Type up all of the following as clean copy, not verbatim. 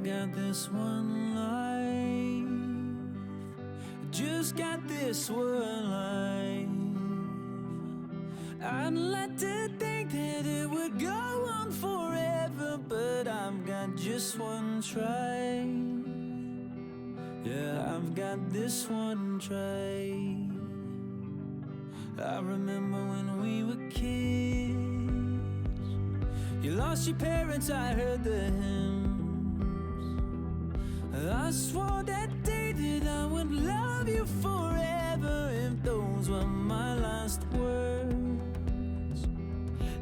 got this one life, just got this one life. I'd like to think that it would go on forever, but I've got just one try. Yeah, I've got this one try. I remember when we were kids, you lost your parents, I heard the hymns. I swore that day that I would love you forever, if those were my last words.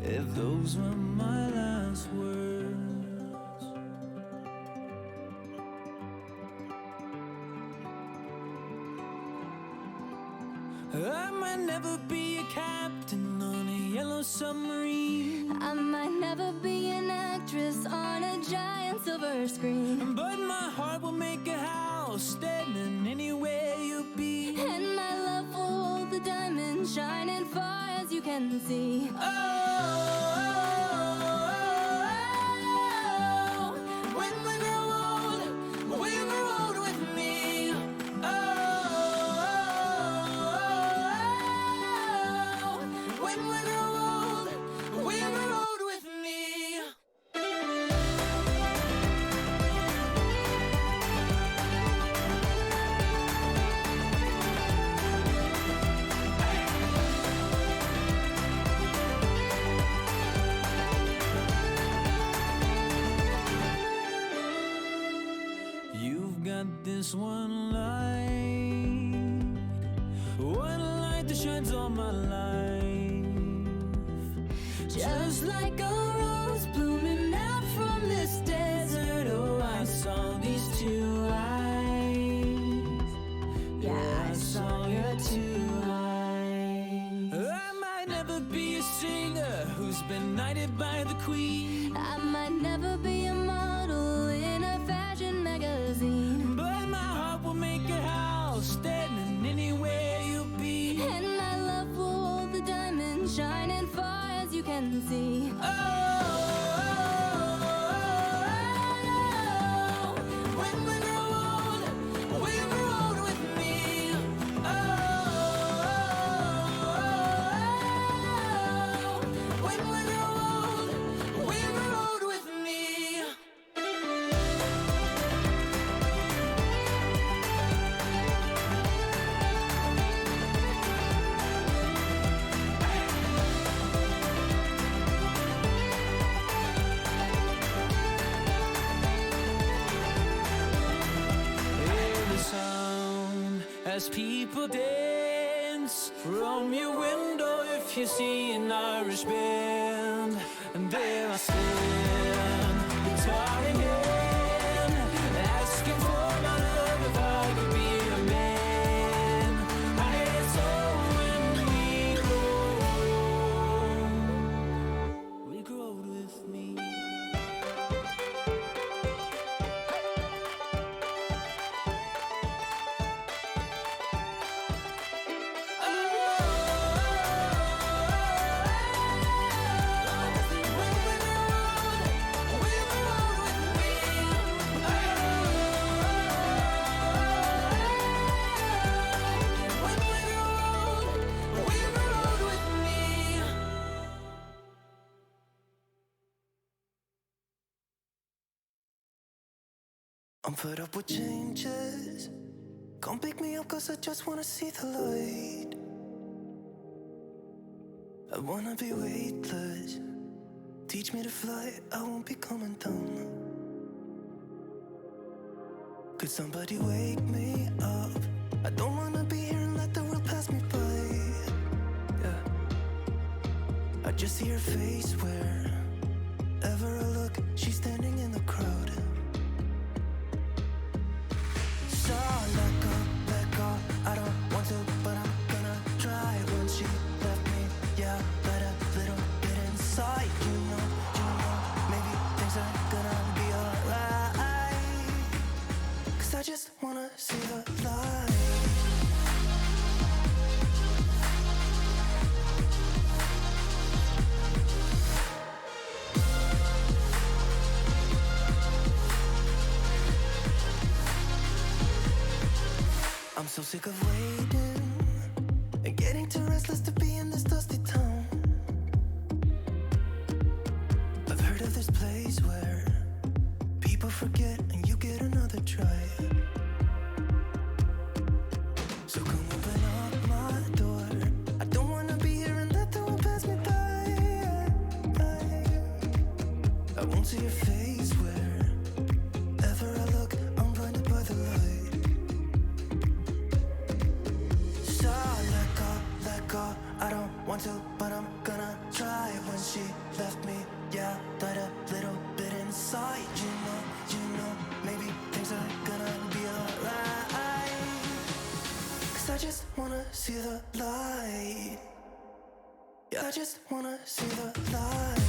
If those were my last words. I might never be a captain on a yellow submarine. I might never be an actress on a giant silver screen, but my heart will make a house standing anywhere you be. and my love will hold the diamond shining far as you can see. When we grow old with me. When we grow old with me. You've got this one light that shines all my life. Just like a rose blooming out from this desert. Oh, I saw these two eyes. Yeah, I saw your two eyes. I might never be a singer who's been knighted by the queen. I might never be a model in a fashion magazine, but my heart will make a house standing anywhere you'll be. and my love will hold the diamond shining far as you can see. When we grow old with me. When we grow old with me. As people dance from your window, if you see an Irish band, and there I stand, guitar in hand, asking for my love if I could be a man. And it's all when we grow old with me. I'm fed up with changes. Come pick me up, cause I just wanna see the light. I wanna be weightless. Teach me to fly, I won't be coming down. Could somebody wake me up? I don't wanna be here and let the world pass me by. Yeah. I just see her face wherever I look. She's standing in the crowd. So let go, I don't want to, but I'm gonna try. When she left me, yeah, let a little bit inside. You know, maybe things are gonna be alright. Cause I just wanna see the light. So sick of waiting and getting too restless to be in this dusty town. I've heard of this place where people forget and you get another try. So come open up my door. I don't wanna be here and let the world pass me by. I won't see your face wherever I look. I'm blinded by the light. So let go. I don't want to, but I'm gonna try. When she left me, yeah, died a little bit inside. You know, maybe things are gonna be alright. 'Cause I just wanna see the light. Yeah, I just wanna see the light.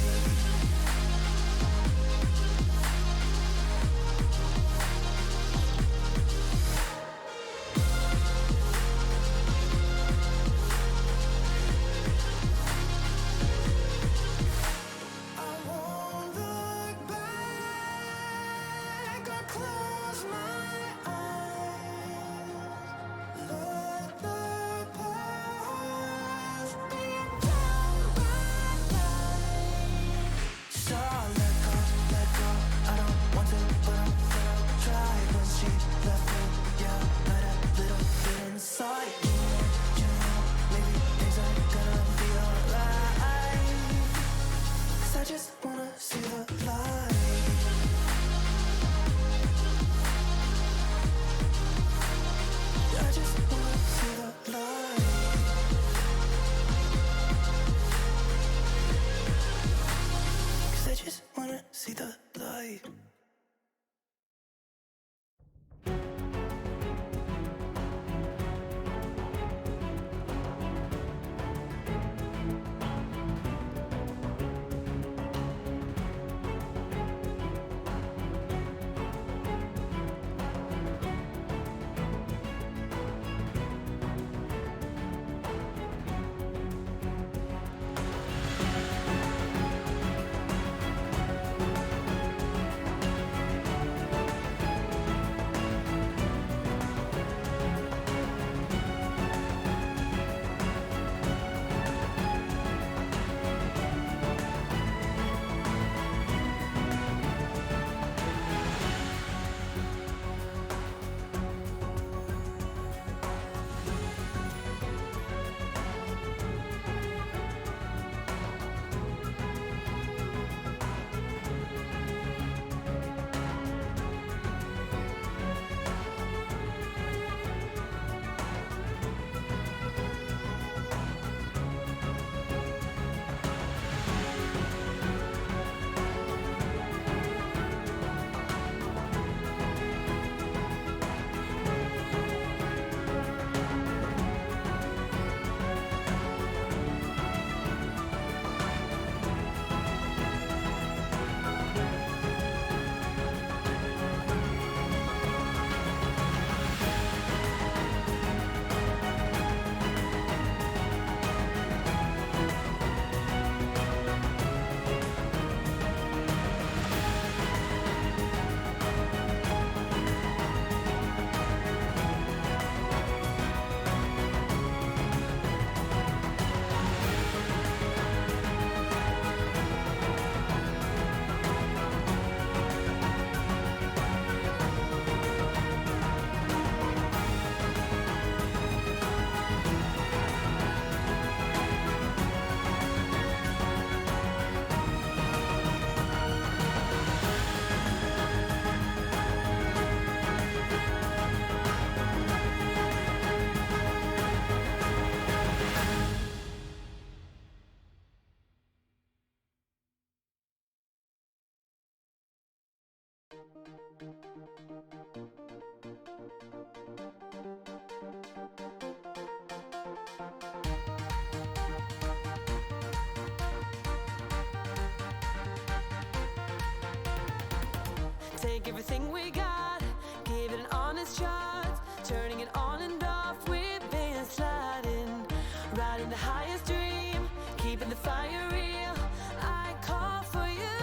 Take everything we got, give it an honest shot. Turning it on and off, we've been sliding. Riding the highest dream, keeping the fire real. I call for you.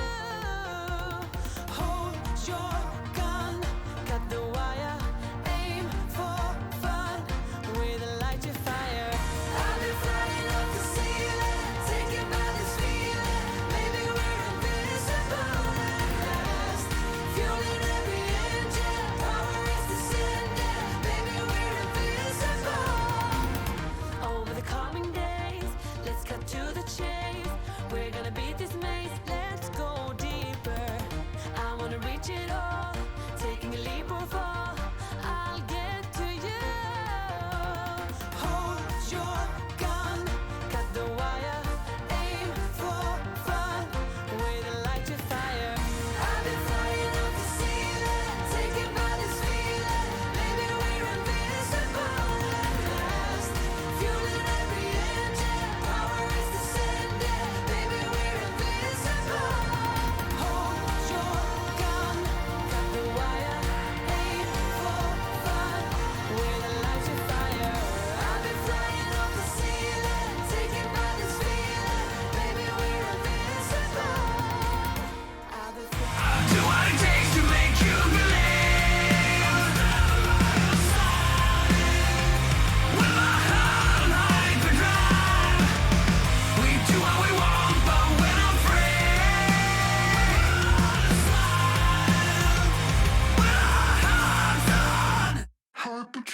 Hold your gun, cut the wire. Aim for fun,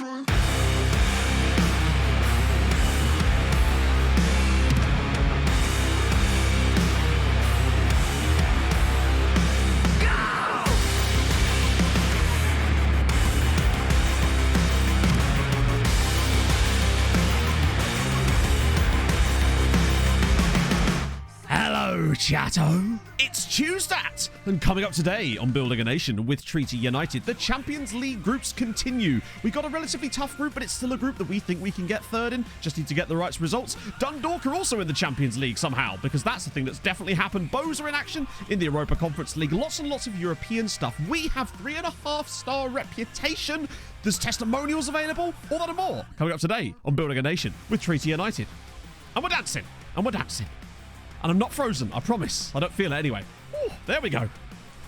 try. Hello, chatto. It's Tuesday, and coming up today on Building a Nation with Treaty United, the Champions League groups continue. We got a relatively tough group, but it's still a group that we think we can get third in. Just need to get the right results. Dundalk are also in the Champions League somehow, because that's the thing that's definitely happened. Bows are in action in the Europa Conference League. Lots and lots of European stuff. We have 3.5-star reputation. There's testimonials available, all that and more. Coming up today on Building a Nation with Treaty United. And we're dancing, and we're dancing. And I'm not frozen, I promise. I don't feel it anyway. Ooh, there we go.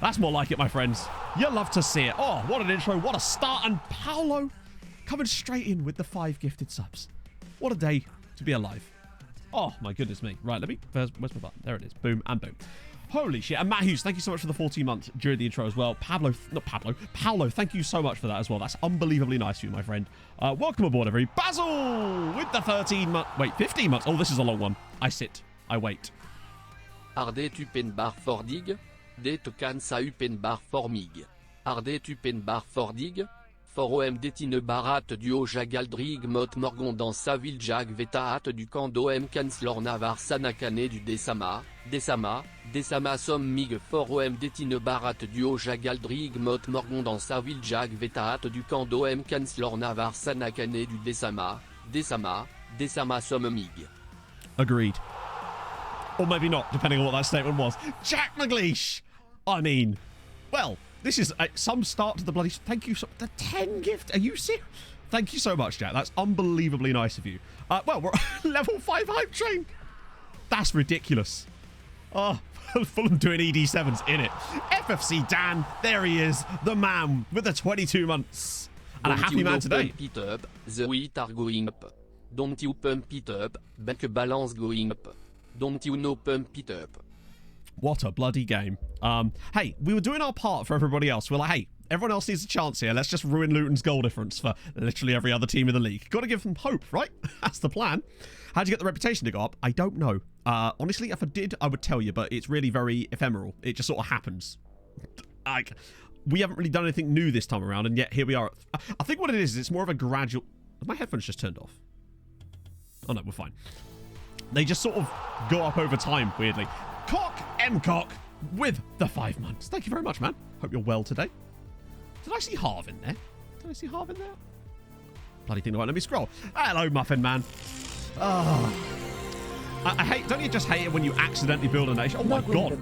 That's more like it, my friends. You'll love to see it. Oh, what an intro. What a start. And Paolo coming straight in with the 5 gifted subs. What a day to be alive. Oh, my goodness me. Right, where's my button? There it is. Boom and boom. Holy shit. And Matt Hughes, thank you so much for the 14 months during the intro as well. Paolo, thank you so much for that as well. That's unbelievably nice of you, my friend. Welcome aboard, everybody. Basil with the 15 months. Oh, this is a long one. I sit. I wait. Ardet upenbar fordig, det kan sa upenbar formig. Ardet upenbar fordig, for om detine barat duo jagaldrig mot morgon dans sa ville jag vetaat du camp om kansler navar sanakane du desama som mig for om detine barat duo jagaldrig mot morgon dans sa ville jag vetaat du camp om kansler navar sanakane du desama som mig. Agreed. Or maybe not, depending on what that statement was. Jack McLeish! I mean, well, this is some start to the bloody... Thank you so... The 10 gift? Are you serious? Thank you so much, Jack. That's unbelievably nice of you. Well, we're level 5 hype train. That's ridiculous. Oh, Fulham doing ED7s in it. FFC Dan, there he is. The man with the 22 months. And a happy man today. Pump it up, the weight are going up. Don't you pump it up, bank balance going up. Don't you know pump it up? What a bloody game. Hey, we were doing our part for everybody else. We're like, hey, everyone else needs a chance here. Let's just ruin Luton's goal difference for literally every other team in the league. Got to give them hope, right? That's the plan. How'd you get the reputation to go up? I don't know. Honestly, if I did, I would tell you, but it's really very ephemeral. It just sort of happens. Like, we haven't really done anything new this time around, and yet here we are. I think what it is it's more of a gradual... Have my headphones just turned off? Oh, no, we're fine. They just sort of go up over time, weirdly. Cock with the 5 months. Thank you very much, man. Hope you're well today. Did I see Harv in there? Bloody thing. Right, let me scroll. Hello, Muffin Man. Oh. I hate... Don't you just hate it when you accidentally build a nation? Oh, my God.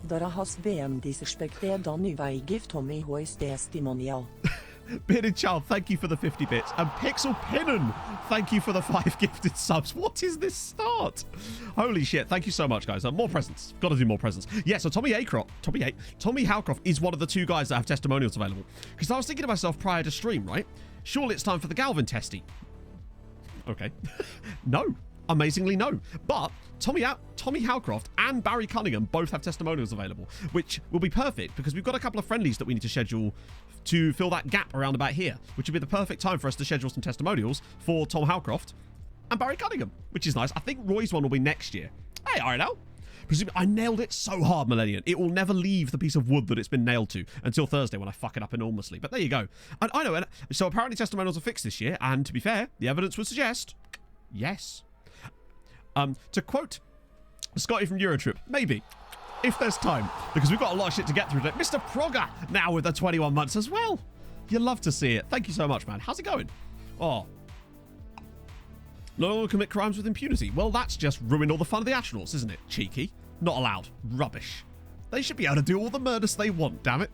Dara has VM disrespected Danny Weigif Tommy Hoy's testimonial. Bearded Child, thank you for the 50 bits. And Pixel Pinnon, thank you for the 5 gifted subs. What is this start? Holy shit. Thank you so much, guys. More presents. Got to do more presents. Yeah, so Tommy Howcroft is one of the 2 guys that have testimonials available. Because I was thinking to myself prior to stream, right? Surely it's time for the Galvin testy. Okay. No. Amazingly, no. But Tommy Howcroft and Barry Cunningham both have testimonials available, which will be perfect because we've got a couple of friendlies that we need to schedule to fill that gap around about here, which would be the perfect time for us to schedule some testimonials for Tom Howcroft and Barry Cunningham, which is nice. I think Roy's one will be next year. Hey, RNL. Presumably, I nailed it so hard, Millennium. It will never leave the piece of wood that it's been nailed to until Thursday when I fuck it up enormously. But there you go. And I know, and so apparently testimonials are fixed this year, and to be fair, the evidence would suggest yes. To quote Scotty from Eurotrip, maybe, if there's time, because we've got a lot of shit to get through today. Mr. Progger, now with the 21 months as well. You love to see it. Thank you so much, man. How's it going? Oh. No one will commit crimes with impunity. Well, that's just ruined all the fun of the astronauts, isn't it? Cheeky. Not allowed. Rubbish. They should be able to do all the murders they want, damn it.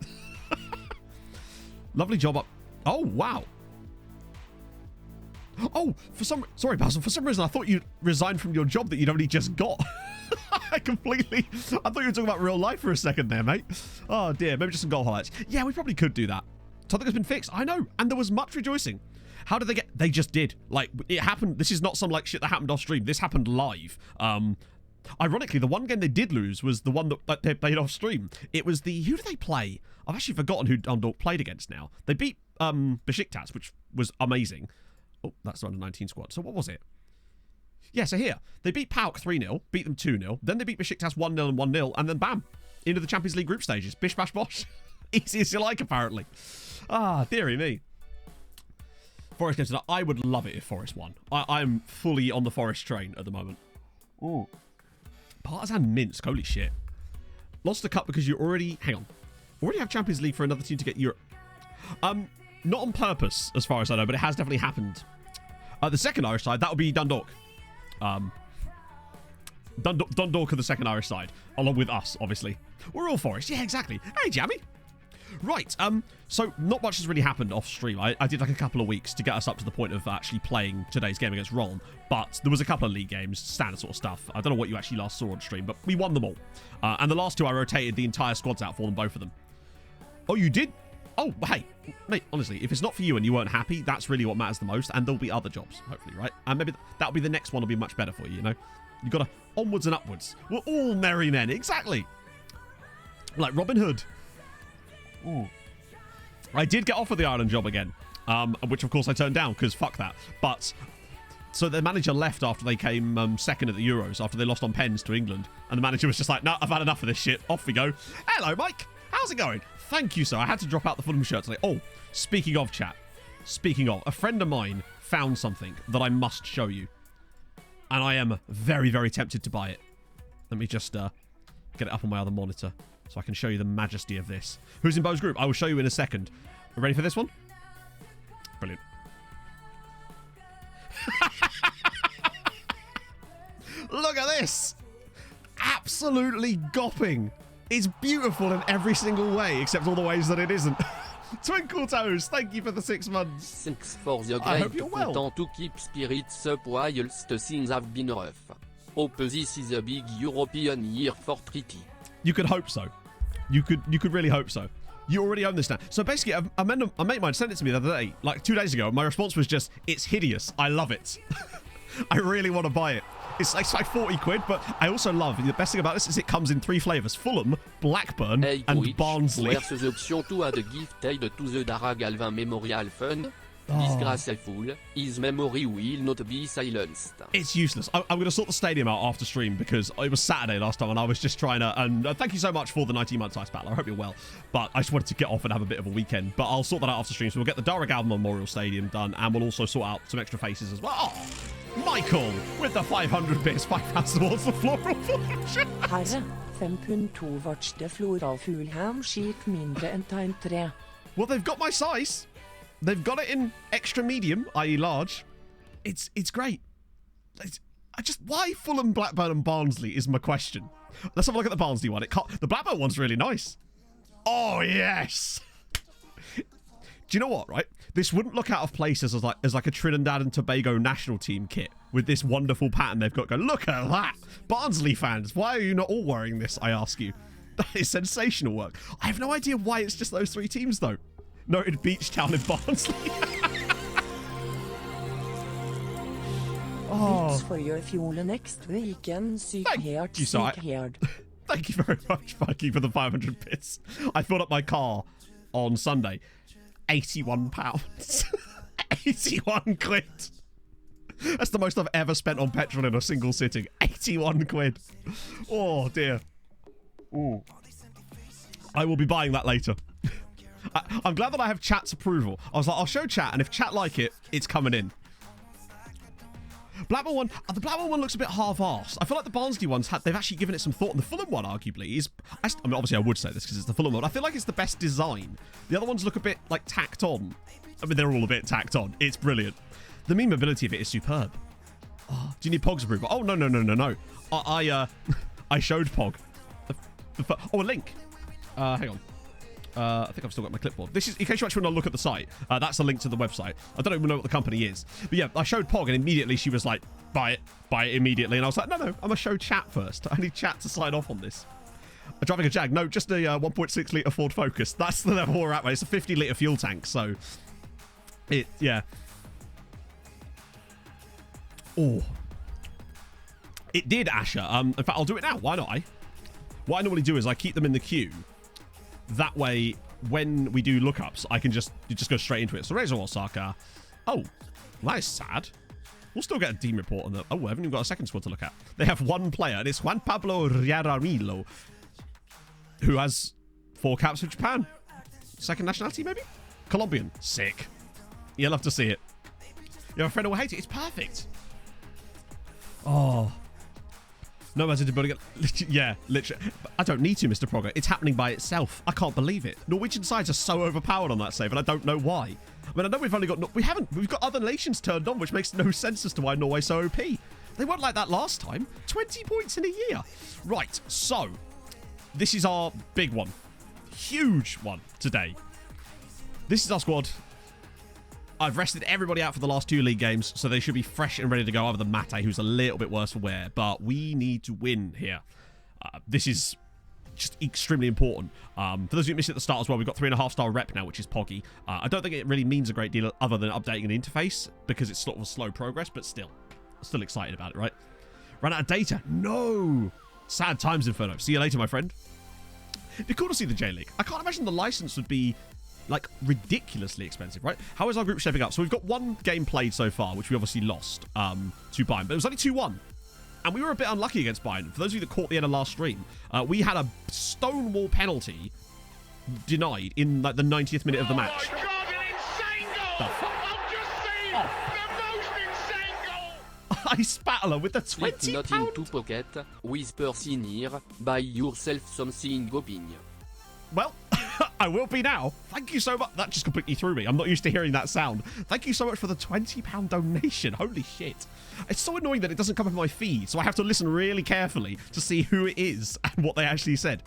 Lovely job up. Oh, wow. Oh, sorry, Basil. For some reason, I thought you resigned from your job that you'd only just got. I thought you were talking about real life for a second there, mate. Oh, dear. Maybe just some goal highlights. Yeah, we probably could do that. Something has been fixed. I know. And there was much rejoicing. How did they get... They just did. Like, it happened... This is not some, like, shit that happened off stream. This happened live. Ironically, the one game they did lose was the one that they played off stream. It was the... Who did they play? I've actually forgotten who Dundalk played against now. They beat Besiktas, which was amazing. Oh, that's the under-19 squad. So what was it? Yeah, so here. They beat PAOK 3-0, beat them 2-0. Then they beat Besiktas 1-0 and 1-0. And then bam, into the Champions League group stages. Bish, bash, bosh. Easy as you like, apparently. Ah, dearie me. Forest goes to that. I would love it if Forest won. I'm fully on the Forest train at the moment. Ooh. Partizan Minsk. Holy shit. Lost the cup because you already... Hang on. Already have Champions League for another team to get Europe. Not on purpose, as far as I know, but it has definitely happened. The second Irish side, that would be Dundalk. Dundalk are the second Irish side, along with us, obviously. We're all Forest. Yeah, exactly. Hey, Jammy. Right, so not much has really happened off stream. I did like a couple of weeks to get us up to the point of actually playing today's game against Ron, but there was a couple of league games, standard sort of stuff. I don't know what you actually last saw on stream, but we won them all. And the last two, I rotated the entire squads out for them, both of them. Oh, you did? Oh, hey, mate, honestly, if it's not for you and you weren't happy, that's really what matters the most, and there'll be other jobs, hopefully, right? And maybe that'll be the next one will be much better for you, you know? You gotta onwards and upwards. We're all merry men, exactly. Like Robin Hood. Ooh. I did get offered the Ireland job again, which of course I turned down because fuck that. But so the manager left after they came second at the Euros, after they lost on pens to England, and the manager was just like, "No, I've had enough of this shit. Off we go." Hello, Mike. How's it going? Thank you, sir. I had to drop out the Fulham shirt today. Oh, speaking of chat, speaking of, a friend of mine found something that I must show you, and I am very, very tempted to buy it. Let me just get it up on my other monitor, so I can show you the majesty of this. Who's in Bo's group? I will show you in a second. Ready for this one? Brilliant. Look at this! Absolutely gopping. It's beautiful in every single way, except all the ways that it isn't. Twinkle Toes, thank you for the 6 months. Thanks for the I hope great you're well. content to keep spirits up whilst things have been rough. Hope this is a big European year for treaty. You could hope so. You could really hope so. You already own this now. So basically, a mate of mine sent it to me the other day, like 2 days ago. My response was just, "It's hideous. I love it. I really want to buy it." It's like 40 quid, but I also love, the best thing about this is it comes in 3 flavors: Fulham, Blackburn, Hey, and Twitch, Barnsley. versus the option to add a gift aid to the Dara Galvin Memorial Fund. Disgraceful, his memory will not be silenced. It's useless. I'm going to sort the stadium out after stream because it was Saturday last time and I was just trying to... And thank you so much for the 19 months Ice Battle. I hope you're well. But I just wanted to get off and have a bit of a weekend. But I'll sort that out after stream. So we'll get the Dara Galvin Memorial Stadium done and we'll also sort out some extra faces as well. Oh, Michael with the 500 bits. 5 pounds towards the floral function. Herre, 5.2 watch det floral Fulham skit mindre enn tegn 3. Well, they've got my size. They've got it in extra medium, i.e. large. It's great. Why Fulham, Blackburn and Barnsley is my question. Let's have a look at the Barnsley one. The Blackburn one's really nice. Oh, yes. Do you know what, right? This wouldn't look out of place as like a Trinidad and Tobago national team kit with this wonderful pattern they've got going. Look at that. Barnsley fans, why are you not all wearing this, I ask you? That is sensational work. I have no idea why it's just those 3 teams, though. Noted beach town in Barnsley. Thanks for your fuel next weekend. Thank you, sir. Thank you very much, Mikey, for the 500 bits. I filled up my car on Sunday. £81. 81 quid. That's the most I've ever spent on petrol in a single sitting. 81 quid. Oh, dear. Ooh. I will be buying that later. I'm glad that I have chat's approval. I was like, I'll show chat, and if chat like it, it's coming in. Blackburn one, the Blackburn one looks a bit half-arsed. I feel like the Barnsley ones, they've actually given it some thought. And the Fulham one, arguably, is... I mean, obviously I would say this because it's the Fulham one. I feel like it's the best design. The other ones look a bit, like, tacked on. I mean, they're all a bit tacked on. It's brilliant. The memeability of it is superb. Oh, do you need Pog's approval? Oh, no. I showed Pog. A link. Hang on. I think I've still got my clipboard. This is, in case you actually want to look at the site, that's a link to the website. I don't even know what the company is. But yeah, I showed Pog and immediately she was like, buy it immediately. And I was like, no, I'm going to show chat first. I need chat to sign off on this. I'm driving a Jag. No, just a 1.6 litre Ford Focus. That's the level we're at, mate. It's a 50 litre fuel tank, so... yeah. Oh. It did, Asher. In fact, I'll do it now. Why not? What I normally do is I keep them in the queue. That way, when we do lookups, I can just go straight into it. So Razor Osaka, Oh, that is sad. We'll still get a team report on that. Oh, I haven't even got a second squad to look at. They have one player, and it's Juan Pablo Riaramilo, who has 4 caps for Japan. Second nationality, maybe? Colombian. Sick. You'll love to see it. You have a friend who will hate it. It's perfect. Oh. No matter to building it. Yeah, literally. I don't need to, Mr. Progger. It's happening by itself. I can't believe it. Norwegian sides are so overpowered on that save, and I don't know why. I mean, I know we've only got... We've got other nations turned on, which makes no sense as to why Norway's so OP. They weren't like that last time. 20 points in a year. Right, so... This is our big one. Huge one today. This is our squad. I've rested everybody out for the last 2 league games, so they should be fresh and ready to go, other than Matchday, who's a little bit worse for wear. But we need to win here. This is just extremely important. For those of you who missed it at the start as well, we've got 3.5-star rep now, which is Poggy. I don't think it really means a great deal other than updating an interface, because it's sort of a slow progress, but still excited about it, right? Ran out of data. No! Sad times, Inferno. See you later, my friend. It'd be cool to see the J-League. I can't imagine the license would be... like, ridiculously expensive, right? How is our group shaping up? So we've got 1 game played so far, which we obviously lost to Bayern. But it was only 2-1. And we were a bit unlucky against Bayern. For those of you that caught the end of last stream, we had a stonewall penalty denied in like the 90th minute of the match. Oh my God, an insane goal! The fuck? I've just seen the most insane goal! Ice Battler with the Click £20. not into pocket, whisper in ear, buy yourself something goping. Well, I will be now. Thank you so much. That just completely threw me. I'm not used to hearing that sound. Thank you so much for the £20 donation. Holy shit. It's so annoying that it doesn't come up in my feed, so I have to listen really carefully to see who it is and what they actually said.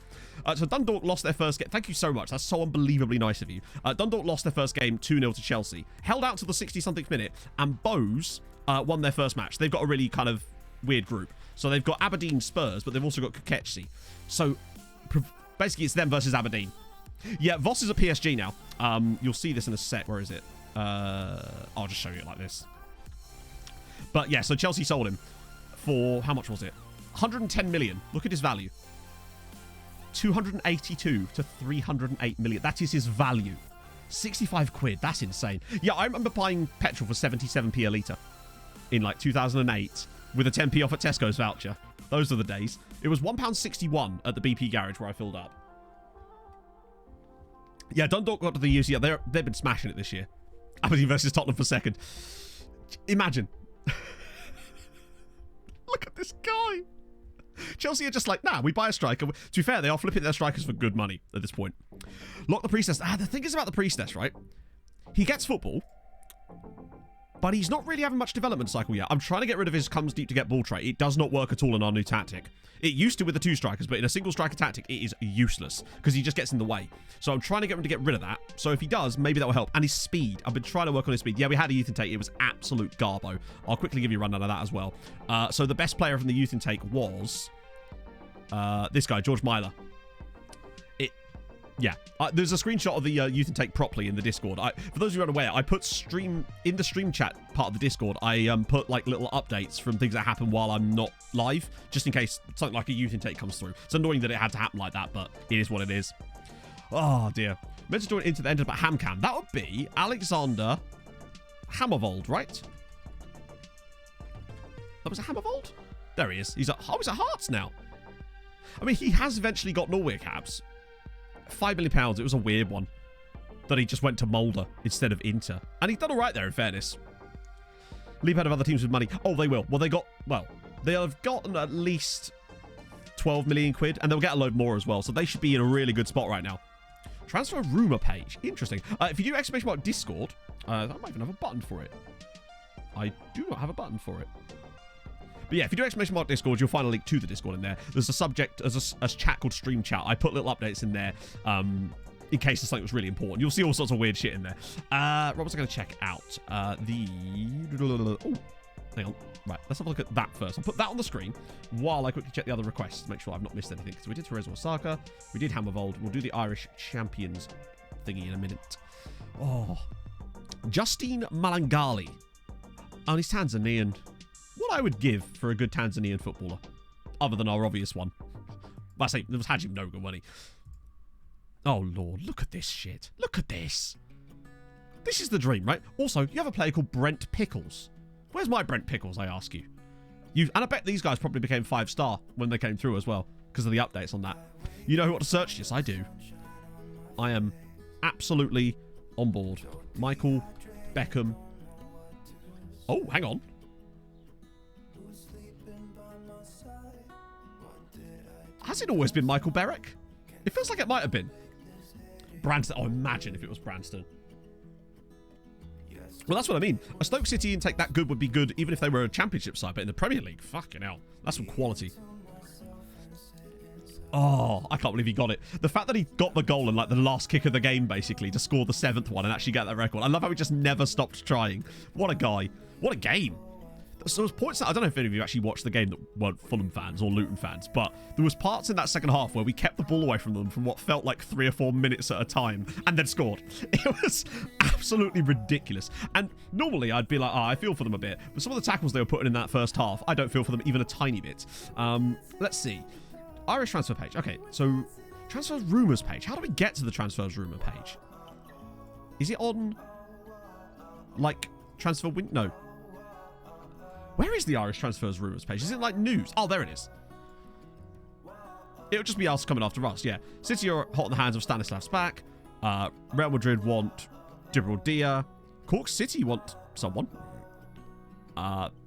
So Dundalk lost their first game. Thank you so much. That's so unbelievably nice of you. Dundalk lost their first game 2-0 to Chelsea. Held out to the 60-something minute, and Bose won their first match. They've got a really kind of weird group. So they've got Aberdeen Spurs, but they've also got Koketsi. So basically it's them versus Aberdeen. Yeah, Voss is at PSG now. You'll see this in a sec. Where is it? I'll just show you it like this. But yeah, so Chelsea sold him for, how much was it? 110 million. Look at his value. 282 to 308 million. That is his value. 65 quid. That's insane. Yeah, I remember buying petrol for 77p a litre in like 2008 with a 10p off at Tesco's voucher. Those are the days. It was £1.61 at the BP garage where I filled up. Yeah, Dundalk got to the UCL. They've been smashing it this year. Aberdeen versus Tottenham for second. Imagine. Look at this guy. Chelsea are just like, nah, we buy a striker. To be fair, they are flipping their strikers for good money at this point. Lock the Priestess. The thing is about the Priestess, right? He gets football, but he's not really having much development cycle yet. I'm trying to get rid of his comes deep to get ball trait. It does not work at all in our new tactic. It used to with the 2 strikers, but in a single striker tactic, it is useless because he just gets in the way. So I'm trying to get him to get rid of that. So if he does, maybe that will help. And his speed. I've been trying to work on his speed. Yeah, we had a youth intake. It was absolute garbo. I'll quickly give you a rundown of that as well. So the best player from the youth intake was this guy, George Myler. Yeah, there's a screenshot of the youth intake properly in the Discord. For those of you who are unaware, I put in the stream chat part of the Discord, I put like little updates from things that happen while I'm not live, just in case something like a youth intake comes through. It's annoying that it had to happen like that, but it is what it is. Oh dear. Meant to join into the end of Hamcam. That would be Alexander Hammervold, right? That was a Hammervold? There he is. He's at Hearts now. I mean, he has eventually got Norway caps. £5 million. It was a weird one that he just went to Mulder instead of Inter, and he's done all right there in fairness. Leap out of other teams with money. Oh, they will. Well, they'll have gotten at least 12 million quid, and they'll get a load more as well. So they should be in a really good spot right now. Transfer rumor page. Interesting. If you do exclamation mark Discord, I might even have a button for it. I do not have a button for it. But yeah, if you do exclamation mark Discord, you'll find a link to the Discord in there. There's a subject as a chat called Stream Chat. I put little updates in there in case there's something that's really important. You'll see all sorts of weird shit in there. What was I going to check out? Oh, hang on. Right, let's have a look at that first. I'll put that on the screen while I quickly check the other requests to make sure I've not missed anything. So we did Teresa Osaka. We did Hammervold. We'll do the Irish Champions thingy in a minute. Oh. Justine Malangali. Oh, he's Tanzanian. What I would give for a good Tanzanian footballer, other than our obvious one. I say, there was Hajim Noga, wasn't he? Oh, Lord, look at this shit. Look at this. This is the dream, right? Also, you have a player called Brent Pickles. Where's my Brent Pickles, I ask you? And I bet these guys probably became 5-star when they came through as well, because of the updates on that. You know what to search? Yes, I do. I am absolutely on board. Michael Beckham. Oh, hang on. Has it always been Michael Berwick? It feels like it might have been. Branston. Oh, imagine if it was Branston. Well, that's what I mean. A Stoke City intake that good would be good even if they were a championship side, but in the Premier League, fucking hell. That's some quality. Oh, I can't believe he got it. The fact that he got the goal in like the last kick of the game, basically, to score the 7th one and actually get that record. I love how he just never stopped trying. What a guy. What a game. So there was points that, I don't know if any of you actually watched the game that weren't Fulham fans or Luton fans, but there was parts in that second half where we kept the ball away from them from what felt like 3 or 4 minutes at a time and then scored. It was absolutely ridiculous. And normally I'd be like, oh, I feel for them a bit. But some of the tackles they were putting in that first half, I don't feel for them even a tiny bit. Let's see. Irish transfer page. Okay, so transfer rumours page. How do we get to the transfers rumour page? Is it on, like, transfer win? No. Where is the Irish transfers rumours page? Is it like news? Oh, there it is. It'll just be us coming after us, yeah. City are hot in the hands of Stanislav's back. Real Madrid want Djibril Dia. Cork City want someone.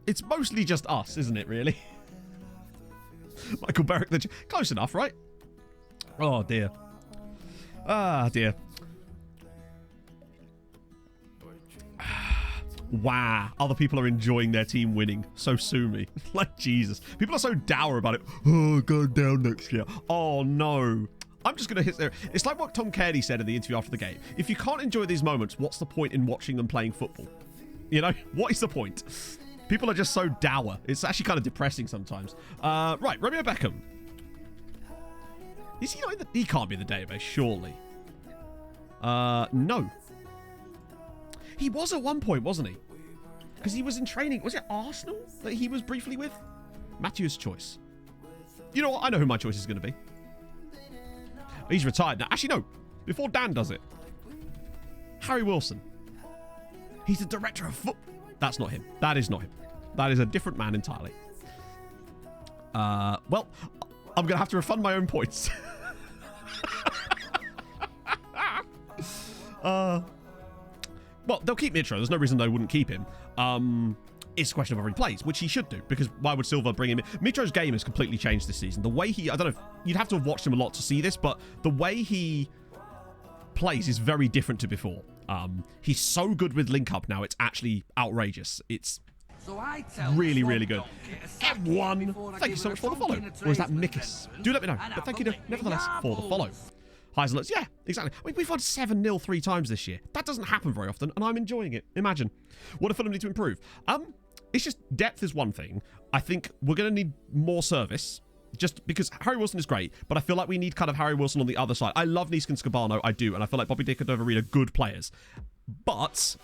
It's mostly just us, isn't it, really? Michael Berwick, close enough, right? Oh, dear. Ah, dear. Wow, other people are enjoying their team winning. So sue me. Like, Jesus. People are so dour about it. Oh, go down next year. Oh, no. I'm just going to hit there. It's like what Tom Kearney said in the interview after the game. If you can't enjoy these moments, what's the point in watching them playing football? You know, what is the point? People are just so dour. It's actually kind of depressing sometimes. Right, Romeo Beckham. Is he not in the... He can't be in the database, surely. No. He was at one point, wasn't he? Because he was in training. Was it Arsenal that he was briefly with? Matthew's choice. You know what? I know who my choice is going to be. He's retired now. Actually, no. Before Dan does it. Harry Wilson. He's the director of football. That's not him. That is not him. That is a different man entirely. Well, I'm going to have to refund my own points. Well, they'll keep Mitro. There's no reason they wouldn't keep him. It's a question of whether he plays, which he should do, because why would Silva bring him in? Mitro's game has completely changed this season. The way he... I don't know if... You'd have to have watched him a lot to see this, but the way he plays is very different to before. He's so good with link-up now, it's actually outrageous. It's really, really good. M1, thank you so much for the follow. Or is that Mikis? Do let me know. But thank you, nevertheless, for the follow. Heiselets, yeah, exactly. I mean, we've won 7-0 3 times this year. That doesn't happen very often, and I'm enjoying it. Imagine. What do Fulham need to improve? It's just depth is one thing. I think we're going to need more service, just because Harry Wilson is great, but I feel like we need kind of Harry Wilson on the other side. I love Niska and Scabano, I do, and I feel like Bobby Dick and Doverina are good players. But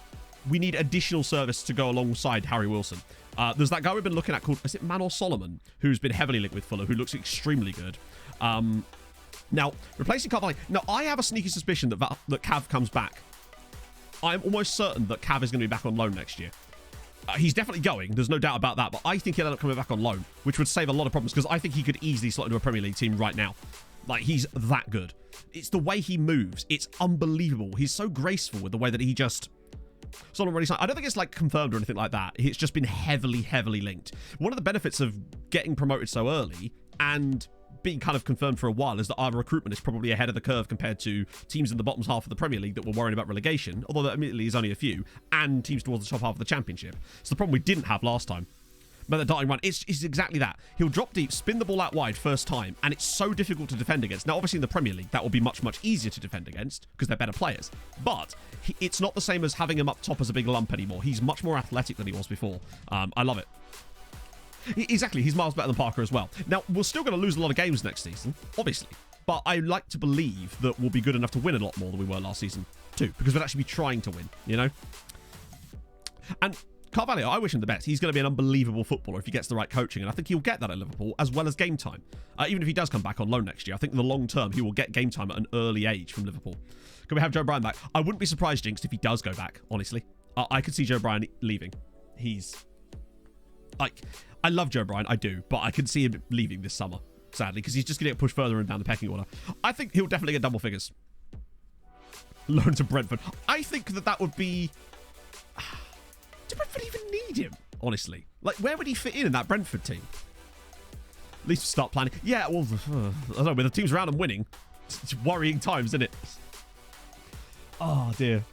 we need additional service to go alongside Harry Wilson. There's that guy we've been looking at called, is it Manor Solomon, who's been heavily linked with Fulham, who looks extremely good. Now, replacing Carvalho. Now, I have a sneaky suspicion that Cav comes back. I'm almost certain that Cav is going to be back on loan next year. He's definitely going. There's no doubt about that. But I think he'll end up coming back on loan, which would save a lot of problems because I think he could easily slot into a Premier League team right now. Like, he's that good. It's the way he moves. It's unbelievable. He's so graceful with the way that he just... So already signed. I don't think it's like confirmed or anything like that. It's just been heavily, heavily linked. One of the benefits of getting promoted so early and being kind of confirmed for a while is that our recruitment is probably ahead of the curve compared to teams in the bottom half of the Premier League that were worrying about relegation, although that admittedly is only a few, and teams towards the top half of the Championship. So the problem we didn't have last time. But the darting run, it's exactly that. He'll drop deep, spin the ball out wide first time, and it's so difficult to defend against. Now, obviously in the Premier League, that will be much, much easier to defend against because they're better players. But it's not the same as having him up top as a big lump anymore. He's much more athletic than he was before. I love it. Exactly, he's miles better than Parker as well. Now, we're still going to lose a lot of games next season, obviously. But I like to believe that we'll be good enough to win a lot more than we were last season, too. Because we'll actually be trying to win, you know? And Carvalho, I wish him the best. He's going to be an unbelievable footballer if he gets the right coaching, and I think he'll get that at Liverpool as well as game time. Even if he does come back on loan next year, I think in the long term he will get game time at an early age from Liverpool. Can we have Joe Bryan back? I wouldn't be surprised, Jinx, if he does go back, honestly. I could see Joe Bryan leaving. He's... like, I love Joe Bryan, I do, but I could see him leaving this summer, sadly, because he's just going to get pushed further and down the pecking order. I think he'll definitely get double figures. Loan to Brentford. I think that would be... do Brentford even need him, honestly? Like, where would he fit in that Brentford team? At least start planning. Yeah, well, I don't know, with the teams around him winning, it's worrying times, isn't it? Oh, dear.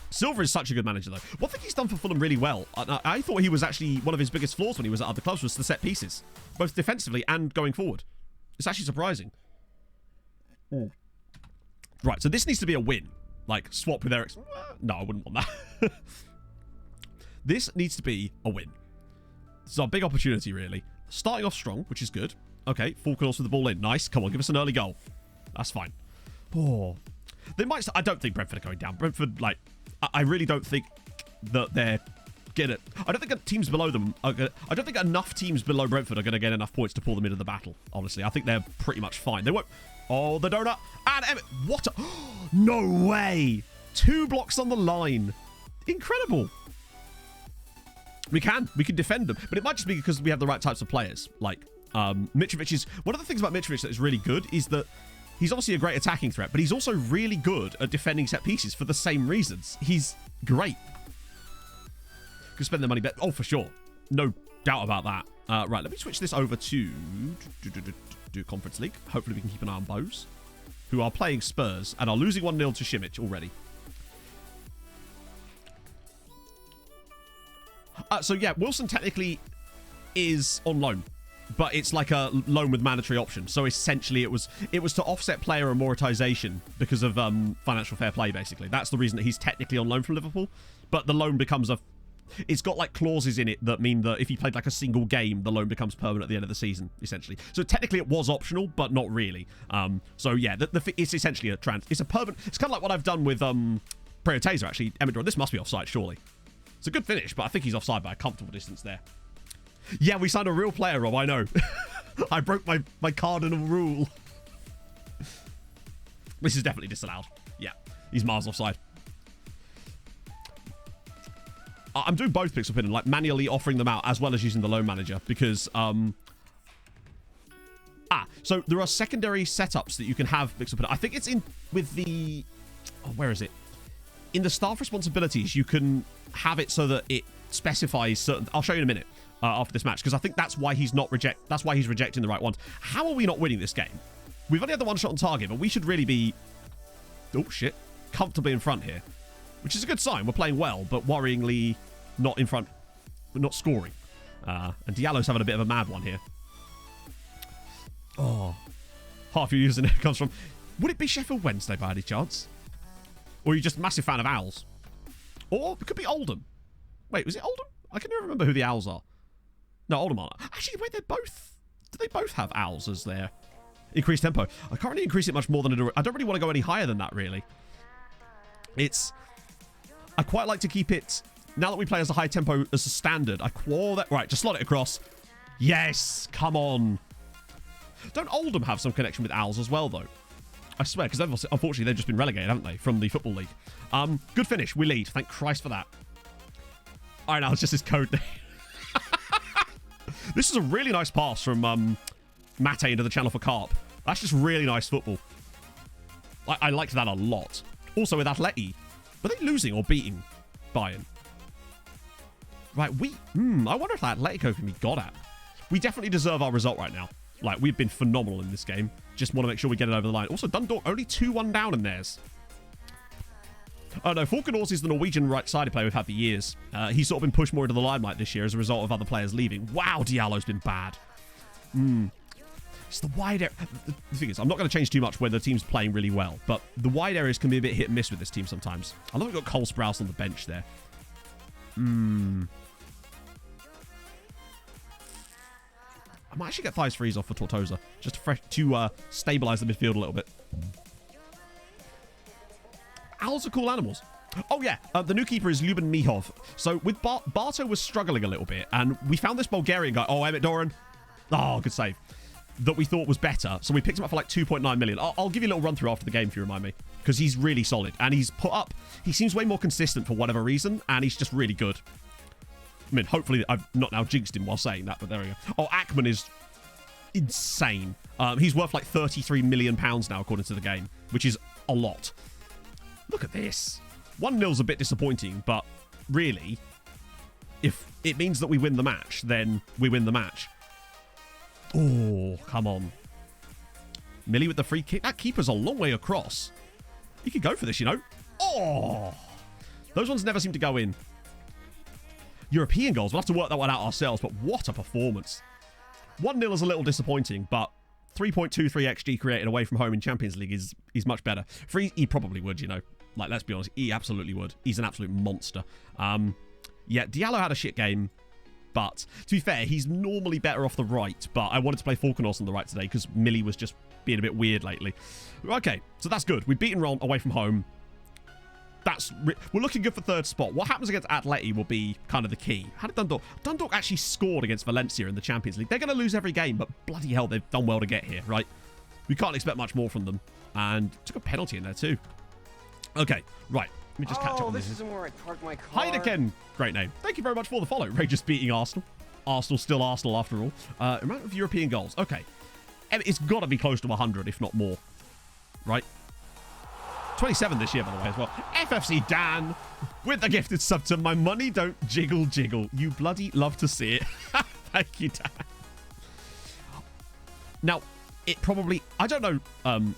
Silva is such a good manager, though. One thing he's done for Fulham really well, I thought he was actually one of his biggest flaws when he was at other clubs, was the set pieces, both defensively and going forward. It's actually surprising. Right, so this needs to be a win. Like, swap with Eriksen. No, I wouldn't want that. This needs to be a win. This is our big opportunity, really. Starting off strong, which is good. Okay, Falcons with the ball in. Nice. Come on, give us an early goal. That's fine. Oh. They might... I don't think Brentford are going down. Brentford, like... I really don't think that they're gonna... I don't think teams below them are gonna... I don't think enough teams below Brentford are going to get enough points to pull them into the battle, honestly. I think they're pretty much fine. They won't... Oh, the donut. And Emmett. What? No way. 2 blocks on the line. Incredible. We can defend them. But it might just be because we have the right types of players. Like, Mitrovic is... One of the things about Mitrovic that is really good is that he's obviously a great attacking threat, but he's also really good at defending set pieces for the same reasons. He's great. Could spend the money better. Oh, for sure. No doubt about that. Right, let me switch this over to Conference League. Hopefully we can keep an eye on Bows, who are playing Spurs and are losing 1-0 to Simic already. So yeah, Wilson technically is on loan, but it's like a loan with mandatory option. So essentially it was to offset player amortization because of financial fair play, basically. That's the reason that he's technically on loan from Liverpool, but the loan becomes a... It's got like clauses in it that mean that if he played like a single game, the loan becomes permanent at the end of the season, essentially. So technically it was optional, but not really. So yeah, it's essentially a it's a permanent... It's kind of like what I've done with Preotaser, actually. Emmett, this must be offside, surely. It's a good finish, but I think he's offside by a comfortable distance there. Yeah, we signed a real player, Rob, I know. I broke my cardinal rule. This is definitely disallowed. Yeah, he's miles offside. I'm doing both picks up in, like manually offering them out as well as using the loan manager because... so there are secondary setups that you can have mixed up in. I think it's in with the... Oh, where is it? In the staff responsibilities, you can have it so that it specifies certain... I'll show you in a minute after this match, because I think that's why he's not that's why he's rejecting the right ones. How are we not winning this game? We've only had the one shot on target, but we should really be... Oh, shit. Comfortably in front here, which is a good sign. We're playing well, but worryingly not in front. We're not scoring. And Diallo's having a bit of a mad one here. Oh. Half your username comes from... Would it be Sheffield Wednesday by any chance? Or are you just a massive fan of Owls? Or it could be Oldham. Wait, was it Oldham? I can never remember who the Owls are. No, Oldham aren't. Actually, wait, they're both... Do they both have Owls as their increased tempo? I can't really increase it much more than I don't really want to go any higher than that, really. It's... I quite like to keep it... Now that we play as a high tempo as a standard, I qual that... Right, just slot it across. Yes! Come on! Don't Oldham have some connection with Owls as well, though? I swear, because unfortunately they've just been relegated, haven't they, from the Football League. Good finish. We lead. Thank Christ for that. All right, now it's just his code name. This is a really nice pass from Matchday into the channel for Carp. That's just really nice football. I liked that a lot. Also with Atleti. Were they losing or beating Bayern? Right, I wonder if Atletico can be got at. We definitely deserve our result right now. Like, we've been phenomenal in this game. Just want to make sure we get it over the line. Also, Dundalk only 2-1 down in theirs. Oh, no. Falkenhorst is the Norwegian right-sided player we've had for years. He's sort of been pushed more into the limelight this year as a result of other players leaving. Wow, Diallo's been bad. It's the wide area. The thing is, I'm not going to change too much when the team's playing really well, but the wide areas can be a bit hit and miss with this team sometimes. I love we've got Cole Sprouse on the bench there. I might actually get Thighs Freeze off for Tortosa, just to stabilize the midfield a little bit. Owls are cool animals. Oh, yeah. The new keeper is Luben Mihov. So with Barto was struggling a little bit, and we found this Bulgarian guy. Oh, Emmett Doran. Oh, good save. That we thought was better. So we picked him up for like 2.9 million. I'll give you a little run through after the game if you remind me. Because he's really solid. And he's put up... He seems way more consistent for whatever reason. And he's just really good. I mean, hopefully I've not now jinxed him while saying that, but there we go. Oh, Ackman is insane. He's worth like £33 million now, according to the game, which is a lot. Look at this. 1-0's a bit disappointing, but really, if it means that we win the match, then we win the match. Oh, come on. Millie with the free kick. That keeper's a long way across. He could go for this, you know. Oh! Those ones never seem to go in. European goals. We'll have to work that one out ourselves, but what a performance. 1-0 is a little disappointing, but 3.23 XG created away from home in Champions League is much better. He probably would, you know. Like, let's be honest, he absolutely would. He's an absolute monster. Yeah, Diallo had a shit game, but to be fair, he's normally better off the right, but I wanted to play Falkenhorst on the right today because Millie was just being a bit weird lately. Okay, so that's good. We've beaten Ron away from home. We're looking good for third spot. What happens against Atleti will be kind of the key. How did Dundalk? Dundalk actually scored against Valencia in the Champions League. They're going to lose every game, but bloody hell, they've done well to get here, right? We can't expect much more from them. And took a penalty in there too. Okay, right. Let me just catch up on this. Isn't where I parked my car. Heineken, great name. Thank you very much for the follow. Ray just beating Arsenal. Arsenal still Arsenal after all. Amount of European goals. Okay. It's got to be close to 100, if not more. Right? 27 this year, by the way, as well. FFC Dan with the gifted sub to My Money Don't Jiggle Jiggle. You bloody love to see it. Thank you, Dan. Now, it probably... I don't know,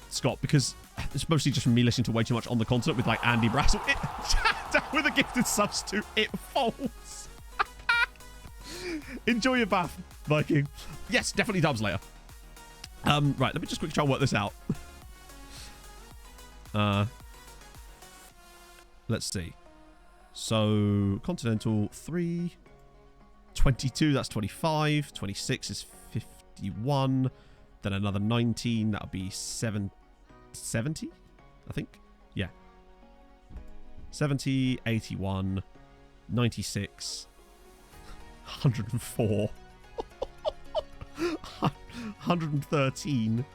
Scott, because it's mostly just from me listening to way too much On the Continent with, like, Andy Brassel. With a gifted subs to It Folds. Enjoy your bath, Viking. Yes, definitely dubs later. Right, let me just quickly try and work this out. Let's see. So, Continental 3, 22, that's 25, 26 is 51, then another 19, that'll be 70, I think. Yeah. 70, 81, 96, 104, 113,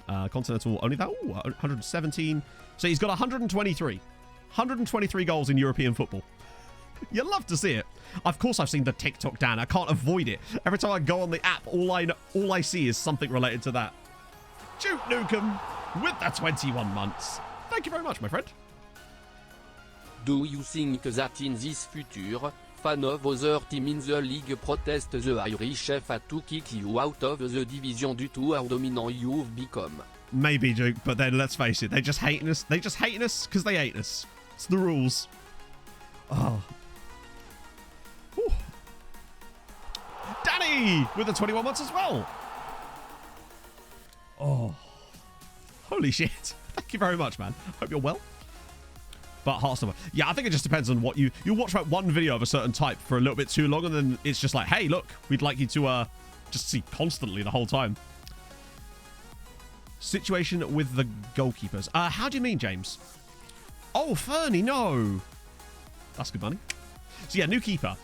Continental, only that, 117. So he's got 123. 123 goals in European football. You love to see it. Of course I've seen the TikTok Dan. I can't avoid it. Every time I go on the app, all I see is something related to that. Juke Nukem with the 21 months. Thank you very much, my friend. Do you think that in this future, fan of other team in the league protest the Irish chef to kick you out of the division due to how dominant you've become? Maybe, Duke, but then let's face it, they just hating us. They just hating us because they hate us. It's the rules. Oh. Whew. Danny with the 21 months as well. Oh. Holy shit. Thank you very much, man. Hope you're well. But Hearthstone. Yeah, I think it just depends on what you watch like one video of a certain type for a little bit too long, and then it's just like, hey, look, we'd like you to just see constantly the whole time. Situation with the goalkeepers. How do you mean, James? Oh, Fernie, no. That's good money. So yeah, new keeper,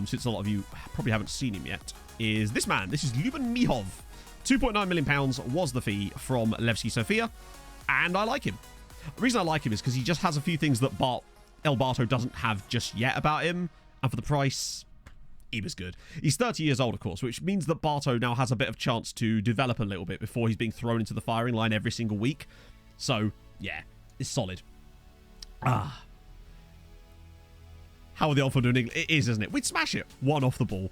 since a lot of you probably haven't seen him yet, is this man. This is Luben Mihov. £2.9 million was the fee from Levski Sofia, and I like him. The reason I like him is because he just has a few things that El Barto doesn't have just yet about him, and for the price, he was good. He's 30 years old, of course, which means that Barto now has a bit of chance to develop a little bit before he's being thrown into the firing line every single week. So, yeah, it's solid. How are the offer doing? It is, isn't it? We'd smash it. One off the ball.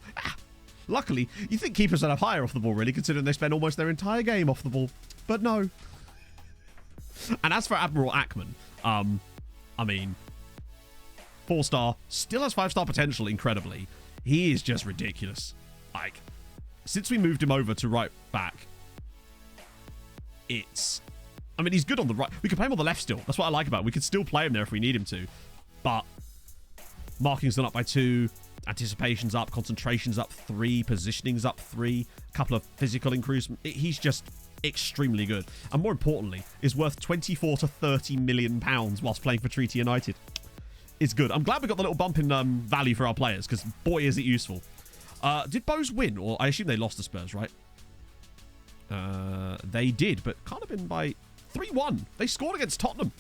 Luckily, you think keepers would have higher off the ball, really, considering they spend almost their entire game off the ball. But no. And as for Admiral Ackman, I mean, 4-star, still has 5-star potential, incredibly. He is just ridiculous. Like, since we moved him over to right back, I mean, he's good on the right. We can play him on the left still. That's what I like about him. We could still play him there if we need him to. But marking's gone up by 2. Anticipation's up. Concentration's up 3. Positioning's up 3. A couple of physical inquiries. He's just extremely good. And more importantly, is worth 24 to 30 million pounds whilst playing for Treaty United. It's good. I'm glad we got the little bump in value for our players, because boy, is it useful. Did Bose win? Or I assume they lost to Spurs, right? They did, but can't have been by 3-1. They scored against Tottenham.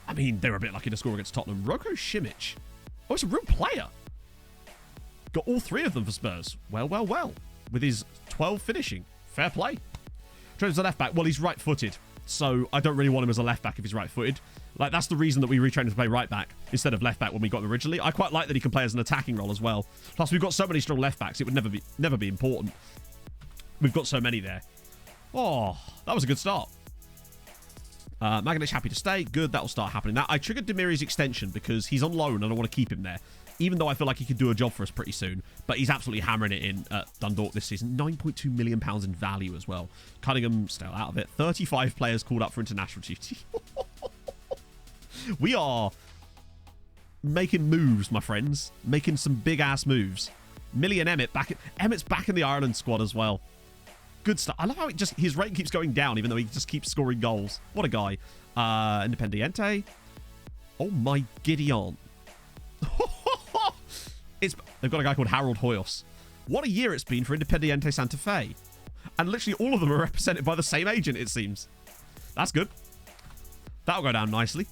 I mean, they were a bit lucky to score against Tottenham. Roko Simic. Oh, it's a real player. Got all 3 of them for Spurs. Well, well, well. With his 12 finishing. Fair play. Trains a left back. Well, he's right-footed. So I don't really want him as a left back if he's right-footed. Like, that's the reason that we retrained him to play right back instead of left back when we got him originally. I quite like that he can play as an attacking role as well. Plus, we've got so many strong left backs, it would never be important. We've got so many there. Oh, that was a good start. Maganic happy to stay. Good, that will start happening. Now, I triggered Demiri's extension because he's on loan and I want to keep him there. Even though I feel like he could do a job for us pretty soon. But he's absolutely hammering it in at Dundalk this season. £9.2 million in value as well. Cunningham still out of it. 35 players called up for international duty. We are making moves, my friends. Making some big-ass moves. Millie and Emmett back. Emmett's back in the Ireland squad as well. Good stuff. I love how his rate keeps going down, even though he just keeps scoring goals. What a guy. Independiente. Oh my Gideon. They've got a guy called Harold Hoyos. What a year it's been for Independiente Santa Fe. And literally all of them are represented by the same agent, it seems. That's good. That'll go down nicely.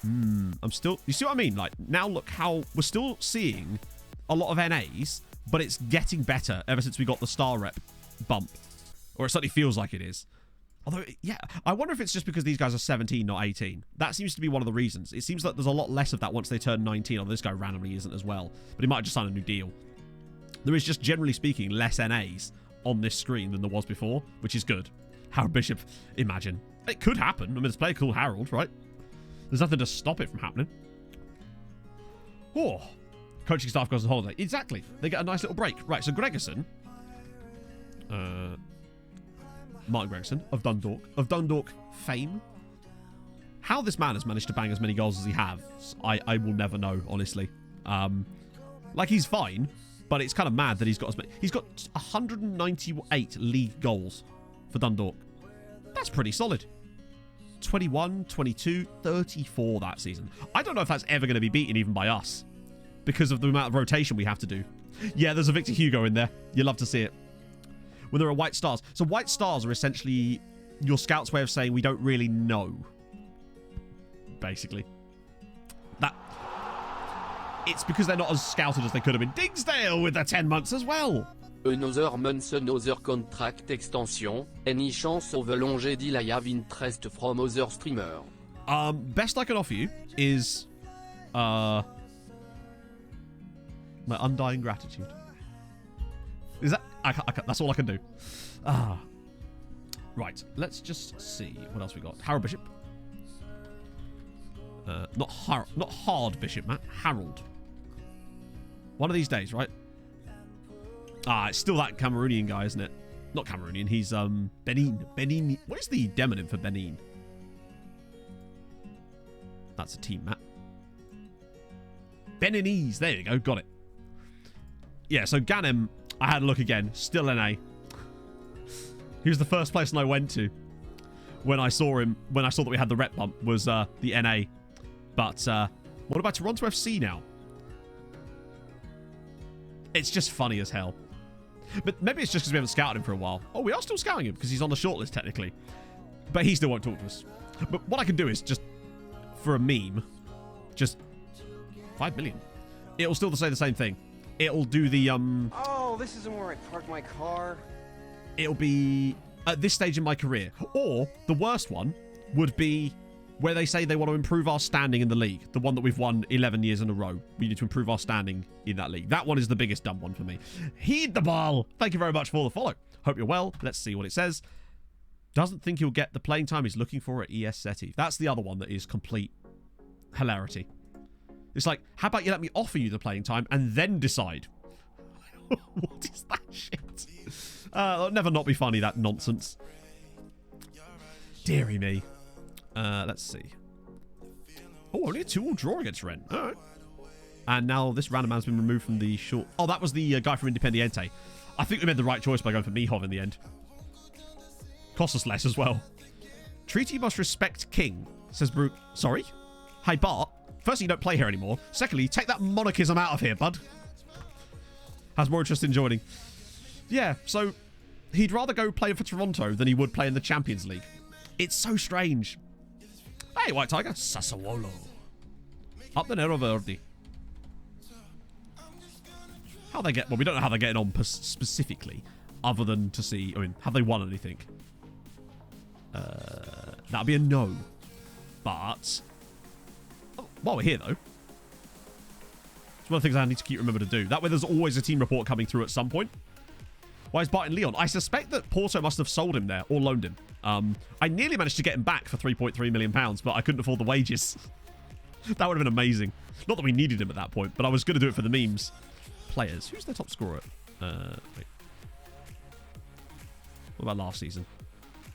I'm still... You see what I mean? Like, now look how... We're still seeing a lot of NAs, but it's getting better ever since we got the star rep bump. Or it certainly feels like it is. Although, yeah, I wonder if it's just because these guys are 17, not 18. That seems to be one of the reasons. It seems like there's a lot less of that once they turn 19, although this guy randomly isn't as well. But he might have just signed a new deal. There is just, generally speaking, less NAs on this screen than there was before, which is good. Harold Bishop, imagine. It could happen. I mean, it's a player called Harold, right? There's nothing to stop it from happening. Oh, coaching staff goes on holiday. Exactly. They get a nice little break. Right, so Gregerson... Martin Gregson of Dundalk fame. How this man has managed to bang as many goals as he has, I will never know, honestly. Like, he's fine, but it's kind of mad that he's got 198 league goals for Dundalk. That's pretty solid. 21, 22, 34 that season. I don't know if that's ever going to be beaten even by us because of the amount of rotation we have to do. Yeah, there's a Victor Hugo in there. You love to see it. When there are white stars. So white stars are essentially your scout's way of saying we don't really know. Basically. It's because they're not as scouted as they could have been. Digsdale with their 10 months as well. Another month, another contract extension. Any chance of a longevity interest from other streamer? Best I can offer you is my undying gratitude. Is that... that's all I can do. Right. Let's just see what else we got. Harold Bishop. Not Hard Bishop, Matt. Harold. One of these days, right? It's still that Cameroonian guy, isn't it? Not Cameroonian. He's Benin. Benin. What is the demonym for Benin? That's a team, Matt. Beninese. There you go. Got it. Yeah. So Ganem. I had a look again. Still NA. He was the first person I went to when I saw him. When I saw that we had the rep bump was the NA. But what about Toronto FC now? It's just funny as hell. But maybe it's just because we haven't scouted him for a while. Oh, we are still scouting him because he's on the shortlist technically. But he still won't talk to us. But what I can do is just, for a meme, just 5 million. It'll still say the same thing. It'll do the Oh, this isn't where I park my car. It'll be at this stage in my career. Or the worst one would be where they say they want to improve our standing in the league. The one that we've won 11 years in a row. We need to improve our standing in that league. That one is the biggest dumb one for me. Heed the ball. Thank you very much for the follow. Hope you're well. Let's see what it says. Doesn't think he'll get the playing time he's looking for at ES SETI. That's the other one that is complete hilarity. It's like, how about you let me offer you the playing time and then decide? What is that shit? It'll never not be funny, that nonsense. Deary me. Let's see. Oh, only a 2-2 draw against Ren. All right. And now this random man's been removed from the short... Oh, that was the guy from Independiente. I think we made the right choice by going for Mihov in the end. Cost us less as well. Treaty must respect king. Says Brooke. Sorry? Hey, Bart. Firstly, you don't play here anymore. Secondly, take that monarchism out of here, bud. Has more interest in joining. Yeah, so he'd rather go play for Toronto than he would play in the Champions League. It's so strange. Hey, White Tiger. Sassuolo. Up the Nero Verde. How they get... Well, we don't know how they're getting on specifically, other than to see... I mean, have they won anything? That'd be a no. But... Oh, while we're here, though. It's one of the things I need to keep remember to do. That way there's always a team report coming through at some point. Why is Bart in Lyon? I suspect that Porto must have sold him there or loaned him. I nearly managed to get him back for £3.3 million, but I couldn't afford the wages. That would have been amazing. Not that we needed him at that point, but I was going to do it for the memes. Players. Who's their top scorer? Wait. What about last season?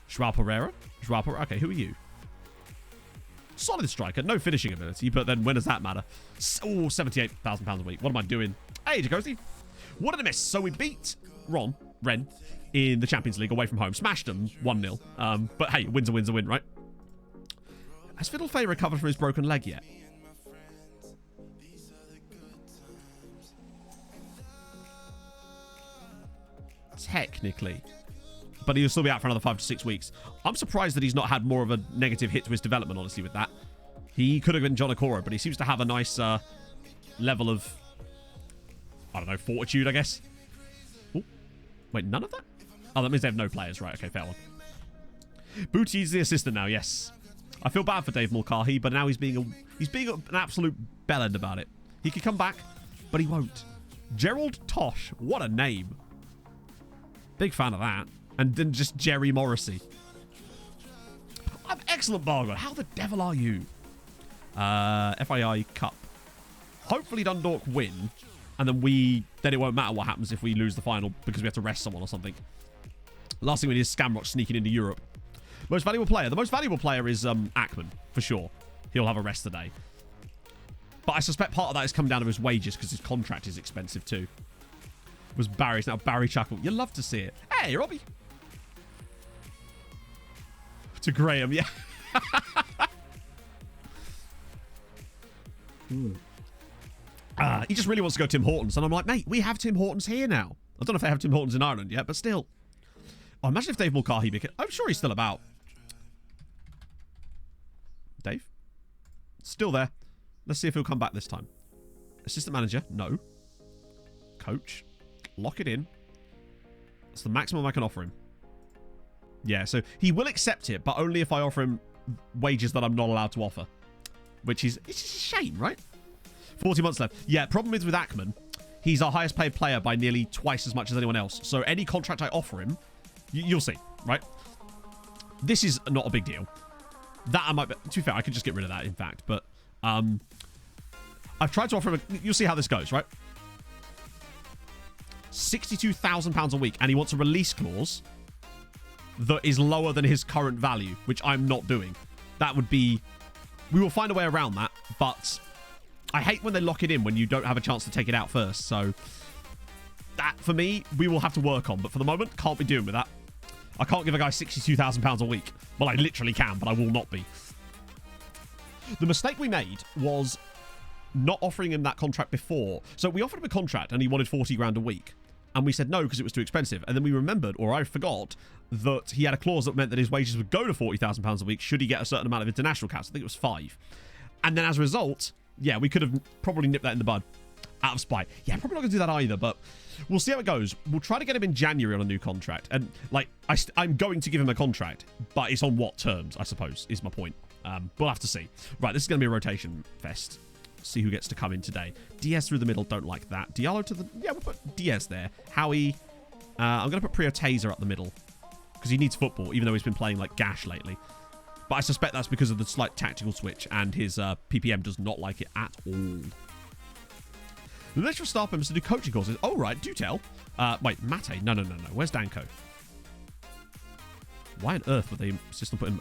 Joao Pereira? Joao Pereira? Okay, who are you? Solid striker. No finishing ability, but then when does that matter? Oh, £78,000 a week. What am I doing? Hey, Jacosi. What did I miss? So we beat Ren in the Champions League away from home. Smashed them 1-0. But hey, win's a win, right? Has Fiddlefay recovered from his broken leg yet? Technically. But he'll still be out for another 5 to 6 weeks. I'm surprised that he's not had more of a negative hit to his development, honestly, with that. He could have been John Okoro, but he seems to have a nice level of, I don't know, fortitude, I guess. Ooh. Wait, none of that? Oh, that means they have no players. Right, okay, fair one. Bootie's the assistant now, yes. I feel bad for Dave Mulcahy, but now he's being an absolute bellend about it. He could come back, but he won't. Gerald Tosh, what a name. Big fan of that. And then just Jerry Morrissey. I'm excellent, Bargo. How the devil are you? FII Cup. Hopefully Dundalk win. And then it won't matter what happens if we lose the final because we have to rest someone or something. Last thing we need is Scamrock sneaking into Europe. Most valuable player. The most valuable player is Ackman, for sure. He'll have a rest today. But I suspect part of that is coming down to his wages because his contract is expensive too. It was Barry's. Now Barry chuckle. You love to see it. Hey, Robbie. To Graham, yeah. He just really wants to go Tim Hortons. And I'm like, mate, we have Tim Hortons here now. I don't know if they have Tim Hortons in Ireland yet, but still. Oh, imagine if Dave Mulcahy became... I'm sure he's still about. Dave? Still there. Let's see if he'll come back this time. Assistant manager? No. Coach? Lock it in. That's the maximum I can offer him. Yeah, so he will accept it, but only if I offer him wages that I'm not allowed to offer. Which is... It's just a shame, right? 40 months left. Yeah, problem is with Ackman, he's our highest paid player by nearly twice as much as anyone else. So any contract I offer him, you'll see, right? This is not a big deal. That I might be... To be fair, I could just get rid of that, in fact. But I've tried to offer him... You'll see how this goes, right? £62,000 a week, and he wants a release clause that is lower than his current value, which I'm not doing. That would be... We will find a way around that, but I hate when they lock it in when you don't have a chance to take it out first. So that, for me, we will have to work on. But for the moment, can't be doing with that. I can't give a guy £62,000 a week. Well, I literally can, but I will not be. The mistake we made was not offering him that contract before. So we offered him a contract and he wanted 40 grand a week. And we said no because it was too expensive. And then we remembered, or I forgot, that he had a clause that meant that his wages would go to £40,000 a week should he get a certain amount of international caps. I think it was 5. And then as a result, yeah, we could have probably nipped that in the bud out of spite. Yeah, probably not going to do that either, but we'll see how it goes. We'll try to get him in January on a new contract. And, like, I'm going to give him a contract, but it's on what terms, I suppose, is my point. We'll have to see. Right, this is going to be a rotation fest. See who gets to come in today. Diaz through the middle, don't like that. Diallo to the... Yeah, we'll put Diaz there. Howie... I'm going to put Prio Taser up the middle. Because he needs football, even though he's been playing like Gash lately. But I suspect that's because of the slight tactical switch, and his PPM does not like it at all. The list of staff members to do coaching courses. Oh, right, do tell. Wait, Matej. No. Where's Danko? Why on earth would they insist on putting...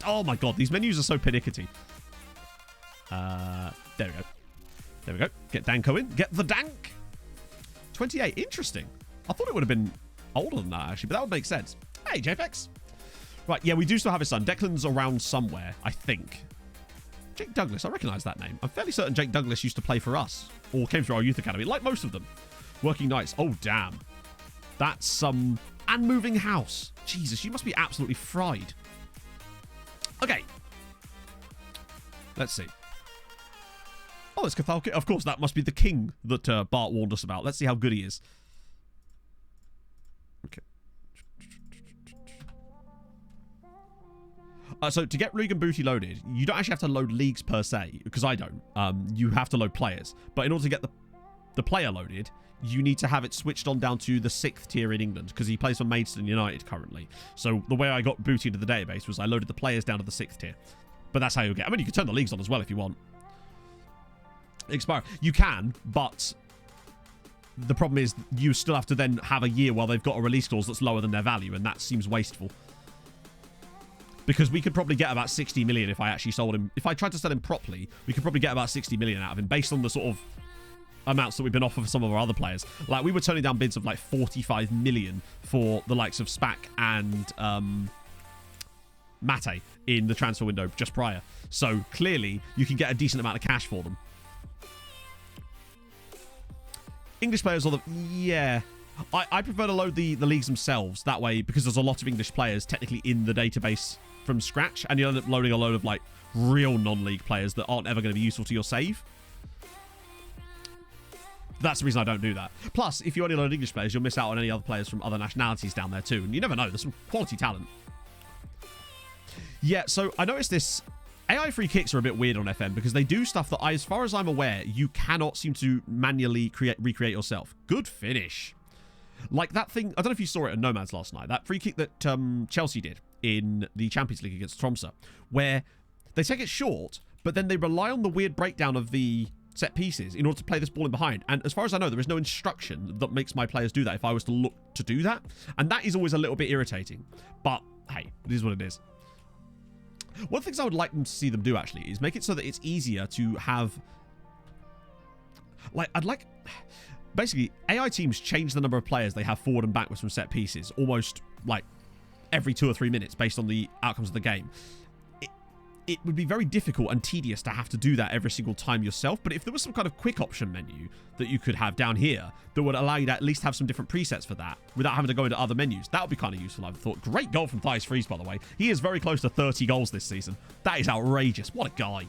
Oh, my God, these menus are so pernickety. There we go. There we go. Get Danko in. Get the Dank. 28. Interesting. I thought it would have been older than that, actually, but that would make sense. Hey, JFX. Right, yeah, we do still have his son. Declan's around somewhere, I think. Jake Douglas, I recognise that name. I'm fairly certain Jake Douglas used to play for us, or came through our youth academy, like most of them. Working nights. Oh, damn. That's some... and moving house. Jesus, you must be absolutely fried. Okay. Let's see. Oh, it's Cathal. Of course, that must be the king that Bart warned us about. Let's see how good he is. Okay. So to get League and Booty loaded, you don't actually have to load leagues per se, because I don't. You have to load players. But in order to get the player loaded, you need to have it switched on down to the 6th tier in England, because he plays for Maidstone United currently. So the way I got Booty into the database was I loaded the players down to the 6th tier. But that's how you'll get... I mean, you can turn the leagues on as well if you want. Expire. You can, but the problem is you still have to then have a year while they've got a release clause that's lower than their value, and that seems wasteful. Because we could probably get about 60 million if I actually sold him. If I tried to sell him properly, we could probably get about 60 million out of him based on the sort of amounts that we've been offered for some of our other players. Like, we were turning down bids of like 45 million for the likes of Spack and Mate in the transfer window just prior. So clearly, you can get a decent amount of cash for them. English players, although, yeah. I prefer to load the leagues themselves. That way, because there's a lot of English players technically in the database from scratch, and you end up loading a load of like real non-league players that aren't ever going to be useful to your save. That's the reason I don't do that. Plus, if you only load English players, you'll miss out on any other players from other nationalities down there too. And you never know. There's some quality talent. Yeah, so I noticed this. AI free kicks are a bit weird on FM because they do stuff that, as far as I'm aware, you cannot seem to manually recreate yourself. Good finish. Like that thing, I don't know if you saw it at Nomads last night, that free kick that Chelsea did in the Champions League against Tromsø, where they take it short, but then they rely on the weird breakdown of the set pieces in order to play this ball in behind. And as far as I know, there is no instruction that makes my players do that if I was to look to do that. And that is always a little bit irritating. But, hey, it is what it is. One of the things I would like them to see them do, actually, is make it so that it's easier to have... Like, I'd like... Basically, AI teams change the number of players they have forward and backwards from set pieces almost, like, every 2 or 3 minutes based on the outcomes of the game. It would be very difficult and tedious to have to do that every single time yourself, but if there was some kind of quick option menu that you could have down here that would allow you to at least have some different presets for that without having to go into other menus, that would be kind of useful, I would have thought. Great goal from Thijs Fries, by the way. He is very close to 30 goals this season. That is outrageous. What a guy.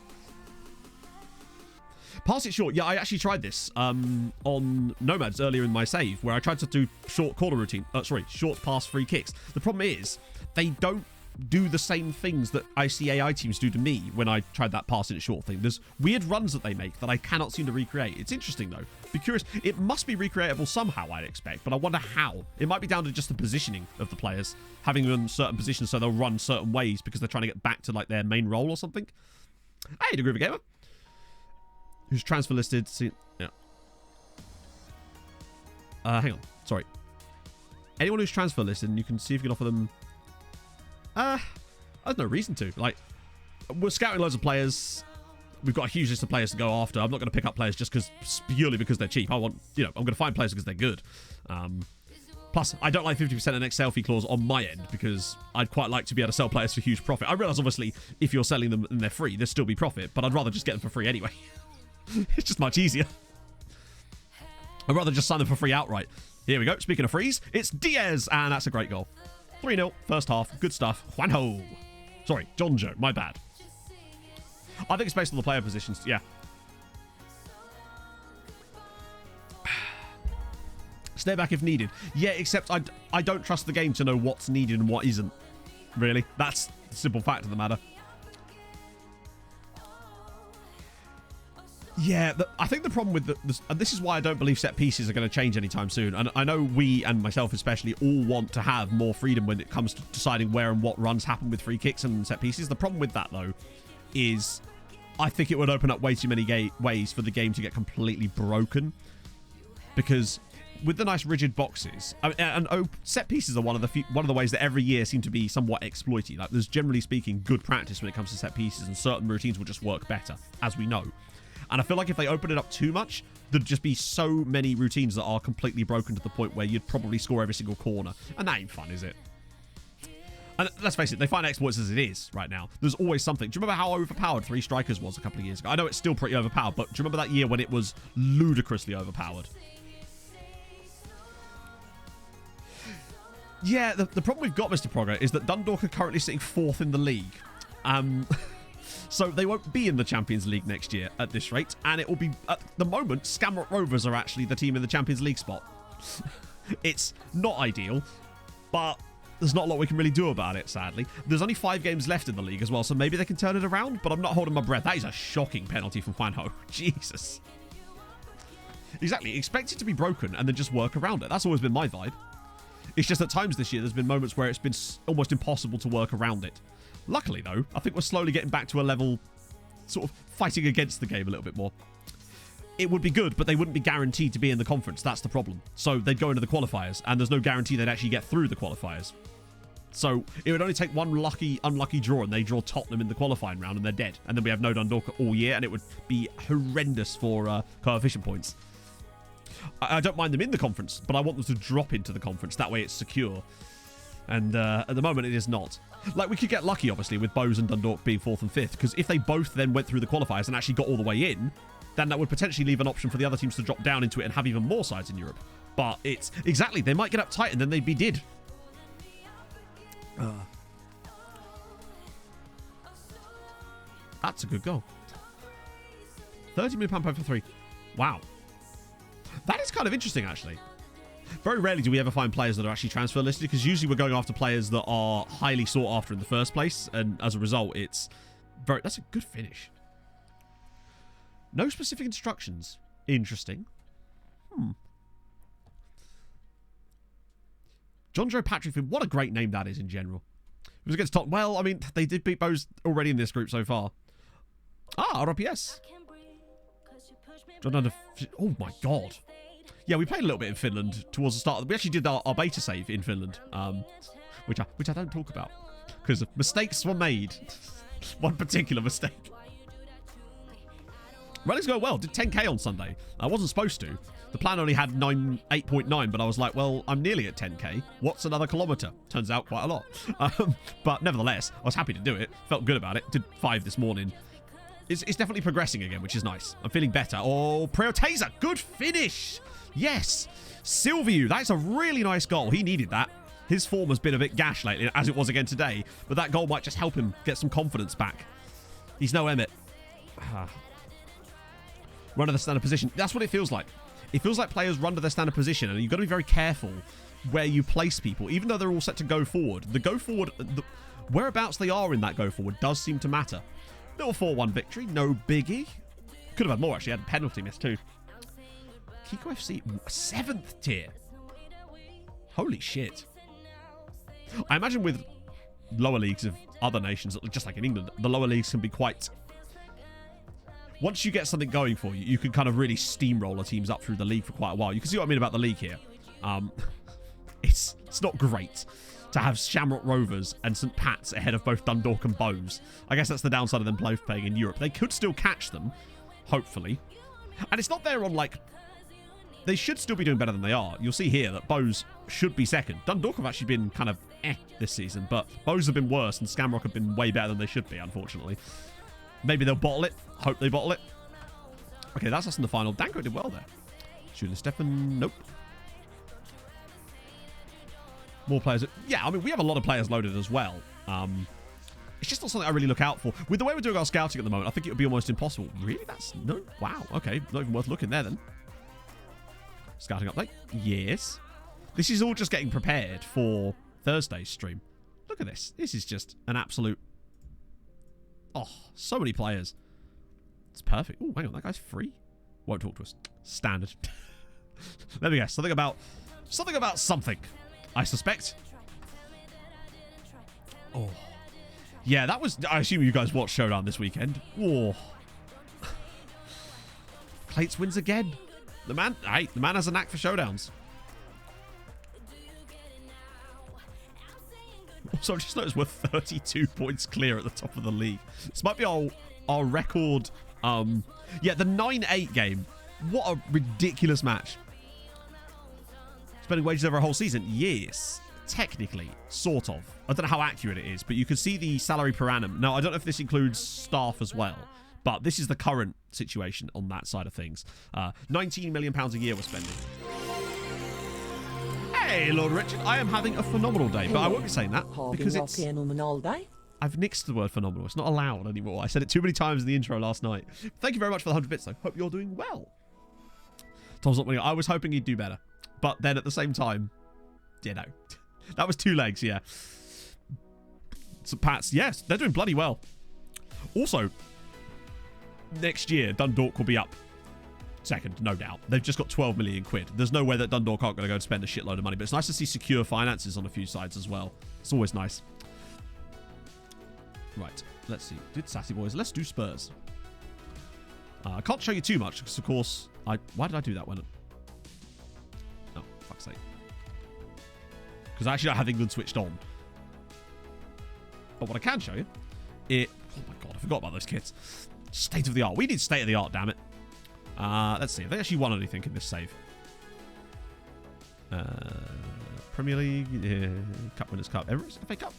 Pass it short. Yeah, I actually tried this on Nomads earlier in my save, where I tried to do short corner routine. Short pass free kicks. The problem is they don't do the same things that I see AI teams do to me when I tried that pass it short thing. There's weird runs that they make that I cannot seem to recreate. It's interesting, though. Be curious. It must be recreatable somehow, I'd expect, but I wonder how. It might be down to just the positioning of the players, having them in certain positions so they'll run certain ways because they're trying to get back to like their main role or something. Hey, the Groover Gamer. Who's transfer listed? See, yeah. Hang on. Sorry. Anyone who's transfer listed, and you can see if you can offer them... there's no reason to. Like, we're scouting loads of players. We've got a huge list of players to go after. I'm not going to pick up players just purely because they're cheap. I want, I'm going to find players because they're good. Plus, I don't like 50% an Excel fee clause on my end because I'd quite like to be able to sell players for huge profit. I realise, obviously, if you're selling them and they're free, there'll still be profit, but I'd rather just get them for free anyway. It's just much easier. I'd rather just sign them for free outright. Here we go. Speaking of frees, it's Diaz, and that's a great goal. 3-0, first half. Good stuff. Juanjo. Sorry, Jonjo. My bad. I think it's based on the player positions. Yeah. Stay back if needed. Yeah, except I don't trust the game to know what's needed and what isn't. Really. That's the simple fact of the matter. Yeah, I think the problem with and this is why I don't believe set pieces are going to change anytime soon. And I know we, and myself especially, all want to have more freedom when it comes to deciding where and what runs happen with free kicks and set pieces. The problem with that, though, is I think it would open up way too many ways for the game to get completely broken. Because with the nice rigid boxes, and set pieces are one of the ways that every year seem to be somewhat exploited. Like, there's generally speaking good practice when it comes to set pieces, and certain routines will just work better, as we know. And I feel like if they open it up too much, there'd just be so many routines that are completely broken to the point where you'd probably score every single corner. And that ain't fun, is it? And let's face it, they find exploits as it is right now. There's always something. Do you remember how overpowered 3 Strikers was a couple of years ago? I know it's still pretty overpowered, but do you remember that year when it was ludicrously overpowered? Yeah, the problem we've got, Mr. Progger, is that Dundalk are currently sitting 4th in the league. So they won't be in the Champions League next year at this rate, and it will be, at the moment, Skamrock Rovers are actually the team in the Champions League spot. It's not ideal, but there's not a lot we can really do about it, sadly. There's only 5 games left in the league as well, so maybe they can turn it around, but I'm not holding my breath. That is a shocking penalty from Juanjo. Jesus. Exactly. Expect it to be broken and then just work around it. That's always been my vibe. It's just at times this year, there's been moments where it's been almost impossible to work around it. Luckily, though, I think we're slowly getting back to a level sort of fighting against the game a little bit more. It would be good, but they wouldn't be guaranteed to be in the conference. That's the problem. So they'd go into the qualifiers, and there's no guarantee they'd actually get through the qualifiers. So it would only take one unlucky draw, and they draw Tottenham in the qualifying round, and they're dead. And then we have no Dundalk all year, and it would be horrendous for coefficient points. I don't mind them in the conference, but I want them to drop into the conference. That way it's secure. And at the moment, it is not. Like, we could get lucky, obviously, with Bowes and Dundalk being 4th and 5th, because if they both then went through the qualifiers and actually got all the way in, then that would potentially leave an option for the other teams to drop down into it and have even more sides in Europe. But it's... Exactly, they might get uptight and then they'd be did. That's a good goal. £30 million for 3. Wow. That is kind of interesting, actually. Very rarely do we ever find players that are actually transfer listed, because usually we're going after players that are highly sought after in the first place, and as a result, it's very... That's a good finish. No specific instructions. Interesting. John Joe Patrick, what a great name that is in general. It was against Tottenham. Well, I mean, they did beat Bowes already in this group so far. RPS. John Under... Oh my god. Yeah, we played a little bit in Finland towards the start. We actually did our beta save in Finland, which I don't talk about, because mistakes were made. One particular mistake. Running's going well. Did 10k on Sunday. I wasn't supposed to. The plan only had 8.9, but I was like, well, I'm nearly at 10k. What's another kilometre? Turns out quite a lot. But nevertheless, I was happy to do it. Felt good about it. Did 5 this morning. It's definitely progressing again, which is nice. I'm feeling better. Oh, Preoteza. Good finish. Yes. Silviu. That's a really nice goal. He needed that. His form has been a bit gash lately, as it was again today. But that goal might just help him get some confidence back. He's no Emmett. Run to the standard position. That's what it feels like. It feels like players run to their standard position, and you've got to be very careful where you place people. Even though they're all set to go forward, the go forward, whereabouts they are in that go forward does seem to matter. Little 4-1 victory, no biggie. Could have had more, actually. Had a penalty miss too. Kiko FC, 7th tier. Holy shit. I imagine with lower leagues of other nations, just like in England, the lower leagues can be quite... Once you get something going for you, you can kind of really steamroller teams up through the league for quite a while. You can see what I mean about the league here. It's not great to have Shamrock Rovers and St. Pat's ahead of both Dundalk and Bowes. I guess that's the downside of them both playing in Europe. They could still catch them, hopefully. And it's not there on, like... They should still be doing better than they are. You'll see here that Bowes should be second. Dundalk have actually been kind of this season, but Bowes have been worse and Skamrock have been way better than they should be, unfortunately. Maybe they'll bottle it. Hope they bottle it. Okay, that's us in the final. Danko did well there. Julian Stefan, nope. More players. Yeah, I mean, we have a lot of players loaded as well. It's just not something I really look out for. With the way we're doing our scouting at the moment, I think it would be almost impossible. Really? That's... No? Wow. Okay. Not even worth looking there, then. Scouting update. Yes. This is all just getting prepared for Thursday's stream. Look at this. This is just an absolute... Oh, so many players. It's perfect. Oh, hang on. That guy's free. Won't talk to us. Standard. Let me guess. Something about something, I suspect. Oh. Yeah, that was... I assume you guys watched Showdown this weekend. Oh. Clates wins again. The man has a knack for showdowns. Also, I've just noticed we're 32 points clear at the top of the league. This might be our record. Yeah, the 9-8 game. What a ridiculous match. Spending wages over a whole season. Yes. technically, sort of. I don't know how accurate it is, but you can see the salary per annum. Now, I don't know if this includes staff as well, but this is the current situation on that side of things. £19 million a year we're spending. Hey, Lord Richard, I am having a phenomenal day, but I won't be saying that because it's... I've nixed the word phenomenal. It's not allowed anymore. I said it too many times in the intro last night. Thank you very much for the 100 bits, though. Hope you're doing well. Tom's not winning. I was hoping he'd do better. But then at the same time, you know, that was 2 legs, yeah. So Pats, yes, they're doing bloody well. Also, next year, Dundalk will be up second, no doubt. They've just got 12 million quid. There's no way that Dundalk aren't going to go and spend a shitload of money, but it's nice to see secure finances on a few sides as well. It's always nice. Right, let's see. Did Sassy Boys? Let's do Spurs. I can't show you too much because, of course, why did I do that when... Oh, fuck's sake. Because I actually don't have England switched on. But what I can show you... Oh my god, I forgot about those kits. State of the art. We need state of the art, damn it. Let's see. Have they actually won anything in this save? Premier League, Cup Winners' Cup, Emirates, FA Cup.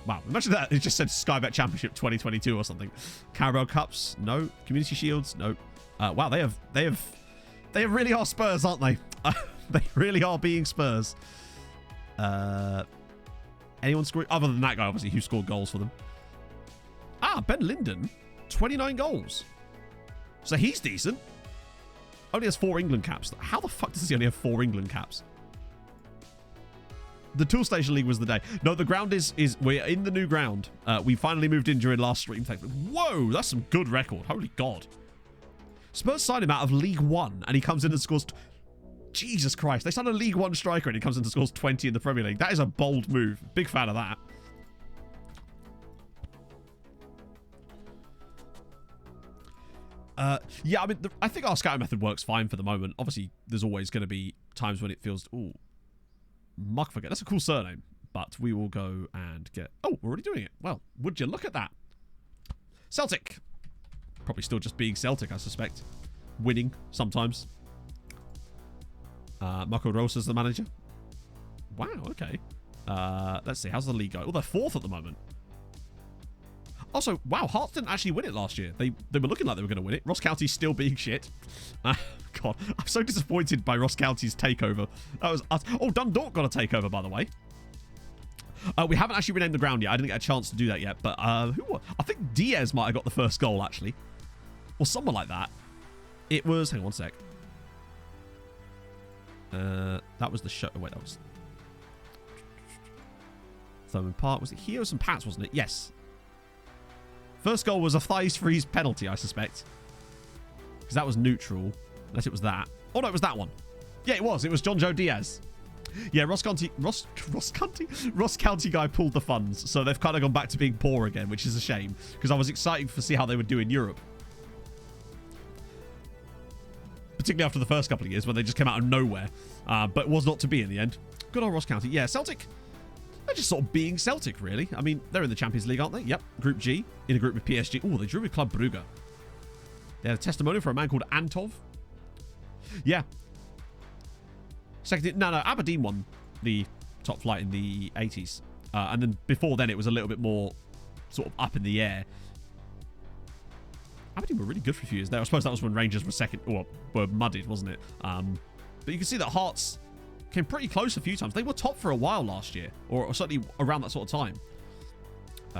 Wow, imagine that. It just said Sky Bet Championship 2022 or something. Carabao Cups, no. Community Shields, no. Wow, they really are Spurs, aren't they? They really are being Spurs. Anyone scoring other than that guy, obviously, who scored goals for them? Ben Linden, 29 goals. So he's decent. Only has 4 England caps. How the fuck does he only have 4 England caps? The Tool Station League was the day. No, the ground is we're in the new ground. We finally moved in during last stream. Whoa, that's some good record. Holy God. Spurs signed him out of League One, and he comes in and scores... Jesus Christ. They signed a League One striker, and he comes in and scores 20 in the Premier League. That is a bold move. Big fan of that. Yeah, I mean, I think our scouting method works fine for the moment. Obviously, there's always going to be times when it feels... Ooh. Muckforget. That's a cool surname. But we will go and get... Oh, we're already doing it. Well, would you look at that? Celtic. Probably still just being Celtic, I suspect. Winning sometimes. Marco Rosa's the manager. Wow, okay. Let's see. How's the league going? Oh, they're 4th at the moment. Also, wow, Hearts didn't actually win it last year. They were looking like they were going to win it. Ross County's still being shit. God, I'm so disappointed by Ross County's takeover. That was... Oh, Dundalk got a takeover, by the way. We haven't actually renamed the ground yet. I didn't get a chance to do that yet. But who? I think Diaz might have got the first goal, actually. Or someone like that. It was... Hang on one sec. That was the show... Oh, wait, that was... Thurman Park. Was it Heos and Pats, wasn't it? Yes. First goal was a thighs freeze penalty, I suspect. Because that was neutral. Unless it was that. Oh, no, it was that one. Yeah, it was. It was John Joe Diaz. Yeah, Ross County guy pulled the funds. So they've kind of gone back to being poor again, which is a shame. Because I was excited to see how they would do in Europe. Particularly after the first couple of years when they just came out of nowhere. But it was not to be in the end. Good old Ross County. Yeah, Celtic... They're just sort of being Celtic, really. I mean, they're in the Champions League, aren't they? Yep. Group G. In a group with PSG. Oh, they drew with Club Brugge. They had a testimonial for a man called Antov. Yeah. Second... No, Aberdeen won the top flight in the 80s. And then before then, it was a little bit more sort of up in the air. Aberdeen were really good for a few years there. I suppose that was when Rangers were second... Or were muddied, wasn't it? But you can see that Hearts... came pretty close a few times. They were top for a while last year, or certainly around that sort of time.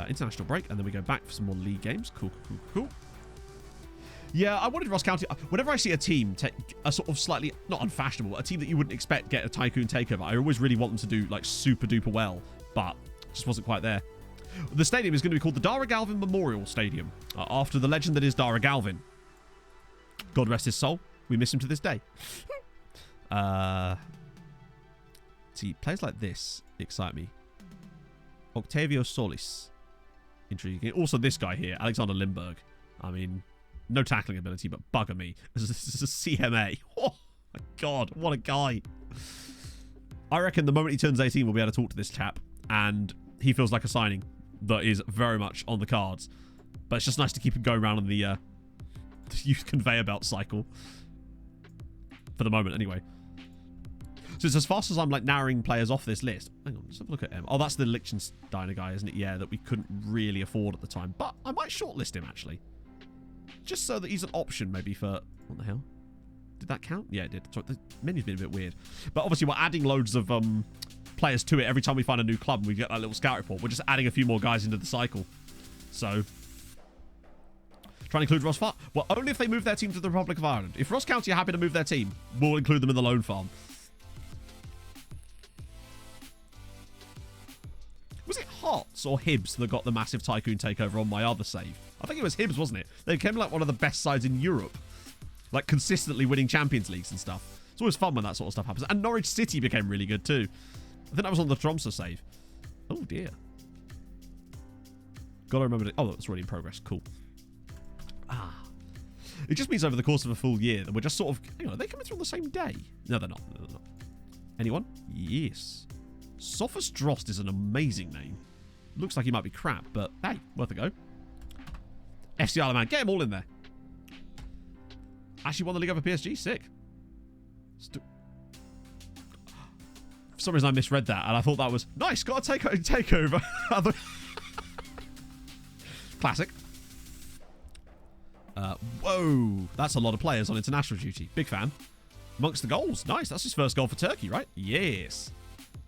International break, and then we go back for some more league games. Cool. Yeah, I wanted Ross County. Whenever I see a team take a sort of slightly, not unfashionable, a team that you wouldn't expect get a tycoon takeover, I always really want them to do like super duper well, but just wasn't quite there. The stadium is going to be called the Dara Galvin Memorial Stadium, after the legend that is Dara Galvin. God rest his soul. We miss him to this day. See, players like this excite me. Octavio Solis. Intriguing. Also, this guy here, Alexander Lindberg. I mean, no tackling ability, but bugger me. This is a CMA. Oh, my God. What a guy. I reckon the moment he turns 18, we'll be able to talk to this chap. And he feels like a signing that is very much on the cards. But it's just nice to keep him going around on the youth conveyor belt cycle. For the moment, anyway. So it's as fast as I'm like narrowing players off this list. Hang on, let's have a look at him. Oh, that's the Liechtensteiner guy, isn't it? Yeah, that we couldn't really afford at the time. But I might shortlist him, actually. Just so that he's an option, maybe, for... What the hell? Did that count? Yeah, it did. Sorry, the menu's been a bit weird. But obviously, we're adding loads of players to it every time we find a new club and we get that little scout report. We're just adding a few more guys into the cycle. So... Trying to include Ross Farm? Well, only if they move their team to the Republic of Ireland. If Ross County are happy to move their team, we'll include them in the loan farm. Was it Hearts or Hibs that got the massive Tycoon takeover on my other save? I think it was Hibs, wasn't it? They became like one of the best sides in Europe. Like consistently winning Champions Leagues and stuff. It's always fun when that sort of stuff happens. And Norwich City became really good too. I think that was on the Tromsø save. Oh dear. Gotta remember to... Oh, that's already in progress. Cool. Ah. It just means over the course of a full year that we're just sort of... Hang on, are they coming through on the same day? No, they're not. No, they're not. Anyone? Yes. Sophus Drost is an amazing name. Looks like he might be crap, but hey, worth a go. FC Isle of Man, get them all in there. Actually won the league over PSG, sick. For some reason I misread that, and I thought that was nice. Got a takeover. Classic. Whoa, that's a lot of players on international duty. Big fan. Amongst the goals, nice. That's his first goal for Turkey, right? Yes.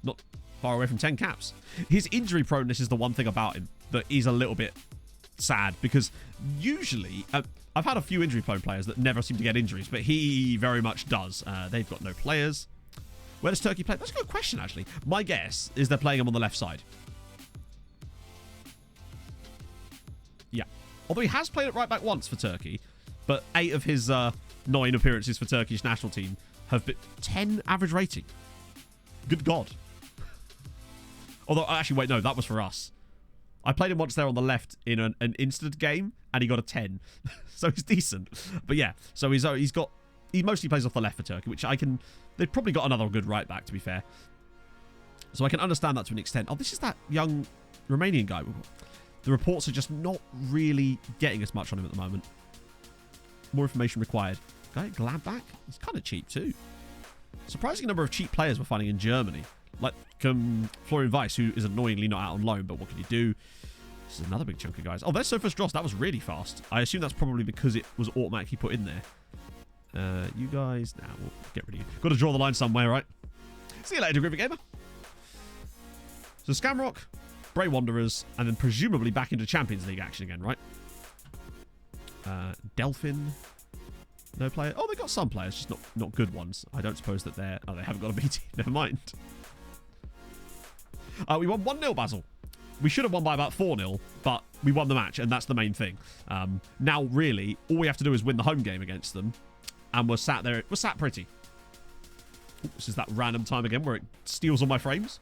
Not far away from 10 caps. His injury proneness is the one thing about him that is a little bit sad, because usually I've had a few injury prone players that never seem to get injuries, but he very much does. They've got no players. Where does Turkey play? That's a good question, actually. My guess is they're playing him on the left side. Yeah. Although he has played it right back once for Turkey, but 8 of his 9 appearances for Turkish national team have been 10 average rating. Good God. Although, actually, wait, no, that was for us. I played him once there on the left in an instant game, and he got a 10. So he's decent. But yeah, so he mostly plays off the left for Turkey, which they've probably got another good right back, to be fair. So I can understand that to an extent. Oh, this is that young Romanian guy. The reports are just not really getting as much on him at the moment. More information required. Guy Gladbach? He's kind of cheap too. Surprising number of cheap players we're finding in Germany. Like Florian Weiss, who is annoyingly not out on loan, but what can you do? This is another big chunk of guys. Oh, there's Sophus Drost. That was really fast. I assume that's probably because it was automatically put in there. You guys... Nah, we'll get rid of you. Got to draw the line somewhere, right? See you later, Griffin Gamer. So Scamrock, Bray Wanderers, and then presumably back into Champions League action again, right? Delphin. No player. Oh, they got some players, just not good ones. I don't suppose that they're... Oh, they haven't got a B team. Never mind. We won 1-0, Basil. We should have won by about 4-0, but we won the match, and that's the main thing. Now, really, all we have to do is win the home game against them, and we're sat there. We're sat pretty. Ooh, this is that random time again where it steals all my frames.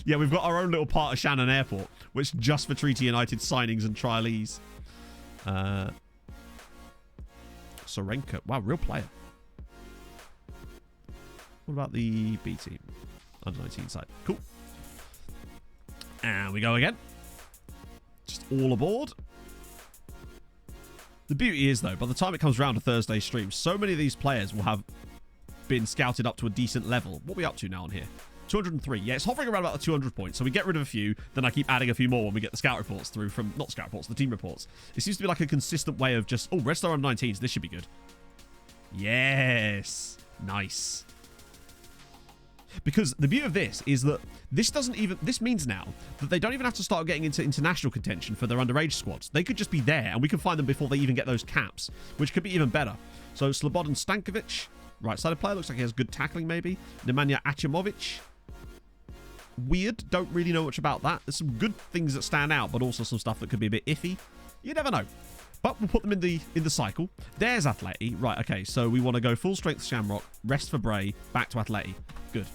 Yeah, we've got our own little part of Shannon Airport, which is just for Treaty United signings and trialees. Sorenka. Wow, real player. What about the B team? Under 19 side. Cool. And we go again. Just all aboard. The beauty is, though, by the time it comes around to Thursday stream, so many of these players will have been scouted up to a decent level. What are we up to now on here? 203. Yeah, it's hovering around about the 200 points. So we get rid of a few, then I keep adding a few more when we get the scout reports through from... Not scout reports, the team reports. It seems to be like a consistent way of just... Oh, Red Star on 19s. This should be good. Yes. Nice. Because the beauty of this is that this means now that they don't even have to start getting into international contention for their underage squads. They could just be there, and we can find them before they even get those caps, which could be even better. So Slobodan Stankovic, right-sided player, looks like he has good tackling maybe. Nemanja Achimovic. Weird, don't really know much about that. There's some good things that stand out, but also some stuff that could be a bit iffy. You never know. But we'll put them in the cycle. There's Atleti. Right, okay, so we want to go full strength Shamrock, rest for Bray, back to Atleti. Good.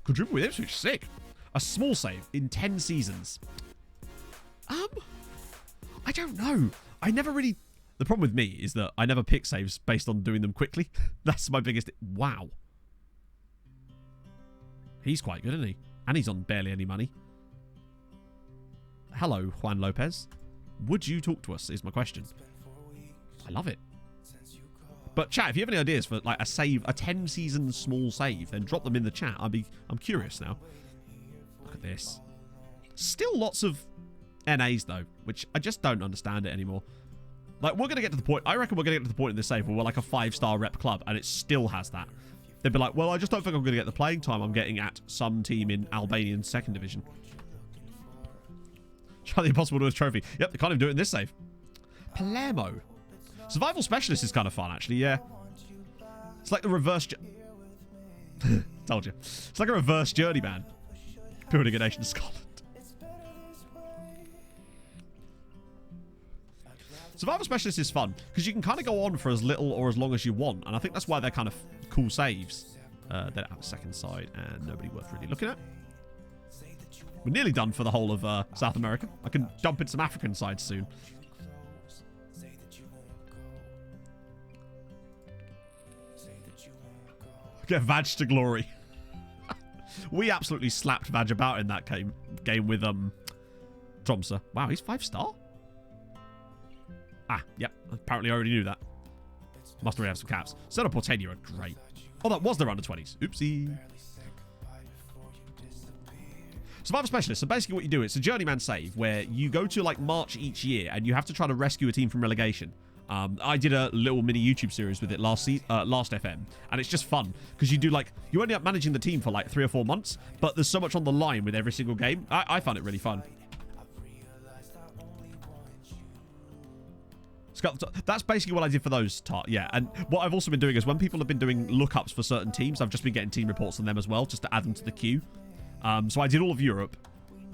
Quadruple with Ipswich, sick. A small save in 10 seasons. I don't know. I never really... The problem with me is that I never pick saves based on doing them quickly. That's my biggest... Wow. He's quite good, isn't he? And he's on barely any money. Hello, Juan Lopez. Would you talk to us, is my question. I love it. But chat, if you have any ideas for like a save, a 10-season small save, then drop them in the chat. I'm curious now. Look at this. Still lots of NAs though, which I just don't understand it anymore. Like, we're going to get to the point, I reckon we're going to get to the point in this save where we're like a 5-star rep club, and it still has that. They'd be like, well, I just don't think I'm going to get the playing time I'm getting at some team in Albanian 2nd Division. Try the impossible to win a trophy. Yep, they can't even do it in this save. Palermo. Survival Specialist is kind of fun, actually, yeah. It's like the reverse... Told you. It's like a reverse journeyman. Building a nation of Scotland. Survival Specialist is fun, because you can kind of go on for as little or as long as you want, and I think that's why they're kind of cool saves. They don't have a second side, and nobody worth really looking at. We're nearly done for the whole of South America. I can dump in some African sides soon. Get Vag to glory. We absolutely slapped Vag about in that game with Tromsø. Wow, he's 5-star? Ah, yep. Apparently I already knew that. Must already have some caps. Set up Portenia are great. Oh, that was their under-20s. Oopsie. Survivor Specialist. So basically what you do, it's a journeyman save where you go to like March each year and you have to try to rescue a team from relegation. I did a little mini YouTube series with it last FM, and it's just fun because you do like, you end up managing the team for like 3 or 4 months, but there's so much on the line with every single game. I found it really fun. That's basically what I did for those. Yeah, and what I've also been doing is when people have been doing lookups for certain teams, I've just been getting team reports on them as well, just to add them to the queue. So I did all of Europe,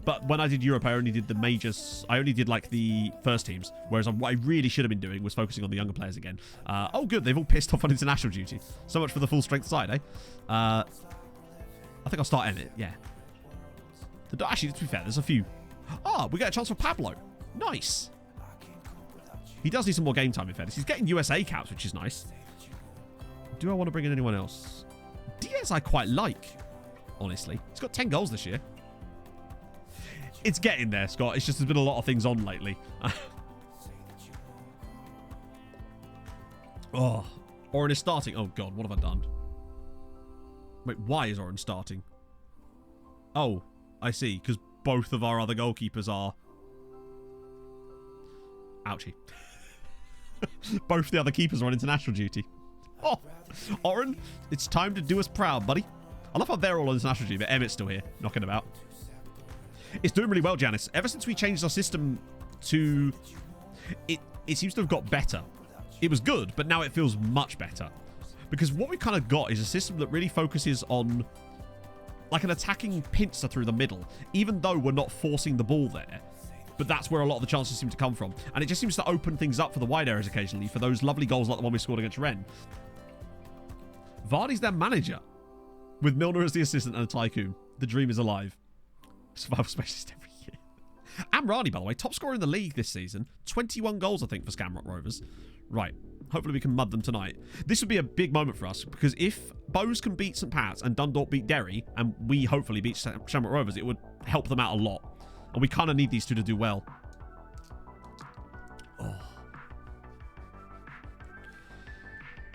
but when I did Europe, I only did the majors. I only did like the first teams, whereas what I really should have been doing was focusing on the younger players again. Oh, good, they've all pissed off on international duty. So much for the full strength side, eh? I think I'll start in it. Yeah. Actually, to be fair, there's a few. Ah, we get a chance for Pablo. Nice. He does need some more game time, in fairness. He's getting USA caps, which is nice. Do I want to bring in anyone else? Diaz I quite like, honestly. He's got 10 goals this year. It's getting there, Scott. It's just there's been a lot of things on lately. Oh, Oren is starting. Oh, God, what have I done? Wait, why is Oren starting? Oh, I see. Because both of our other goalkeepers are... Ouchie. Both the other keepers are on international duty. Oh, Oren, it's time to do us proud, buddy. I love how they're all on international duty, but Emmett's still here, knocking about. It's doing really well, Janice. Ever since we changed our system to... It seems to have got better. It was good, but now it feels much better. Because what we kind of got is a system that really focuses on like an attacking pincer through the middle, even though we're not forcing the ball there. But that's where a lot of the chances seem to come from. And it just seems to open things up for the wide areas occasionally for those lovely goals like the one we scored against Rennes. Vardy's their manager, with Milner as the assistant and a tycoon. The dream is alive. Survival Specialist every year. Amrani, by the way, top scorer in the league this season. 21 goals, I think, for Shamrock Rovers. Right. Hopefully we can mud them tonight. This would be a big moment for us, because if Bowes can beat St. Pat's and Dundalk beat Derry, and we hopefully beat Shamrock Rovers, it would help them out a lot. And we kind of need these two to do well.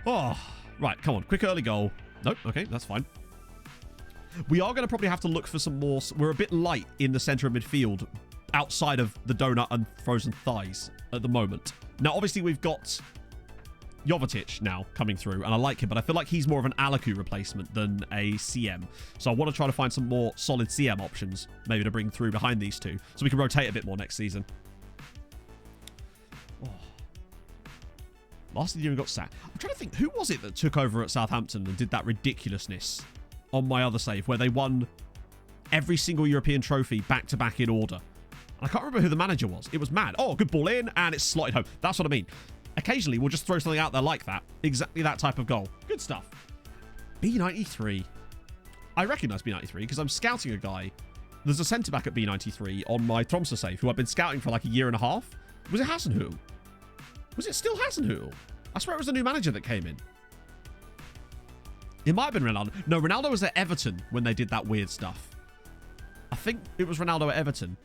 Oh. Right, come on. Quick early goal. Nope, okay, that's fine. We are going to probably have to look for some more... We're a bit light in the centre of midfield outside of the donut and frozen thighs at the moment. Now, obviously, we've got Jovetic now coming through, and I like him, but I feel like he's more of an Alaku replacement than a CM. So I want to try to find some more solid CM options, maybe to bring through behind these two, so we can rotate a bit more next season. Oh. Last year we got sacked. I'm trying to think, who was it that took over at Southampton and did that ridiculousness on my other save, where they won every single European trophy back-to-back in order? I can't remember who the manager was. It was mad. Oh, good ball in, and it's slotted home. That's what I mean. Occasionally, we'll just throw something out there like that. Exactly that type of goal. Good stuff. B93. I recognise B93 because I'm scouting a guy. There's a centre-back at B93 on my Tromsø save who I've been scouting for like a year and a half. Was it Hasenhüttl? Was it still Hasenhüttl? I swear it was the new manager that came in. It might have been Ronaldo. No, Ronaldo was at Everton when they did that weird stuff. I think it was Ronaldo at Everton.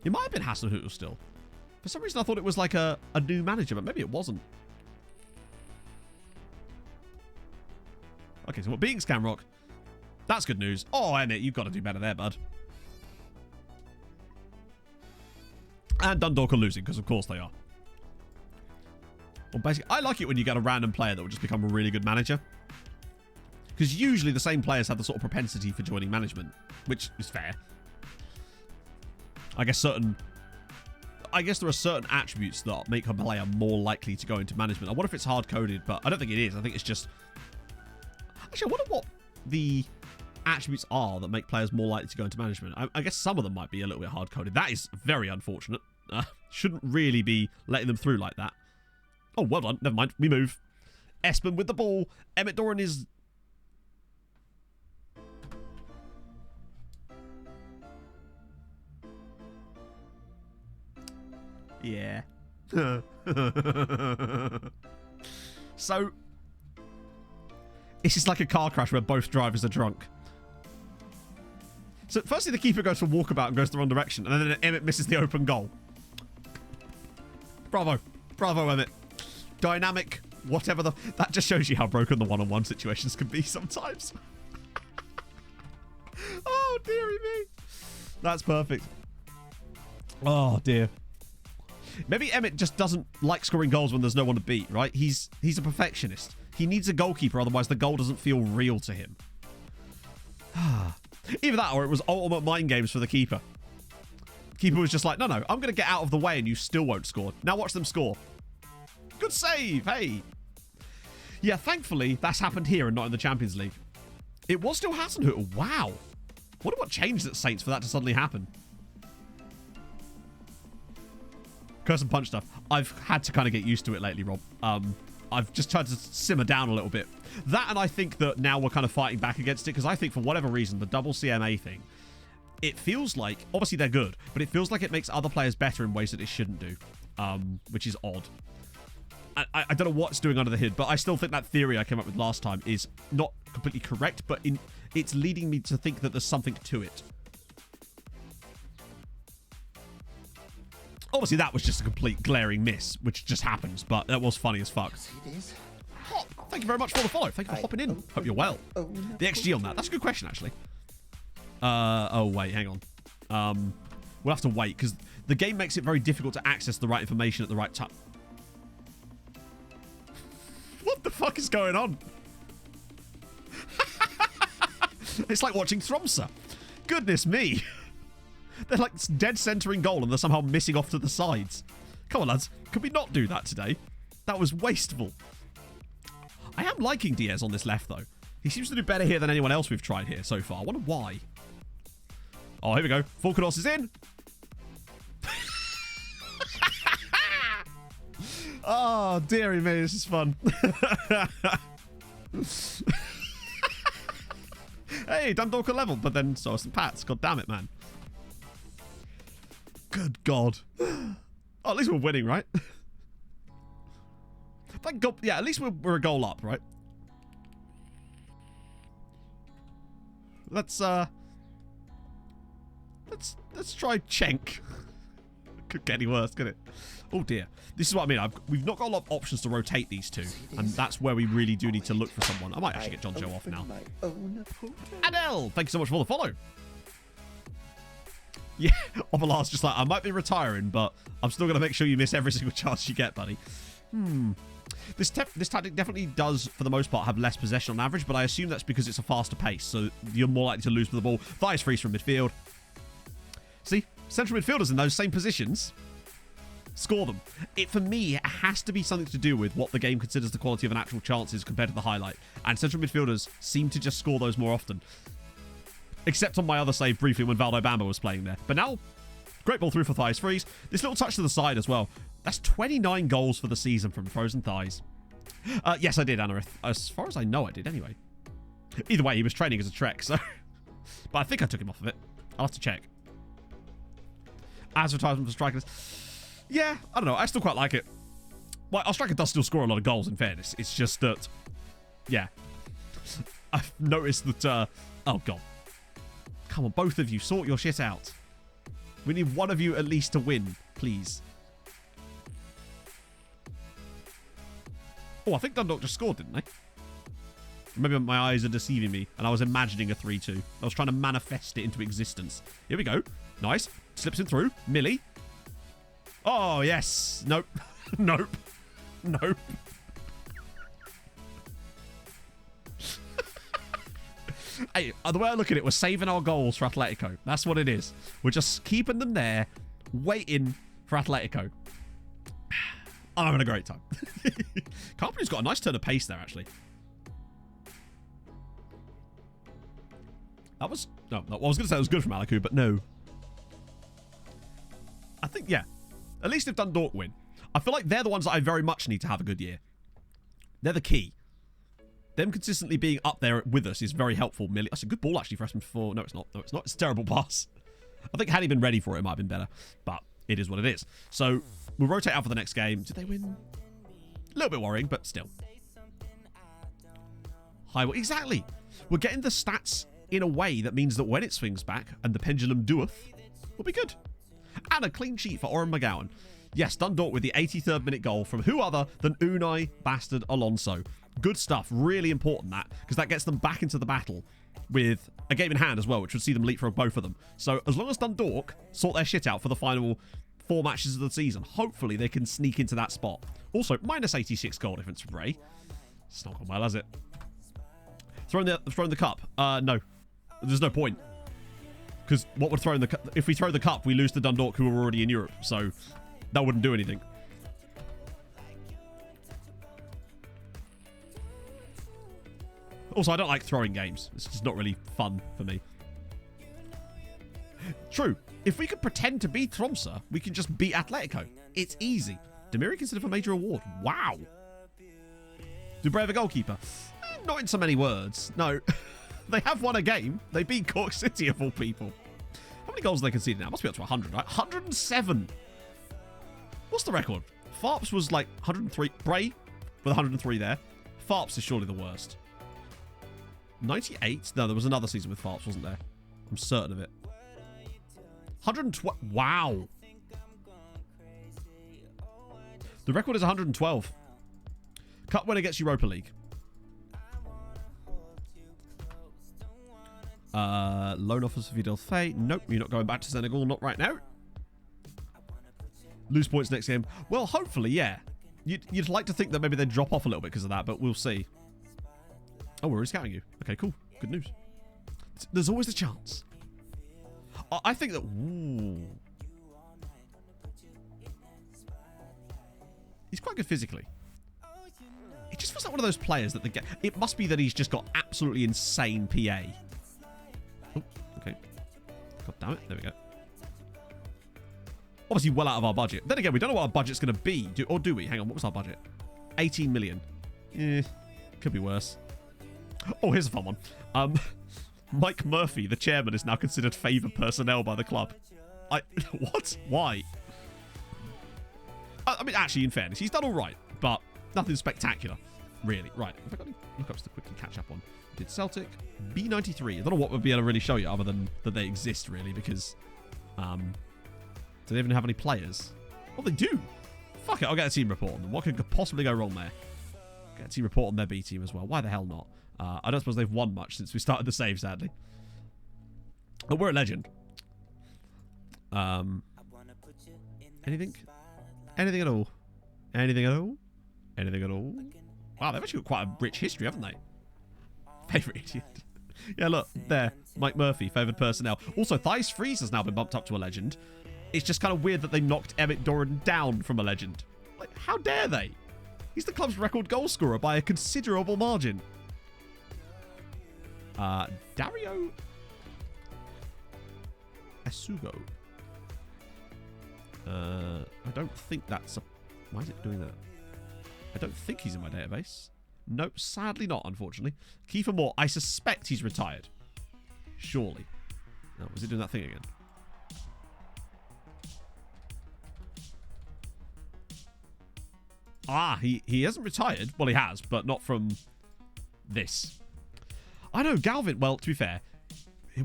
It might have been Hasenhüttl still. For some reason, I thought it was like a new manager, but maybe it wasn't. Okay, so we're beating Scamrock. That's good news. Oh, Emmett, you've got to do better there, bud. And Dundalk are losing, because of course they are. Well, basically, I like it when you get a random player that will just become a really good manager. Because usually the same players have the sort of propensity for joining management, which is fair. I guess there are certain attributes that make a player more likely to go into management. I wonder if it's hard-coded, but I don't think it is. I think it's just... Actually, I wonder what the attributes are that make players more likely to go into management. I guess some of them might be a little bit hard-coded. That is very unfortunate. Shouldn't really be letting them through like that. Oh, well done. Never mind. We move. Espen with the ball. Emmett Doran is... Yeah. So, this is like a car crash where both drivers are drunk. So, firstly, the keeper goes for walkabout and goes the wrong direction, and then Emmett misses the open goal. Bravo. Bravo, Emmett. Dynamic, whatever the... That just shows you how broken the one-on-one situations can be sometimes. Oh, dearie me. That's perfect. Oh, dear. Maybe Emmett just doesn't like scoring goals when there's no one to beat, right? He's a perfectionist. He needs a goalkeeper, otherwise the goal doesn't feel real to him. Either that or it was ultimate mind games for the keeper. Keeper was just like, no, I'm going to get out of the way and you still won't score. Now watch them score. Good save, hey. Yeah, thankfully, that's happened here and not in the Champions League. It was still Hasenhüttl. Wow. Wonder what changed at Saints for that to suddenly happen. Curse and punch stuff. I've had to kind of get used to it lately, Rob. I've just tried to simmer down a little bit. That, and I think that now we're kind of fighting back against it, because I think for whatever reason, the double CMA thing, it feels like, obviously they're good, but it feels like it makes other players better in ways that it shouldn't do, which is odd. I don't know what's doing under the hood, but I still think that theory I came up with last time is not completely correct, but it's leading me to think that there's something to it. Obviously, that was just a complete glaring miss, which just happens, but that was funny as fuck. Hop, thank you very much for the follow. Thank you for hopping in. Hope you're well. The XG on that. That's a good question, actually. Oh, wait, hang on. We'll have to wait, because the game makes it very difficult to access the right information at the right time. What the fuck is going on? It's like watching Thromsa. Goodness me. They're like dead centering goal and they're somehow missing off to the sides. Come on, lads. Could we not do that today? That was wasteful. I am liking Diaz on this left, though. He seems to do better here than anyone else we've tried here so far. I wonder why. Oh, here we go. Fulcados is in. Oh, dearie me. This is fun. Hey, Dundalk are level, but then so are some Pats. God damn it, man. Good God. Oh, at least we're winning, right? Thank God. Yeah, at least we're a goal up, right? Let's try Cenk. Could get any worse, could it? Oh dear. This is what I mean. We've not got a lot of options to rotate these two, and that's where we really do need to look for someone. I might actually get John Joe off now. Adele, thank you so much for the follow. Yeah, Obalar's just like, I might be retiring, but I'm still going to make sure you miss every single chance you get, buddy. This tactic definitely does, for the most part, have less possession on average, but I assume that's because it's a faster pace, so you're more likely to lose with the ball. Thighs freeze from midfield. See? Central midfielders in those same positions. Score them. For me, it has to be something to do with what the game considers the quality of an actual chances compared to the highlight. And central midfielders seem to just score those more often. Except on my other save briefly when Valdo Bamba was playing there. But now, great ball through for Thighs freeze. This little touch to the side as well. That's 29 goals for the season from Frozen Thighs. Yes, I did, Anarith. As far as I know, I did anyway. Either way, he was training as a Trek, so... But I think I took him off of it. I'll have to check. Advertisement for strikers. Yeah, I don't know. I still quite like it. Well, our striker does still score a lot of goals, in fairness. It's just that... Yeah. I've noticed that... Oh, God. Come on, both of you. Sort your shit out. We need one of you at least to win, please. Oh, I think Dundalk just scored, didn't they? Maybe my eyes are deceiving me, and I was imagining a 3-2. I was trying to manifest it into existence. Here we go. Nice. Slips him through. Millie. Oh, yes. Nope. Nope. Nope. Hey, the way I look at it, we're saving our goals for Atletico. That's what it is. We're just keeping them there, waiting for Atletico. I'm having a great time. Carpenter's got a nice turn of pace there, actually. That was... No, I was going to say it was good from Alaku, but no. I think, yeah. At least if Dundalk win. I feel like they're the ones that I very much need to have a good year. They're the key. Them consistently being up there with us is very helpful. That's a good ball, actually, for SM4. No, it's not. No, it's not. It's a terrible pass. I think had he been ready for it, it might have been better. But it is what it is. So, we'll rotate out for the next game. Did they win? A little bit worrying, but still. Exactly. We're getting the stats in a way that means that when it swings back and the pendulum doeth, we'll be good. And a clean sheet for Oren McGowan. Yes, Dundalk with the 83rd minute goal from who other than Unai Bastard Alonso. Good stuff. Really important that, because that gets them back into the battle with a game in hand as well, which would see them leapfrog both of them. So as long as Dundalk sort their shit out for the final 4 matches of the season, hopefully they can sneak into that spot. Also, minus 86 goal difference for Bray. It's not gone well, has it? Throwing the cup. No. There's no point. Because what would throw in the cup? If we throw the cup, we lose to Dundalk, who are already in Europe. So that wouldn't do anything. Also, I don't like throwing games. It's just not really fun for me. True. If we could pretend to beat Tromsø, we can just beat Atletico. It's easy. Demiri considered for major award. Wow. Dubrey have a goalkeeper? Not in so many words. No. They have won a game. They beat Cork City, of all people. How many goals have they conceded now? Must be up to 100, right? 107. What's the record? Farps was like 103. Bray with 103 there. Farps is surely the worst. 98? No, there was another season with Farps, wasn't there? I'm certain of it. 112. Wow. The record is 112. Cup winner gets Europa League. Loan offers for Vidal Faye. Nope, you're not going back to Senegal. Not right now. Lose points next game. Well, hopefully, yeah. You'd like to think that maybe they'd drop off a little bit because of that, but we'll see. Oh, we're scouting you. Okay, cool. Good news. There's always a chance. I think that... Ooh. He's quite good physically. It just feels like one of those players that it must be that he's just got absolutely insane PA. Oh, okay. God damn it. There we go. Obviously well out of our budget. Then again, we don't know what our budget's going to be. Do we? Hang on, what was our budget? 18 million. Could be worse. Oh, here's a fun one. Mike Murphy, the chairman, is now considered favoured personnel by the club. What? Why? I mean, actually, in fairness, he's done all right, but nothing spectacular, really. Right, have I got any lookups to quickly catch up on? Did Celtic B93? I don't know what we'll be able to really show you other than that they exist, really, because do they even have any players? Oh, they do. Fuck it, I'll get a team report on them. What could possibly go wrong there? Get a team report on their B team as well. Why the hell not? I don't suppose they've won much since we started the save, sadly. But we're a legend. Anything? Anything at all? Anything at all? Anything at all? Wow, they've actually got quite a rich history, haven't they? Favourite idiot. Yeah, look, there. Mike Murphy, favoured personnel. Also, Thijs Fries has now been bumped up to a legend. It's just kind of weird that they knocked Emmett Doran down from a legend. Like, how dare they? He's the club's record goal scorer by a considerable margin. Dario Asugo. I don't think that's a... Why is it doing that? I don't think he's in my database. Nope, sadly not, unfortunately. Kiefer Moore, I suspect he's retired. Surely. No, was he doing that thing again? Ah, he hasn't retired. Well, he has, but not from this. I know, Galvin. Well, to be fair,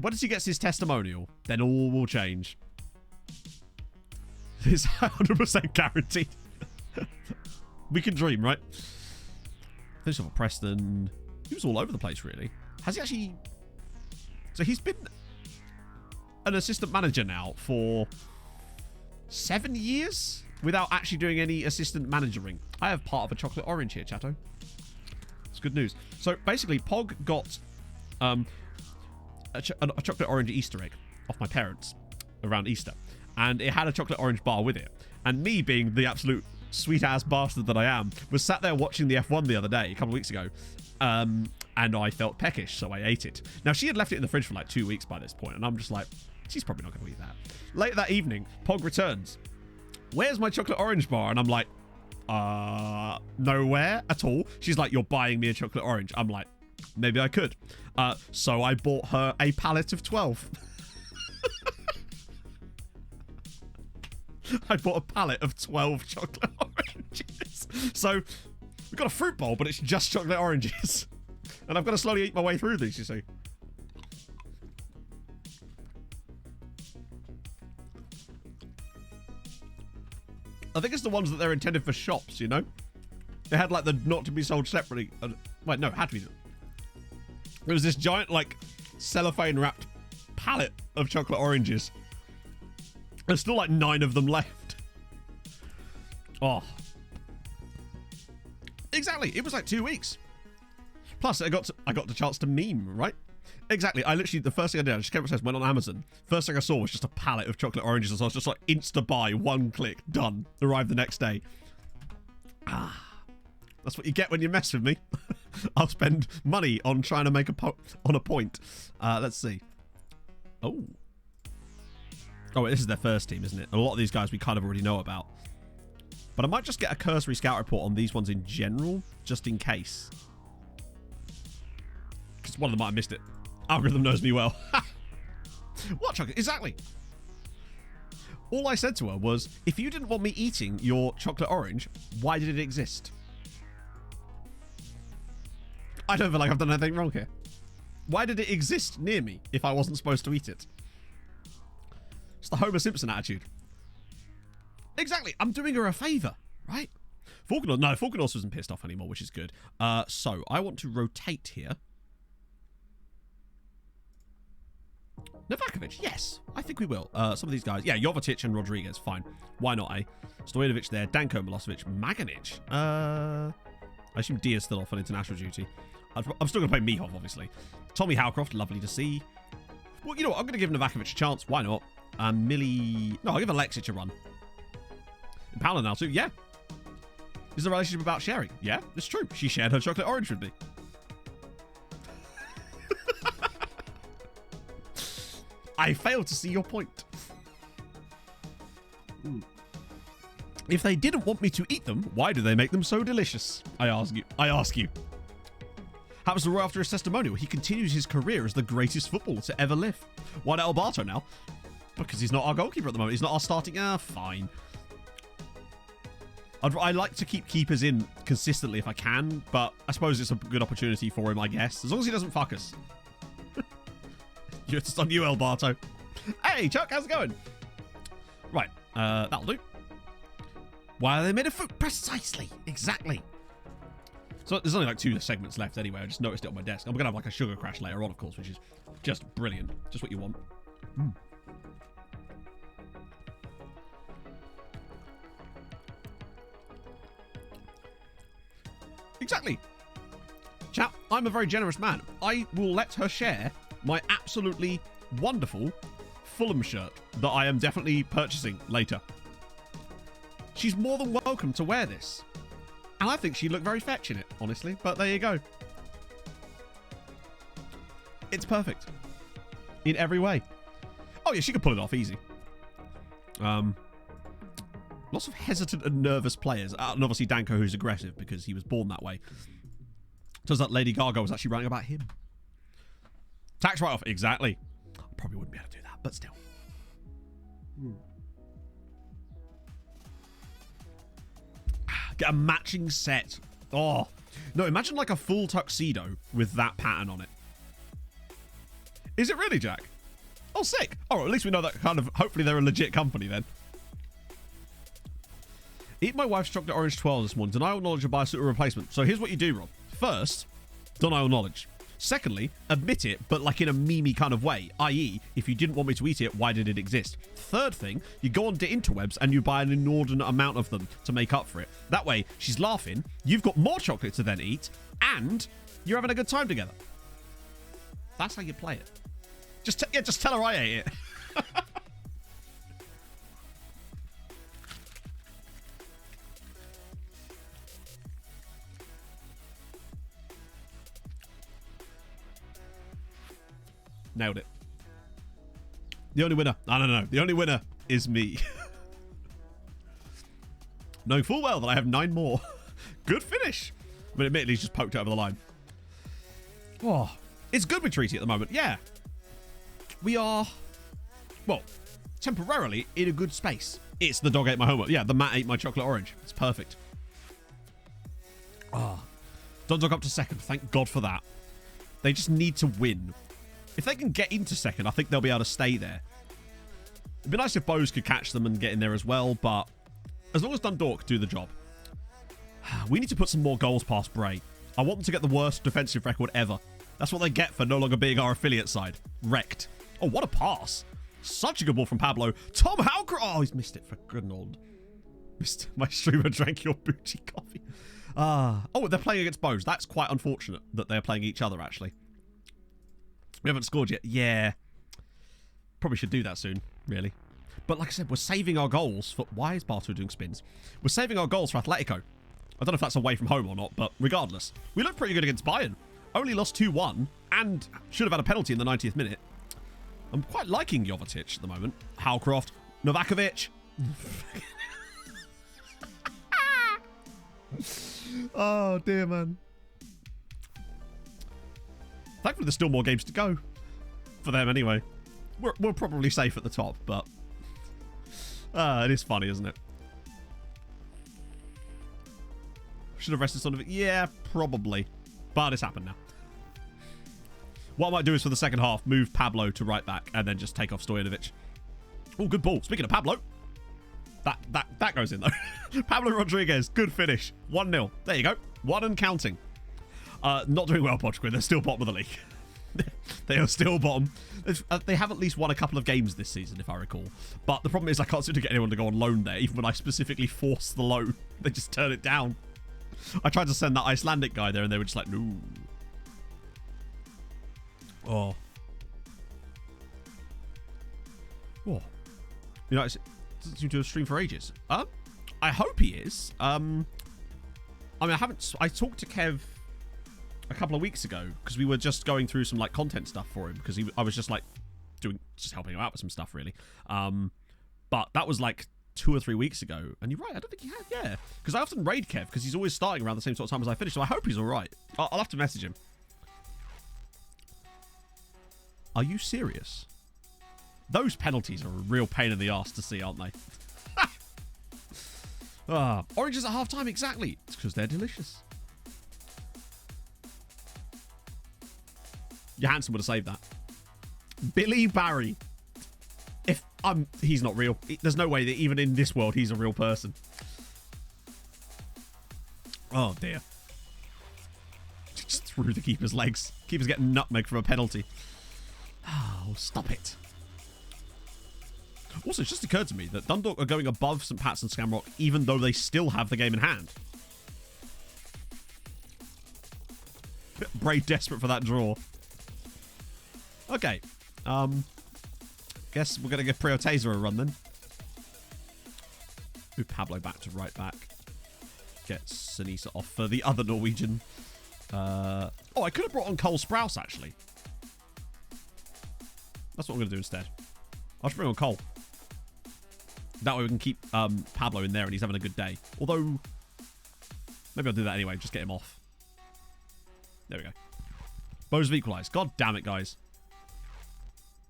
once he gets his testimonial, then all will change. It's 100% guaranteed. We can dream, right? Finish off at Preston. he was all over the place, really. Has he actually... So he's been an assistant manager now for 7 years without actually doing any assistant managering. I have part of a chocolate orange here, chatto. It's good news. So basically, Pog got a chocolate orange Easter egg off my parents around Easter, and it had a chocolate orange bar with it. And me, being the absolute sweet-ass bastard that I am, was sat there watching the F1 the other day, a couple of weeks ago, and I felt peckish, so I ate it. Now, she had left it in the fridge for like 2 weeks by this point, and I'm just like, she's probably not going to eat that. Later that evening, Pog returns. Where's my chocolate orange bar? And I'm like, nowhere at all. She's like, you're buying me a chocolate orange. I'm like, maybe I could. So I bought her a pallet of 12. I bought a pallet of 12 chocolate oranges. So we've got a fruit bowl, but it's just chocolate oranges. And I've got to slowly eat my way through these, you see. I think it's the ones that they're intended for shops, you know? They had like the not to be sold separately. Wait, no, it had to be. There was this giant, like, cellophane wrapped pallet of chocolate oranges. There's still like 9 of them left. Oh. Exactly. It was like 2 weeks. Plus, I got the chance to meme, right? Exactly. I literally, the first thing I did, I just came upstairs, went on Amazon. First thing I saw was just a pallet of chocolate oranges. And so I was just like, insta buy, 1 click, done. Arrived the next day. Ah. That's what you get when you mess with me. I'll spend money on trying to make a point. Let's see. Oh. Oh, wait, this is their first team, isn't it? A lot of these guys we kind of already know about. But I might just get a cursory scout report on these ones in general, just in case. Because one of them might have missed it. Algorithm knows me well. What chocolate? Exactly. All I said to her was, if you didn't want me eating your chocolate orange, why did it exist? I don't feel like I've done anything wrong here. Why did it exist near me if I wasn't supposed to eat it? It's the Homer Simpson attitude. Exactly. I'm doing her a favour, right? Falconos wasn't pissed off anymore, which is good. So I want to rotate here. Novakovic, yes. I think we will. Some of these guys. Yeah, Jovetic and Rodriguez, fine. Why not, eh? Stojanovic there. Danko, Milosevic, Maganic. I assume D is still off on international duty. I'm still going to play Mihov, obviously. Tommy Howcroft, lovely to see. Well, you know what? I'm going to give Novakovic a chance. Why not? No, I'll give Alexic a run. Impala now too. Yeah. Is the relationship about sharing? Yeah, it's true. She shared her chocolate orange with me. I failed to see your point. If they didn't want me to eat them, why do they make them so delicious? I ask you. Happens to right after his testimonial, he continues his career as the greatest footballer to ever live. Why not Alberto now? Because he's not our goalkeeper at the moment. He's not our starting... fine. I like to keep keepers in consistently if I can, but I suppose it's a good opportunity for him, I guess. As long as he doesn't fuck us. It's on you, Alberto. Hey, Chuck, how's it going? Right, that'll do. Why are they made of fruit? Precisely. Exactly. So there's only like 2 segments left anyway. I just noticed it on my desk. I'm going to have like a sugar crash later on, of course, which is just brilliant. Just what you want. Exactly. Chat, I'm a very generous man. I will let her share my absolutely wonderful Fulham shirt that I am definitely purchasing later. She's more than welcome to wear this. And I think she'd look very fetch in it, honestly. But there you go. It's perfect. In every way. Oh, yeah, she could pull it off easy. Lots of hesitant and nervous players. And obviously Danko, who's aggressive because he was born that way. Turns out Lady Gaga was actually writing about him. Tax write-off. Exactly. I probably wouldn't be able to do that, but still. Get a matching set. Oh. No, imagine like a full tuxedo with that pattern on it. Is it really, Jack? Oh, sick. Oh, at least we know that kind of... Hopefully they're a legit company then. Eat my wife's chocolate orange 12 this morning. Denial knowledge of buy a suitable replacement. So here's what you do, Rob. First, Denial knowledge. Secondly, admit it, but like in a memey kind of way, i.e., if you didn't want me to eat it, why did it exist? Third thing, you go on the interwebs and you buy an inordinate amount of them to make up for it. That way, she's laughing, you've got more chocolate to then eat, and you're having a good time together. That's how you play it. Just tell her I ate it. Nailed it. The only winner. No. The only winner is me. Knowing full well that I have 9 more. Good finish. But admittedly, he's just poked it over the line. Oh, it's good with Treaty at the moment. Yeah. We are, well, temporarily in a good space. It's the dog ate my homework. Yeah, the Matt ate my chocolate orange. It's perfect. Ah. Don't dog up to second. Thank God for that. They just need to win. If they can get into second, I think they'll be able to stay there. It'd be nice if Bose could catch them and get in there as well, but as long as Dundalk do the job. We need to put some more goals past Bray. I want them to get the worst defensive record ever. That's what they get for no longer being our affiliate side. Wrecked. Oh, what a pass. Such a good ball from Pablo. Tom Howcroft. Oh, he's missed it for good old. Missed my streamer drank your booty coffee. Oh, they're playing against Bose. That's quite unfortunate that they're playing each other, actually. We haven't scored yet. Yeah. Probably should do that soon, really. But like I said, we're saving our goals for... Why is Barto doing spins? We're saving our goals for Atletico. I don't know if that's away from home or not, but regardless. We look pretty good against Bayern. Only lost 2-1 and should have had a penalty in the 90th minute. I'm quite liking Jovetic at the moment. Howcroft. Novakovic. Oh, dear, man. Thankfully, there's still more games to go. For them, anyway. We're probably safe at the top, but... it is funny, isn't it? Should have rested some of it. Yeah, probably. But it's happened now. What I might do is for the second half, move Pablo to right back and then just take off Stojanovic. Oh, good ball. Speaking of Pablo, that goes in, though. Pablo Rodriguez, good finish. 1-0. There you go. 1 and counting. Not doing well, Podgquin. They're still bottom of the league. They are still bottom. They have at least won a couple of games this season, if I recall. But the problem is I can't seem to get anyone to go on loan there, even when I specifically force the loan. They just turn it down. I tried to send that Icelandic guy there, and they were just like, no. Oh. Oh. You know, it doesn't seem to have streamed for ages. I hope he is. I mean, I talked to Kev a couple of weeks ago because we were just going through some like content stuff for him because I was just like just helping him out with some stuff really. But that was like 2 or 3 weeks ago, and you're right, I don't think he had. Yeah, because I often raid Kev because he's always starting around the same sort of time as I finish, so I hope he's all right. I'll have to message him. Are you serious? Those penalties are a real pain in the arse to see, aren't they? Oranges at half time, exactly. It's because they're delicious. Johansson would have saved that. Billy Barry. He's not real. There's no way that even in this world he's a real person. Oh dear. Just through the keeper's legs. Keeper's getting nutmeg from a penalty. Oh, stop it. Also, it's just occurred to me that Dundalk are going above St. Pat's and Skamrock even though they still have the game in hand. Bray desperate for that draw. Okay. Guess we're going to give Preo Taser a run then. Move Pablo back to right back. Get Sinisa off for the other Norwegian. I could have brought on Cole Sprouse, actually. That's what I'm going to do instead. I'll just bring on Cole. That way we can keep Pablo in there and he's having a good day. Although, maybe I'll do that anyway. Just get him off. There we go. Bows have equalised. God damn it, guys.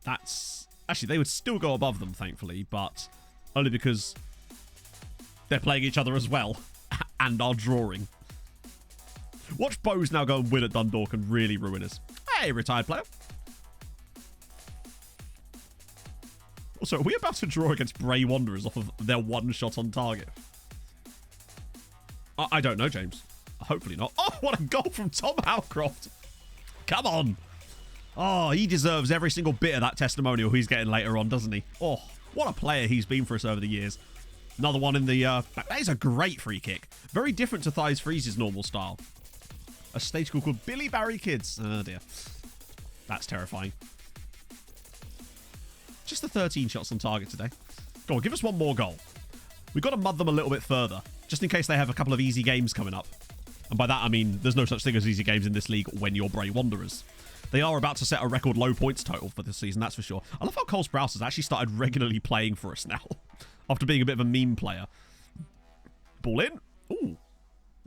That's... Actually, they would still go above them, thankfully, but only because they're playing each other as well and are drawing. Watch Bose now go and win at Dundalk and really ruin us. Hey, retired player. Also, are we about to draw against Bray Wanderers off of their one shot on target? I don't know, James. hopefully not. Oh, what a goal from Tom Howcroft. Come on. Oh, he deserves every single bit of that testimonial he's getting later on, doesn't he? Oh, what a player he's been for us over the years. Another one in the... that is a great free kick. Very different to Thies Freeze's normal style. A stage school called Billy Barry Kids. Oh, dear. That's terrifying. Just the 13 shots on target today. Go on, give us one more goal. We've got to mud them a little bit further, just in case they have a couple of easy games coming up. And by that, I mean there's no such thing as easy games in this league when you're Bray Wanderers. They are about to set a record low points total for this season, that's for sure. I love how Cole Sprouse has actually started regularly playing for us now, after being a bit of a meme player. Ball in. Ooh.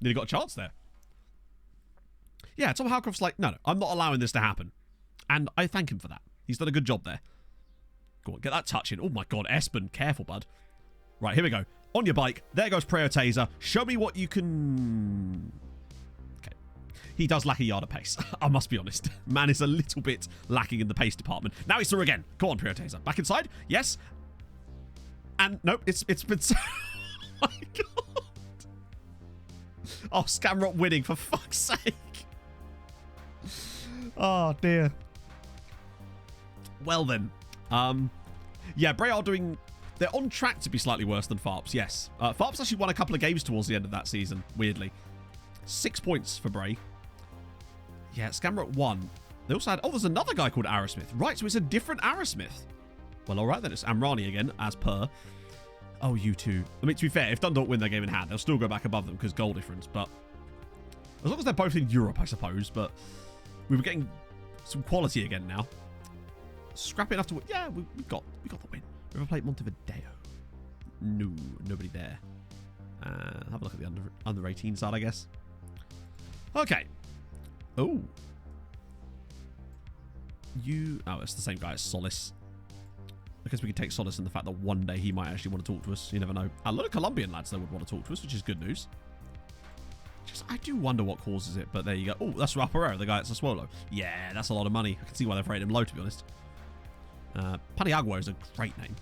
Nearly got a chance there. Yeah, Tom Howcroft's like, no, I'm not allowing this to happen. And I thank him for that. He's done a good job there. Go on, get that touch in. Oh my god, Espen, careful, bud. Right, here we go. On your bike. There goes Prayer Taser. Show me what you can... Okay. He does lack a yard of pace. I must be honest. Man is a little bit lacking in the pace department. Now he's through again. Go on, Prayer Taser. Back inside. Yes. And, nope, it's been... Oh my god. Oh, Scamrock winning, for fuck's sake. Oh, dear. Well, then. Yeah, Bray are doing... They're on track to be slightly worse than Farps, yes. Farps actually won a couple of games towards the end of that season, weirdly. 6 points for Bray. Yeah, Scamrock won. They also had... Oh, there's another guy called Arrowsmith. Right, so it's a different Arrowsmith. Well, all right, then. It's Amrani again, as per. Oh, you two. I mean, to be fair, if Dundalk win their game in hand, they'll still go back above them because goal difference. But as long as they're both in Europe, I suppose. But we were getting some quality again now. Scrappy enough to win. Yeah, we got the win. We ever played Montevideo? No, nobody there. Have a look at the under 18 side, I guess. Okay. Oh. Oh, it's the same guy as Solace. I guess we could take solace in the fact that one day he might actually want to talk to us. You never know. A lot of Colombian lads, though, would want to talk to us, which is good news. I do wonder what causes it, but there you go. Oh, that's Raul Pereira, the guy that's a Swallow. Yeah, that's a lot of money. I can see why they've rated him low, to be honest. Paniagua is a great name.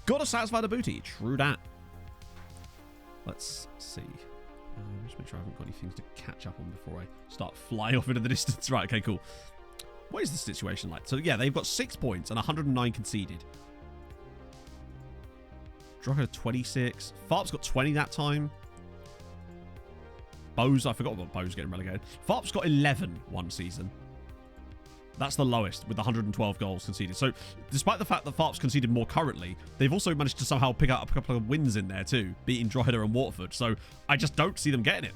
Gotta satisfy the booty. True that. Let's see. Just make sure I haven't got any things to catch up on before I start flying off into the distance. Right, okay, cool. What is the situation like? So, yeah, they've got 6 points and 109 conceded. Drocker 26. Farp's got 20 that time. Bose, I forgot about Bose getting relegated. Farp's got 11 one season. That's the lowest with 112 goals conceded. So, despite the fact that Farp's conceded more currently, they've also managed to somehow pick up a couple of wins in there too, beating Drogheda and Waterford. So, I just don't see them getting it.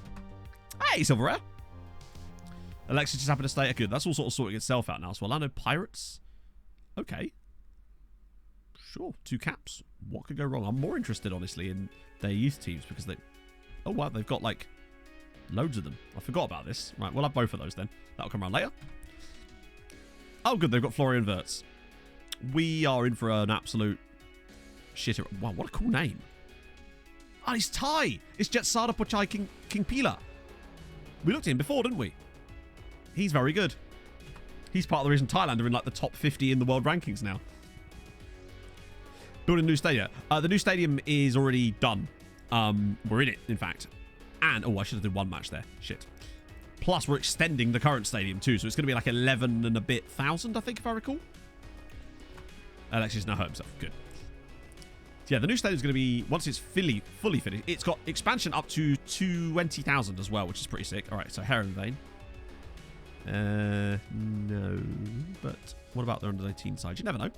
Hey, Silverware. Alexis just happened to stay. Good. That's all sort of sorting itself out now. So, Orlando Pirates. Okay. Sure. 2 caps. What could go wrong? I'm more interested, honestly, in their youth teams because they... Oh, wow. They've got, like, loads of them. I forgot about this. Right. We'll have both of those then. That'll come around later. Oh, good. They've got Florian Wirtz. We are in for an absolute shitter. Wow, what a cool name. Oh, he's Thai. It's Jetsada Pochai King Pila. We looked at him before, didn't we? He's very good. He's part of the reason Thailand are in like the top 50 in the world rankings now. Building a new stadium. The new stadium is already done. We're in it, in fact. And, oh, I should have done one match there. Shit. Plus, we're extending the current stadium too, so it's going to be like 11 and a bit thousand, I think, if I recall. Alexis now hurt himself. Good. Yeah, the new stadium is going to be, once it's fully finished, it's got expansion up to 20,000 as well, which is pretty sick. All right, so Heronvane. No. But what about the under 18 side? You never know.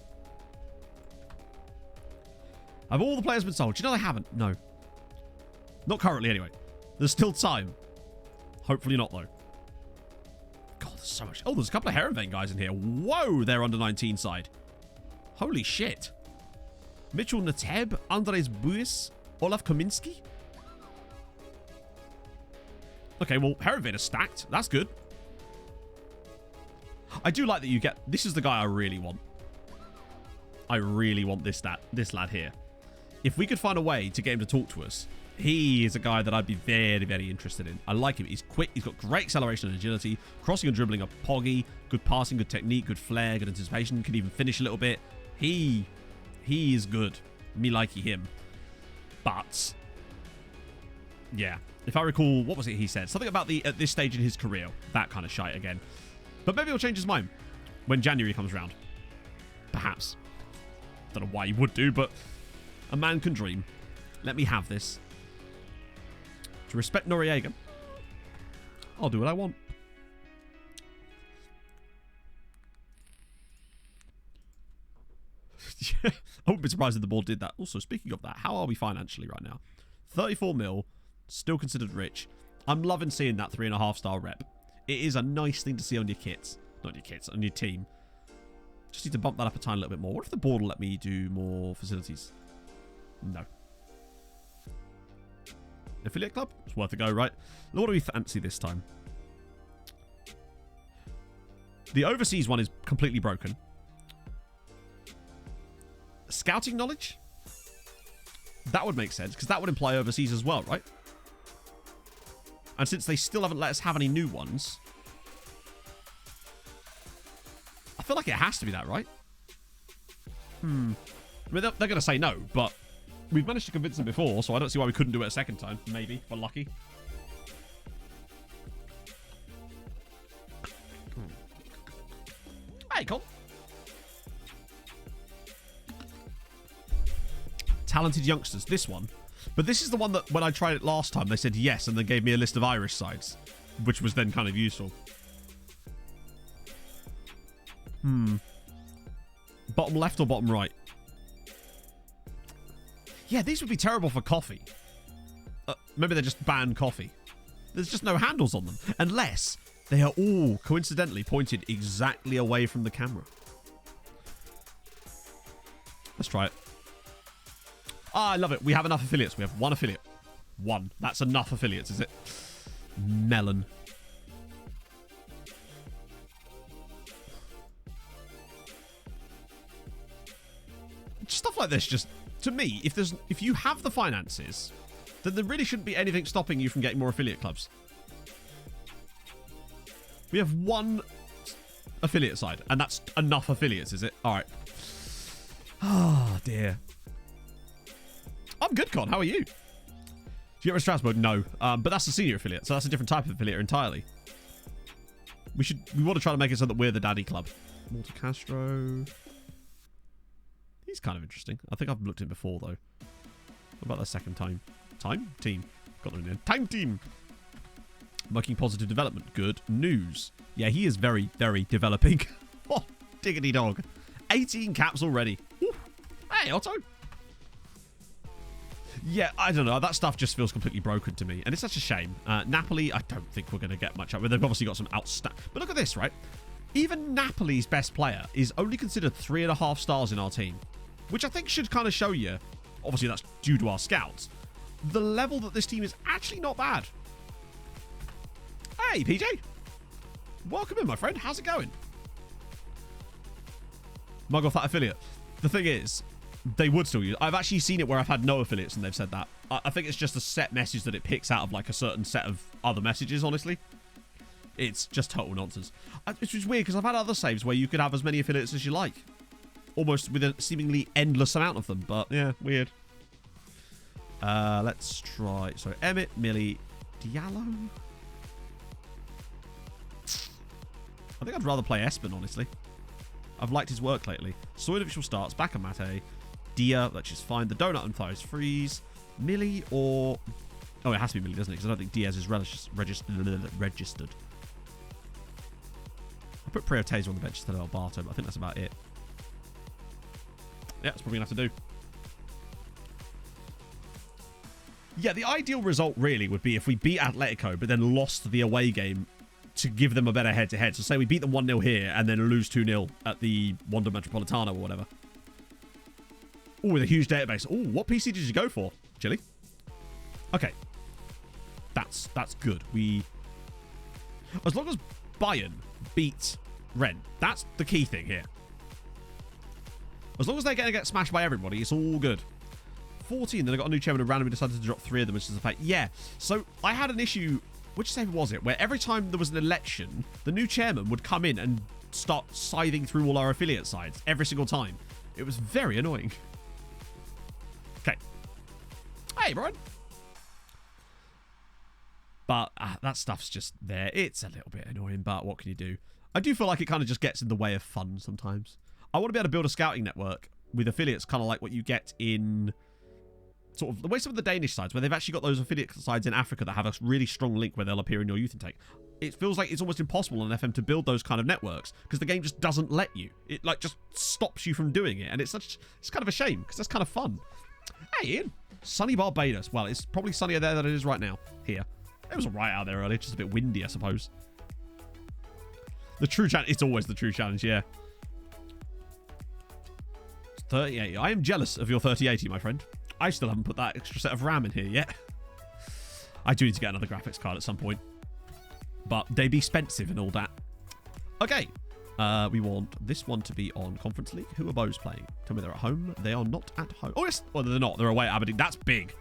Have all the players been sold? Do you know they haven't? No. Not currently, anyway. There's still time. Hopefully not, though. God, there's so much. Oh, there's a couple of Heronvane guys in here. Whoa, they're under 19 side. Holy shit. Mitchell Nateb, Andres Buis, Olaf Kominski. Okay, well, Heronvane are stacked. That's good. I do like that you get... This is the guy I really want. I really want this lad here. If we could find a way to get him to talk to us, he is a guy that I'd be very, very interested in. I like him. He's quick. He's got great acceleration and agility. Crossing and dribbling are poggy. Good passing, good technique, good flair, good anticipation. Can even finish a little bit. He is good. Me likey him. But Yeah. If I recall, what was it he said? Something about at this stage in his career. That kind of shite again. But maybe he'll change his mind when January comes around. Perhaps. Don't know why he would do, but a man can dream. Let me have this. To respect Noriega, I'll do what I want. I wouldn't be surprised if the board did that. Also, speaking of that, how are we financially right now? 34 mil, still considered rich. I'm loving seeing that 3.5-star rep. It is a nice thing to see on your kits. Not your kits, on your team. Just need to bump that up a tiny little bit more. What if the board will let me do more facilities? No. Affiliate club? It's worth a go, right? What do we fancy this time? The overseas one is completely broken. Scouting knowledge? That would make sense, because that would imply overseas as well, right? And since they still haven't let us have any new ones, I feel like it has to be that, right? I mean, they're going to say no, but we've managed to convince them before, so I don't see why we couldn't do it a second time. Maybe, if we're lucky. Hey, Cole. Talented youngsters. This one. But this is the one that when I tried it last time, they said yes, and then gave me a list of Irish sides, which was then kind of useful. Bottom left or bottom right? Yeah, these would be terrible for coffee. Maybe they just ban coffee. There's just no handles on them. Unless they are all coincidentally pointed exactly away from the camera. Let's try it. Ah, I love it. We have enough affiliates. We have one affiliate. One. That's enough affiliates, is it? Melon. Stuff like this just, to me, if you have the finances, then there really shouldn't be anything stopping you from getting more affiliate clubs. We have one affiliate side, and that's enough affiliates, is it? All right. Oh, dear. I'm good, Con. How are you? Do you get rid of Strasbourg? No. But that's the senior affiliate, so that's a different type of affiliate entirely. We want to try to make it so that we're the daddy club. Walter Castro. He's kind of interesting. I think I've looked at him before, though. What about the second time? Team. Got them in. Time team. Making positive development. Good news. Yeah, he is very, very developing. Oh, diggity dog. 18 caps already. Woo. Hey, Otto. Yeah, I don't know. That stuff just feels completely broken to me. And it's such a shame. Napoli, I don't think we're going to get much up with. They've obviously got some outstanding. But look at this, right? Even Napoli's best player is only considered 3.5 stars in our team. Which I think should kind of show you, obviously that's due to our scouts, the level that this team is actually not bad. Hey, PJ. Welcome in, my friend. How's it going? Mug off that affiliate. The thing is, they would still use it. I've actually seen it where I've had no affiliates and they've said that. I think it's just a set message that it picks out of like a certain set of other messages, honestly. It's just total nonsense. Which is weird because I've had other saves where you could have as many affiliates as you like. Almost with a seemingly endless amount of them. But yeah, weird. Let's try. So Emmett, Millie, Diallo. I think I'd rather play Espen, honestly. I've liked his work lately. Sojnovic will starts. Back on Mate. Dia, which is fine. The Donut and Thighs freeze. Millie or... Oh, it has to be Millie, doesn't it? Because I don't think Diaz is registered. I put Prio Taser on the bench instead of Alberto, but I think that's about it. Yeah, that's probably going to have to do. Yeah, the ideal result really would be if we beat Atletico, but then lost the away game to give them a better head-to-head. So say we beat them 1-0 here and then lose 2-0 at the Wanda Metropolitano or whatever. Oh, with a huge database. Oh, what PC did you go for, Chili? Okay. That's good. As long as Bayern beats Rennes, that's the key thing here. As long as they're going to get smashed by everybody, it's all good. 14, then I got a new chairman who randomly decided to drop 3 of them, which is a fact. Yeah, so I had an issue, which save was it, where every time there was an election, the new chairman would come in and start scything through all our affiliate sides every single time. It was very annoying. Okay. Hey, Brian. But that stuff's just there. It's a little bit annoying, but what can you do? I do feel like it kind of just gets in the way of fun sometimes. I want to be able to build a scouting network with affiliates, kind of like what you get in sort of the way some of the Danish sides, where they've actually got those affiliate sides in Africa that have a really strong link where they'll appear in your youth intake. It feels like it's almost impossible on FM to build those kind of networks because the game just doesn't let you. It like just stops you from doing it, and it's kind of a shame because that's kind of fun. Hey, Ian, sunny Barbados. Well, it's probably sunnier there than it is right now here. It was alright out there earlier, just a bit windy, I suppose. The true challenge, it's always the true challenge, yeah. 3080. I am jealous of your 3080, my friend. I still haven't put that extra set of RAM in here yet. I do need to get another graphics card at some point. But they be expensive and all that. Okay. We want this one to be on Conference League. Who are Bows playing? Tell me they're at home. They are not at home. Oh, yes. Well, they're not. They're away at Aberdeen. That's big.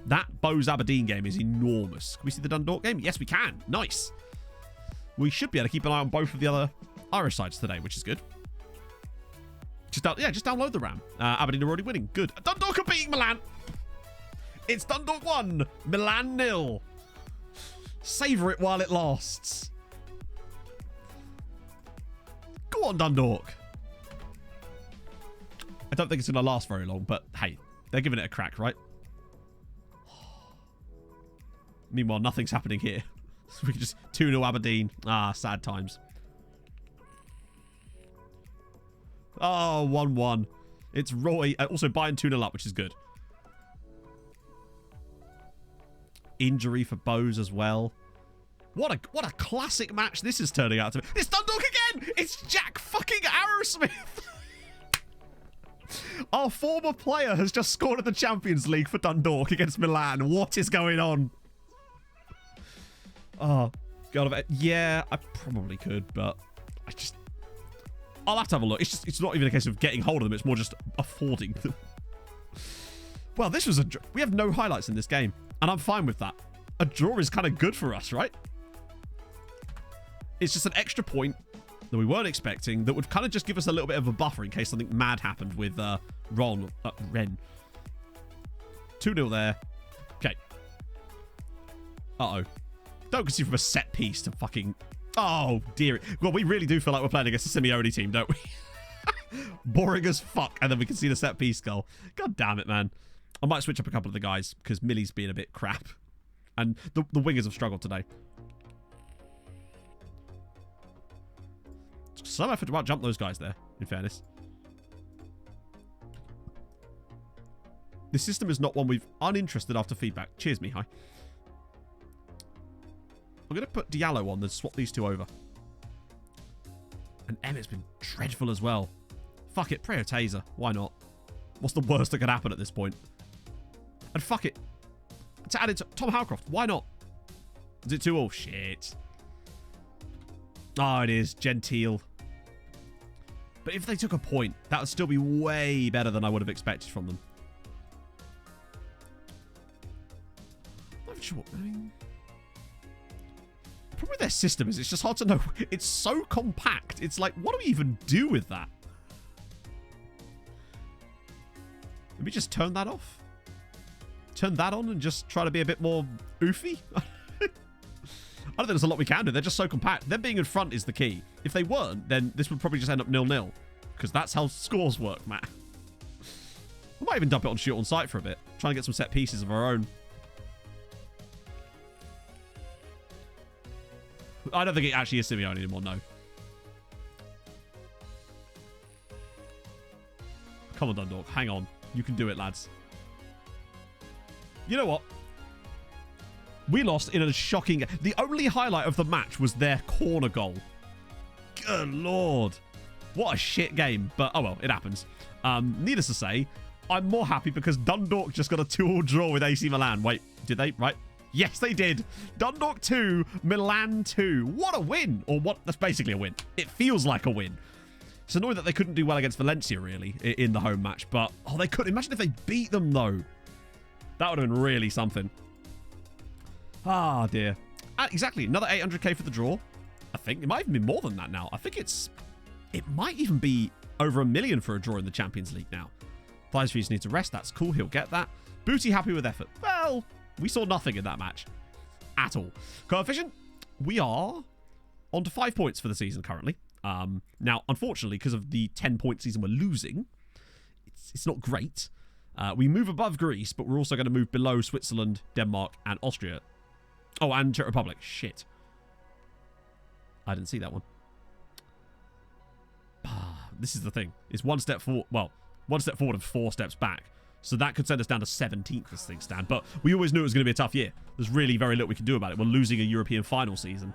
That Bows Aberdeen game is enormous. Can we see the Dundalk game? Yes, we can. Nice. We should be able to keep an eye on both of the other Irish sides today, which is good. Just download the RAM. Aberdeen are already winning. Good. Dundalk are beating Milan. It's Dundalk 1, Milan 0. Savour it while it lasts. Go on, Dundalk. I don't think it's going to last very long, but hey, they're giving it a crack, right? Meanwhile, nothing's happening here. So we can just 2-0 Aberdeen. Ah, sad times. Oh, 1-1. It's Roy. Also, Bayern 2-0 up, which is good. Injury for Bows as well. What a classic match this is turning out to be. It's Dundalk again! It's Jack fucking Arrowsmith! Our former player has just scored at the Champions League for Dundalk against Milan. What is going on? Oh, God. Yeah, I probably could, but I'll have to have a look. It's not even a case of getting hold of them. It's more just affording them. Well, this was we have no highlights in this game, and I'm fine with that. A draw is kind of good for us, right? It's just an extra point that we weren't expecting that would kind of just give us a little bit of a buffer in case something mad happened with Ren. 2-0 there. Okay. Uh-oh. Don't concede from a set piece to fucking... Oh, dear. Well, we really do feel like we're playing against a Simeone team, don't we? Boring as fuck. And then we can see the set piece goal. God damn it, man. I might switch up a couple of the guys because Millie's being a bit crap. And the wingers have struggled today. Some effort to out-jump those guys there, in fairness. This system is not one we've uninterested after feedback. Cheers, Mihai. I'm going to put Diallo on, then swap these two over. And Emmett's been dreadful as well. Fuck it, Preo Taser. Why not? What's the worst that could happen at this point? And fuck it. To add it to Tom Howcroft. Why not? Is it 2-0? Shit. Oh, it is. Gentile. But if they took a point, that would still be way better than I would have expected from them. I'm not sure. I mean... The problem with their system is it's just hard to know. It's so compact. It's like, what do we even do with that? Let me just turn that off. Turn that on and just try to be a bit more oofy. I don't think there's a lot we can do. They're just so compact. Them being in front is the key. If they weren't, then this would probably just end up 0-0. Because that's how scores work, Matt. We might even dump it on shoot on sight for a bit. Trying to get some set pieces of our own. I don't think it actually is Simeone anymore, no. Come on, Dundalk. Hang on. You can do it, lads. You know what? We lost in a shocking... The only highlight of the match was their corner goal. Good Lord. What a shit game. But, oh well, it happens. Needless to say, I'm more happy because Dundalk just got a 2-2 draw with AC Milan. Wait, did they? Right. Yes, they did. Dundalk 2, Milan 2. What a win. Or what? That's basically a win. It feels like a win. It's annoying that they couldn't do well against Valencia, really, in the home match. But, oh, they could. Imagine if they beat them, though. That would have been really something. Ah, dear. Exactly. Another 800k for the draw. I think it might even be more than that now. I think it might even be over $1 million for a draw in the Champions League now. Thighs Feast needs to rest. That's cool. He'll get that. Booty happy with effort. Well, we saw nothing in that match. at all. Coefficient, we are on to 5 points for the season currently. Now, unfortunately, because of the 10-point season we're losing, it's not great. We move above Greece, but we're also going to move below Switzerland, Denmark, and Austria. Oh, and Czech Republic. Shit. I didn't see that one. This is the thing. It's one step forward. Well, one step forward and 4 steps back. So that could send us down to 17th as things stand. But we always knew it was going to be a tough year. There's really very little we can do about it. We're losing a European final season.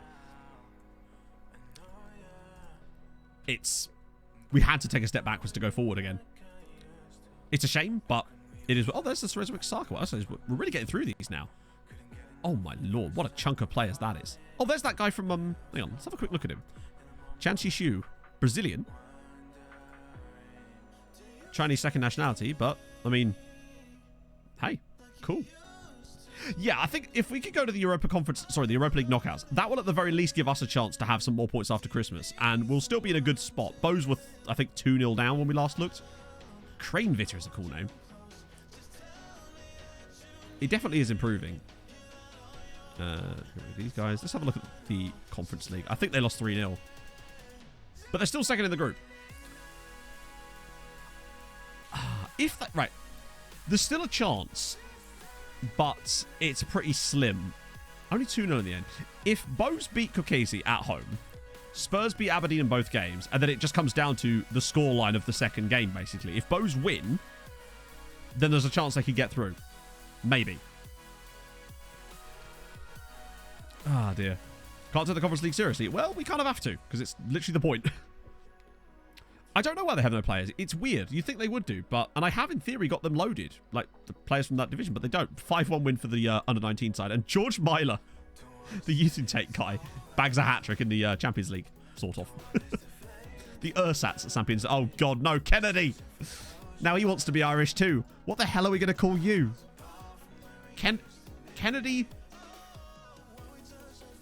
We had to take a step backwards to go forward again. It's a shame, but it is. Oh, there's the Resurrect Saka. We're really getting through these now. Oh my lord, what a chunk of players that is. Oh, there's that guy from hang on, let's have a quick look at him. Chan Shu, Brazilian. Chinese second nationality, but I mean, hey, cool. Yeah, I think if we could go to the Europa League knockouts, that will at the very least give us a chance to have some more points after Christmas, and we'll still be in a good spot. Bows were, I think, 2-0 down when we last looked. Crane Vitter is a cool name. It definitely is improving. These guys, let's have a look at the Conference League. I think they lost 3-0, but they're still second in the group. Right, there's still a chance, but it's pretty slim. Only 2-0 in the end. If Bows beat Kukesi at home, Spurs beat Aberdeen in both games, and then it just comes down to the scoreline of the second game, basically. If Bows win, then there's a chance they could get through. Maybe. Ah, dear. Can't take the Conference League seriously. Well, we kind of have to, because it's literally the point. I don't know why they have no players. It's weird. You'd think they would do, and I have in theory got them loaded, like the players from that division, but they don't. 5-1 win for the under-19 side, and George Myler, the youth intake guy, bags a hat-trick in the Champions League, sort of. The Ursats Champions. Oh god, no, Kennedy. Now he wants to be Irish too. What the hell are we going to call you? Kennedy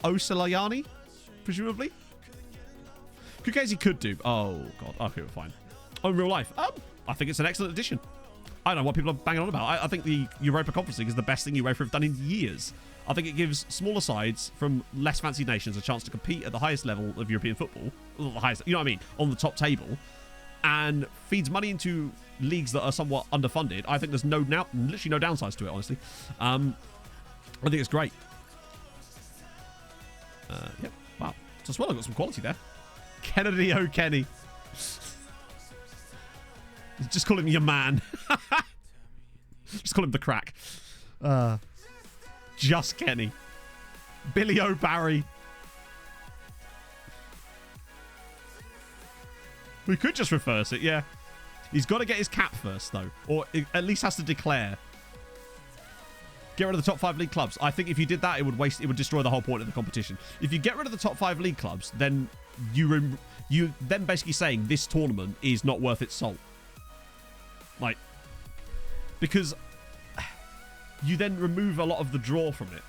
Osalayani, presumably. Kukesi could do. Oh, God. Okay, we're fine. Oh, in real life. I think it's an excellent addition. I don't know what people are banging on about. I think the Europa Conference League is the best thing UEFA have done in years. I think it gives smaller sides from less fancy nations a chance to compete at the highest level of European football. Well, the highest, you know what I mean? On the top table. And feeds money into leagues that are somewhat underfunded. I think there's literally no downsides to it, honestly. I think it's great. Yep. Wow. So as well, I've got some quality there. Kennedy O'Kenny. Just call him your man. Just call him the crack. Just Kenny. Billy O'Barry. We could just reverse it, yeah. He's got to get his cap first, though. Or at least has to declare. Get rid of the top 5 league clubs. I think if you did that, it would destroy the whole point of the competition. If you get rid of the top 5 league clubs, then you then basically saying this tournament is not worth its salt. Like, because you then remove a lot of the draw from it.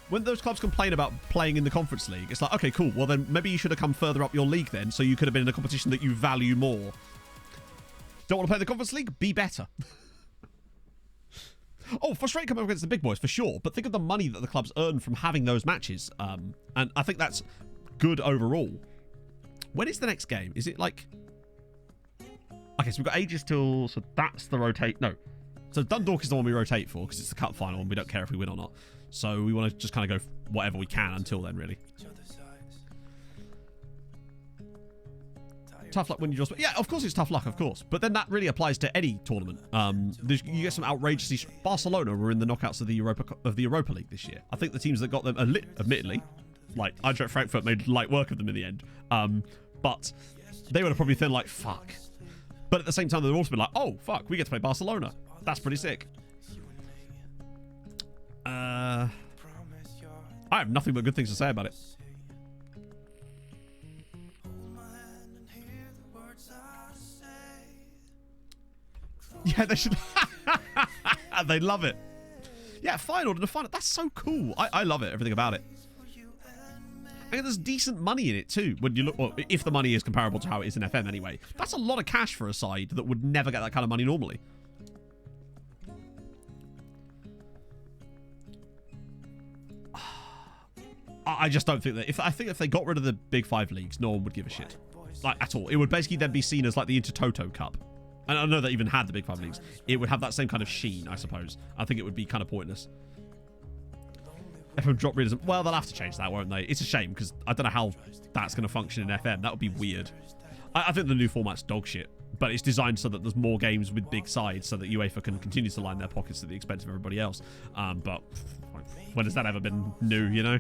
When those clubs complain about playing in the Conference League, it's like, okay, cool. Well, then maybe you should have come further up your league then, so you could have been in a competition that you value more. Don't want to play the Conference League? Be better. Oh, frustrating coming up against the big boys, for sure. But think of the money that the clubs earn from having those matches. And I think that's good overall. When is the next game? Is it like... Okay, so we've got ages till... So that's the rotate... No. So Dundalk is the one we rotate for, because it's the cup final, and we don't care if we win or not. So we want to just kind of go whatever we can until then, really. Tough luck when you draw. Yeah, of course it's tough luck, of course. But then that really applies to any tournament. You get some outrageously... Barcelona were in the knockouts of the Europa League this year. I think the teams that got them, admittedly, like Eintracht Frankfurt made light work of them in the end. But they would have probably been like, fuck. But at the same time, they've also been like, oh, fuck, we get to play Barcelona. That's pretty sick. I have nothing but good things to say about it. Yeah, they should. They love it. Yeah, final to the final. That's so cool. I love it. Everything about it. And there's decent money in it too. When you look, well, if the money is comparable to how it is in FM anyway. That's a lot of cash for a side that would never get that kind of money normally. I just don't think that... I think if they got rid of the Big Five leagues, no one would give a shit. Like, at all. It would basically then be seen as like the Intertoto Cup. And I know they even had the Big Five leagues. It would have that same kind of sheen, I suppose. I think it would be kind of pointless. FM drop realism. Well, they'll have to change that, won't they? It's a shame, because I don't know how that's going to function in FM. That would be weird. I think the new format's dog shit. But it's designed so that there's more games with big sides so that UEFA can continue to line their pockets at the expense of everybody else. But when has that ever been new, you know?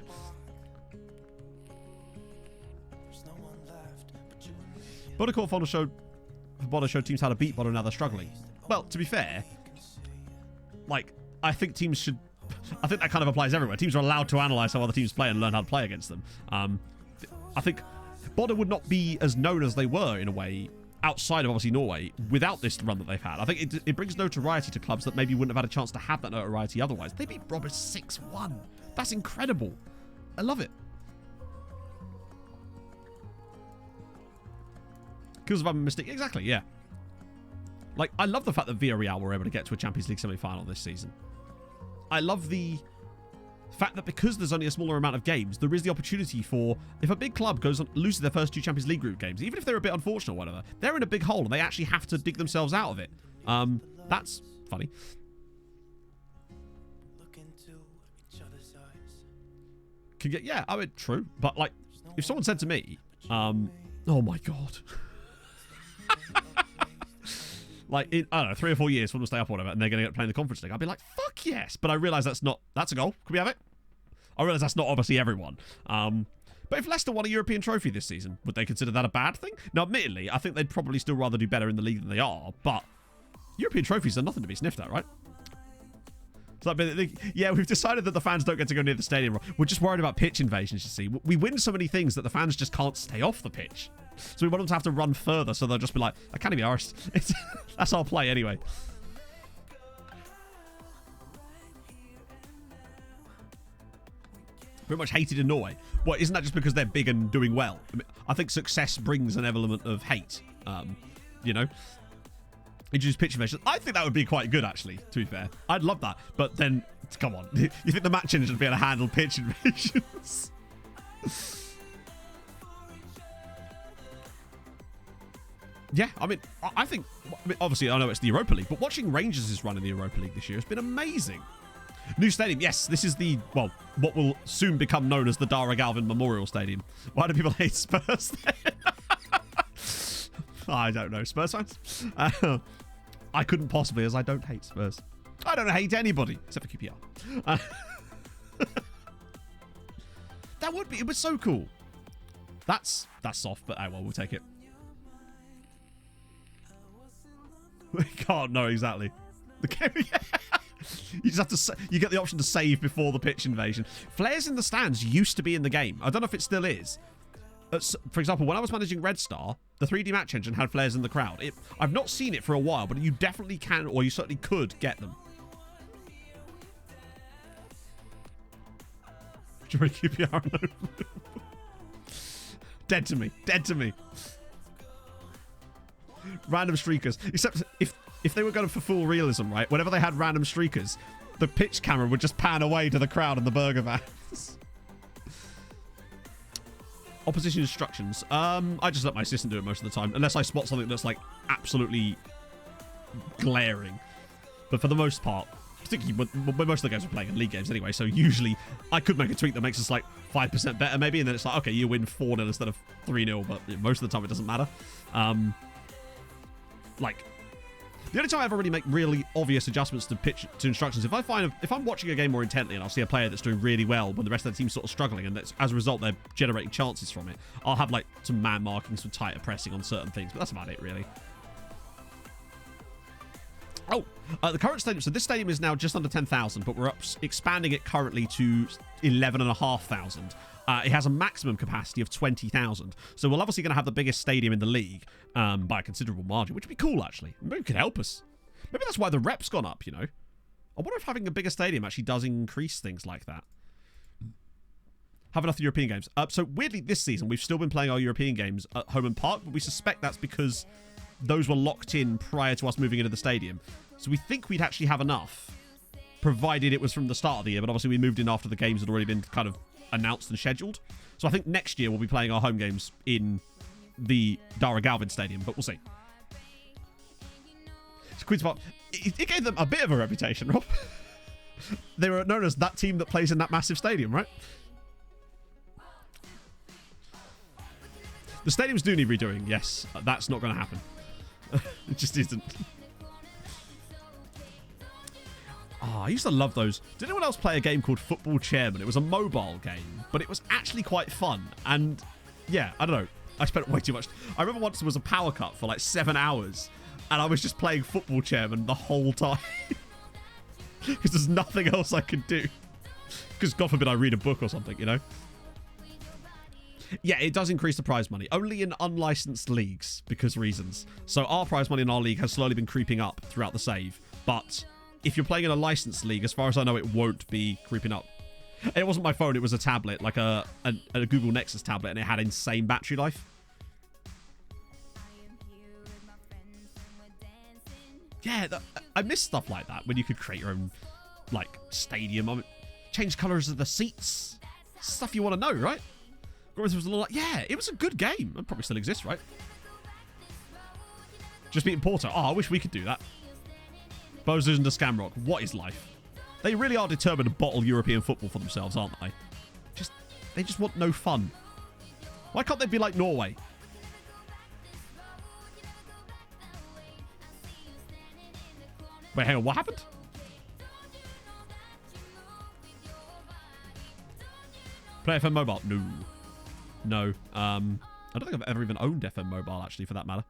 Bodycourt Bono showed teams how to beat Bono, now they're struggling. Well, to be fair, like, I think teams should... I think that kind of applies everywhere. Teams are allowed to analyse how other teams play and learn how to play against them. I think Bono would not be as known as they were, in a way, outside of, obviously, Norway, without this run that they've had. I think it brings notoriety to clubs that maybe wouldn't have had a chance to have that notoriety otherwise. They beat Robbers 6-1. That's incredible. I love it. Kills of Mystic. Exactly, yeah. Like, I love the fact that Villarreal were able to get to a Champions League semi-final this season. I love the fact that because there's only a smaller amount of games, there is the opportunity for, if a big club loses their first 2 Champions League group games, even if they're a bit unfortunate or whatever, they're in a big hole and they actually have to dig themselves out of it. That's funny. Yeah, I mean, true. But, like, if someone said to me, oh my God. Like, in, I don't know, 3 or 4 years, someone will stay up or whatever, and they're going to get playing the Conference League, I'd be like, fuck yes. But I realise that's a goal. Can we have it? I realise that's not obviously everyone. But if Leicester won a European trophy this season, would they consider that a bad thing? Now, admittedly, I think they'd probably still rather do better in the league than they are, but European trophies are nothing to be sniffed at, right? So, yeah, we've decided that the fans don't get to go near the stadium. We're just worried about pitch invasions, you see. We win so many things that the fans just can't stay off the pitch. So we want them to have to run further, so they'll just be like, I can't be arsed. That's our play anyway. Very much hated in Norway. Well, isn't that just because they're big and doing well? I think success brings an element of hate, you know? Introduce pitch invasions. I think that would be quite good, actually, to be fair. I'd love that. But then, come on. You think the match engine would be able to handle pitch invasions? Yeah, I mean, obviously, I know it's the Europa League, but watching Rangers' run in the Europa League this year has been amazing. New stadium. Yes, this is the, well, what will soon become known as the Dara Galvin Memorial Stadium. Why do people hate Spurs then? I don't know. Spurs fans? I couldn't possibly, as I don't hate Spurs. I don't hate anybody, except for QPR. That would be, it was so cool. That's soft, but well, we'll take it. We can't know exactly. You just have to. You get the option to save before the pitch invasion. Flares in the stands used to be in the game. I don't know if it still is. For example, when I was managing Red Star, the 3D match engine had flares in the crowd. I've not seen it for a while, but you definitely can, or you certainly could get them. During QPR. Dead to me. Dead to me. Random streakers. Except if they were going for full realism, right? Whenever they had random streakers, the pitch camera would just pan away to the crowd and the burger vans. Opposition instructions. I just let my assistant do it most of the time, unless I spot something that's like absolutely glaring. But for the most part, particularly when most of the games we're playing in league games anyway, so usually I could make a tweak that makes us like 5% better maybe, and then it's like, okay, you win 4-0 instead of 3-0, but most of the time it doesn't matter. Like, the only time I ever really make really obvious adjustments to instructions, if I'm watching a game more intently and I'll see a player that's doing really well when the rest of the team's sort of struggling, and that's, as a result they're generating chances from it, I'll have like some man marking, some tighter pressing on certain things, but that's about it really. Oh, the current stadium. So this stadium is now just under 10,000, but we're expanding it currently to 11,500. It has a maximum capacity of 20,000. So we're obviously going to have the biggest stadium in the league by a considerable margin, which would be cool, actually. Maybe it could help us. Maybe that's why the rep's gone up, you know. I wonder if having a bigger stadium actually does increase things like that. Have enough European games. So weirdly, this season, we've still been playing our European games at home and park, but we suspect that's because those were locked in prior to us moving into the stadium. So we think we'd actually have enough, provided it was from the start of the year, but obviously we moved in after the games had already been kind of announced and scheduled. So I think next year we'll be playing our home games in the Dara Galvin Stadium, but we'll see. So Queen's Park, it gave them a bit of a reputation, Rob. They were known as that team that plays in that massive stadium, right? The stadiums do need redoing, yes. That's not going to happen. It just isn't. Oh, I used to love those. Did anyone else play a game called Football Chairman? It was a mobile game, but it was actually quite fun. And yeah, I don't know. I spent way too much. I remember once there was a power cut for like 7 hours, and I was just playing Football Chairman the whole time. Because there's nothing else I could do. Because God forbid I read a book or something, you know? Yeah, it does increase the prize money. Only in unlicensed leagues, because reasons. So our prize money in our league has slowly been creeping up throughout the save. But if you're playing in a licensed league, as far as I know, it won't be creeping up. It wasn't my phone, it was a tablet, like a Google Nexus tablet, and it had insane battery life. Yeah, I miss stuff like that, when you could create your own, like, stadium. I mean, change colours of the seats. Stuff you want to know, right? Was a little like, yeah, it was a good game. It probably still exists, right? Just beating Porto. Oh, I wish we could do that. Bozos and the Scamrock. What is life? They really are determined to bottle European football for themselves, aren't they? They just want no fun. Why can't they be like Norway? Wait, hang on. What happened? Play FM Mobile? No. No. I don't think I've ever even owned FM Mobile, actually, for that matter.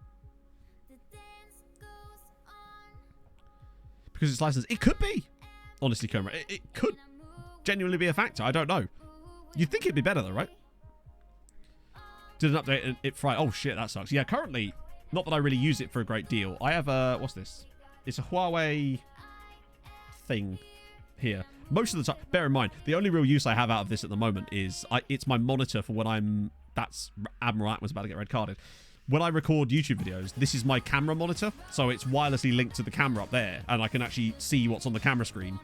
Because it's licensed. It could be. Honestly, Comer. It could genuinely be a factor. I don't know. You'd think it'd be better, though, right? Did an update and it fried. Oh, shit, that sucks. Yeah, currently, not that I really use it for a great deal. I have a... What's this? It's a Huawei thing here. Most of the time, bear in mind, the only real use I have out of this at the moment is it's my monitor for when I'm... That's Admiral Atman's about to get red carded. When I record YouTube videos, this is my camera monitor. So it's wirelessly linked to the camera up there. And I can actually see what's on the camera screen.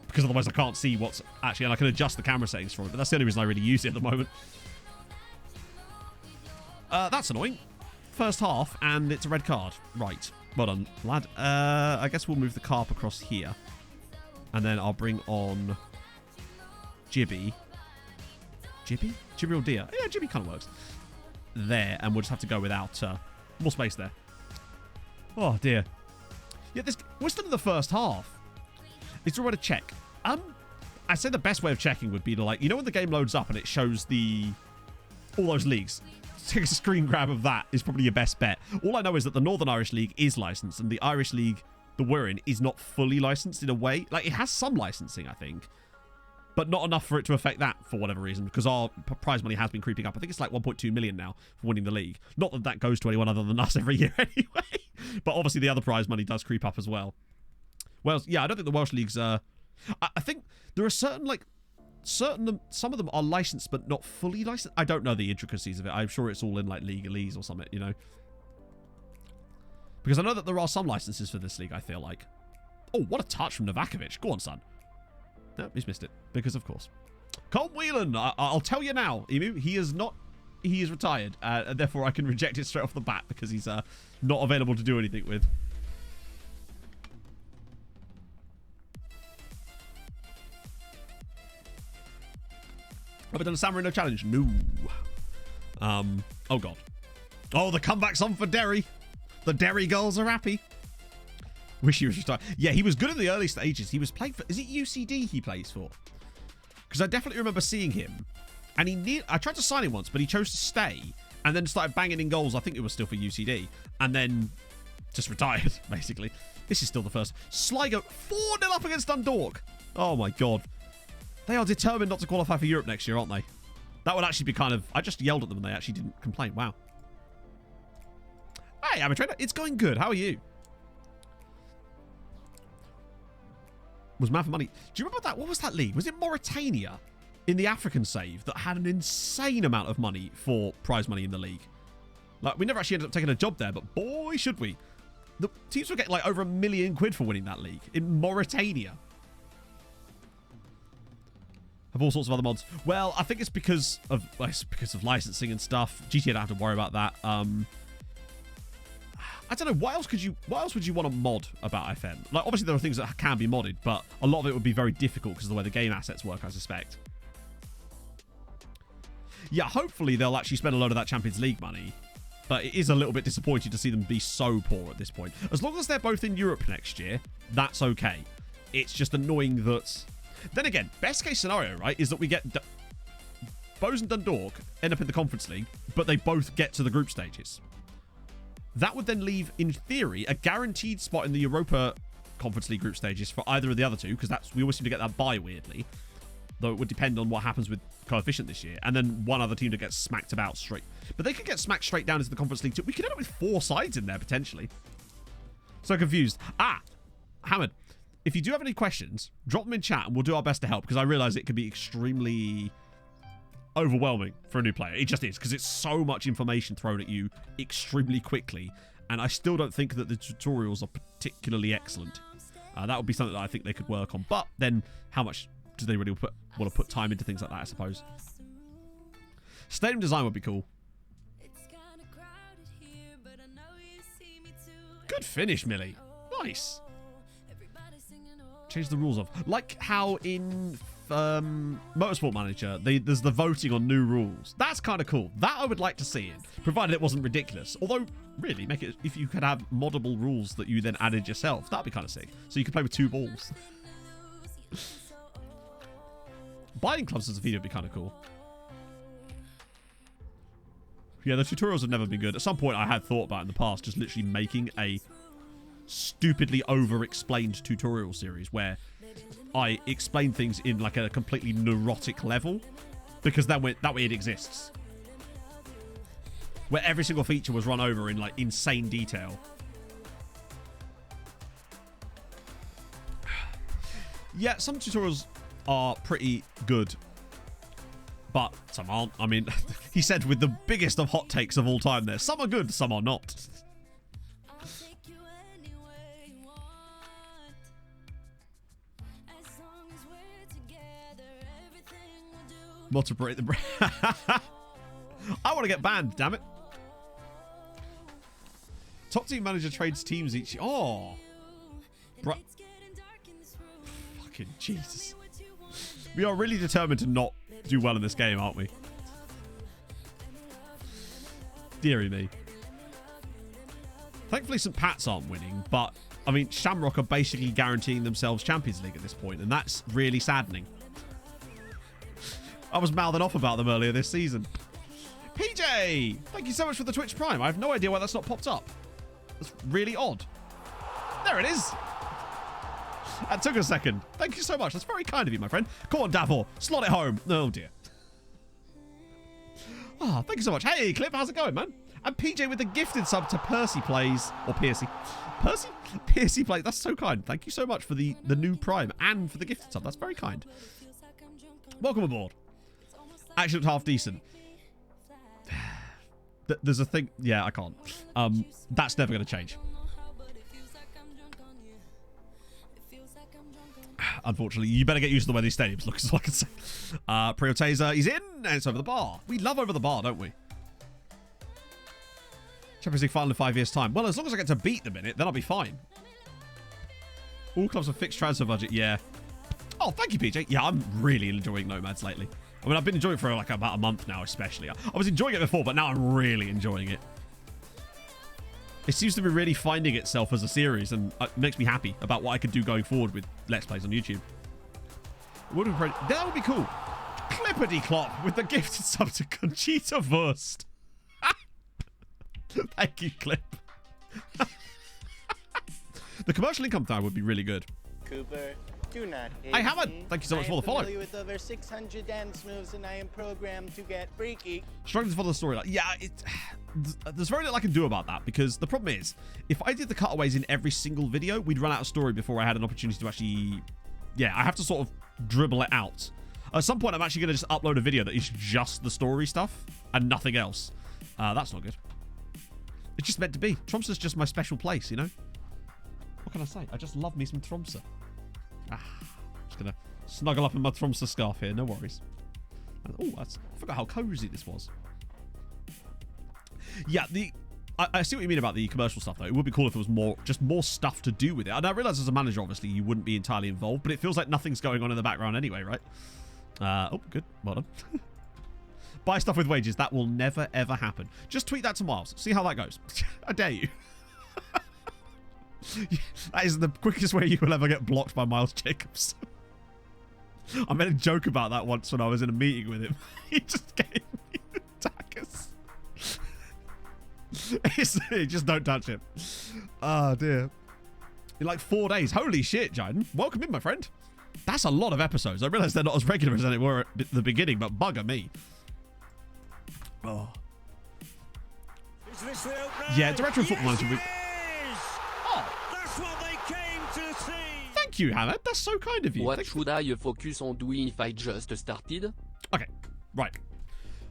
Because otherwise I can't see what's actually... And I can adjust the camera settings for it. But that's the only reason I really use it at the moment. That's annoying. First half, and it's a red card. Right. Well done, lad. I guess we'll move the carp across here. And then I'll bring on Jibby. Jibby? Jibby or Deer? Yeah, Jibby kind of works. There, and we'll just have to go without more space there. Oh, dear. Yeah, we're still in the first half. It's all right to check. I say the best way of checking would be to, like, you know when the game loads up and it shows all those leagues? Take a screen grab of that is probably your best bet. All I know is that the Northern Irish League is licensed, and the Irish League that we're in is not fully licensed in a way. Like, it has some licensing, I think, but not enough for it to affect that for whatever reason, because our prize money has been creeping up. I think it's like 1.2 million now for winning the league. Not that that goes to anyone other than us every year anyway, but obviously the other prize money does creep up as well. Well, yeah, I don't think the Welsh leagues are... I think there are some of them are licensed but not fully licensed. I don't know the intricacies of it. I'm sure it's all in like legalese or something, you know. Because I know that there are some licenses for this league, I feel like. Oh, what a touch from Novakovic. Go on, son. No, he's missed it. Because of course. Colm Whelan, I'll tell you now, Emu, he is retired. And therefore I can reject it straight off the bat because he's not available to do anything with. Have I done a San Marino challenge? No. Oh, God. Oh, the comeback's on for Derry. The Derry girls are happy. Wish he was retired. Yeah, he was good in the early stages. He was playing for... Is it UCD he plays for? Because I definitely remember seeing him. And I tried to sign him once, but he chose to stay. And then started banging in goals. I think it was still for UCD. And then just retired, basically. This is still the first. Sligo 4-0 up against Dundalk. Oh, my God. They are determined not to qualify for Europe next year, aren't they? That would actually be kind of... I just yelled at them and they actually didn't complain. Wow. Hey, I'm a trainer. It's going good. How are you? Was man for money. Do you remember that? What was that league? Was it Mauritania in the African save that had an insane amount of money for prize money in the league? Like, we never actually ended up taking a job there, but boy, should we. The teams were getting like over £1 million for winning that league in Mauritania. Have all sorts of other mods. Well, I think it's because of licensing and stuff. GTA don't have to worry about that. I don't know. What else would you want to mod about FM? Like, obviously there are things that can be modded, but a lot of it would be very difficult because of the way the game assets work, I suspect. Yeah, hopefully they'll actually spend a load of that Champions League money. But it is a little bit disappointing to see them be so poor at this point. As long as they're both in Europe next year, that's okay. It's just annoying that... Then again, best case scenario, right, is that we get... Bose and Dundalk end up in the Conference League, but they both get to the group stages. That would then leave, in theory, a guaranteed spot in the Europa Conference League group stages for either of the other two, because we always seem to get that bye, weirdly. Though it would depend on what happens with coefficient this year. And then one other team that gets smacked about straight. But they could get smacked straight down into the Conference League too. We could end up with 4 sides in there, potentially. So confused. Hamid, if you do have any questions, drop them in chat and we'll do our best to help, because I realise it can be extremely overwhelming for a new player. It just is, because it's so much information thrown at you extremely quickly. And I still don't think that the tutorials are particularly excellent. That would be something that I think they could work on. But then, how much do they really want to put time into things like that, I suppose? Stadium design would be cool. Good finish, Millie. Nice. Change the rules of. Like how in Motorsport Manager, there's the voting on new rules. That's kind of cool. That I would like to see it, provided it wasn't ridiculous. Although, really, make it if you could have moddable rules that you then added yourself. That'd be kind of sick. So you could play with 2 balls. Buying clubs as a video would be kind of cool. Yeah, the tutorials have never been good. At some point, I had thought about in the past just literally making a stupidly over-explained tutorial series where I explain things in like a completely neurotic level, because that way it exists. Where every single feature was run over in like insane detail. Yeah, some tutorials are pretty good, but some aren't. I mean, he said with the biggest of hot takes of all time there. Some are good, some are not. Not to break the I want to get banned, damn it. Top team manager trades teams each... Oh. Fucking Jesus. We are really determined to not do well in this game, aren't we? Deary me. Thankfully, St. Pat's aren't winning, but, I mean, Shamrock are basically guaranteeing themselves Champions League at this point, and that's really saddening. I was mouthing off about them earlier this season. PJ! Thank you so much for the Twitch Prime. I have no idea why that's not popped up. That's really odd. There it is. That took a second. Thank you so much. That's very kind of you, my friend. Come on, Davor. Slot it home. Oh, dear. Oh, thank you so much. Hey, Clip. How's it going, man? And PJ with the gifted sub to Percy Plays. Or Piercy. Percy? Piercy Plays. That's so kind. Thank you so much for the new Prime and for the gifted sub. That's very kind. Welcome aboard. Actually looked half decent. There's a thing... Yeah, I can't. That's never going to change. Unfortunately, you better get used to the way these stadiums look, is all I can say. Prio Taser, he's in, and it's over the bar. We love over the bar, don't we? Champions League final in 5 years' time. Well, as long as I get to beat them in it, then I'll be fine. All clubs have fixed transfer budget, yeah. Oh, thank you, PJ. Yeah, I'm really enjoying Nomads lately. I mean, I've been enjoying it for like about a month now, especially. I was enjoying it before, but now I'm really enjoying it. It seems to be really finding itself as a series, and it makes me happy about what I could do going forward with Let's Plays on YouTube. That would be cool. Clippity Clop with the gifted sub to Conchita Wurst. Thank you, Clip. The commercial income thing would be really good. Cooper, do not hate Hey, Hamad, me. thank you so much for the follow. I am familiar with over 600 dance moves, and I am programmed to get freaky. Struggling to follow the story. Yeah, there's very little I can do about that, because the problem is, if I did the cutaways in every single video, we'd run out of story before I had an opportunity to actually... Yeah, I have to sort of dribble it out. At some point, I'm actually going to just upload a video that is just the story stuff and nothing else. That's not good. It's just meant to be. Tromsø's just my special place, you know? What can I say? I just love me some Tromsø. Just gonna Snuggle up in my Thromster scarf here, no worries. Oh, I forgot how cozy this was. Yeah, I see what you mean about the commercial stuff, though. It would be cool if there was more stuff to do with it. And I realise as a manager, obviously, you wouldn't be entirely involved, but it feels like nothing's going on in the background anyway, right? Oh, good. Well done. Buy stuff with wages. That will never, ever happen. Just tweet that to Miles. See how that goes. I dare you. That is the quickest way you will ever get blocked by Miles Jacobs. I made a joke about that once when I was in a meeting with him. He just gave me the daggers. Just don't touch him. Oh, dear. In like 4 days. Holy shit, Jaden. Welcome in, my friend. That's a lot of episodes. I realise they're not as regular as they were at the beginning, but bugger me. Oh. Yeah, Director of Football Manager. Oh. That's what they came to see. Thank you, Hannah. That's so kind of you. What should I focus on doing if I just started? Okay, right.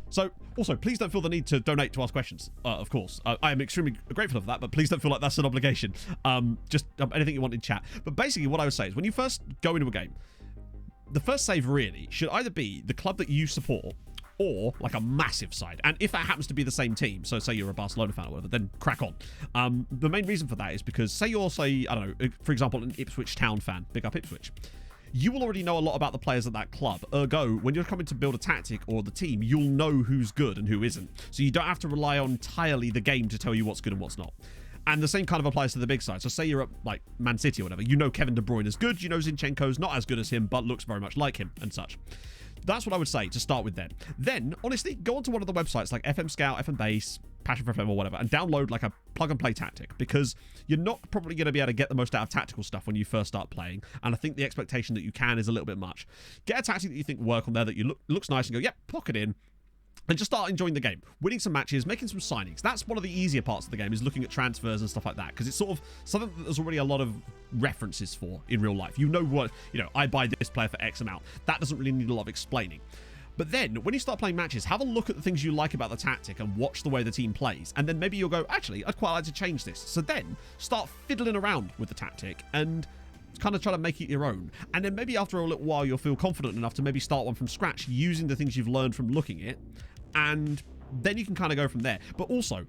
So, also, please don't feel the need to donate to ask questions, of course. I am extremely grateful for that, but please don't feel like that's an obligation. Just anything you want in chat. But basically, what I would say is when you first go into a game, the first save really should either be the club that you support or like a massive side. And if that happens to be the same team, so say you're a Barcelona fan or whatever, then crack on. The main reason for that is because say you're, I don't know, for example, an Ipswich Town fan, big up Ipswich. You will already know a lot about the players at that club. Ergo, when you're coming to build a tactic or the team, you'll know who's good and who isn't. So you don't have to rely on entirely the game to tell you what's good and what's not. And the same kind of applies to the big side. So say you're at like Man City or whatever. You know Kevin De Bruyne is good. You know Zinchenko's not as good as him, but looks very much like him and such. That's what I would say to start with then. Then, honestly, go onto one of the websites like FM Scout, FM Base, Passion for FM or whatever, and download like a plug-and-play tactic, because you're not probably going to be able to get the most out of tactical stuff when you first start playing, and I think the expectation that you can is a little bit much. Get a tactic that you think will work on there, that you looks nice, and go, yep, plug it in, and just start enjoying the game. Winning some matches, making some signings. That's one of the easier parts of the game, is looking at transfers and stuff like that, because it's sort of something that there's already a lot of references for in real life. You know what, I buy this player for X amount. That doesn't really need a lot of explaining. But then, when you start playing matches, have a look at the things you like about the tactic and watch the way the team plays. And then maybe you'll go, actually, I'd quite like to change this. So then, start fiddling around with the tactic and kind of try to make it your own. And then maybe after a little while, you'll feel confident enough to maybe start one from scratch using the things you've learned from looking at it. And then you can kind of go from there. But also,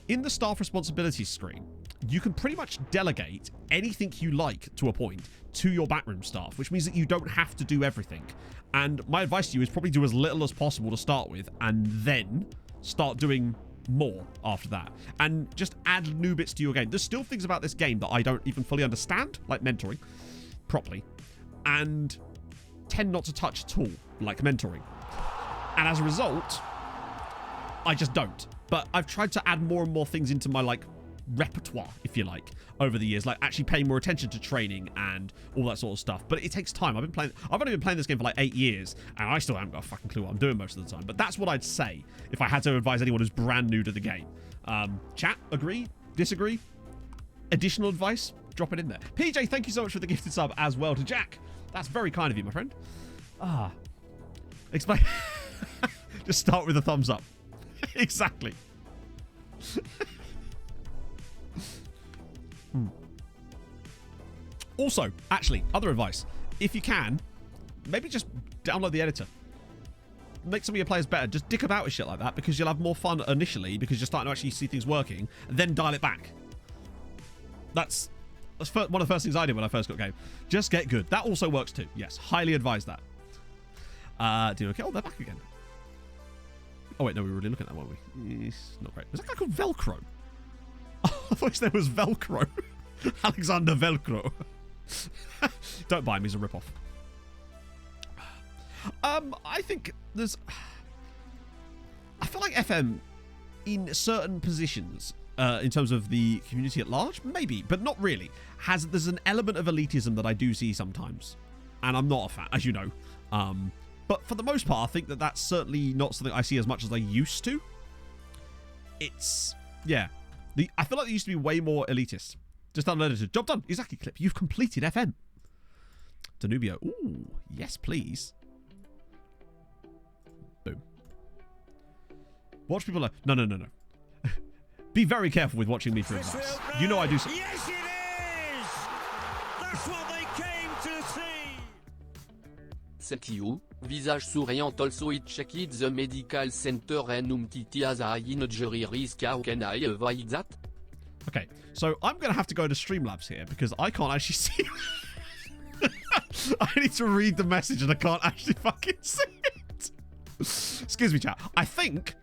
in the staff responsibilities screen, you can pretty much delegate anything you like to a point to your backroom staff, which means that you don't have to do everything. And my advice to you is probably do as little as possible to start with, and then start doing more after that. And just add new bits to your game. There's still things about this game that I don't even fully understand, like mentoring properly, and tend not to touch at all, like mentoring. And as a result, I just don't. But I've tried to add more and more things into my repertoire, if you like, over the years, like actually paying more attention to training and all that sort of stuff. But it takes time. I've only been playing this game for like 8 years, and I still haven't got a fucking clue what I'm doing most of the time. But that's what I'd say if I had to advise anyone who's brand new to the game. Chat, agree, disagree, additional advice, drop it in there. PJ, thank you so much for the gifted sub as well to Jack. That's very kind of you, my friend. Explain. Just start with a thumbs up. Exactly. Also, actually, other advice. If you can, maybe just download the editor. Make some of your players better. Just dick about with shit like that, because you'll have more fun initially, because you're starting to actually see things working, and then dial it back. That's one of the first things I did when I first got a game. Just get good. That also works too. Yes, highly advise that. Do you okay? Oh, they're back again. Oh, wait, no, we were really looking at that, weren't we? It's not great. Was that guy called Velcro? Oh, I thought his name was Velcro. Alexander Velcro. Don't buy him, he's a ripoff. I think there's... I feel like FM, in certain positions, in terms of the community at large, maybe, but not really, there's an element of elitism that I do see sometimes. And I'm not a fan, as you know. But for the most part, I think that that's certainly not something I see as much as I used to. It's... yeah. I feel like they used to be way more elitist. Just unedited. Job done. Exactly, Clip. You've completed FM. Danubio. Ooh, yes, please. Boom. Watch people like... No. Be very careful with watching me for advice. You know I do so. Yes, it is! That's what they came to see! thank you, visage souriant also it checked the medical center and titi as I in jury risk how can I avoid that? Okay, so I'm going to have to go to Streamlabs here because I can't actually see. I need to read the message and I can't actually fucking see it. Excuse me, chat. I think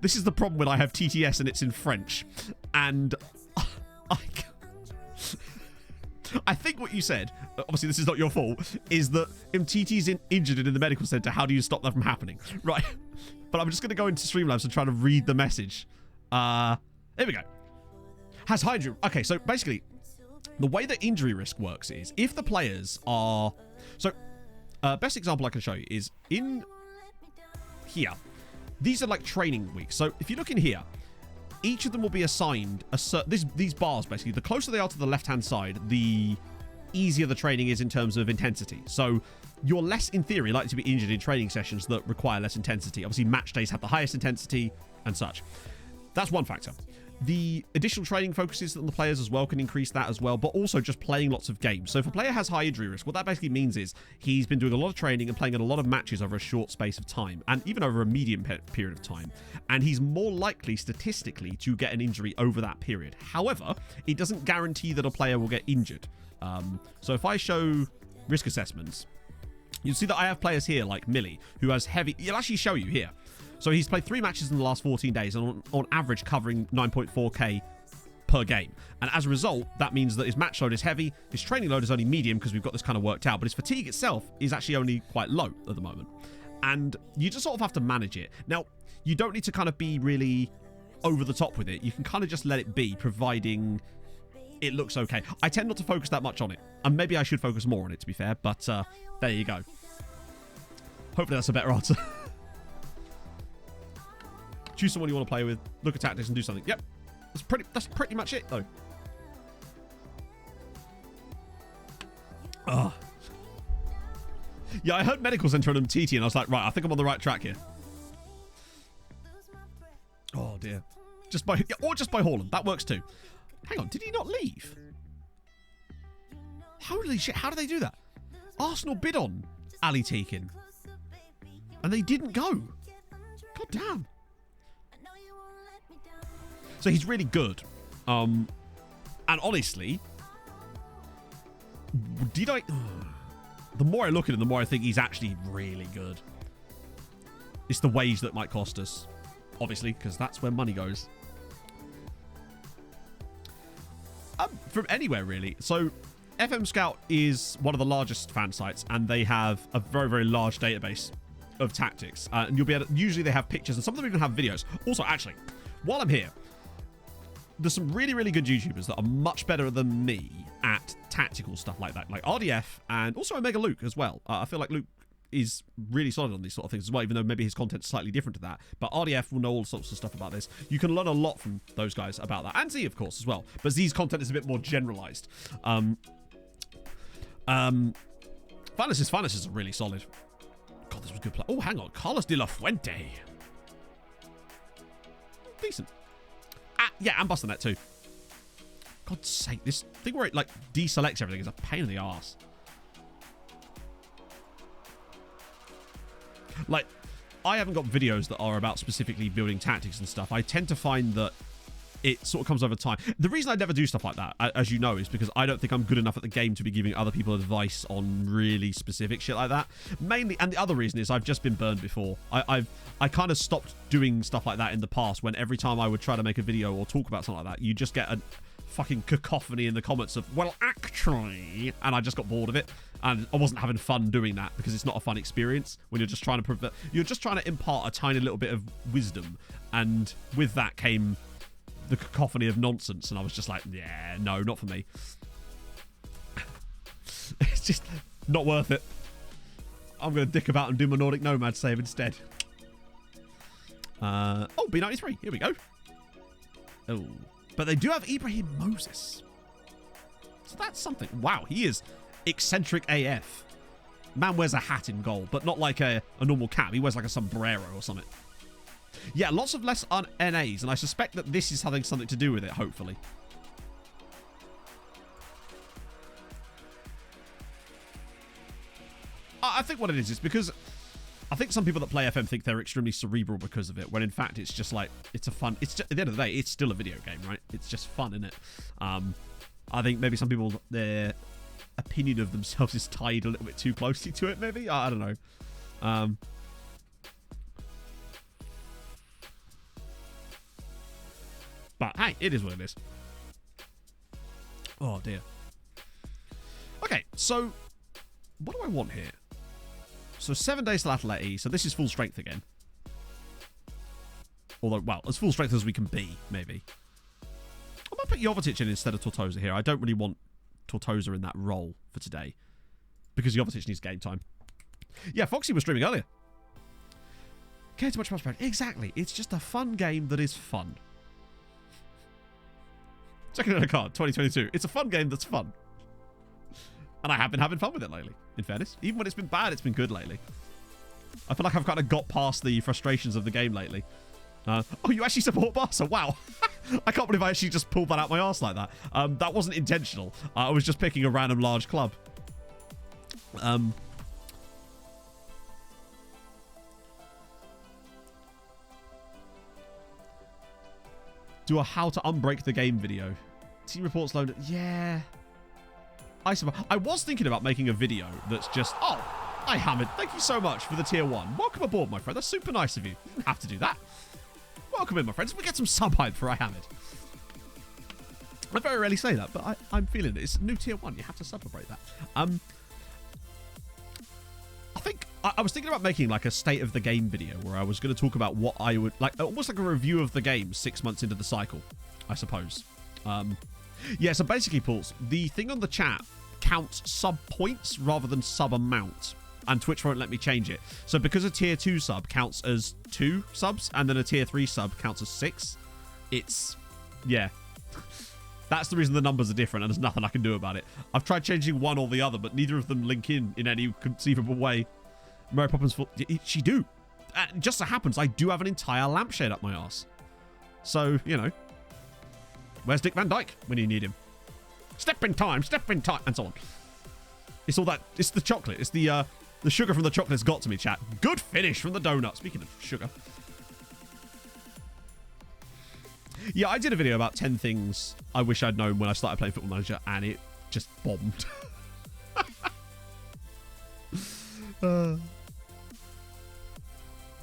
this is the problem when I have TTS and it's in French. And I think what you said, obviously this is not your fault, is that if TT's injured in the medical center, how do you stop that from happening? Right. But I'm just going to go into Streamlabs and try to read the message. Here we go. Has high injury. Okay, so basically, the way that injury risk works is if the players are... So, best example I can show you is in here. These are like training weeks. So if you look in here, each of them will be assigned a certain... These bars, basically, the closer they are to the left-hand side, the easier the training is in terms of intensity. So you're less, in theory, likely to be injured in training sessions that require less intensity. Obviously, match days have the highest intensity and such. That's one factor. The additional training focuses on the players as well can increase that as well, but also just playing lots of games. So if a player has high injury risk, what that basically means is he's been doing a lot of training and playing in a lot of matches over a short space of time, and even over a medium period of time, and he's more likely statistically to get an injury over that period. However, it doesn't guarantee that a player will get injured. So if I show risk assessments, you'll see that I have players here like Millie, who has heavy... It'll actually show you here. So he's played 3 matches in the last 14 days and on average covering 9.4k per game. And as a result, that means that his match load is heavy, his training load is only medium because we've got this kind of worked out, but his fatigue itself is actually only quite low at the moment. And you just sort of have to manage it. Now, you don't need to kind of be really over the top with it. You can kind of just let it be, providing it looks okay. I tend not to focus that much on it. And maybe I should focus more on it, to be fair. But there you go. Hopefully that's a better answer. Choose someone you want to play with, look at tactics and do something. Yep. That's pretty much it, though. Ugh. Yeah, I heard medical center and MTT, and I was like, right, I think I'm on the right track here. Oh, dear. Just by Haaland. That works too. Hang on, did he not leave? Holy shit, how did they do that? Arsenal bid on Ali Tekin, and they didn't go. God damn. So he's really good. And honestly, the more I look at him, the more I think he's actually really good. It's the wage that might cost us, obviously, because that's where money goes. From anywhere, really. So FM Scout is one of the largest fan sites, and they have a very, very large database of tactics. And you'll be able to, usually they have pictures, and some of them even have videos. Also, actually, while I'm here, there's some really, really good YouTubers that are much better than me at tactical stuff like that, like RDF and also Omega Luke as well. I feel like Luke is really solid on these sort of things as well, even though maybe his content's slightly different to that. But RDF will know all sorts of stuff about this. You can learn a lot from those guys about that. And Z, of course, as well. But Z's content is a bit more generalized. Finest is really solid. God, this was good play. Oh, hang on. Carlos de la Fuente. Decent. Yeah, and busting that too. God's sake, this thing where it like deselects everything is a pain in the arse. Like, I haven't got videos that are about specifically building tactics and stuff. I tend to find that it sort of comes over time. The reason I never do stuff like that, as you know, is because I don't think I'm good enough at the game to be giving other people advice on really specific shit like that. Mainly, and the other reason is I've just been burned before. I kind of stopped doing stuff like that in the past, when every time I would try to make a video or talk about something like that, you just get a fucking cacophony in the comments of, well, actually, and I just got bored of it. And I wasn't having fun doing that because it's not a fun experience when you're just trying to impart a tiny little bit of wisdom. And with that came the cacophony of nonsense, and I was just like, yeah, no, not for me. It's just not worth it. I'm going to dick about and do my Nordic Nomad save instead. Oh, B93. Here we go. Oh, but they do have Ibrahim Moses. So that's something. Wow, he is eccentric AF. Man wears a hat in goal, but not like a normal cap. He wears like a sombrero or something. Yeah, lots of less NAs, and I suspect that this is having something to do with it, hopefully. I think what it is because I think some people that play FM think they're extremely cerebral because of it, when in fact it's just like, it's a fun, it's just, at the end of the day, it's still a video game, right? It's just fun, isn't it? I think maybe some people, their opinion of themselves is tied a little bit too closely to it, maybe? I don't know. But hey, it is what it is. Oh dear. Okay, so what do I want here? So 7 days till Atleti, so this is full strength again. Although, well, as full strength as we can be, maybe. I might put Jovetic in instead of Tortosa here. I don't really want Tortosa in that role for today, because Jovetic needs game time. Yeah, Foxy was streaming earlier. Care too much about it. Exactly. It's just a fun game that is fun. SecondYellowCard 2022. It's a fun game that's fun. And I have been having fun with it lately, in fairness. Even when it's been bad, it's been good lately. I feel like I've kind of got past the frustrations of the game lately. Oh, you actually support Barca? Wow. I can't believe I actually just pulled that out my arse like that. That wasn't intentional. I was just picking a random large club. Do a how to unbreak the game video. Team reports loaded. Yeah. I was thinking about making a video that's just, oh, hi Hamid, thank you so much for the tier 1. Welcome aboard, my friend. That's super nice of you. You didn't have to do that. Welcome in, my friends. We get some sub hype for Hamid. I very rarely say that, but I'm feeling it. It's new tier 1. You have to celebrate that. I think I was thinking about making like a state of the game video where I was going to talk about what I would like, almost like a review of the game 6 months into the cycle, I suppose. Yeah, so basically, Pauls, the thing on the chat counts sub points rather than sub amount, and Twitch won't let me change it. So because a tier 2 sub counts as 2 subs and then a tier 3 sub counts as 6, it's, yeah. That's the reason the numbers are different, and there's nothing I can do about it. I've tried changing one or the other, but neither of them link in any conceivable way. Mary Poppins, she do. Just so happens, I do have an entire lampshade up my arse. So, you know. Where's Dick Van Dyke when you need him? Step in time, and so on. It's all that, it's the chocolate. It's the sugar from the chocolate's got to me, chat. Good finish from the donut. Speaking of sugar. Yeah, I did a video about 10 things I wish I'd known when I started playing Football Manager, and it just bombed.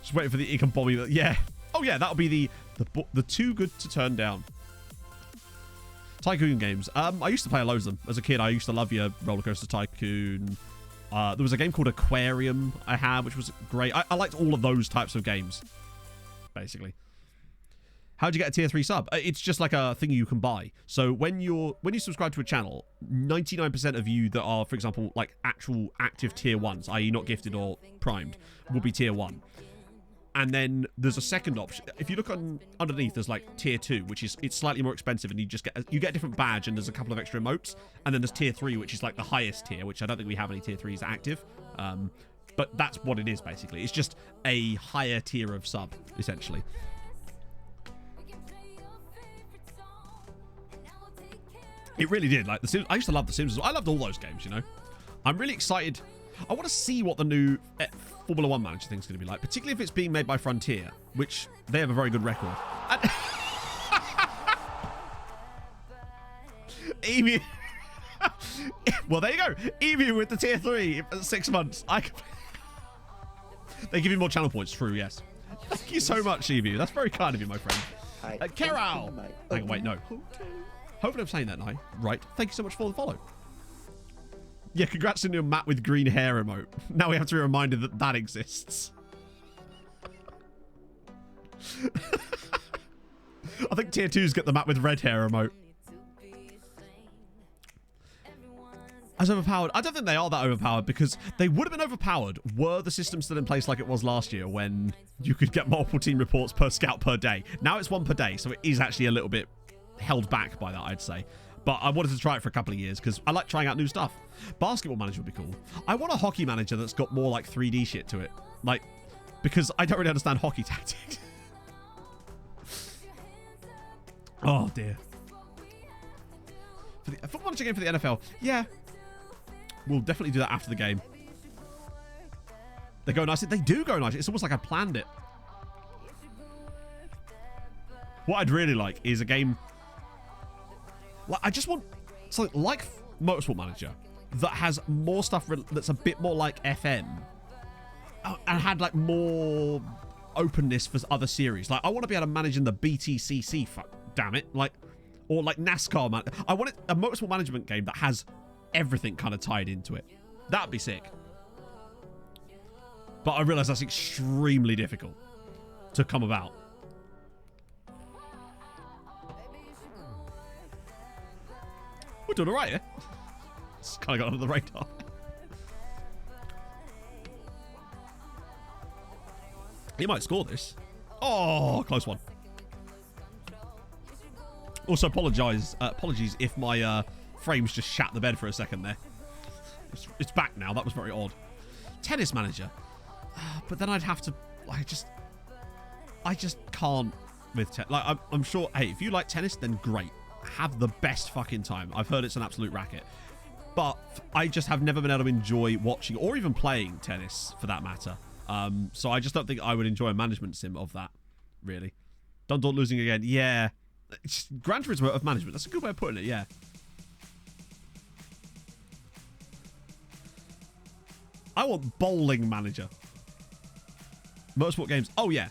Just waiting for the Econ Bomby. Yeah. Oh yeah, that'll be the too good to turn down. Tycoon games. I used to play loads of them. As a kid, I used to love your Roller Coaster Tycoon. There was a game called Aquarium I had, which was great. I liked all of those types of games, basically. How'd you get a tier 3 sub? It's just like a thing you can buy. So when you subscribe to a channel, 99% of you that are, for example, like actual active tier 1s, i.e. not gifted or primed, will be tier 1. And then there's a second option. If you look underneath, there's like tier 2, which is, it's slightly more expensive, and you get a different badge, and there's a couple of extra emotes. And then there's tier 3, which is like the highest tier, which I don't think we have any tier 3s active. But that's what it is, basically. It's just a higher tier of sub, essentially. It really did. Like The Sims, I used to love The Sims as well. I loved all those games, you know. I'm really excited. I want to see what the new Formula 1 manager thing's going to be like, particularly if it's being made by Frontier, which they have a very good record. And Emu. Well, there you go. Emu with the tier 3 for 6 months. They give you more channel points. True, yes. Thank you so much, Emu. That's very kind of you, my friend. Carol. Hang on, wait, no. Hopefully I'm saying that right. Thank you so much for the follow. Yeah, congrats on your Matt with green hair emote. Now we have to be reminded that that exists. I think tier 2's get the Matt with red hair emote. As overpowered? I don't think they are that overpowered, because they would have been overpowered were the system still in place like it was last year, when you could get multiple team reports per scout per day. Now it's 1 per day, so it is actually a little bit held back by that, I'd say. But I wanted to try it for a couple of years because I like trying out new stuff. Basketball manager would be cool. I want a hockey manager that's got more like 3D shit to it. Like, because I don't really understand hockey tactics. Oh dear. For the football manager game for the NFL, yeah. We'll definitely do that after the game. They go nicely. They do go nicely. It's almost like I planned it. What I'd really like is a game... Like, I just want something like Motorsport Manager that has more stuff that's a bit more like FN and had like more openness for other series. Like, I want to be able to manage in the BTCC, damn it. Like, or like NASCAR, man. I want a motorsport management game that has everything kind of tied into it. That'd be sick. But I realize that's extremely difficult to come about. We're doing all right, yeah? It's kind of got under the radar. He might score this. Oh, close one. Also, apologies if my frames just shat the bed for a second there. It's back now. That was very odd. Tennis Manager. But then I'd have to... I just can't with tennis. Like, I'm sure... Hey, if you like tennis, then great. Have the best fucking time. I've heard it's an absolute racket. But I just have never been able to enjoy watching or even playing tennis, for that matter. So I just don't think I would enjoy a management sim of that, really. Dundalk losing again. Yeah. It's Gran Turismo of management. That's a good way of putting it, yeah. I want Bowling Manager. Motorsport games. Oh, yeah.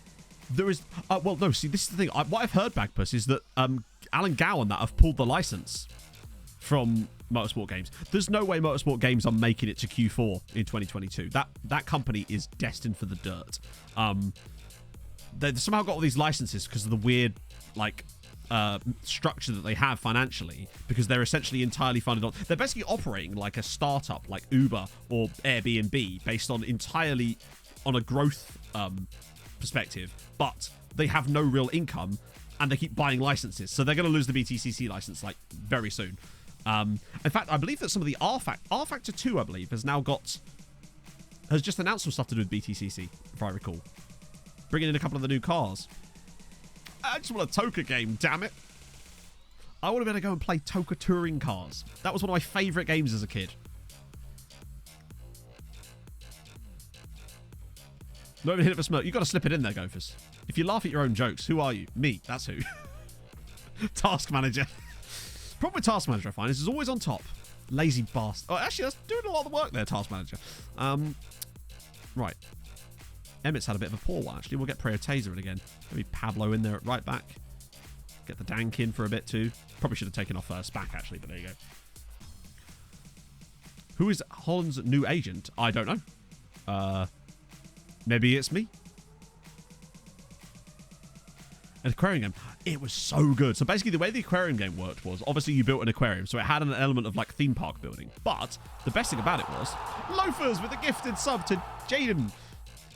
There is... well, no, see, this is the thing. What I've heard, Bagpuss, is that Alan Gow and that have pulled the license from Motorsport Games. There's no way Motorsport Games are making it to Q4 in 2022. That company is destined for the dirt. They've somehow got all these licenses because of the weird, like... structure that they have financially, because they're essentially entirely funded on... They're basically operating like a startup, like Uber or Airbnb, based on entirely on a growth perspective, but they have no real income and they keep buying licenses. So they're going to lose the BTCC license like very soon. In fact, I believe that some of the R Factor 2, I believe, has just announced some stuff to do with BTCC, if I recall. Bringing in a couple of the new cars. I just want a Toka game, damn it. I want to be able to go and play Toka touring cars. That was one of my favourite games as a kid. Not even hit it for smoke. You've got to slip it in there, Gophers. If you laugh at your own jokes, who are you? Me, that's who. Task Manager. Problem with Task Manager, I find, is it's always on top. Lazy bastard. Oh, actually, that's doing a lot of the work there, Task Manager. Right. Emmett's had a bit of a poor one, actually. We'll get Preo Taser in again. Maybe Pablo in there at right back. Get the Dank in for a bit, too. Probably should have taken off Spack, actually, but there you go. Who is Holland's new agent? I don't know. Maybe it's me. An aquarium game. It was so good. So basically, the way the aquarium game worked was, obviously, you built an aquarium, so it had an element of, like, theme park building. But the best thing about it was, Loafers with a gifted sub to Jaden.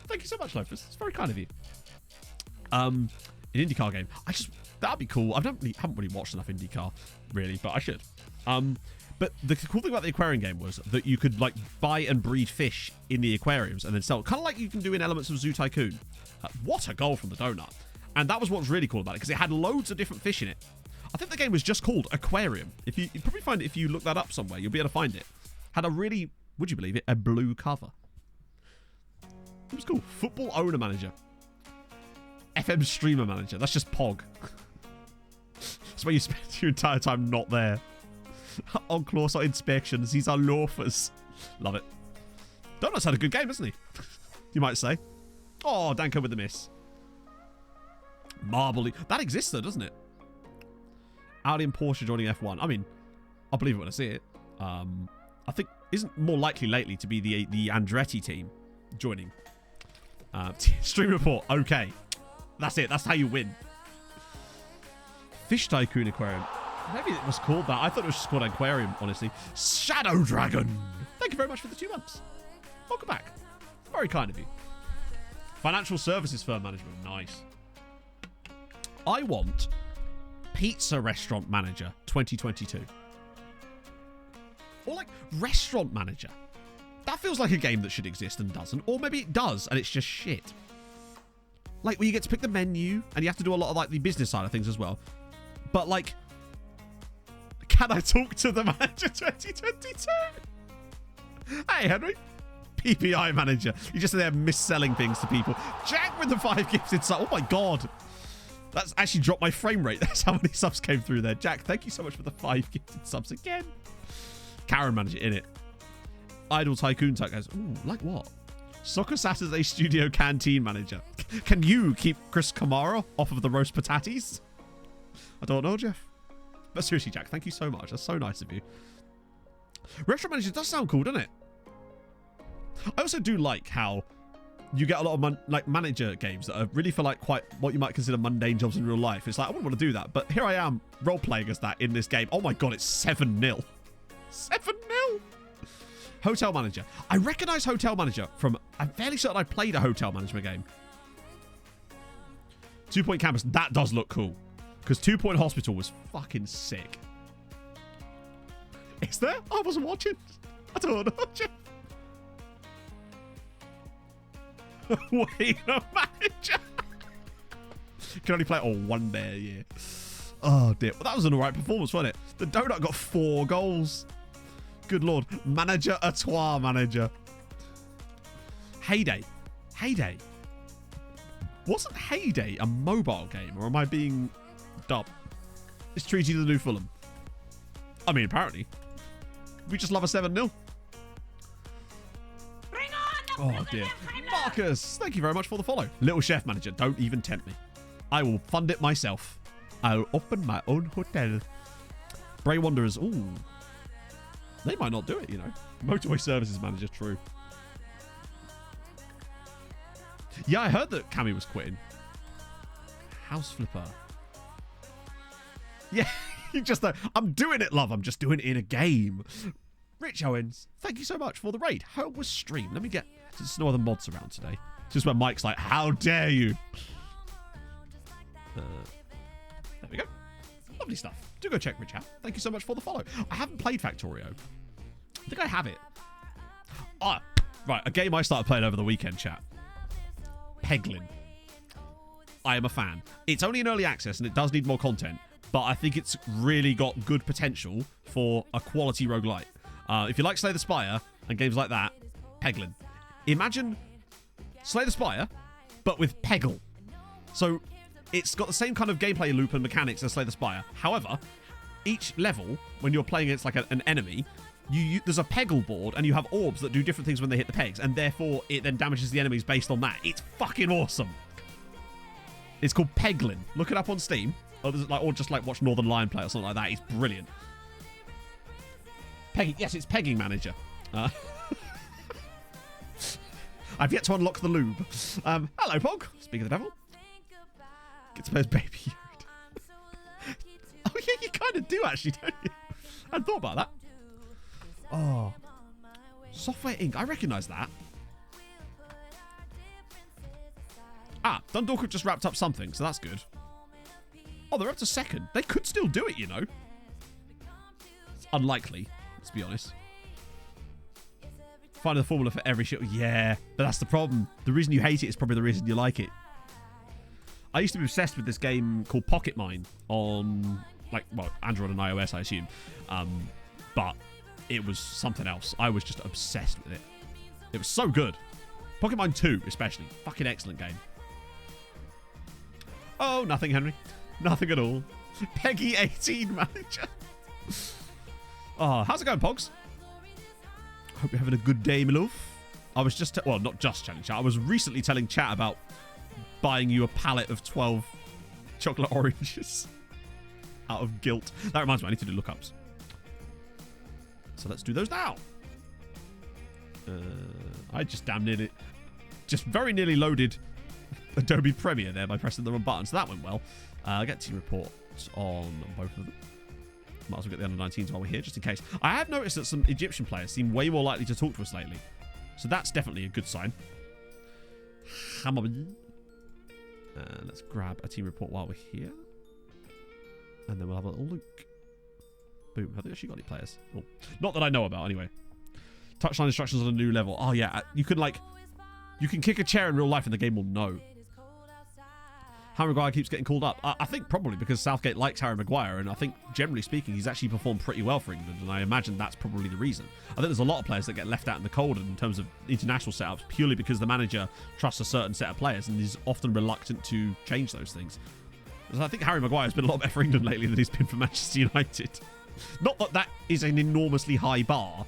Thank you so much, Loafers. It's very kind of you. An IndyCar game. That'd be cool. I haven't really watched enough IndyCar, really, but I should. But the cool thing about the aquarium game was that you could, like, buy and breed fish in the aquariums and then sell. Kind of like you can do in elements of Zoo Tycoon. What a goal from the donut. And that was what was really cool about it, because it had loads of different fish in it. I think the game was just called Aquarium. You'd probably find it if you look that up somewhere. You'll be able to find it. Had a really, would you believe it, a blue cover. It was cool. Football Owner Manager. FM Streamer Manager. That's just POG. That's where you spend your entire time not there. On close inspections. These are loafers. Love it. Donut's had a good game, hasn't he? You might say. Oh, Danko with the miss. Marble. That exists though, doesn't it? Audi and Porsche joining F1. I mean, I'll believe it when I see it. I think isn't more likely lately to be the Andretti team joining. Stream report. Okay. That's it. That's how you win. Fish Tycoon Aquarium. Maybe it was called that. I thought it was just called Aquarium, honestly. Shadow Dragon. Thank you very much for the 2 months. Welcome back. Very kind of you. Financial Services Firm Management. Nice. I want Pizza Restaurant Manager 2022. Or like Restaurant Manager. That feels like a game that should exist and doesn't. Or maybe it does and it's just shit. Like where you get to pick the menu and you have to do a lot of like the business side of things as well. But like, can I talk to the manager 2022? Hey Henry. PPI manager. You're just there mis-selling things to people. Jack with the 5 gifted subs. Oh my god. That's actually dropped my frame rate. That's how many subs came through there. Jack, thank you so much for the 5 gifted subs again. Karen manager in it. Idle Tycoon type guys. Ooh, like what? Soccer Saturday Studio Canteen manager. Can you keep Chris Kamara off of the roast pataties? I don't know, Jeff. But seriously, Jack, thank you so much. That's so nice of you. Restaurant manager does sound cool, doesn't it? I also do like how you get a lot of manager games that are really for like quite what you might consider mundane jobs in real life. It's like, I wouldn't want to do that. But here I am role-playing as that in this game. Oh my god, it's 7-0. 7-0. Hotel manager. I recognize hotel manager from... I'm fairly certain I played a hotel management game. 2 Point Campus. That does look cool. Because 2 Point Hospital was fucking sick. Is there? I wasn't watching. I don't know. Wait, a manager. Can only play it on one day a year. Oh, dear. Well, that was an alright performance, wasn't it? The Donut got 4 goals. Good lord. Manager Atois manager. Heyday. Heyday. Wasn't Heyday a mobile game, or am I being dumb? It's Treaty to the New Fulham. I mean, apparently. We just love a 7-0. Oh, dear. Marcus, thank you very much for the follow. Little Chef manager, don't even tempt me. I will fund it myself. I'll open my own hotel. Bray Wanderers, ooh. They might not do it, you know. Motorway Services manager, true. Yeah, I heard that Cammy was quitting. House Flipper. Yeah, you just know. I'm doing it, love. I'm just doing it in a game. Rich Owens, thank you so much for the raid. How was stream? Let me get... There's no other mods around today. Just where Mike's like, how dare you? There we go. Lovely stuff. Do go check Rich out. Thank you so much for the follow. I haven't played Factorio. I think I have it. Ah, right. A game I started playing over the weekend, chat. Peglin. I am a fan. It's only in early access and it does need more content, but I think it's really got good potential for a quality roguelite. If you like Slay the Spire and games like that, Peglin. Imagine Slay the Spire, but with Peggle. So it's got the same kind of gameplay loop and mechanics as Slay the Spire. However, each level, when you're playing against like an enemy, there's a Peggle board and you have orbs that do different things when they hit the pegs, and therefore it then damages the enemies based on that. It's fucking awesome. It's called Peglin. Look it up on Steam. Or just like watch Northern Lion play or something like that. It's brilliant. Pegging. Yes, it's Pegging Manager. I've yet to unlock the lube. Hello, Pog. Speak of the devil. Get to play as Baby Yoda. Oh, yeah, you kind of do, actually, don't you? I hadn't thought about that. Oh. Software Inc. I recognise that. Ah, Dundalk have just wrapped up something, so that's good. Oh, they're up to second. They could still do it, you know. It's unlikely, let's be honest. Find the formula for every shit. Yeah, but that's the problem. The reason you hate it is probably the reason you like it. I used to be obsessed with this game called Pocket Mine on, like, well, Android and iOS, I assume. But it was something else. I was just obsessed with it. It was so good. Pocket Mine 2, especially. Fucking excellent game. Oh, nothing, Henry. Nothing at all. Peggy 18 manager. Oh, how's it going, Pogs? Hope you're having a good day, my love. I was just... well, not just chatting chat. I was recently telling chat about buying you a pallet of 12 chocolate oranges out of guilt. That reminds me, I need to do lookups. So let's do those now. I just damn nearly... just very nearly loaded Adobe Premiere there by pressing the wrong button. So that went well. I get team reports on both of them. Might as well get the under-19s while we're here, just in case. I have noticed that some Egyptian players seem way more likely to talk to us lately. So that's definitely a good sign. Let's grab a team report while we're here. And then we'll have a little look. Boom. Have they actually got any players? Oh, not that I know about, anyway. Touchline instructions on a new level. Oh, yeah. You can, like... you can kick a chair in real life and the game will know. Harry Maguire keeps getting called up. I think probably because Southgate likes Harry Maguire, and I think, generally speaking, he's actually performed pretty well for England, and I imagine that's probably the reason. I think there's a lot of players that get left out in the cold in terms of international setups purely because the manager trusts a certain set of players and is often reluctant to change those things. So I think Harry Maguire has been a lot better for England lately than he's been for Manchester United. Not that that is an enormously high bar.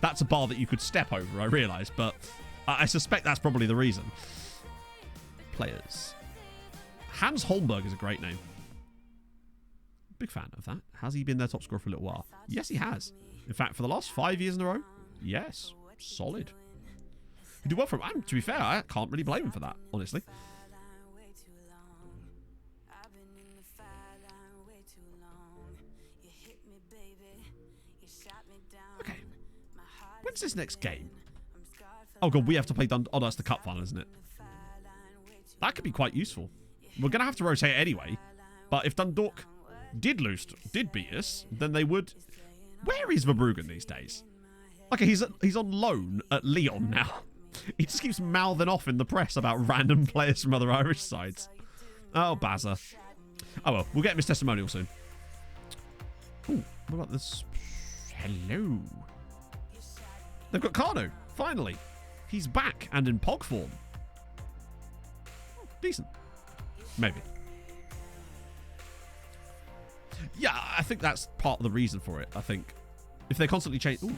That's a bar that you could step over, I realise, but I suspect that's probably the reason. Players. Hans Holmberg is a great name. Big fan of that. Has he been their top scorer for a little while? Yes, he has. In fact, for the last 5 years in a row, yes. Solid. He did well for him. And to be fair, I can't really blame him for that, honestly. Okay. When's this next game? Oh, God, we have to play Dundalk. Oh, that's the cup final, isn't it? That could be quite useful. We're going to have to rotate anyway. But if Dundalk did beat us, then they would... Where is Verbruggen these days? Okay, he's on loan at Lyon now. He just keeps mouthing off in the press about random players from other Irish sides. Oh, Bazza. Oh, well, we'll get him his testimonial soon. Ooh, what about this? Hello. They've got Kano, finally. He's back and in POG form. Decent. Maybe. Yeah, I think that's part of the reason for it. I think if they constantly change... Ooh.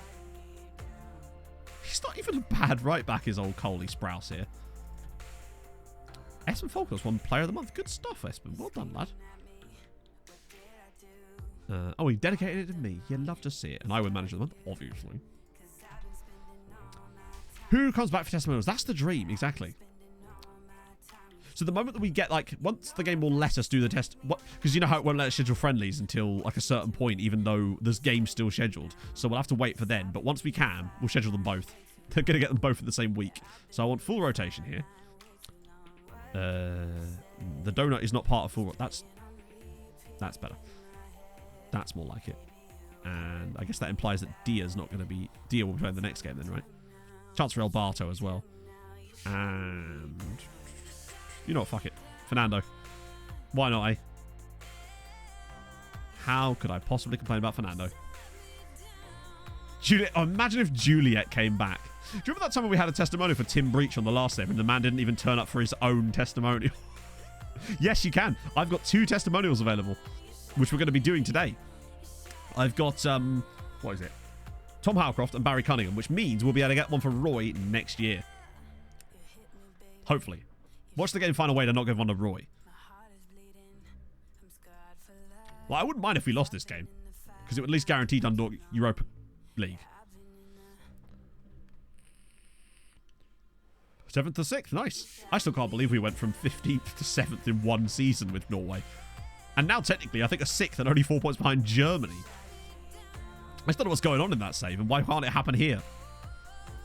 He's not even a bad right back, his old Coley Sprouse here. Espen Falkner's won Player of the Month. Good stuff, Espen. Well done, lad. Oh, he dedicated it to me. You love to see it. And I win Manager of the Month, obviously. Who comes back for testimonials? That's the dream, exactly. So the moment that we get, like, once the game will let us do the test... Because you know how it won't let us schedule friendlies until, like, a certain point, even though there's games still scheduled. So we'll have to wait for then. But once we can, we'll schedule them both. They're going to get them both in the same week. So I want full rotation here. The donut is not part of full... That's better. That's more like it. And I guess that implies that Dia's not going to be... Dia will be playing the next game then, right? Chance for El Barto as well. And... You know what, fuck it. Fernando. Why not, eh? How could I possibly complain about Fernando? Juliet. Oh, imagine if Juliet came back. Do you remember that time when we had a testimonial for Tim Breach on the last save and the man didn't even turn up for his own testimonial? Yes, you can. I've got 2 testimonials available, which we're going to be doing today. I've got, what is it? Tom Howcroft and Barry Cunningham, which means we'll be able to get one for Roy next year. Hopefully. Watch the game find a way to not give one to Roy. Well, I wouldn't mind if we lost this game, because it would at least guarantee Dundalk Europa League. 7th to 6th, nice. I still can't believe we went from 15th to 7th in one season with Norway. And now, technically, I think a 6th and only 4 points behind Germany. I just don't know what's going on in that save, and why can't it happen here?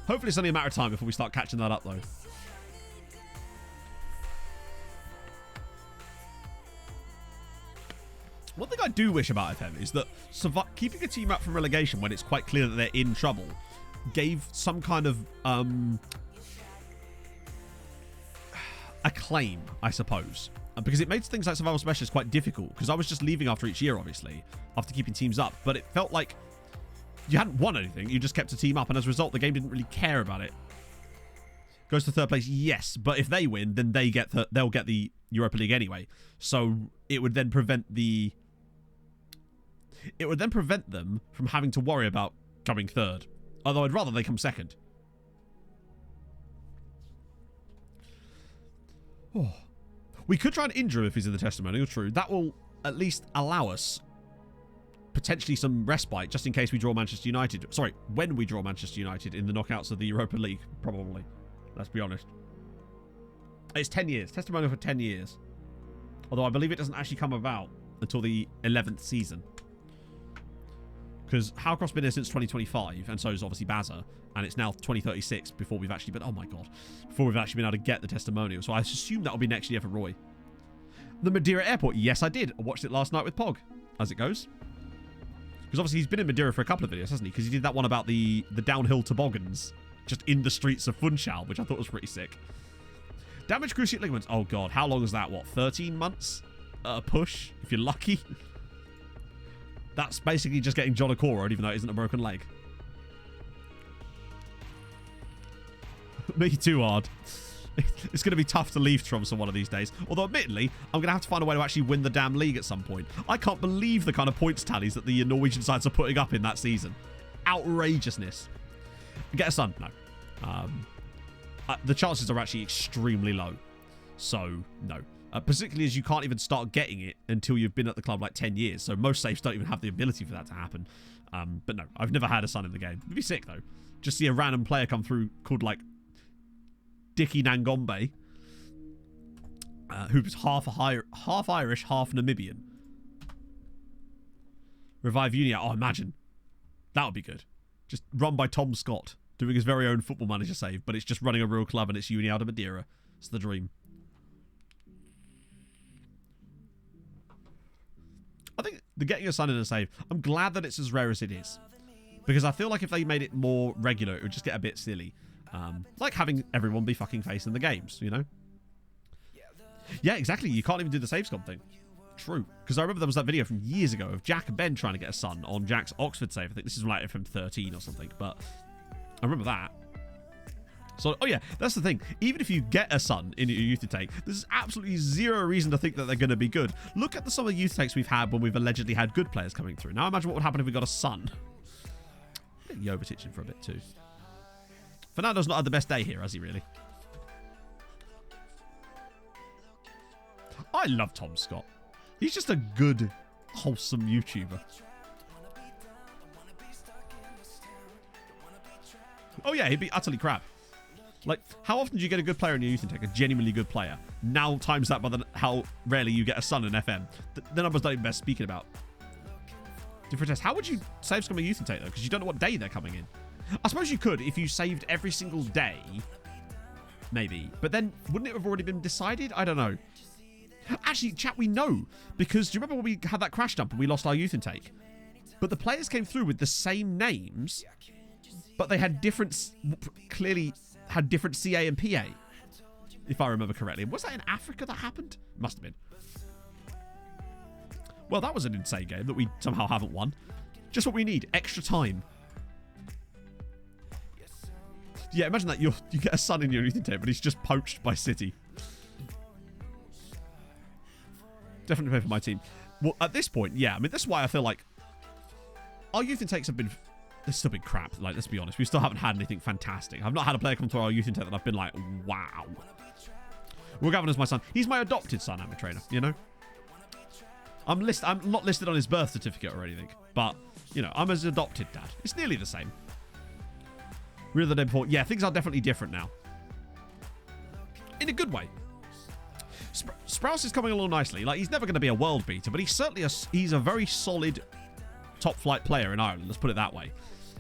Hopefully it's only a matter of time before we start catching that up, though. One thing I do wish about FM is that keeping a team up from relegation when it's quite clear that they're in trouble gave some kind of acclaim, I suppose. Because it made things like Survival Specialists quite difficult, because I was just leaving after each year, obviously, after keeping teams up. But it felt like you hadn't won anything, you just kept a team up, and as a result, the game didn't really care about it. Goes to 3rd place, yes, but if they win, then they'll get the Europa League anyway. So it would then prevent them from having to worry about coming 3rd. Although I'd rather they come 2nd. Oh. We could try and injure him if he's in the testimonial, true. That will at least allow us potentially some respite, just in case we draw Manchester United. Sorry, when we draw Manchester United in the knockouts of the Europa League, probably. Let's be honest. It's 10 years. Testimonial for 10 years. Although I believe it doesn't actually come about until the 11th season. Because Howcroft's been here since 2025, and so is obviously Bazza, and it's now 2036 before we've actually been... Oh my god. Before we've actually been able to get the testimonial. So I assume that'll be next year for Roy. The Madeira Airport. Yes, I did. I watched it last night with Pog, as it goes. Because obviously he's been in Madeira for a couple of videos, hasn't he? Because he did that one about the downhill toboggans just in the streets of Funchal, which I thought was pretty sick. Damaged cruciate ligaments. Oh, God. How long is that? What, 13 months? Push, if you're lucky. That's basically just getting John Okoro, even though it isn't a broken leg. Me too hard. It's going to be tough to leave Tromsø one of these days. Although, admittedly, I'm going to have to find a way to actually win the damn league at some point. I can't believe the kind of points tallies that the Norwegian sides are putting up in that season. Outrageousness. Get a son? No. The chances are actually extremely low. So, no. Particularly as you can't even start getting it until you've been at the club like 10 years. So most safes don't even have the ability for that to happen. But no, I've never had a son in the game. It'd be sick, though. Just see a random player come through called, like, Dickie Nangombe, who's half Irish, half Namibian. Revive Unia. Oh, imagine. That would be good. Just run by Tom Scott, doing his very own Football Manager save, but it's just running a real club and it's Uni out of Madeira. It's the dream. I think the getting a son in a save, I'm glad that it's as rare as it is. Because I feel like if they made it more regular, it would just get a bit silly. Like having everyone be fucking face in the games, you know? Yeah, exactly. You can't even do the save scum thing. True. Because I remember there was that video from years ago of Jack and Ben trying to get a son on Jack's Oxford save. I think this is like from 13 or something, but I remember that. So, oh yeah, that's the thing. Even if you get a son in your youth intake, there's absolutely zero reason to think that they're going to be good. Look at some of the youth intakes we've had when we've allegedly had good players coming through. Now imagine what would happen if we got a son. Jovetic for a bit too. Fernando's not had the best day here, has he really? I love Tom Scott. He's just a good, wholesome YouTuber. Oh yeah, he'd be utterly crap. Like, how often do you get a good player in your youth intake? A genuinely good player. Now times that by how rarely you get a son in FM. The numbers don't even bear speaking about. Different test. How would you save scum a youth intake though? Because you don't know what day they're coming in. I suppose you could if you saved every single day. Maybe. But then, wouldn't it have already been decided? I don't know. Actually, chat, we know. Because do you remember when we had that crash dump and we lost our youth intake? But the players came through with the same names, but they had different, clearly had different CA and PA, if I remember correctly. Was that in Africa that happened? Must have been. Well, that was an insane game that we somehow haven't won. Just what we need. Extra time. Yeah, imagine that you get a son in your youth intake, but he's just poached by City. Definitely play for my team. Well, at this point, yeah. I mean, that's why I feel like our youth intakes have been... They've still been crap. Like, let's be honest. We still haven't had anything fantastic. I've not had a player come through our youth intake that I've been like, wow. Will Gavin is my son. He's my adopted son, I'm a trainer, you know? I'm not listed on his birth certificate or anything. But, you know, I'm his adopted dad. It's nearly the same. Real the day before. Yeah, things are definitely different now. In a good way. Sprouse is coming along nicely. Like, he's never going to be a world beater, but he's certainly he's a very solid top flight player in Ireland. Let's put it that way.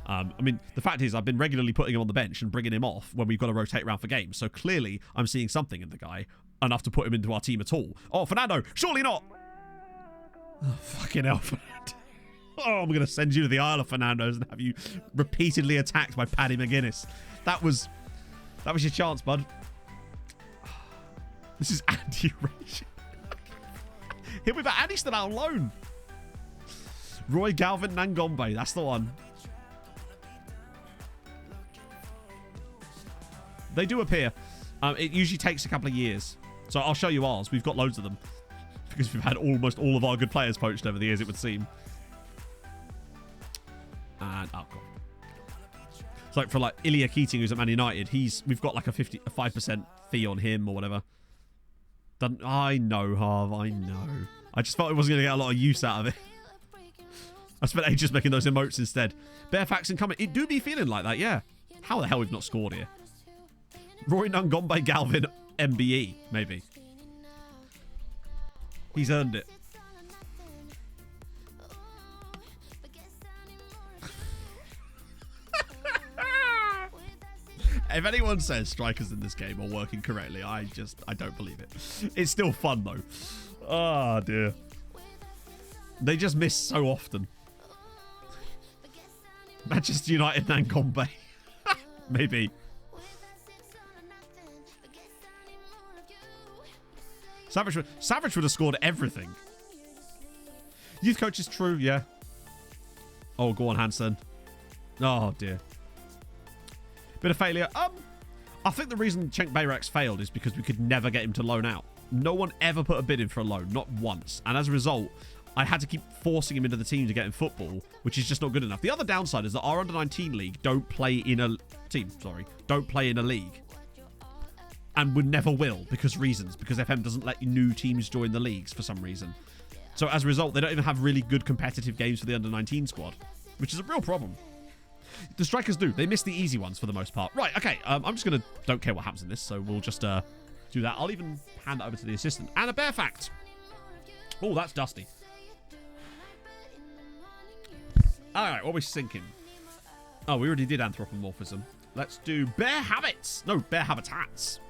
I mean, the fact is I've been regularly putting him on the bench and bringing him off when we've got to rotate around for games. So clearly I'm seeing something in the guy enough to put him into our team at all. Oh, Fernando, surely not. Oh, fucking hell, Fernando. Oh, I'm going to send you to the Isle of Fernandos and have you repeatedly attacked by Paddy McGuinness. That was your chance, bud. This is Andy Rage. He'll be back. Andy's still out on loan. Roy Galvin Nangombe. That's the one. They do appear. It usually takes a couple of years. So I'll show you ours. We've got loads of them. Because we've had almost all of our good players poached over the years, it would seem. And, oh, God. It's like for like Ilya Keating, who's at Man United, we've got like a 5% fee on him or whatever. I know, Harv, I know. I just felt it wasn't going to get a lot of use out of it. I spent ages making those emotes instead. Fairfax incoming. It do be feeling like that, yeah. How the hell we've not scored here? Roy Nangombe Galvin MBE, maybe. He's earned it. If anyone says strikers in this game are working correctly, I don't believe it. It's still fun, though. Oh, dear. They just miss so often. Manchester United Nangombe. Maybe. Savage would have scored everything. Youth coach is true, yeah. Oh, go on, Hansen. Oh, dear. Bit of failure. I think the reason Cenk Bayrak's failed is because we could never get him to loan out. No one ever put a bid in for a loan, not once. And as a result, I had to keep forcing him into the team to get him football, which is just not good enough. The other downside is that our under-19 league don't play in a league. And would never will because FM doesn't let new teams join the leagues for some reason. So as a result, they don't even have really good competitive games for the under-19 squad, which is a real problem. The strikers do. They miss the easy ones for the most part. Right, okay. I'm just going to... Don't care what happens in this, so we'll just do that. I'll even hand that over to the assistant. And a bear fact. Oh, that's dusty. All right, what are we sinking? Oh, we already did anthropomorphism. Let's do bear habits. No, bear habitats.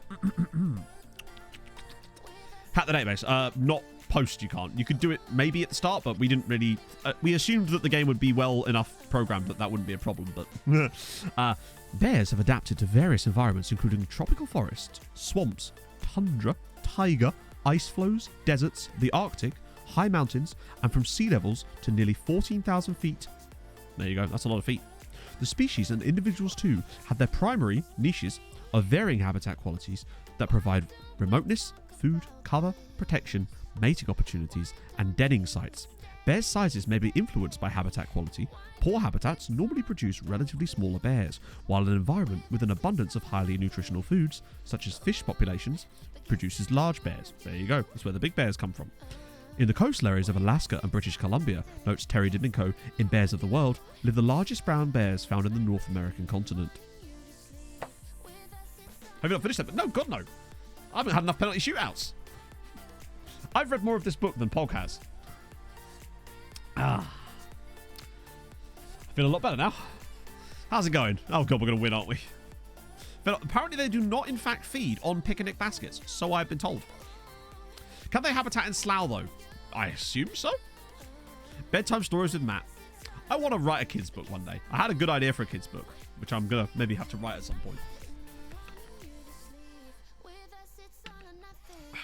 Hack the database. Not post, you can't. You could do it maybe at the start, but we didn't really... we assumed that the game would be well enough programmed that wouldn't be a problem, but... bears have adapted to various environments, including tropical forest, swamps, tundra, taiga, ice flows, deserts, the Arctic, high mountains, and from sea levels to nearly 14,000 feet. There you go, that's a lot of feet. The species and individuals too have their primary niches of varying habitat qualities that provide remoteness, food, cover, protection, mating opportunities, and denning sites. Bears' sizes may be influenced by habitat quality. Poor habitats normally produce relatively smaller bears, while an environment with an abundance of highly nutritional foods, such as fish populations, produces large bears. There you go, that's where the big bears come from. In the coastal areas of Alaska and British Columbia, notes Terry Dibinko in Bears of the World, live the largest brown bears found in the North American continent. Have you not finished that? No, God no. I haven't had enough penalty shootouts. I've read more of this book than Pog has. I feel a lot better now. How's it going? Oh God, we're going to win, aren't we? But apparently they do not in fact feed on picnic baskets, so I've been told. Can they habitat in Slough though? I assume so. Bedtime stories with Matt. I want to write a kid's book one day. I had a good idea for a kid's book, which I'm going to maybe have to write at some point.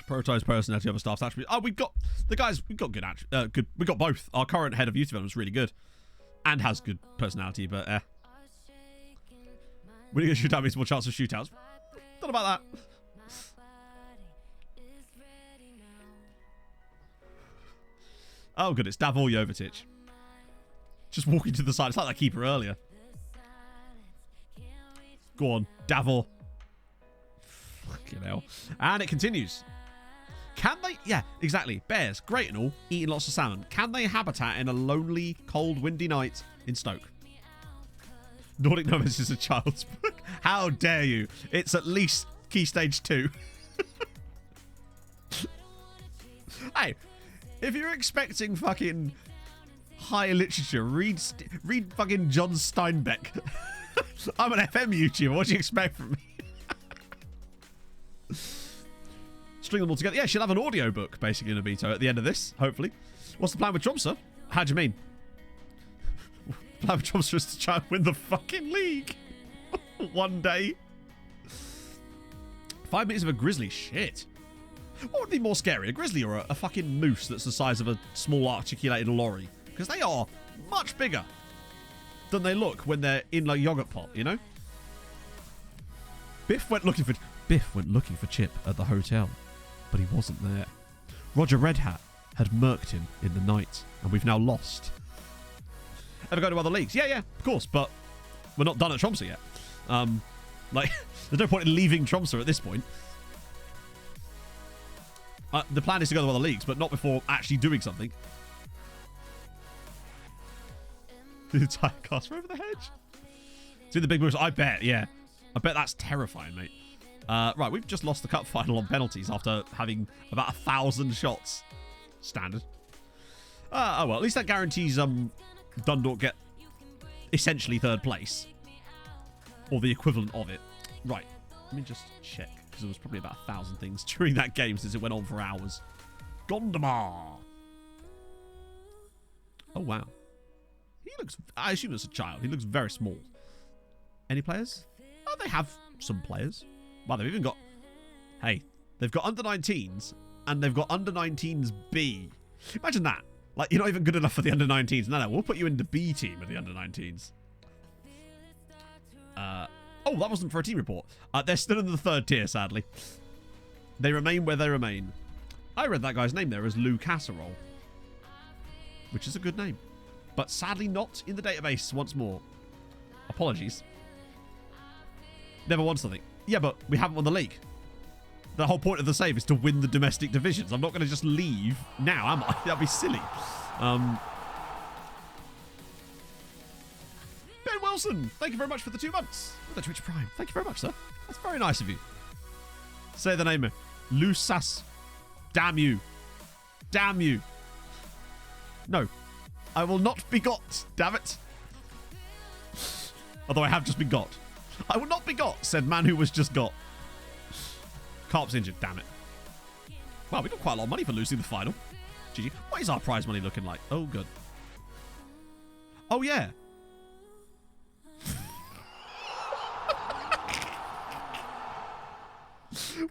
Prioritize personality over staff's attributes. Oh, we've got the guys. We've got good. We got both. Our current head of youth development is really good, and has good personality. But winning a shootout means more chance of shootouts. Don't know about that. Oh, good. It's Davor Jovetic. Just walking to the side. It's like that keeper earlier. Go on, Davor. Fucking hell. And it continues. Can they... Yeah, exactly. Bears, great and all, eating lots of salmon. Can they habitat in a lonely, cold, windy night in Stoke? Nordic Nomads is a child's book. How dare you? It's at least Key Stage 2. Hey, if you're expecting fucking high literature, read fucking John Steinbeck. I'm an FM YouTuber. What do you expect from me? String them all together. Yeah, she'll have an audio book basically in Abito at the end of this, hopefully. What's the plan with Tromsø? How do you mean? The plan with Tromsø is to try and win the fucking league. One day. 5 minutes of a grizzly. Shit. What would be more scary, a grizzly or a fucking moose that's the size of a small articulated lorry? Because they are much bigger than they look when they're in like yogurt pot, you know? Biff went looking for Chip at the hotel, but he wasn't there. Roger Redhat had murked him in the night, and we've now lost. Ever go to other leagues? Yeah, of course, but we're not done at Tromsø yet. There's no point in leaving Tromsø at this point. The plan is to go to other leagues, but not before actually doing something. The entire cast were over the hedge. See the big moves? I bet, yeah. I bet that's terrifying, mate. Right, we've just lost the cup final on penalties after having about 1,000 shots. Standard. Oh well, at least that guarantees Dundalk get essentially third place. Or the equivalent of it. Right, let me just check. Because there was probably about 1,000 things during that game since it went on for hours. Gondomar. Oh, wow. He looks... I assume it's a child. He looks very small. Any players? Oh, they have some players. Well, they've even got... Hey, they've got under-19s and they've got under 19s B. Imagine that. Like, you're not even good enough for the under 19s. No, we'll put you in the B team of the under 19s. Oh, that wasn't for a team report. They're still in the 3rd tier, sadly. They remain where they remain. I read that guy's name there as Lou Casserole, which is a good name, but sadly not in the database once more. Apologies. Never won something. Yeah, but we haven't won the league. The whole point of the save is to win the domestic divisions. I'm not going to just leave now, am I? That'd be silly. Ben Wilson, thank you very much for the 2 months with the Twitch Prime. Thank you very much, sir. That's very nice of you. Say the name. Lusas. Damn you. Damn you. No. I will not be got. Damn it. Although I have just been got. I will not be got, said man who was just got. Carp's injured. Damn it. Wow, we got quite a lot of money for losing the final. GG. What is our prize money looking like? Oh, good. Oh, yeah.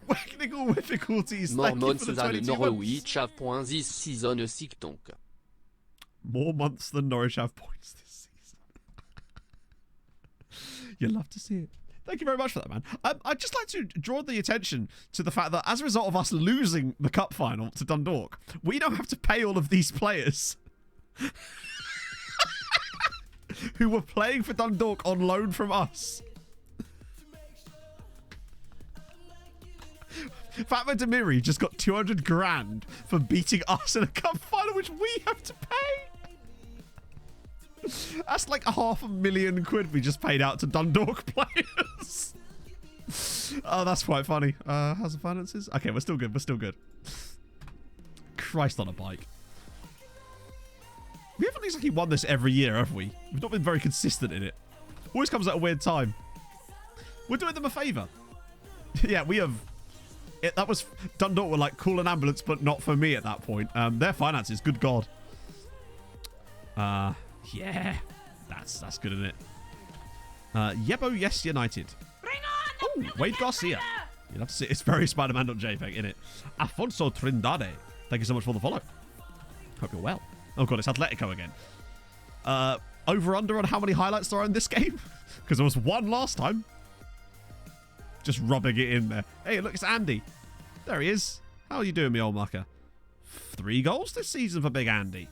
Technical difficulties. Mormon Suzanne Norwich have points this season sick donc. More months than Norwich have points this season. You'll love to see it. Thank you very much for that, man. I'd just like to draw the attention to the fact that as a result of us losing the cup final to Dundalk, we don't have to pay all of these players who were playing for Dundalk on loan from us. Fatma Demiri just got 200 grand for beating us in a cup final, which we have to pay. That's like £500,000 we just paid out to Dundalk players. Oh, that's quite funny. How's the finances? Okay, we're still good. We're still good. Christ on a bike. We haven't exactly won this every year, have we? We've not been very consistent in it. Always comes at a weird time. We're doing them a favour. Yeah, we have... that was... Dundalk were like, call an ambulance, but not for me at that point. Their finances, good God. Yeah. That's good, isn't it? Yebo, yes, United. Oh, Wade Garcia. You'll have to see. It's very Spider-Man.jpg, isn't it? Afonso Trindade. Thank you so much for the follow. Hope you're well. Oh, God, it's Atletico again. Over-under on how many highlights there are in this game? Because there was one last time. Just rubbing it in there. Hey, look, it's Andy. There he is. How are you doing, me old mucker? 3 goals this season for Big Andy.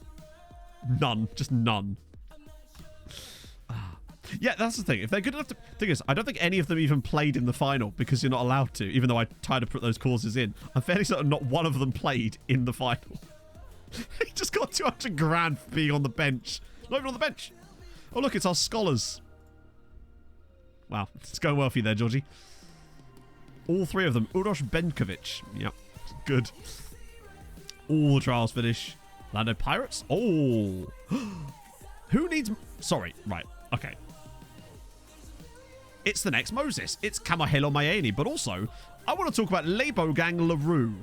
None. Just none. Yeah, that's the thing. If they're good enough to... Thing is, I don't think any of them even played in the final because you're not allowed to, even though I tried to put those clauses in. I'm fairly certain not one of them played in the final. He just got 200 grand for being on the bench. Not even on the bench. Oh, look, it's our scholars. Wow, it's going well for you there, Georgie. All 3 of them. Uroš Benkovic. Yep, good. All the trials finish. Lando Pirates? Oh. Who needs... Sorry, right. Okay. It's the next Moses. It's Kamahelo Mayeni. But also, I want to talk about Lebogang LaRue.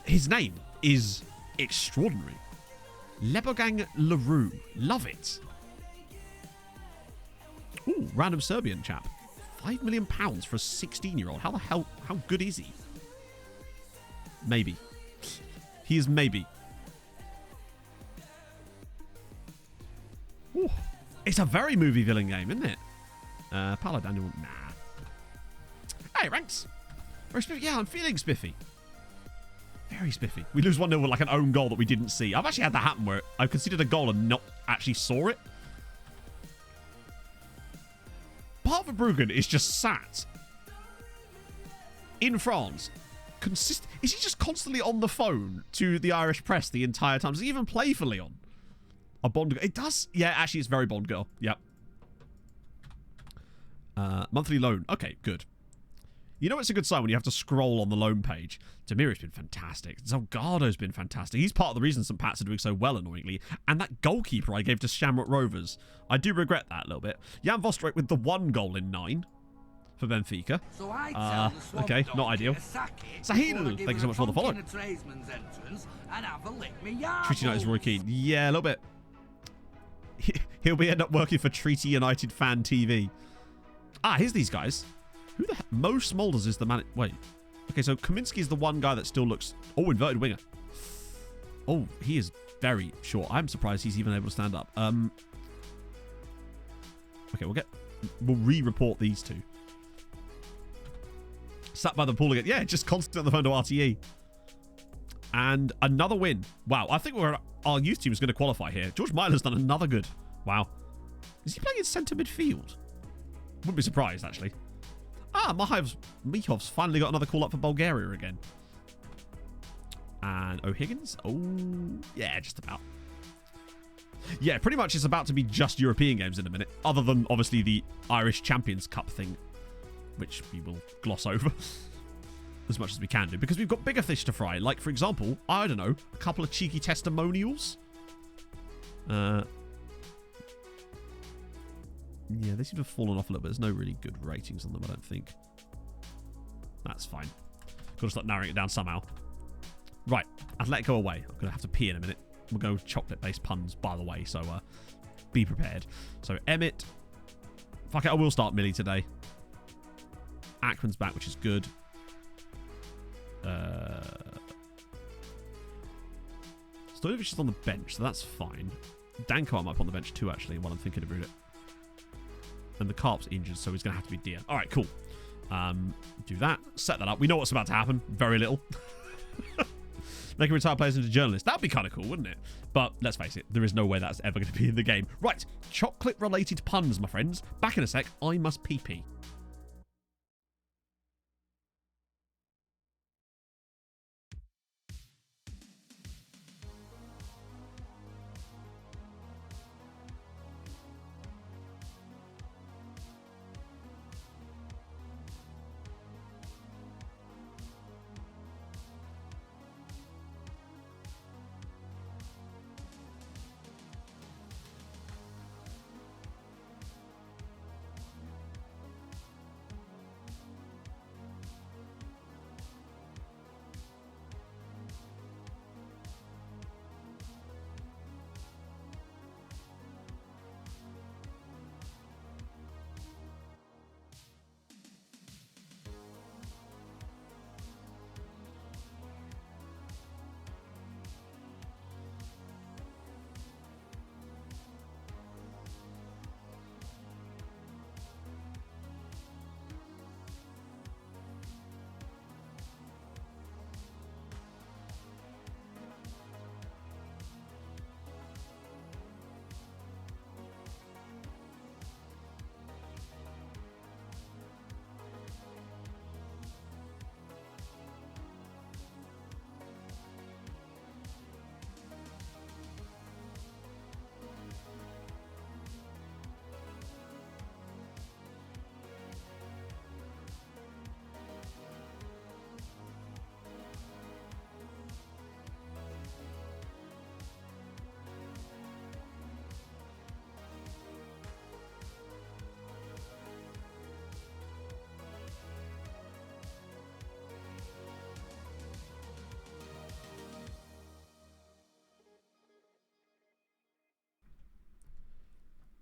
His name is extraordinary. Lebogang LaRue. Love it. Ooh, random Serbian chap. £5 million for a 16-year-old. How the hell... How good is he? Maybe. He is maybe. Ooh. It's a very movie villain game, isn't it? Paolo Daniel, nah. Hey, ranks. Very spiffy. Yeah, I'm feeling spiffy. Very spiffy. We lose 1-0 with like an own goal that we didn't see. I've actually had that happen where I conceded a goal and not actually saw it. Part of Bruggen is just sat in France. Is he just constantly on the phone to the Irish press the entire time? Does he even play for Lyon? A Bond girl. It does. Yeah, actually, it's very Bond girl. Yep. Monthly loan. Okay, good. You know it's a good sign when you have to scroll on the loan page. Demiri's been fantastic. Zelgado's been fantastic. He's part of the reason St. Pat's are doing so well, annoyingly. And that goalkeeper I gave to Shamrock Rovers. I do regret that a little bit. Jan Vostrek with the 1 goal in 9 for Benfica. Okay, not ideal. Sahil, thank you so much for the follow. Treaty United's Roy Keane. Yeah, a little bit. He'll end up working for Treaty United Fan TV. Ah, here's these guys. Who the heck? Mo Smolders is the man... Wait. Okay, so Kaminsky is the one guy that still looks... Oh, inverted winger. Oh, he is very short. I'm surprised he's even able to stand up. Okay, we'll re-report these two. Sat by the pool again. Yeah, just constantly on the phone to RTE. And another win. Wow, I think our youth team is going to qualify here. George Myler's done another good. Wow. Is he playing in centre midfield? Wouldn't be surprised, actually. Ah, Mihov's finally got another call up for Bulgaria again. And O'Higgins? Oh, yeah, just about. Yeah, pretty much it's about to be just European games in a minute. Other than, obviously, the Irish Champions Cup thing, which we will gloss over as much as we can do. Because we've got bigger fish to fry. Like, for example, I don't know, a couple of cheeky testimonials. Yeah, they seem to have fallen off a little bit. There's no really good ratings on them, I don't think. That's fine. Got to start narrowing it down somehow. Right, Atletico away. I'm going to have to pee in a minute. We'll go chocolate-based puns, by the way, so be prepared. So, Emmett. Fuck it, I will start Millie today. Ackman's back, which is good. Stojkovic is on the bench, so that's fine. Danko I might put on the bench too, actually, while I'm thinking about it. And the Carp's injured, so he's going to have to be Dia. All right, cool. Do that. Set that up. We know what's about to happen. Very little. Making retired players into journalists. That would be kind of cool, wouldn't it? But let's face it, there is no way that's ever going to be in the game. Right. Chocolate-related puns, my friends. Back in a sec. I must pee-pee.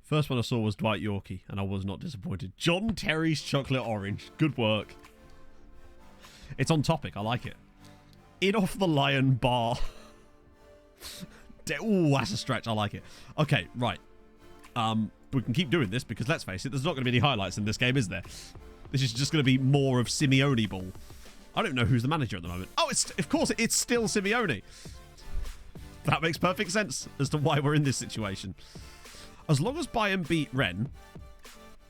First one I saw was Dwight Yorkie, and I was not disappointed. John Terry's Chocolate Orange. Good work. It's on topic. I like it. In off the lion bar. Ooh, that's a stretch. I like it. Okay, right. We can keep doing this because, let's face it, there's not going to be any highlights in this game, is there? This is just going to be more of Simeone ball. I don't know who's the manager at the moment. Oh, of course, it's still Simeone. That makes perfect sense as to why we're in this situation. As long as Bayern beat Rennes,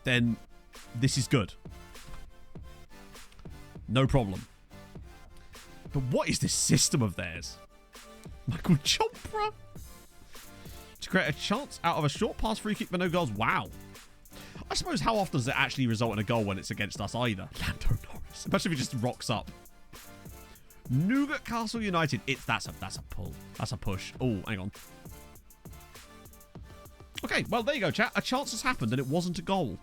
then this is good. No problem. But what is this system of theirs? Michael Chopra? To create a chance out of a short pass free kick but no goals. Wow. I suppose how often does it actually result in a goal when it's against us either? Lando Norris. Especially if he just rocks up. Newcastle United. That's a pull. That's a push. Oh, hang on. Okay, well, there you go, chat. A chance has happened, and it wasn't a goal.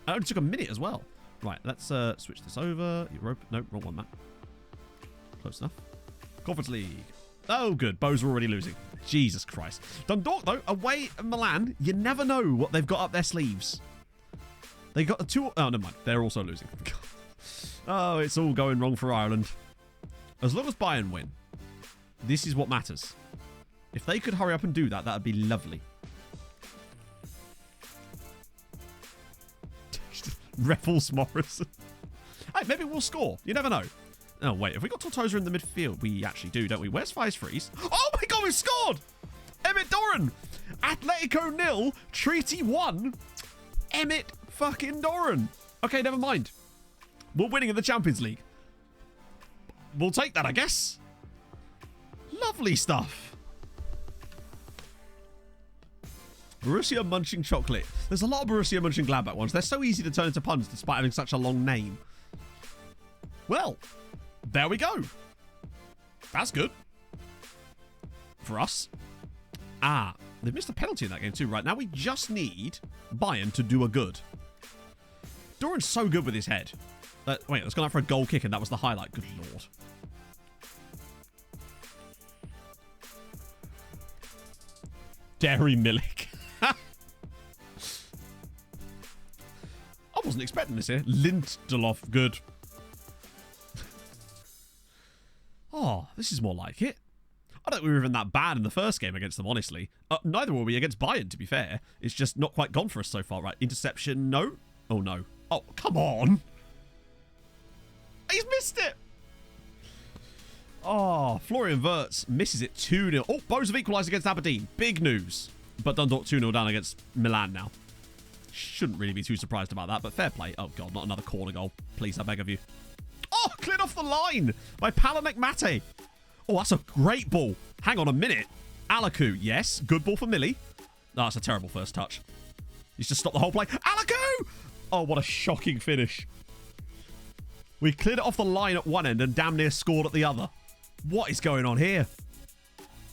It only took a minute as well. Right, let's switch this over. No, wrong one, Matt. Close enough. Conference League. Oh, good. Bows are already losing. Jesus Christ. Dundalk, though, away at Milan. You never know what they've got up their sleeves. They got the two... Oh, never mind. They're also losing. Oh, it's all going wrong for Ireland. As long as Bayern win, this is what matters. If they could hurry up and do that, that would be lovely. Repples Morrison. Hey, maybe we'll score. You never know. Oh, wait. Have we got Tortosa in the midfield? We actually do, don't we? Where's Fies Freeze? Oh, my God, we scored! Emmett Doran. Atletico 0, Treaty 1. Emmett fucking Doran. Okay, never mind. We're winning in the Champions League. We'll take that, I guess. Lovely stuff. Borussia Munching Chocolate. There's a lot of Borussia Munching Gladbach ones. They're so easy to turn into puns despite having such a long name. Well, there we go. That's good. For us. Ah, they've missed a penalty in that game too. Right, now we just need Bayern to do a good. Doran's so good with his head. Wait, let's go out for a goal kick and that was the highlight. Good lord. Dairy Milik. I wasn't expecting this here. Lindelof, good. Oh, this is more like it. I don't think we were even that bad in the first game against them, honestly. Neither were we against Bayern, to be fair. It's just not quite gone for us so far, right? Interception, no. Oh, no. Oh, come on. He's missed it. Oh, Florian Wirtz misses it 2-0. Oh, Bows have equalised against Aberdeen. Big news. But Dundalk 2-0 down against Milan now. Shouldn't really be too surprised about that, but fair play. Oh, God, not another corner goal. Please, I beg of you. Oh, cleared off the line by Palanek Mate. Oh, that's a great ball. Hang on a minute. Alaku, yes. Good ball for Millie. Oh, that's a terrible first touch. He's just stopped the whole play. Alaku! Oh, what a shocking finish. We cleared it off the line at one end and damn near scored at the other. What is going on here?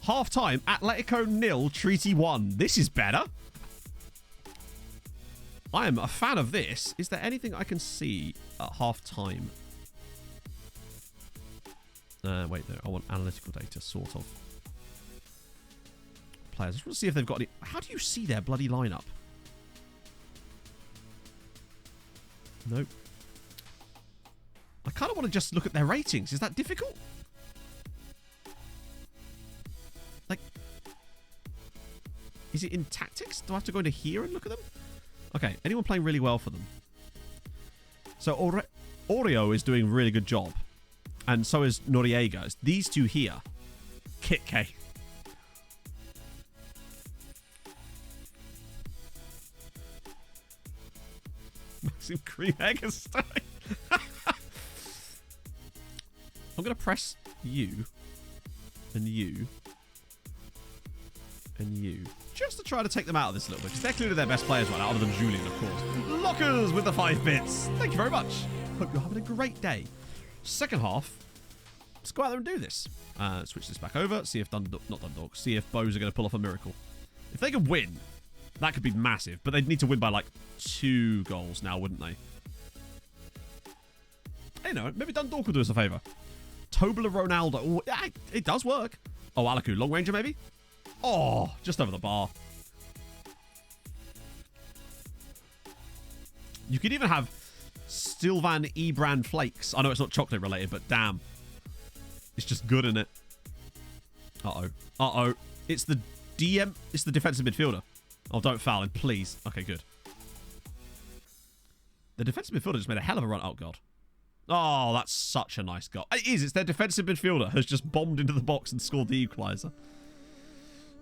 Half time, Atletico 0, Treaty 1. This is better. I am a fan of this. Is there anything I can see at half time? Wait, no. I want analytical data, sort of. Players. I just want to see if they've got any... How do you see their bloody lineup? Nope. I kind of want to just look at their ratings. Is that difficult? Like... Is it in tactics? Do I have to go into here and look at them? Okay, anyone playing really well for them? So Oreo is doing a really good job. And so is Noriega. These two here. Kit K. Maxim Cream Eggerstein. I'm going to press you. And you. And you. Just to try to take them out of this a little bit. Because they're clearly their best players right now, other than Julian, of course. Lockers with the 5 bits. Thank you very much. Hope you're having a great day. Second half. Let's go out there and do this. Switch this back over. See if Dundalk. See if Bows are going to pull off a miracle. If they can win, that could be massive. But they'd need to win by like 2 goals now, wouldn't they? Hey, no. Maybe Dundalk will do us a favour. Tobler Ronaldo. Oh, yeah, it does work. Oh, Alaku. Long ranger, maybe? Oh, just over the bar. You could even have Sylvan E-brand flakes. I know it's not chocolate related, but damn. It's just good, isn't it? Uh-oh. Uh-oh. It's the DM. It's the defensive midfielder. Oh, don't foul him, please. Okay, good. The defensive midfielder just made a hell of a run. Oh, God. Oh, that's such a nice goal. It is. It's their defensive midfielder has just bombed into the box and scored the equaliser.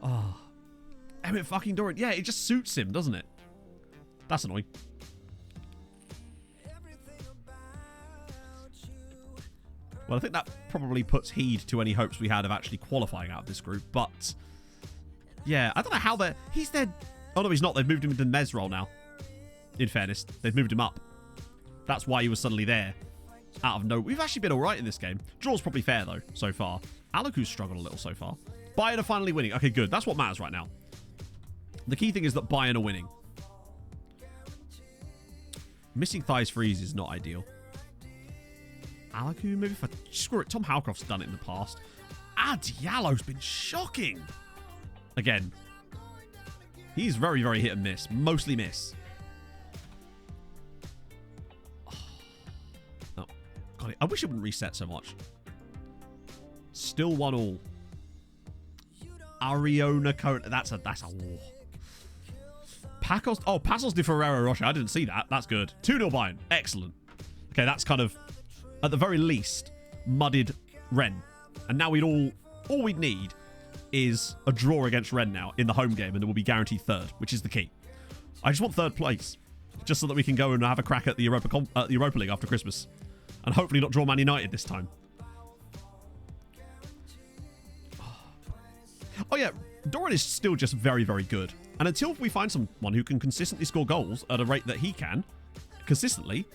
Oh. Emmett fucking Doran. Yeah, it just suits him, doesn't it? That's annoying. Well, I think that probably puts heed to any hopes we had of actually qualifying out of this group. But, yeah, I don't know how they're... He's their... Oh, no, he's not. They've moved him into Mez role now. In fairness. They've moved him up. That's why he was suddenly there. Out of no... We've actually been all right in this game. Draw's probably fair, though, so far. Alaku's struggled a little so far. Bayern are finally winning. Okay, good. That's what matters right now. The key thing is that Bayern are winning. Missing Thighs Freeze is not ideal. Alaku, maybe for... Screw it. Tom Howcroft's done it in the past. Diallo's been shocking. Again. He's very, very hit and miss. Mostly miss. Oh. actually. I wish it wouldn't reset so much. Still 1-1. Ariona Cohen. That's a war. Pacos. Oh, Pasos de Ferrero Rocher. I didn't see that. That's good. 2-0 Bayern. Excellent. Okay, that's kind of, at the very least, muddied Rennes. And now all we'd need is a draw against Rennes now in the home game, and then we'll be guaranteed third, which is the key. I just want third place, just so that we can go and have a crack at the Europa League after Christmas, and hopefully not draw Man United this time. Oh yeah, Doran is still just very, very good. And until we find someone who can consistently score goals at a rate that he can, consistently,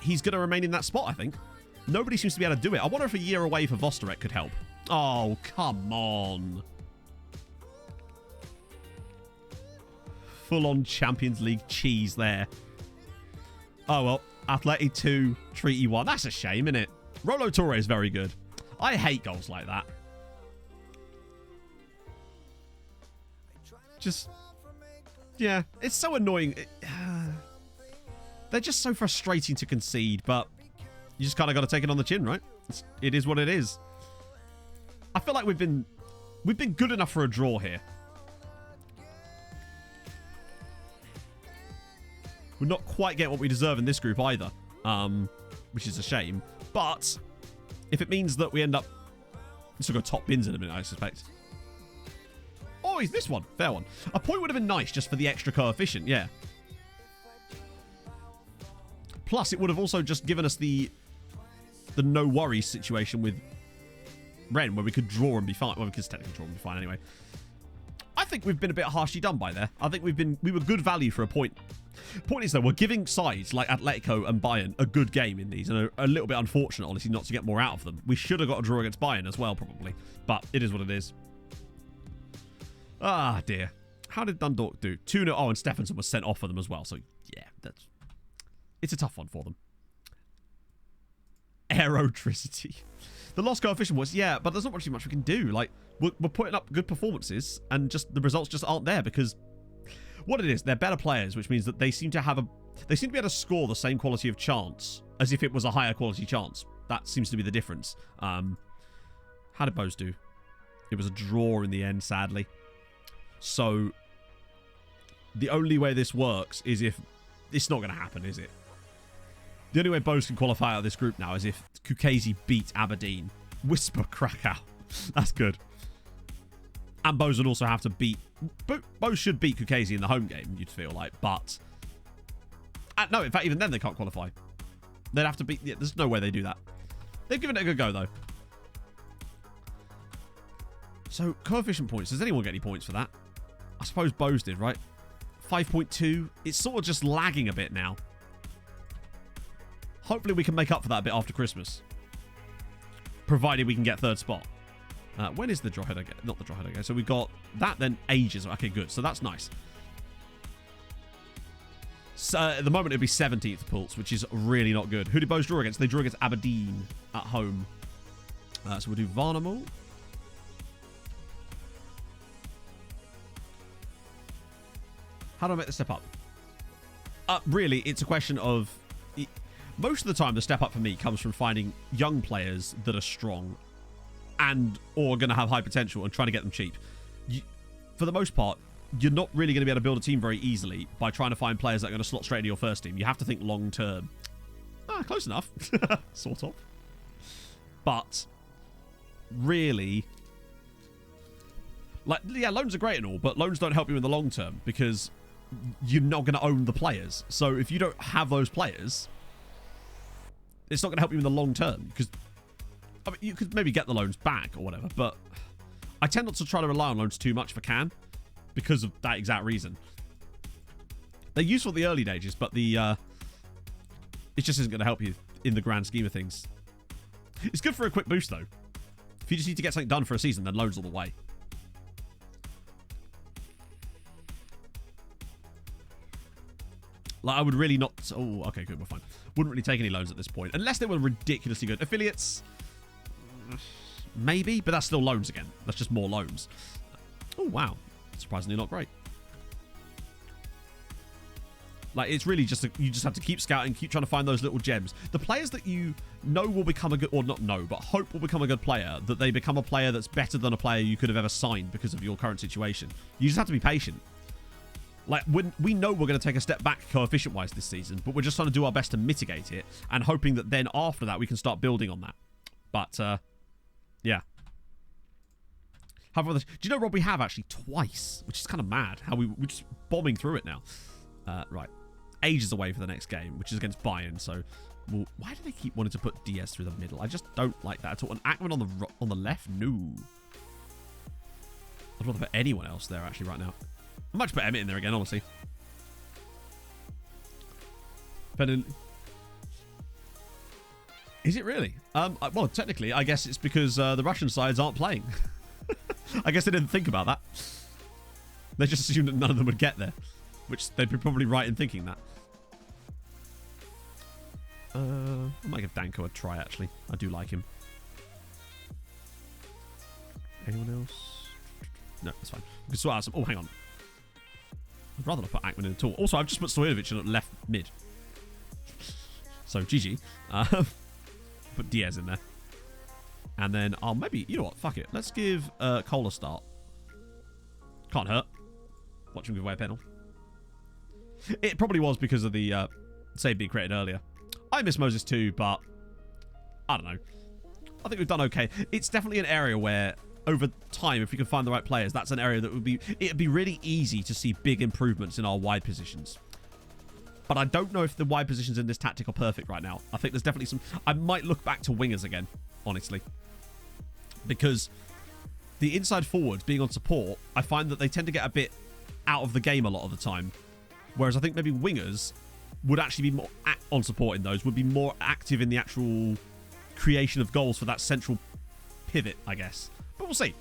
he's going to remain in that spot, I think. Nobody seems to be able to do it. I wonder if a year away for Vosterek could help. Oh, come on. Full-on Champions League cheese there. Oh, well. Atleti 2, Treaty 1. That's a shame, isn't it? Rolo Torre is very good. I hate goals like that. Just, yeah, it's so annoying. They're just so frustrating to concede, but you just kind of got to take it on the chin, right? It is what it is. I feel like we've been good enough for a draw here. We're not quite getting what we deserve in this group either, which is a shame. But if it means that we end up, this will go top bins in a minute, I suspect. Oh, he's this one. Fair one. A point would have been nice just for the extra coefficient, yeah. Plus, it would have also just given us the no worries situation with Rennes, where we could draw and be fine. Well, we could technically draw and be fine anyway. I think we've been a bit harshly done by there. I think we were good value for a point. Point is, though, we're giving sides like Atletico and Bayern a good game in these, and a little bit unfortunate, honestly, not to get more out of them. We should have got a draw against Bayern as well, probably. But it is what it is. Ah, dear. How did Dundalk do? 2-0. Oh, and Stephenson was sent off for them as well. So, yeah, it's a tough one for them. Aerotricity. The loss coefficient was, yeah, but there's not much we can do. Like, we're putting up good performances, and just the results just aren't there because what it is, they're better players, which means that they seem to be able to score the same quality of chance as if it was a higher quality chance. That seems to be the difference. How did Bose do? It was a draw in the end, sadly. So the only way this works is if it's not going to happen, is it? The only way Bose can qualify out of this group now is if Kukesi beat Aberdeen. Whisper Krakow. That's good. And Bose would also have to beat... Bose should beat Kukesi in the home game, you'd feel like. But... no, in fact, even then they can't qualify. They'd have to beat... Yeah, there's no way they do that. They've given it a good go, though. So, coefficient points. Does anyone get any points for that? I suppose Bose did, right? 5.2. It's sort of just lagging a bit now. Hopefully we can make up for that a bit after Christmas. Provided we can get third spot. When is the draw head again? Not the draw head again. So we've got that then ages. Okay, good. So that's nice. So at the moment it'll be 17th pulse, which is really not good. Who did Bose draw against? They drew against Aberdeen at home. So we'll do Varnamo. How do I make the step up? Really, it's a question of... Most of the time, the step up for me comes from finding young players that are strong and or going to have high potential and trying to get them cheap. For the most part, you're not really going to be able to build a team very easily by trying to find players that are going to slot straight into your first team. You have to think long term. Close enough. Sort of. But really... Like, yeah, loans are great and all, but loans don't help you in the long term because you're not going to own the players. So if you don't have those players, it's not going to help you in the long term because I mean, you could maybe get the loans back or whatever, but I tend not to try to rely on loans too much if I can because of that exact reason. They're useful at the early stages, but it just isn't going to help you in the grand scheme of things. It's good for a quick boost, though. If you just need to get something done for a season, then loans all the way. Like, I would really not... Oh, okay, good, we're fine. Wouldn't really take any loans at this point. Unless they were ridiculously good. Affiliates... Maybe, but that's still loans again. That's just more loans. Oh, wow. Surprisingly not great. Like, it's really just, you just have to keep scouting, keep trying to find those little gems. The players that you know will become a good, or not know, but hope will become a good player, that they become a player that's better than a player you could have ever signed because of your current situation. You just have to be patient. Like, we know we're going to take a step back coefficient-wise this season, but we're just trying to do our best to mitigate it and hoping that then after that we can start building on that. But, yeah. However, do you know, Rob, we have actually twice, which is kind of mad how we're just bombing through it now. Right. Ages away for the next game, which is against Bayern. So, well, why do they keep wanting to put Diaz through the middle? I just don't like that at all. And Ackman on the left? No. I'd rather put anyone else there, actually, right now. I might just put Emmett in there again, honestly. Is it really? Well, technically, I guess it's because the Russian sides aren't playing. I guess they didn't think about that. They just assumed that none of them would get there. Which they'd be probably right in thinking that. I might give Danko a try, actually. I do like him. Anyone else? No, that's fine. We can sort out some... Oh, hang on. I'd rather not put Ackman in at all. Also, I've just put Stojanovic in at left mid. So, GG. Put Diaz in there. And then I'll maybe... You know what? Fuck it. Let's give Cole a start. Can't hurt. Watch him give away a penalty. It probably was because of the save being created earlier. I miss Moses too, but I don't know. I think we've done okay. It's definitely an area where, over time, if we can find the right players, that's an area that would be... It'd be really easy to see big improvements in our wide positions. But I don't know if the wide positions in this tactic are perfect right now. I think there's definitely some... I might look back to wingers again, honestly. Because the inside forwards, being on support, I find that they tend to get a bit out of the game a lot of the time. Whereas I think maybe wingers would actually be more on support in those, would be more active in the actual creation of goals for that central pivot, I guess. But we'll see.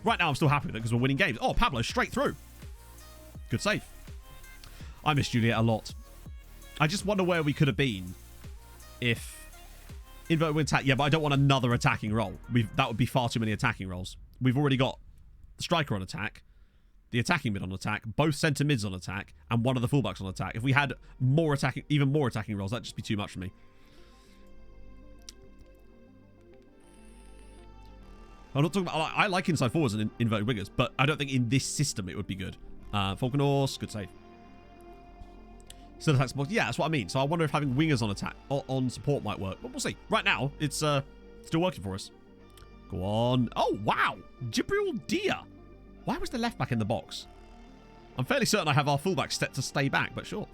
Right now, I'm still happy with it because we're winning games. Oh, Pablo, straight through. Good save. I miss Juliet a lot. I just wonder where we could have been if... Inverted wing attack. Yeah, but I don't want another attacking role. That would be far too many attacking roles. We've already got the striker on attack, the attacking mid on attack, both centre mids on attack, and one of the fullbacks on attack. If we had more attacking, even more attacking roles, that'd just be too much for me. I'm not talking about... I like inside forwards and inverted wingers, but I don't think in this system it would be good. Falkenhorst, good save. Still attack support. Yeah, that's what I mean. So I wonder if having wingers on attack or on support might work, but we'll see. Right now, it's still working for us. Go on. Oh, wow. Jibril Dia. Why was the left back in the box? I'm fairly certain I have our fullback set to stay back, but sure.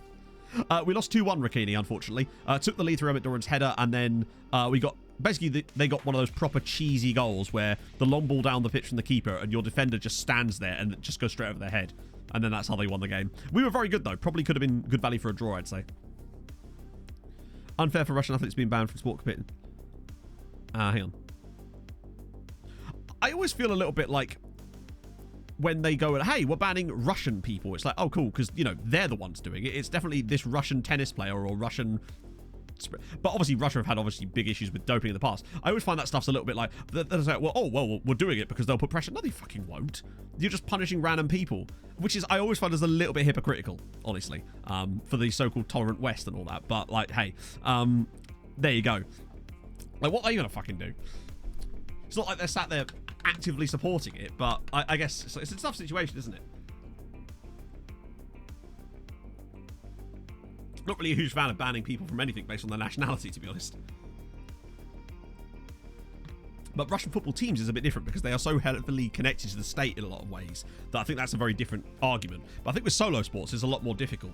We lost 2-1, Ricchini, unfortunately. Took the lead through Emmett Doran's header, and then we got... Basically, they got one of those proper cheesy goals where the long ball down the pitch from the keeper and your defender just stands there and just goes straight over their head. And then that's how they won the game. We were very good, though. Probably could have been good value for a draw, I'd say. Unfair for Russian athletes being banned from sport competing. Hang on. I always feel a little bit like when they go, hey, we're banning Russian people. It's like, oh, cool, because, you know, they're the ones doing it. It's definitely this Russian tennis player or Russian... But obviously, Russia have had obviously big issues with doping in the past. I always find that stuff's a little bit like, they're like, well, we're doing it because they'll put pressure. No, they fucking won't. You're just punishing random people, which is, I always find as a little bit hypocritical, honestly, for the so-called tolerant West and all that. But, like, hey, there you go. Like, what are you going to fucking do? It's not like they're sat there actively supporting it, but I guess it's a tough situation, isn't it? Not really a huge fan of banning people from anything based on their nationality, to be honest. But Russian football teams is a bit different because they are so heavily connected to the state in a lot of ways that I think that's a very different argument. But I think with solo sports, it's a lot more difficult.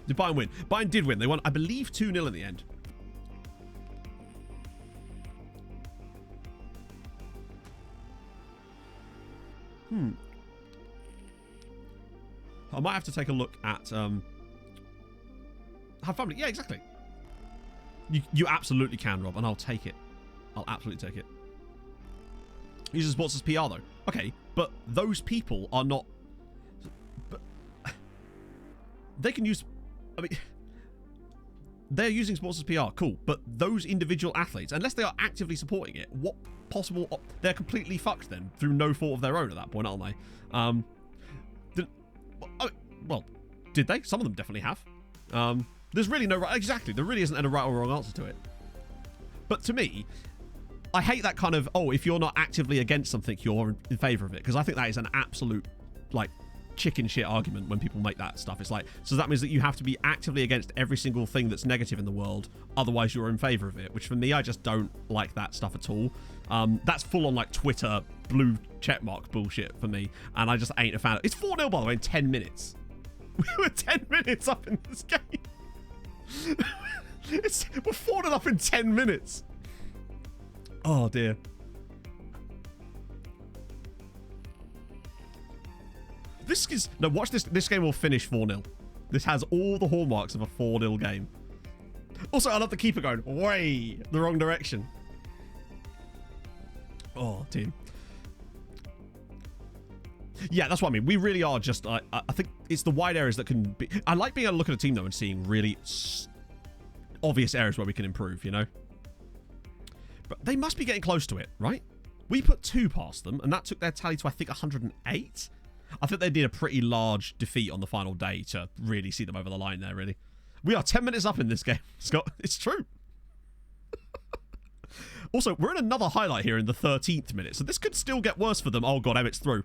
Did Bayern win? Bayern did win. They won, I believe, 2-0 in the end. I might have to take a look at... Have family. Yeah, exactly. You absolutely can, Rob, and I'll take it. I'll absolutely take it. Using sports as PR, though. Okay, but those people are not... But they can use... I mean... They're using sports as PR, cool. But those individual athletes, unless they are actively supporting it, what possible... They're completely fucked then, through no fault of their own at that point, aren't they? Well, did they? Some of them definitely have. There's really no right... Exactly. There really isn't a right or wrong answer to it. But to me, I hate that kind of, oh, if you're not actively against something, you're in favour of it. Because I think that is an absolute, like, chicken shit argument when people make that stuff. It's like, so that means that you have to be actively against every single thing that's negative in the world, otherwise you're in favour of it. Which for me, I just don't like that stuff at all. That's full on, like, Twitter blue checkmark bullshit for me. And I just ain't a fan of it. It's 4-0, by the way, in 10 minutes. We were 10 minutes up in this game. We're 4-0 up in 10 minutes. Oh, dear. This is... No, watch this. This game will finish 4-0. This has all the hallmarks of a 4-0 game. Also, I love the keeper going way the wrong direction. Oh, team. Yeah, that's what I mean. We really are just... I think it's the wide areas that can be... I like being able to look at a team, though, and seeing really obvious areas where we can improve, you know? But they must be getting close to it, right? We put 2 past them, and that took their tally to, I think, 108? I think they did a pretty large defeat on the final day to really see them over the line there, really. We are 10 minutes up in this game, Scott. It's true. Also, we're in another highlight here in the 13th minute, so this could still get worse for them. Oh, God, Emmett's through.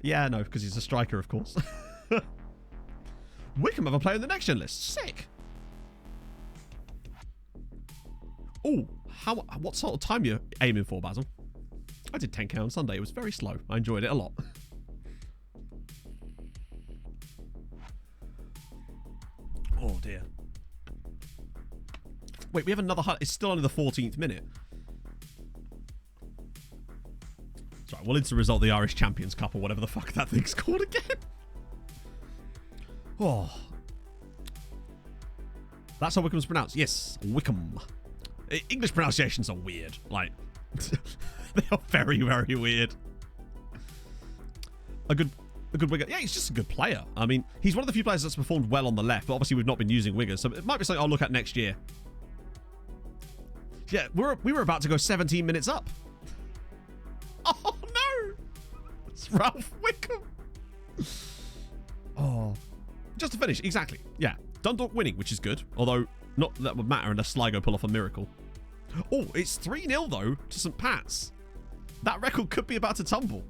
Yeah, no, because he's a striker, of course. Wickham have a player in the next gen list. Sick. Oh, what sort of time are you aiming for, Basil? I did 10k on Sunday. It was very slow. I enjoyed it a lot. Oh, dear. Wait, we have another highlight. It's still only the 14th minute. Sorry, we'll into result the Irish Champions Cup or whatever the fuck that thing's called again. Oh. That's how Wickham's pronounced. Yes, Wickham. English pronunciations are weird. Like, they are very, very weird. A good winger. Yeah, he's just a good player. I mean, he's one of the few players that's performed well on the left, but obviously we've not been using wingers, so it might be something I'll look at next year. Yeah, we were about to go 17 minutes up. Oh, no! It's Ralph Wickham. Oh. Just to finish, exactly. Yeah, Dundalk winning, which is good. Although, not that would matter unless Sligo pull off a miracle. Oh, it's 3-0, though, to St. Pat's. That record could be about to tumble.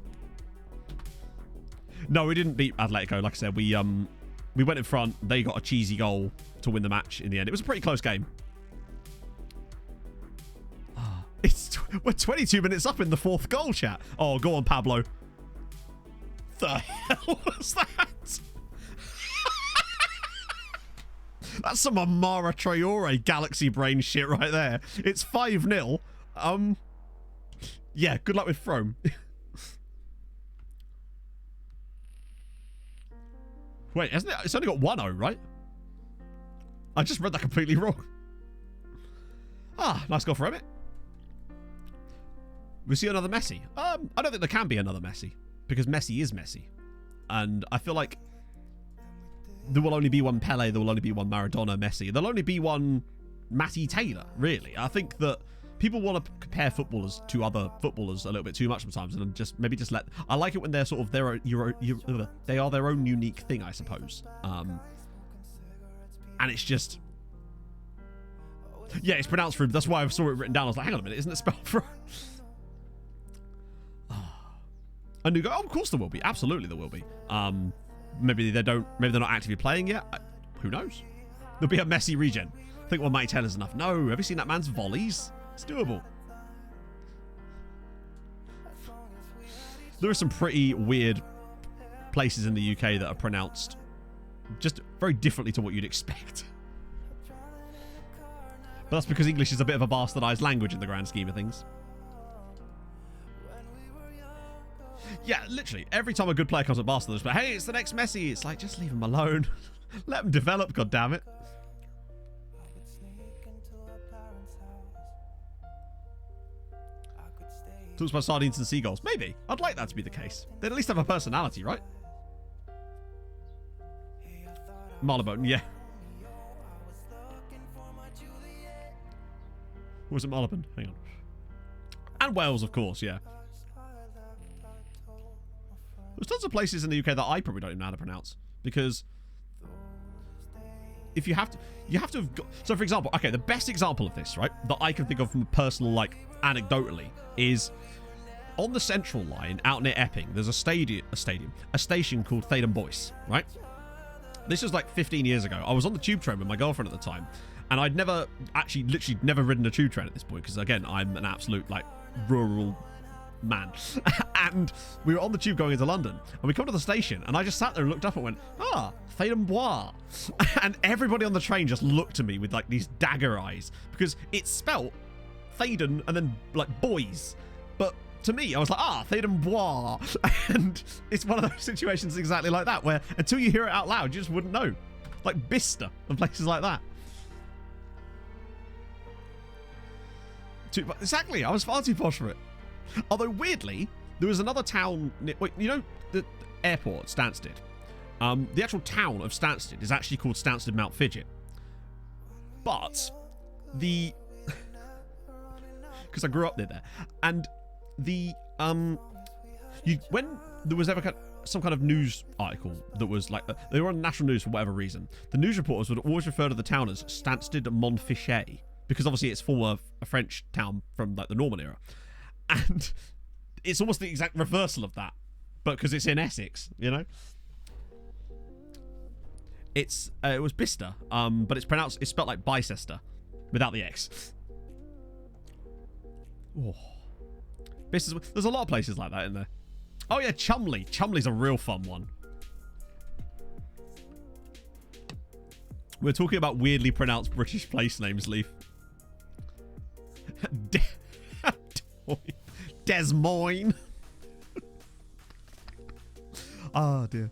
No, we didn't beat Atletico. Like I said, we went in front. They got a cheesy goal to win the match in the end. It was a pretty close game. We're 22 minutes up in the 4th goal, chat. Oh, go on, Pablo. The hell was that? That's some Amara Traore galaxy brain shit right there. It's 5-0. Yeah, good luck with Frome. Wait, hasn't it? It's only got 1-0, right? I just read that completely wrong. Ah, nice goal for Emmett. We see another Messi. I don't think there can be another Messi because Messi is Messi. And I feel like there will only be one Pele, there will only be one Maradona Messi. There'll only be one Matty Taylor, really. I think that people want to compare footballers to other footballers a little bit too much sometimes, and just maybe just let... I like it when they're sort of they are their own unique thing, I suppose. And it's just... Yeah, it's pronounced for him. That's why I saw it written down. I was like, hang on a minute, isn't it spelled for... And you go, oh, of course there will be. Absolutely there will be. Maybe they're not actively playing yet. Who knows? There'll be a Messi regen. I think one might tell us enough. No, have you seen that man's volleys? It's doable. There are some pretty weird places in the UK that are pronounced just very differently to what you'd expect. But that's because English is a bit of a bastardized language in the grand scheme of things. Yeah, literally, every time a good player comes at Barcelona, but hey, it's the next Messi. It's like, just leave him alone. Let him develop, goddammit. Talks about sardines and seagulls. Maybe. I'd like that to be the case. They'd at least have a personality, right? Marylebone, yeah. Or was it Marylebone? Hang on. And Wales, of course, yeah. There's tons of places in the UK that I probably don't even know how to pronounce. Because if you have to have got, so for example, okay, the best example of this, right, that I can think of from a personal, like, anecdotally, is on the Central Line out near Epping. There's a station called Thaden Boyce, right? This was like 15 years ago. I was on the tube train with my girlfriend at the time, and I'd never actually, literally never ridden a tube train at this point because, again, I'm an absolute, like, rural man. And we were on the tube going into London, and we come to the station, and I just sat there and looked up and went, Thaden Bois. And everybody on the train just looked at me with, like, these dagger eyes because it's spelt Thaden and then, like, boys. But to me, I was like, Thaden Bois. And it's one of those situations exactly like that, where until you hear it out loud, you just wouldn't know. Like Bicester and places like that. Exactly, I was far too posh for it. Although, weirdly, there was another town... Wait, you know the airport, Stansted? The actual town of Stansted is actually called Stansted Mount Fidget. But the... Because I grew up near there. And the... when there was ever some kind of news article that was like... They were on national news for whatever reason. The news reporters would always refer to the town as Stansted Montfichet. Because obviously it's full of a French town from like the Norman era. And it's almost the exact reversal of that. But because it's in Essex, you know? It was Bicester, but it's spelled like Bicester without the X. Oh. There's a lot of places like that in there. Oh yeah, Chumley. Chumley's a real fun one. We're talking about weirdly pronounced British place names, Leaf. Des Moines. Oh dear.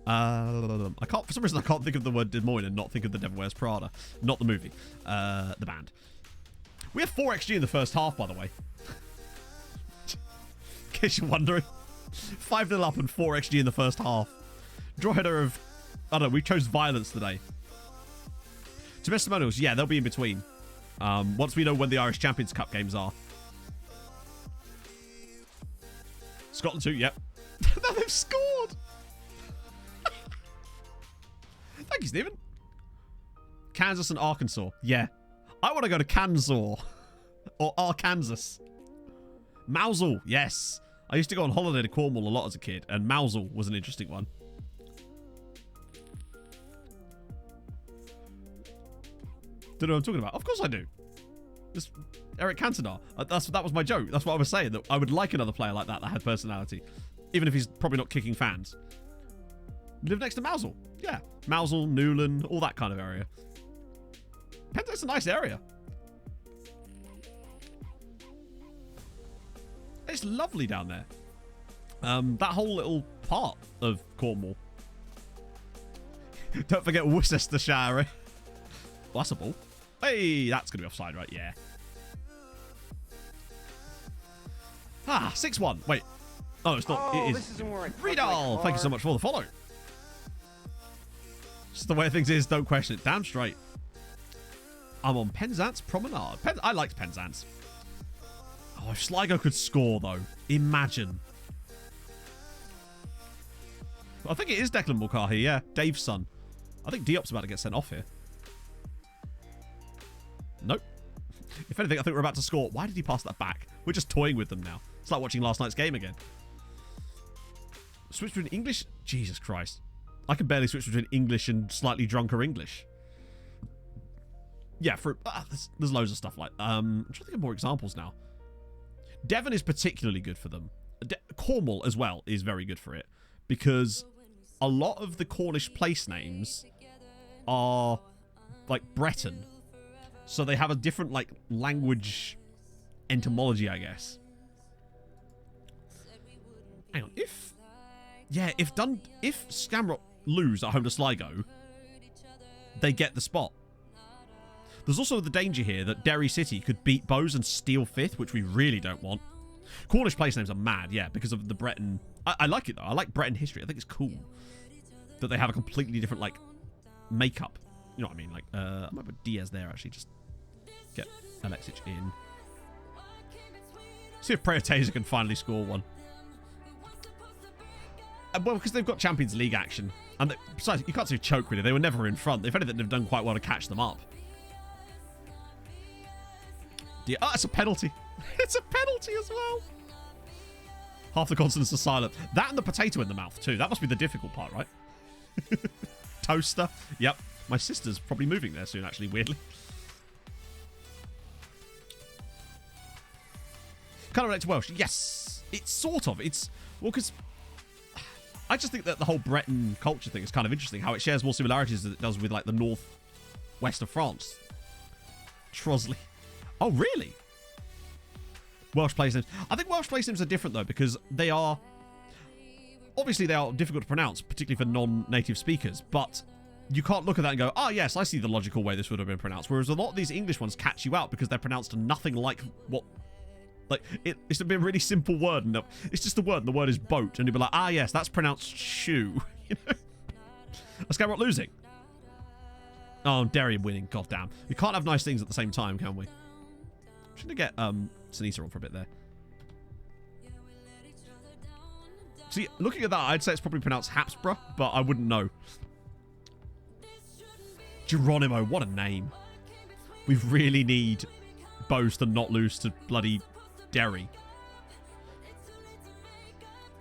I can't, for some reason I can't think of the word Des Moines and not think of The Devil Wears Prada. Not the movie. The band. We had 4 XG in the first half, by the way. In case you're wondering. 5-0 up and 4 XG in the first half. Draw header of... I don't know, we chose violence today. Testimonials, yeah, they'll be in between. Once we know when the Irish Champions Cup games are. Scotland 2, yep. Now they've scored! Thank you, Stephen. Kansas and Arkansas, yeah. I want to go to Kansas. Or Arkansas. Mousel, yes. I used to go on holiday to Cornwall a lot as a kid, and Mousel was an interesting one. Don't know what I'm talking about. Of course I do. This Eric Cantona. That was my joke. That's what I was saying. That I would like another player like that had personality, even if he's probably not kicking fans. Live next to Mousel. Yeah, Mousel, Newland, all that kind of area. Penzance a nice area. It's lovely down there. That whole little part of Cornwall. Don't forget Worcestershire. Well, that's a ball. Hey, that's going to be offside, right? Yeah. 6-1. Wait. Oh, it's not. It is. This isn't where I parked my Redal, car. thank you so much for the follow. Just the way things is, don't question it. Damn straight. I'm on Penzance Promenade. I liked Penzance. Oh, if Sligo could score, though. Imagine. I think it is Declan Mulcahy, yeah. Dave's son. I think Diop's about to get sent off here. Nope. If anything, I think we're about to score. Why did he pass that back? We're just toying with them now. It's like watching last night's game again. Switch between English? Jesus Christ. I can barely switch between English and slightly drunker English. Yeah, there's loads of stuff like... I'm trying to think of more examples now. Devon is particularly good for them. Cornwall as well is very good for it. Because a lot of the Cornish place names are like Breton. So they have a different like language etymology, I guess. Hang on, if Scamrock lose at home to Sligo, they get the spot. There's also the danger here that Derry City could beat Bowes and steal 5th, which we really don't want. Cornish place names are mad, yeah, because of the Breton... I like it, though. I like Breton history. I think it's cool that they have a completely different, like, makeup. You know what I mean? Like, I might put Diaz there, actually. Just get Alexic in. See if Prayer Taser can finally score one. Well, because they've got Champions League action. And besides, you can't say choke, really. They were never in front. If anything, they've done quite well to catch them up. Oh, it's a penalty. It's a penalty as well. Half the consonants are silent. That and the potato in the mouth, too. That must be the difficult part, right? Toaster. Yep. My sister's probably moving there soon, actually, weirdly. Kind of relate to Welsh. Yes. It's sort of. It's... Well, because... I just think that the whole Breton culture thing is kind of interesting. How it shares more similarities than it does with, like, the north-west of France. Trosley. Oh, really? Welsh place names. I think Welsh place names are different, though, because they are... Obviously, they are difficult to pronounce, particularly for non-native speakers, but you can't look at that and go, oh, yes, I see the logical way this would have been pronounced. Whereas a lot of these English ones catch you out because they're pronounced nothing like what... Like, it's a bit really simple word, and it's just a word, and the word is boat, and you'll be like, ah, yes, that's pronounced shoe. You know? Let's go, we're losing. Oh, Derry winning, goddamn. We can't have nice things at the same time, can we? I'm just going to get Sinisa on for a bit there. See, looking at that, I'd say it's probably pronounced Hapsburgh, but I wouldn't know. Geronimo, what a name. We really need Bose to not lose to bloody Derry.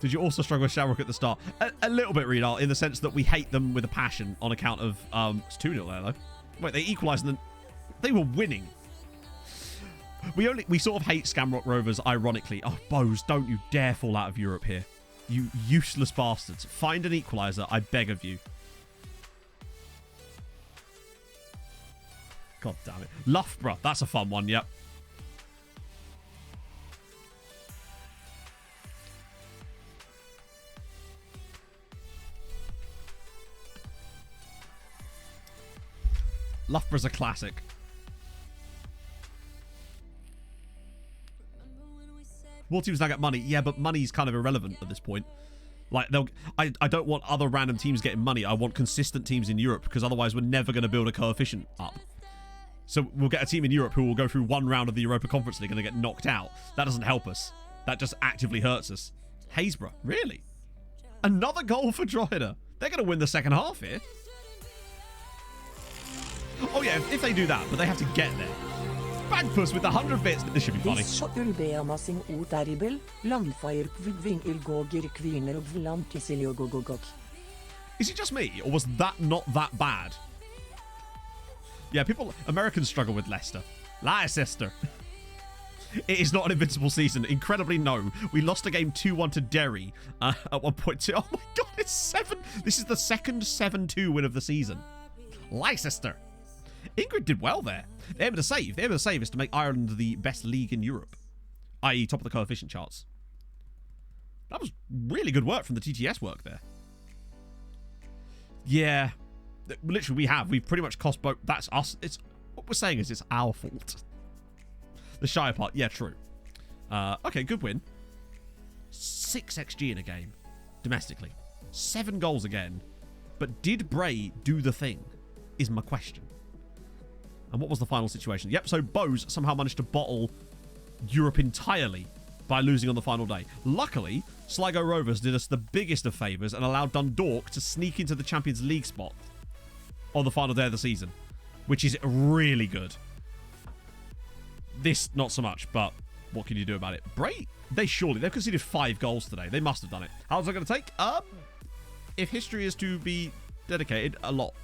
Did you also struggle with Shamrock at the start? A little bit, Reedar, in the sense that we hate them with a passion on account of... it's 2-0 there, though. Wait, they equalised and then... They were winning. We sort of hate Scamrock Rovers, ironically. Oh, Bose, don't you dare fall out of Europe here. You useless bastards. Find an equaliser, I beg of you. God damn it. Loughborough, that's a fun one, yep. Loughborough's a classic. More teams now get money. Yeah, but money's kind of irrelevant at this point. Like, I don't want other random teams getting money. I want consistent teams in Europe, because otherwise we're never going to build a coefficient up. So we'll get a team in Europe who will go through one round of the Europa Conference League and they get knocked out. That doesn't help us. That just actively hurts us. Haysborough, really? Another goal for Drogheda. They're going to win the second half here. Oh yeah, if they do that, but they have to get there. Bagpuss with the 100 bits. This should be funny. Is it just me, or was that not that bad? Yeah, Americans struggle with Leicester. Leicester. It is not an invincible season. Incredibly, no. We lost a game 2-1 to Derry at 1.2. Oh my god, it's 7. This is the second 7-2 win of the season. Leicester. Ingrid did well there. The aim of the save. The aim of the save is to make Ireland the best league in Europe, i.e. top of the coefficient charts. That was really good work from the TTS work there. Yeah. Literally, we've pretty much cost both. That's us. It's what we're saying is it's our fault. The Shire part, yeah, true. Okay, good win. 6 XG in a game, domestically. 7 goals again. But did Bray do the thing? Is my question. And what was the final situation? Yep, so Bose somehow managed to bottle Europe entirely by losing on the final day. Luckily, Sligo Rovers did us the biggest of favours and allowed Dundalk to sneak into the Champions League spot on the final day of the season, which is really good. This, not so much, but what can you do about it? Bray, they've conceded 5 goals today. They must have done it. How's it going to take? If history is to be dedicated, a lot.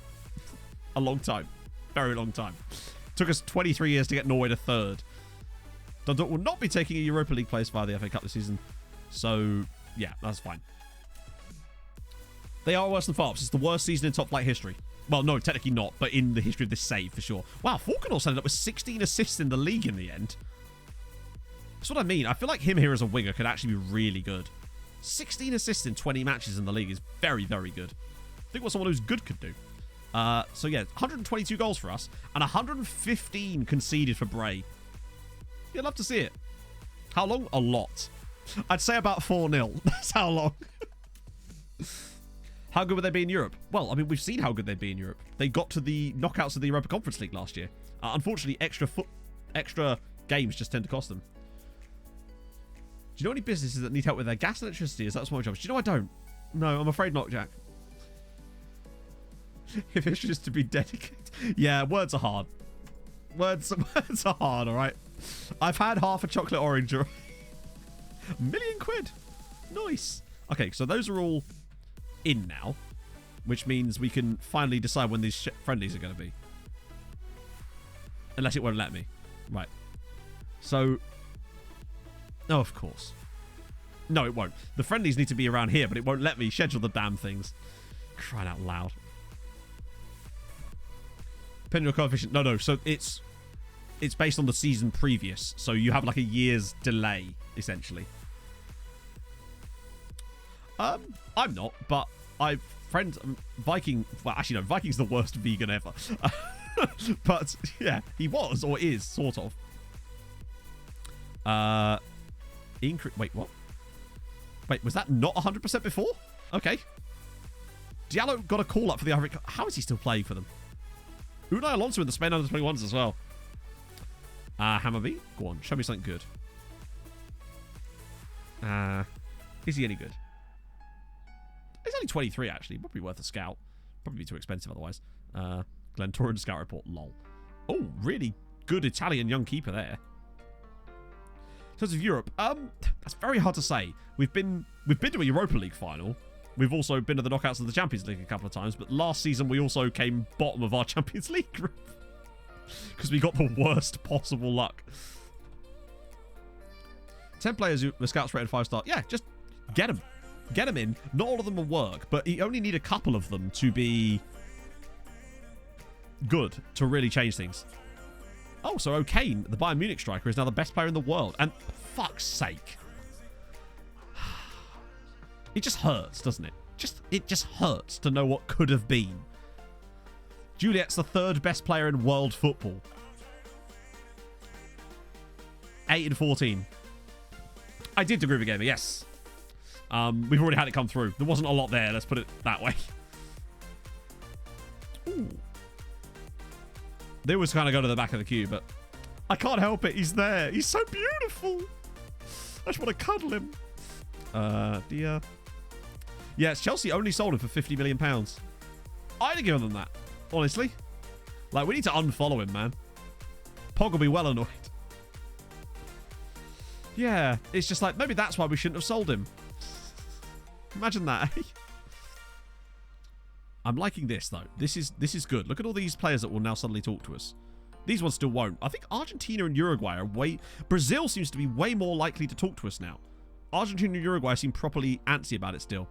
A long time. Very long time. Took us 23 years to get Norway to 3rd. Dundalk will not be taking a Europa League place via the FA Cup this season. So, yeah, that's fine. They are worse than Farps. It's the worst season in top flight history. Well, no, technically not, but in the history of this save, for sure. Wow, Falkenhorst ended up with 16 assists in the league in the end. That's what I mean. I feel like him here as a winger could actually be really good. 16 assists in 20 matches in the league is very, very good. I think what someone who's good could do. So yeah, 122 goals for us and 115 conceded for Bray. You'd love to see it. How long? A lot. I'd say about 4-0. That's how long. How good would they be in Europe? Well, I mean, we've seen how good they'd be in Europe. They got to the knockouts of the Europa Conference League last year. Unfortunately, extra games just tend to cost them. Do you know any businesses that need help with their gas and electricity? Is that small jobs? Do you know I don't? No, I'm afraid not, Jack. If it's just to be dedicated. Yeah, words are hard. Words are hard, all right? I've had half a chocolate orange. £1 million quid. Nice. Okay, so those are all in now, which means we can finally decide when these friendlies are going to be. Unless it won't let me. Right. So, no, of course. No, it won't. The friendlies need to be around here, but it won't let me schedule the damn things. Crying out loud. Depending on coefficient. No. So it's based on the season previous. So you have like a year's delay, essentially. I'm not, but Viking. Well, actually, no. Viking's the worst vegan ever. But yeah, he was or is sort of. Wait, what? Wait, was that not 100% before? Okay. Diallo got a call up for the Ivory Coast. How is he still playing for them? Unai Alonso in the Spain under-21s as well. Hammerby, go on, show me something good. Is he any good? He's only 23, actually. Probably worth a scout. Probably be too expensive otherwise. Glenn Torrens scout report, lol. Oh, really good Italian young keeper there. In terms of Europe, that's very hard to say. We've been to a Europa League final. We've also been to the knockouts of the Champions League a couple of times, but last season we also came bottom of our Champions League group because we got the worst possible luck. 10 players who the scouts rated 5-star. Yeah, just get them. Get them in. Not all of them will work, but you only need a couple of them to be good to really change things. Oh, so O'Kane, the Bayern Munich striker, is now the best player in the world. And fuck's sake. It just hurts, doesn't it? It just hurts to know what could have been. Juliet's the third best player in world football. 8 and 14. I did agree with Gamer, yes. We've already had it come through. There wasn't a lot there, let's put it that way. Ooh. They always kind of go to the back of the queue, but I can't help it. He's there. He's so beautiful. I just want to cuddle him. Dear. Yes, Chelsea only sold him for £50 million. I'd have given them that, honestly. Like, we need to unfollow him, man. Pog will be well annoyed. Yeah, it's just like, maybe that's why we shouldn't have sold him. Imagine that, eh? I'm liking this, though. This is good. Look at all these players that will now suddenly talk to us. These ones still won't. I think Argentina and Uruguay are Brazil seems to be way more likely to talk to us now. Argentina and Uruguay seem properly antsy about it still.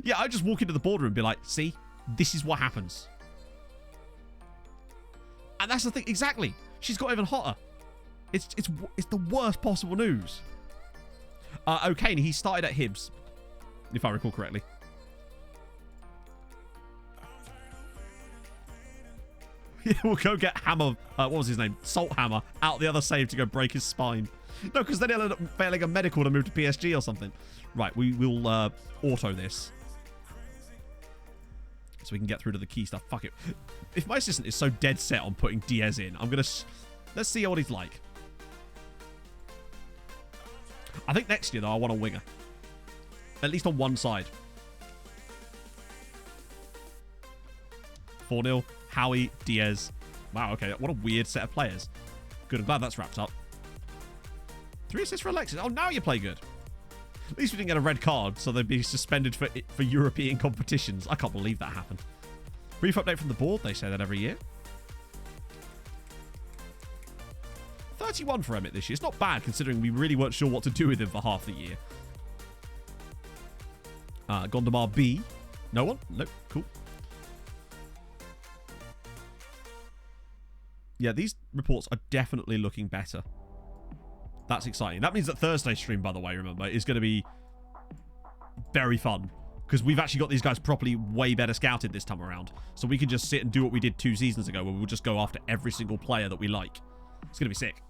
Yeah, I just walk into the boardroom and be like, see, this is what happens. And that's the thing. Exactly. She's got even hotter. It's the worst possible news. Okay, he started at Hibs, if I recall correctly. Yeah, we'll go get Hammer, what was his name? Salt Hammer, out the other save to go break his spine. No, because then he'll end up failing a medical to move to PSG or something. Right, we will auto this. So we can get through to the key stuff. Fuck it. If my assistant is so dead set on putting Diaz in, I'm going to... Let's see what he's like. I think next year, though, I want a winger. At least on one side. 4-0. Howie, Diaz. Wow, okay. What a weird set of players. Good. I'm glad that's wrapped up. 3 assists for Alexis. Oh, now you play good. At least we didn't get a red card, so they'd be suspended for European competitions. I can't believe that happened. Brief update from the board. They say that every year. 31 for Emmett this year. It's not bad, considering we really weren't sure what to do with him for half the year. Gondomar B. No one? Nope. Cool. Yeah, these reports are definitely looking better. That's exciting. That means that Thursday's stream, by the way, remember, is going to be very fun. Because we've actually got these guys properly way better scouted this time around. So we can just sit and do what we did 2 seasons ago, where we'll just go after every single player that we like. It's going to be sick.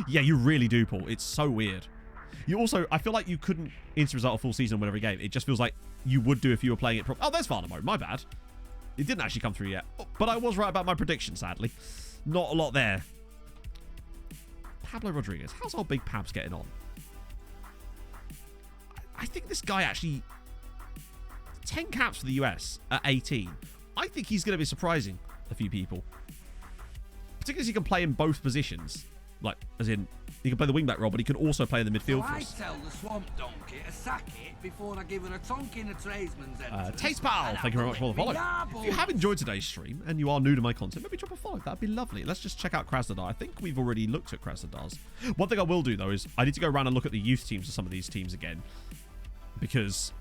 Yeah, you really do, Paul. It's so weird. You also, I feel like you couldn't instant result a full season on every game. It just feels like you would do if you were playing it properly. Oh, there's Varna mode. My bad. It didn't actually come through yet. But I was right about my prediction, sadly. Not a lot there. Pablo Rodriguez. How's our big Pabs getting on? I think this guy actually... 10 caps for the US at 18. I think he's going to be surprising a few people. Particularly as he can play in both positions. Like, as in, he can play the wingback role, but he can also play in the midfield for us. I tell the swamp donkey to sack it before I give her a tonk in a tradesman's entrance. Taste Pal, thank you very much for the follow. If you have enjoyed today's stream and you are new to my content, maybe drop a follow. That'd be lovely. Let's just check out Krasnodar. I think we've already looked at Krasnodar's. One thing I will do, though, is I need to go around and look at the youth teams of some of these teams again. Because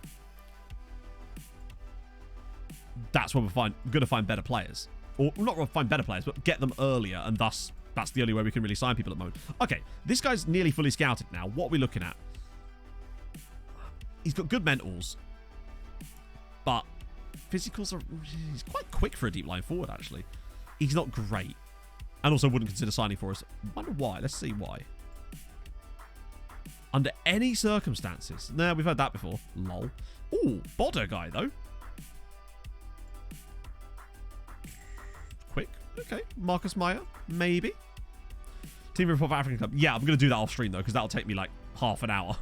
that's where we're going to find better players. Or not find better players, but get them earlier, and thus that's the only way we can really sign people at the moment. Okay, this guy's nearly fully scouted now. What are we looking at? He's got good mentals, but physicals are... He's quite quick for a deep line forward, actually. He's not great. And also wouldn't consider signing for us. Wonder why. Let's see why. Under any circumstances. Nah, we've heard that before. Lol. Ooh, Bodder guy, though. Quick. Okay. Marcus Meyer. Maybe. Team Report of African Club. Yeah, I'm going to do that off stream, though, because that'll take me like half an hour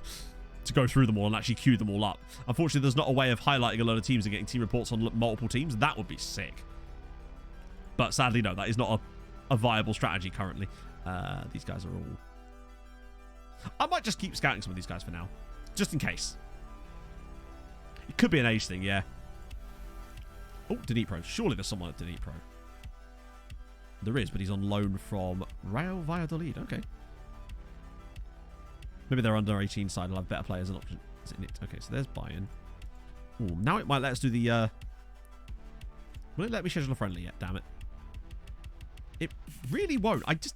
to go through them all and actually queue them all up. Unfortunately, there's not a way of highlighting a load of teams and getting team reports on multiple teams. That would be sick. But sadly, no, that is not a viable strategy currently. These guys are all... I might just keep scouting some of these guys for now, just in case. It could be an age thing, yeah. Oh, Dnipro. Surely there's someone at Dnipro. There is, but he's on loan from Real Valladolid. Okay. Maybe they're under 18 side. I'll have better players as an option. Is it? Okay, so there's Bayern. Oh, now it might let us do the... Will it let me schedule a friendly yet? Damn it. It really won't. It's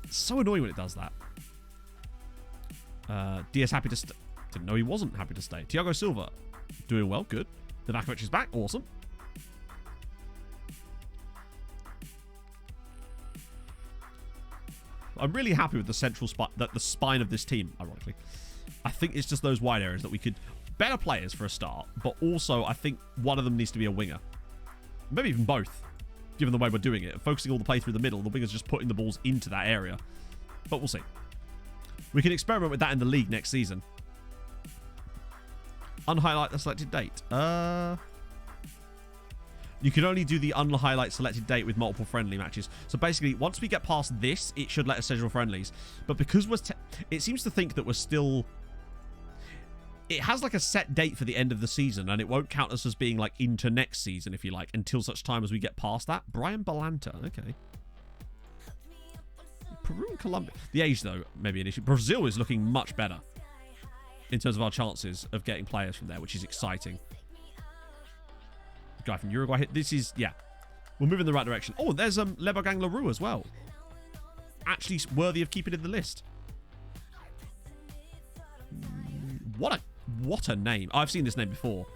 so annoying when it does that. Diaz happy to stay. Didn't know he wasn't happy to stay. Thiago Silva doing well. Good. Novakovic is back. Awesome. I'm really happy with the central spine, the spine of this team, ironically. I think it's just those wide areas that we could... Better players for a start, but also I think one of them needs to be a winger. Maybe even both, given the way we're doing it. Focusing all the play through the middle, the winger's just putting the balls into that area. But we'll see. We can experiment with that in the league next season. Unhighlight the selected date. You can only do the unhighlight selected date with multiple friendly matches. So basically, once we get past this, it should let us schedule friendlies. But because we're... it seems to think that we're still... It has like a set date for the end of the season, and it won't count us as being like into next season, if you like, until such time as we get past that. Brian Balanta. Okay. Peru and Colombia. The age, though, may be an issue. Brazil is looking much better in terms of our chances of getting players from there, which is exciting. Guy from Uruguay. This is, yeah, we're moving in the right direction. Oh, there's Lebogang Leroux as well. Actually worthy of keeping in the list. What a name. I've seen this name before.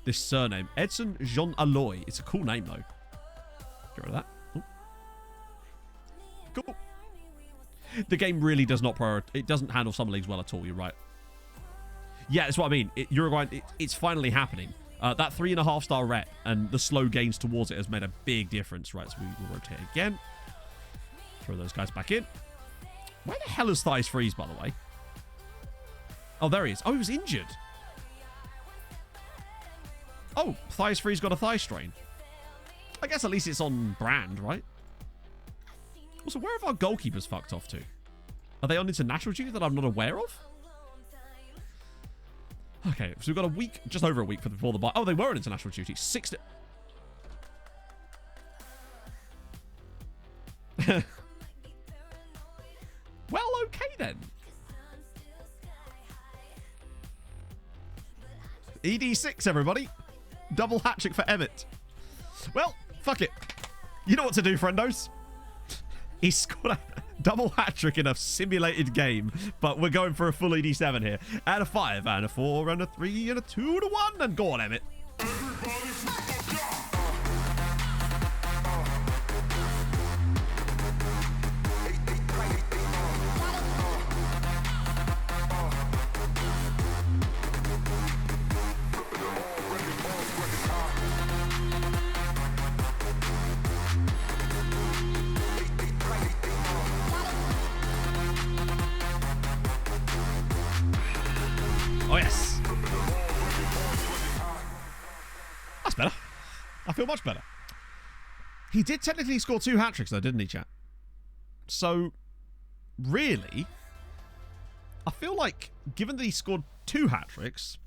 This surname. Edson Jean Alloy. It's a cool name, though. Get rid of that. Oh. Cool. The game really does not it doesn't handle summer leagues well at all. You're right. Yeah, that's what I mean. Uruguay, it's finally happening. That 3.5-star rep and the slow gains towards it has made a big difference. Right, so we will rotate again. Throw those guys back in. Where the hell is Thighs Freeze, by the way? Oh, there he is. Oh, he was injured. Oh, Thighs Freeze got a thigh strain. I guess at least it's on brand, right? Also, where have our goalkeepers fucked off to? Are they on international duty that I'm not aware of? Okay, so we've got a week, just over a week before the bye. Oh, they were on international duty. 6 Well, okay then. ED6, everybody. Double hat-trick for Emmett. Well, fuck it. You know what to do, friendos. He scored a double hat-trick in a simulated game, but we're going for a full ED7 here. And a 5, and a 4, and a 3, and a 2, and a 1, and go on, Emmett. Oh, yes. that's better. I feel much better. He did technically score 2 hat-tricks, though, didn't he, chat? So, really, I feel like, given that he scored 2 hat-tricks...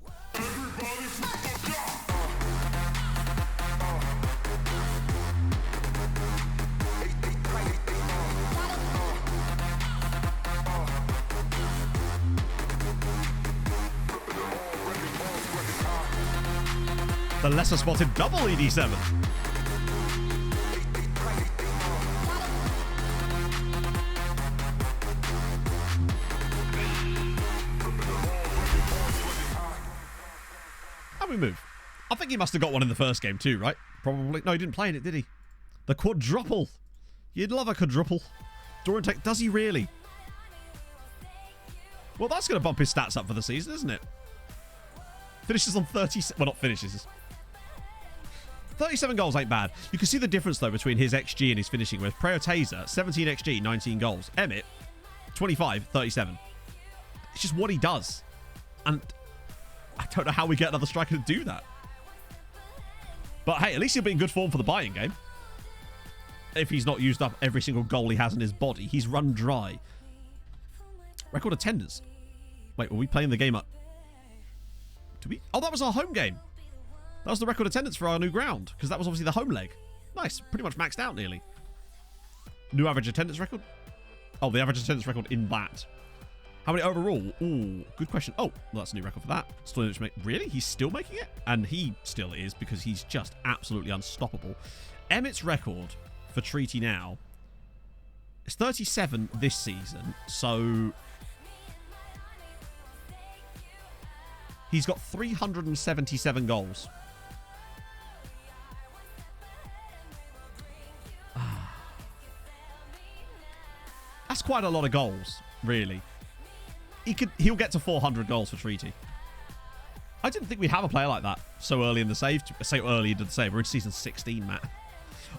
The lesser spotted double ED7. And we move. I think he must have got one in the first game too, right? Probably. No, he didn't play in it, did he? The quadruple. You'd love a quadruple. Doran, does he really? Well, that's going to bump his stats up for the season, isn't it? Finishes on 30... Well, not finishes. 37 goals ain't bad. You can see the difference, though, between his XG and his finishing. With Preo Taser, 17 XG, 19 goals. Emmett, 25, 37. It's just what he does. And I don't know how we get another striker to do that. But hey, at least he'll be in good form for the buy-in game. If he's not used up every single goal he has in his body. He's run dry. Record attendance. Wait, were we playing the game up? Did we? Oh, that was our home game. That was the record attendance for our new ground, because that was obviously the home leg. Nice. Pretty much maxed out nearly. New average attendance record? Oh, the average attendance record in that. How many overall? Ooh, good question. Oh, well, that's a new record for that. Still really? He's still making it? And he still is, because he's just absolutely unstoppable. Emmett's record for Treaty now is 37 this season, so... He's got 377 goals. That's quite a lot of goals, really. He'll get to 400 goals for Treaty. I didn't think we'd have a player like that so early in the save. So early into the save. We're in season 16, Matt.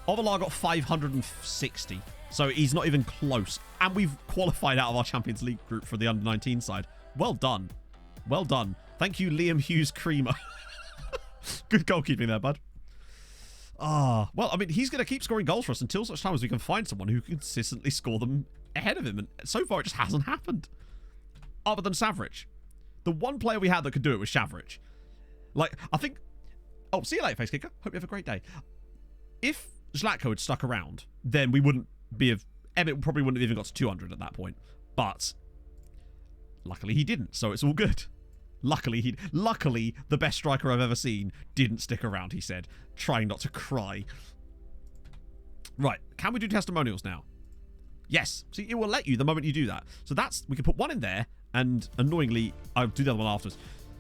Ovalar got 560. So he's not even close. And we've qualified out of our Champions League group for the under-19 side. Well done. Well done. Thank you, Liam Hughes Creamer. Good goalkeeping there, bud. Well, I mean, he's going to keep scoring goals for us until such time as we can find someone who can consistently score them ahead of him. And so far, it just hasn't happened. Other than Savridge. The one player we had that could do it was Savridge. Like, I think... Oh, see you later, Face Kicker. Hope you have a great day. If Zlatko had stuck around, then we wouldn't be... Emmett probably wouldn't have even got to 200 at that point. But luckily he didn't, so it's all good. Luckily, the best striker I've ever seen didn't stick around, he said, trying not to cry. Right, can we do testimonials now? Yes. See, it will let you the moment you do that. So that's... We can put one in there, and annoyingly, I'll do the other one afterwards.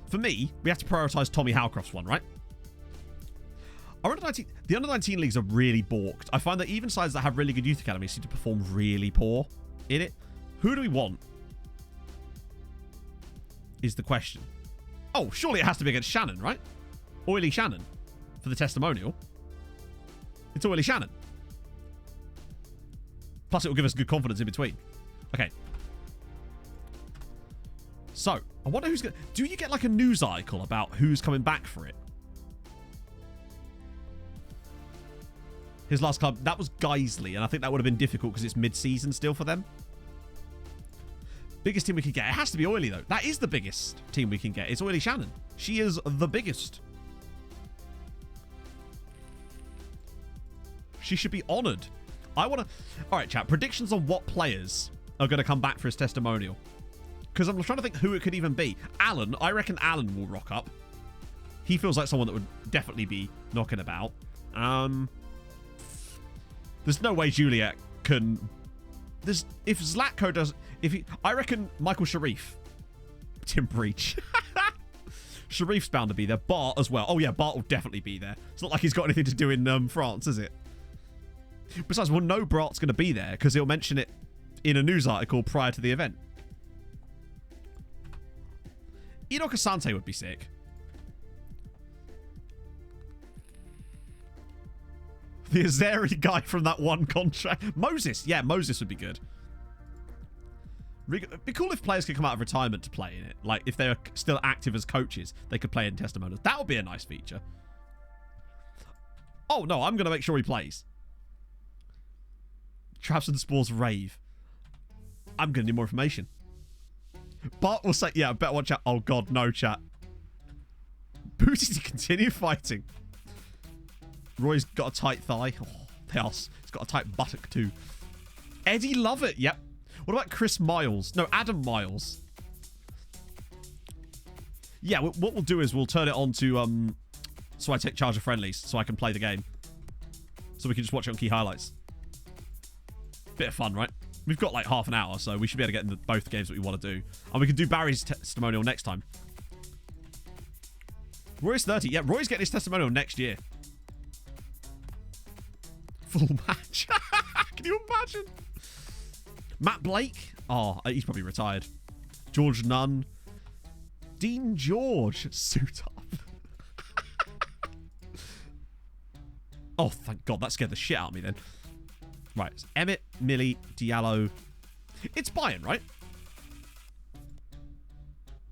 For me, we have to prioritise Tommy Howcroft's one, right? The under-19 leagues are really balked. I find that even sides that have really good youth academies seem to perform really poor in it. Who do we want? Is the question. Oh, surely it has to be against Shannon, right? Oily Shannon for the testimonial. It's Oily Shannon. Plus, it will give us good confidence in between. Okay. So, I wonder who's going to... Do you get like a news article about who's coming back for it? His last club, that was Guiseley, and I think that would have been difficult because it's mid-season still for them. Biggest team we can get. It has to be Oily, though. That is the biggest team we can get. It's Oily Shannon. She is the biggest. She should be honoured. I want to... All right, chat. Predictions on what players are going to come back for his testimonial. Because I'm trying to think who it could even be. Alan. I reckon Alan will rock up. He feels like someone that would definitely be knocking about. There's no way Juliet can... If Zlatko does... I reckon Michael Sharif. Tim Breach. Sharif's bound to be there. Bart as well. Oh, yeah, Bart will definitely be there. It's not like he's got anything to do in France, is it? Besides, we'll know Bart's going to be there because he'll mention it in a news article prior to the event. Enoch Asante would be sick. The Azeri guy from that one contract. Moses. Yeah, Moses would be good. It'd be cool if players could come out of retirement to play in it. Like, if they're still active as coaches, they could play in testimonials. That would be a nice feature. Oh, no, I'm going to make sure he plays. Traps and Spores rave. I'm going to need more information. Bart will say, yeah, better watch out. Oh, God, no, chat. Booty to continue fighting. Roy's got a tight thigh. Oh, he's got a tight buttock, too. Eddie Lovett, yep. What about Chris Miles? No, Adam Miles. Yeah, what we'll do is we'll turn it on to, so I take charge of friendlies, so I can play the game. So we can just watch it on key highlights. Bit of fun, right? We've got like half an hour, so we should be able to get into both the games that we want to do. And we can do Barry's testimonial next time. Roy's 30. Yeah, Roy's getting his testimonial next year. Full match. Can you imagine? Matt Blake. Oh, he's probably retired. George Nunn. Dean George. Suit up. Oh, thank God. That scared the shit out of me then. Right. It's Emmett, Millie, Diallo. It's Bayern, right?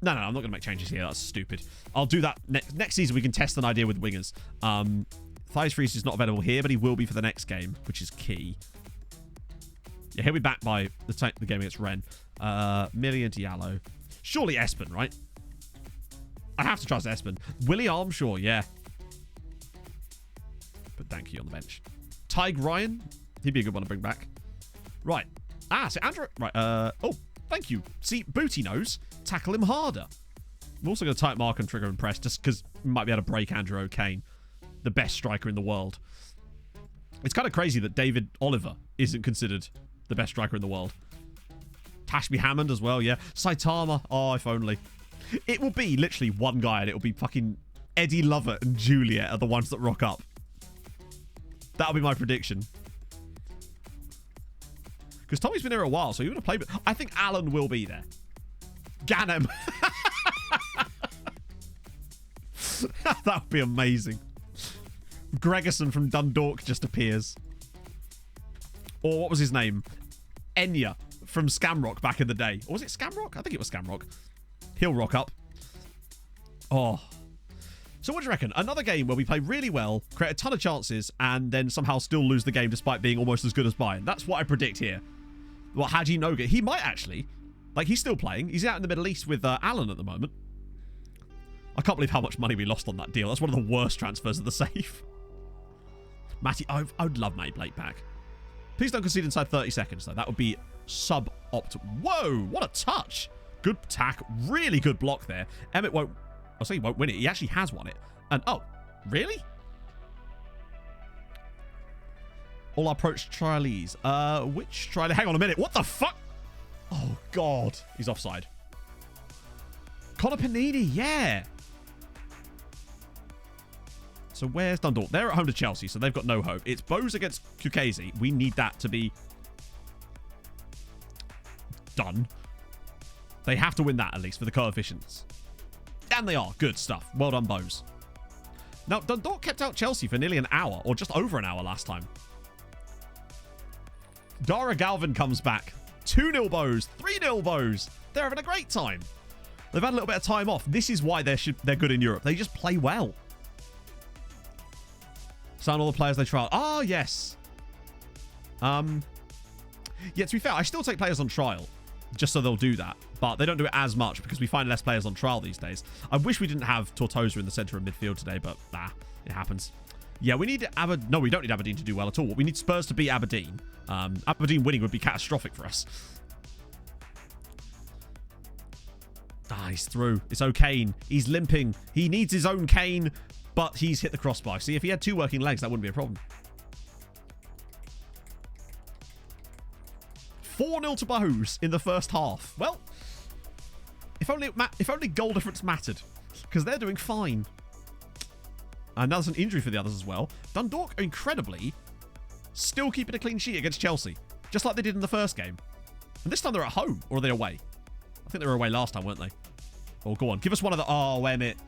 No, I'm not going to make changes here. That's stupid. I'll do that next season. We can test an idea with wingers. Thighs Freeze is not available here, but he will be for the next game, which is key. Yeah, he'll be back by the game against Ren. Millie and Diallo. Surely Espen, right? I have to trust Espen. Willie Armshaw, yeah. Put Danke on the bench. Tig Ryan. He'd be a good one to bring back. Right. So Andrew... Right, oh, thank you. See, Booty knows. Tackle him harder. I'm also going to type mark and trigger and press just because we might be able to break Andrew O'Kane, the best striker in the world. It's kind of crazy that David Oliver isn't considered the best striker in the world. Tashby Hammond as well, yeah. Saitama. Oh, if only. It will be literally one guy and it will be fucking Eddie Lovett and Juliet are the ones that rock up. That'll be my prediction. Because Tommy's been here a while, so he would have played. But I think Alan will be there. Ganem. That would be amazing. Gregerson from Dundalk just appears. Or what was his name? Enya from Scamrock back in the day. Or was it Scamrock? I think it was Scamrock. He'll rock up. Oh. So what do you reckon? Another game where we play really well, create a ton of chances, and then somehow still lose the game despite being almost as good as Bayern. That's what I predict here. Well, Haji Noga, he might actually. Like, he's still playing. He's out in the Middle East with Alan at the moment. I can't believe how much money we lost on that deal. That's one of the worst transfers of the save. Matty, I would love Matty Blake back. Please don't concede inside 30 seconds, though. That would be sub-optimal. Whoa, what a touch. Good tack. Really good block there. Emmett won't... I'll say he won't win it. He actually has won it. And, oh, really? All approach trialies. Which trial? Hang on a minute. What the fuck? Oh, God. He's offside. Connor Panini, yeah. So where's Dundalk? They're at home to Chelsea, so they've got no hope. It's Bose against Kukese. We need that to be done. They have to win that, at least, for the coefficients. And they are. Good stuff. Well done, Bose. Now, Dundalk kept out Chelsea for nearly an hour, or just over an hour last time. Dara Galvin comes back. 2-0 Bose. 3-0 Bose. They're having a great time. They've had a little bit of time off. This is why they're good in Europe. They just play well. Sign all the players they trial. Ah, yes. Yeah, to be fair, I still take players on trial. Just so they'll do that. But they don't do it as much because we find less players on trial these days. I wish we didn't have Tortosa in the centre of midfield today, but it happens. Yeah, we need Aberdeen. No, we don't need Aberdeen to do well at all. We need Spurs to beat Aberdeen. Aberdeen winning would be catastrophic for us. He's through. It's O'Kane. He's limping. He needs his own cane, but he's hit the crossbar. See, if he had two working legs, that wouldn't be a problem. 4-0 to Bahus in the first half. Well, if only goal difference mattered, because they're doing fine. And that's an injury for the others as well. Dundalk, incredibly, still keeping a clean sheet against Chelsea, just like they did in the first game. And this time they're at home, or are they away? I think they were away last time, weren't they? Oh, go on. Give us one of the... Oh, Emmett.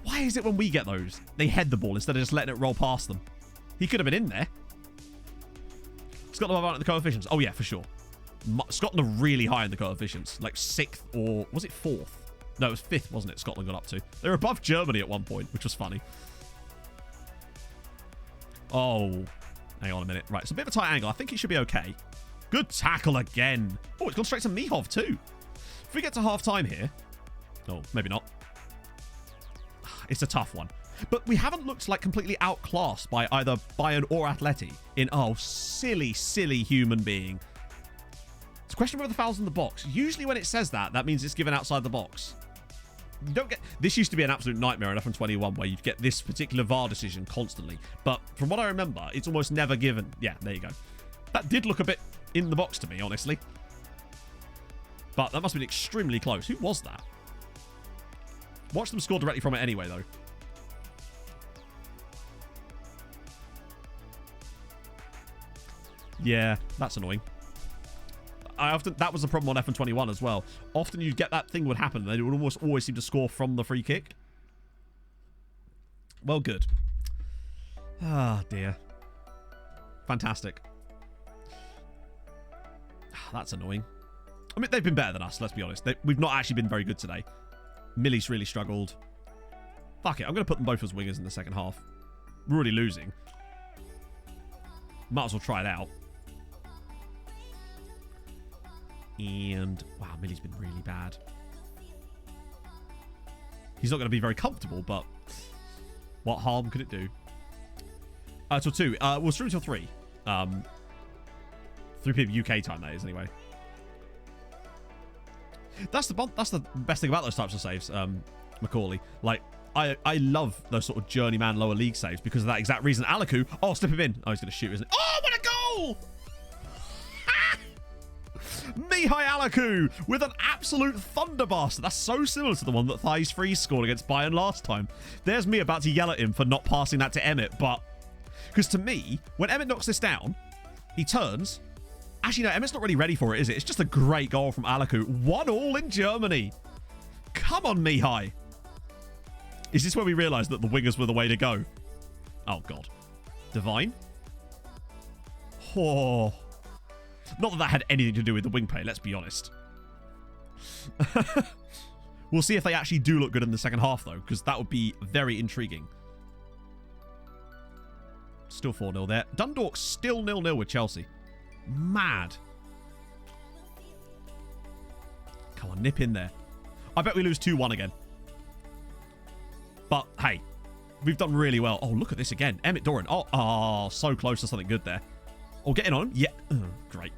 Why is it when we get those, they head the ball instead of just letting it roll past them? He could have been in there. Scotland are at the coefficients. Oh, yeah, for sure. Scotland are really high in the coefficients. Like 6th or... Was it 4th? No, it was 5th, wasn't it? Scotland got up to. They were above Germany at one point, which was funny. Oh, hang on a minute. Right, it's a bit of a tight angle. I think it should be okay. Good tackle again. Oh, it's gone straight to Mihov too. If we get to half-time here... Oh, maybe not. It's a tough one. But we haven't looked like completely outclassed by either Bayern or Atleti in, oh, silly, silly human being. It's a question of whether the foul's in the box. Usually when it says that, that means it's given outside the box. You don't get... This used to be an absolute nightmare in F121 where you'd get this particular VAR decision constantly. But from what I remember, it's almost never given. Yeah, there you go. That did look a bit in the box to me, honestly. But that must have been extremely close. Who was that? Watch them score directly from it anyway, though. Yeah, that's annoying. That was the problem on F121 as well. Often you'd get that thing would happen, and they would almost always seem to score from the free kick. Well, good. Ah, dear. Fantastic. That's annoying. I mean, they've been better than us, let's be honest. We've not actually been very good today. Millie's really struggled. Fuck it, I'm going to put them both as wingers in the second half. We're already losing. Might as well try it out. And, wow, Millie's been really bad. He's not going to be very comfortable, but what harm could it do? Till 2. We'll stream till 3. 3 p.m. UK time, that is, anyway. That's the best thing about those types of saves, Macaulay. Like, I love those sort of journeyman lower league saves because of that exact reason. Alaku, oh, slip him in. Oh, he's going to shoot, isn't he? Oh, what a goal! Mihai Alaku with an absolute thunderbuster. That's so similar to the one that Thais Freeze scored against Bayern last time. There's me about to yell at him for not passing that to Emmett, but... Because to me, when Emmett knocks this down, he turns... Actually, no, Emmett's not really ready for it, is it? It's just a great goal from Alaku. 1-1 in Germany. Come on, Mihai. Is this where we realised that the wingers were the way to go? Oh, God. Divine? Oh... Not that that had anything to do with the wing play, let's be honest. We'll see if they actually do look good in the second half, though, because that would be very intriguing. Still 4-0 there. Dundalk still 0-0 with Chelsea. Mad. Come on, nip in there. I bet we lose 2-1 again. But, hey, we've done really well. Oh, look at this again. Emmett Doran. Oh, so close to something good there. Oh, getting on him? Yeah. Oh, great.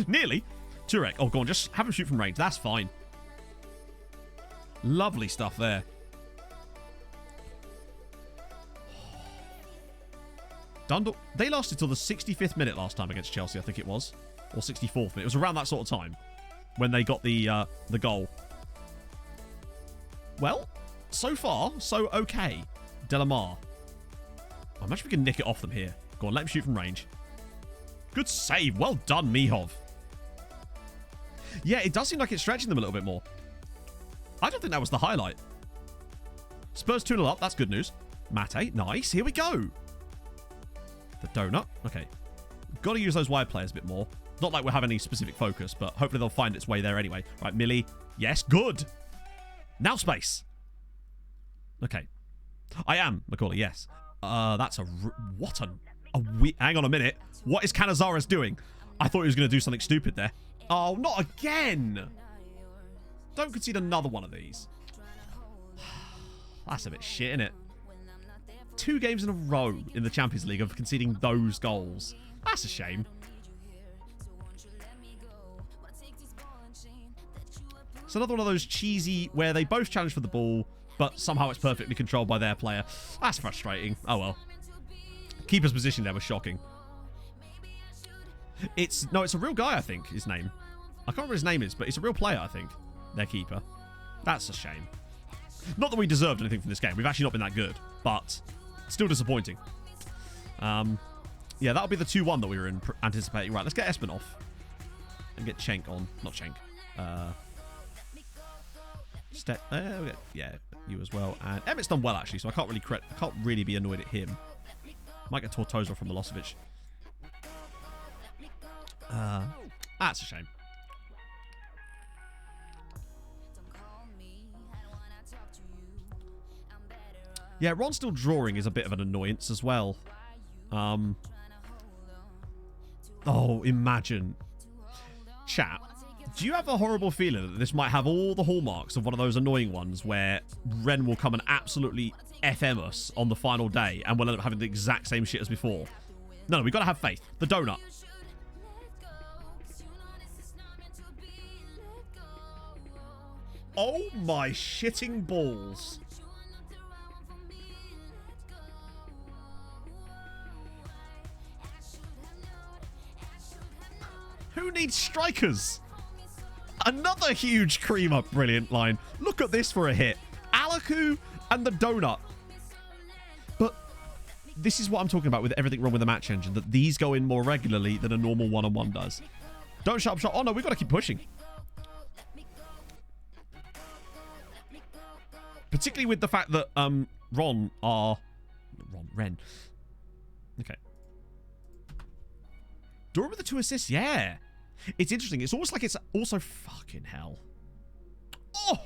Nearly. Turek. Oh, go on. Just have him shoot from range. That's fine. Lovely stuff there. Dundalk. They lasted till the 65th minute last time against Chelsea, I think it was. Or 64th minute. It was around that sort of time when they got the goal. Well, so far, so okay. Delamar. Oh, imagine if we can nick it off them here. Go on, let him shoot from range. Good save. Well done, Mihov. Yeah, it does seem like it's stretching them a little bit more. I don't think that was the highlight. Spurs 2-0 up. That's good news. Mate, nice. Here we go. The donut. Okay. Got to use those wide players a bit more. Not like we'll have any specific focus, but hopefully they'll find its way there anyway. Right, Millie. Yes, good. Now space. Okay. I am, Macaulay, yes. That's a... What a... Hang on a minute. What is Canizares doing? I thought he was going to do something stupid there. Oh, not again. Don't concede another one of these. That's a bit shit, innit? 2 games in a row in the Champions League of conceding those goals. That's a shame. It's another one of those cheesy where they both challenge for the ball, but somehow it's perfectly controlled by their player. That's frustrating. Oh, well. Keeper's position there was shocking. It's a real guy, I think, his name. I can't remember his name is, but it's a real player, I think. Their keeper. That's a shame. Not that we deserved anything from this game. We've actually not been that good, but still disappointing. Yeah, that'll be the 2-1 that we were anticipating. Right, let's get Espen off. And get Cenk on. Not Cenk. Yeah, you as well. And Emmett's done well, actually, so I can't really be annoyed at him. Might get Tortosa from Milosevic. That's a shame. Yeah, Ron still drawing is a bit of an annoyance as well. Oh, imagine. Chat, do you have a horrible feeling that this might have all the hallmarks of one of those annoying ones where Ren will come and absolutely FM us on the final day and we'll end up having the exact same shit as before? No, we've got to have faith. The donut. Oh my shitting balls. Who needs strikers? Another huge cream up. Brilliant line. Look at this for a hit. Alaku and the donut. But this is what I'm talking about with everything wrong with the match engine, that these go in more regularly than a normal one-on-one does. Don't shut up shot. Oh no, we've got to keep pushing. Particularly with the fact that Ren. Okay. Dora with the 2 assists, yeah. It's interesting. It's almost like it's also fucking hell. Oh,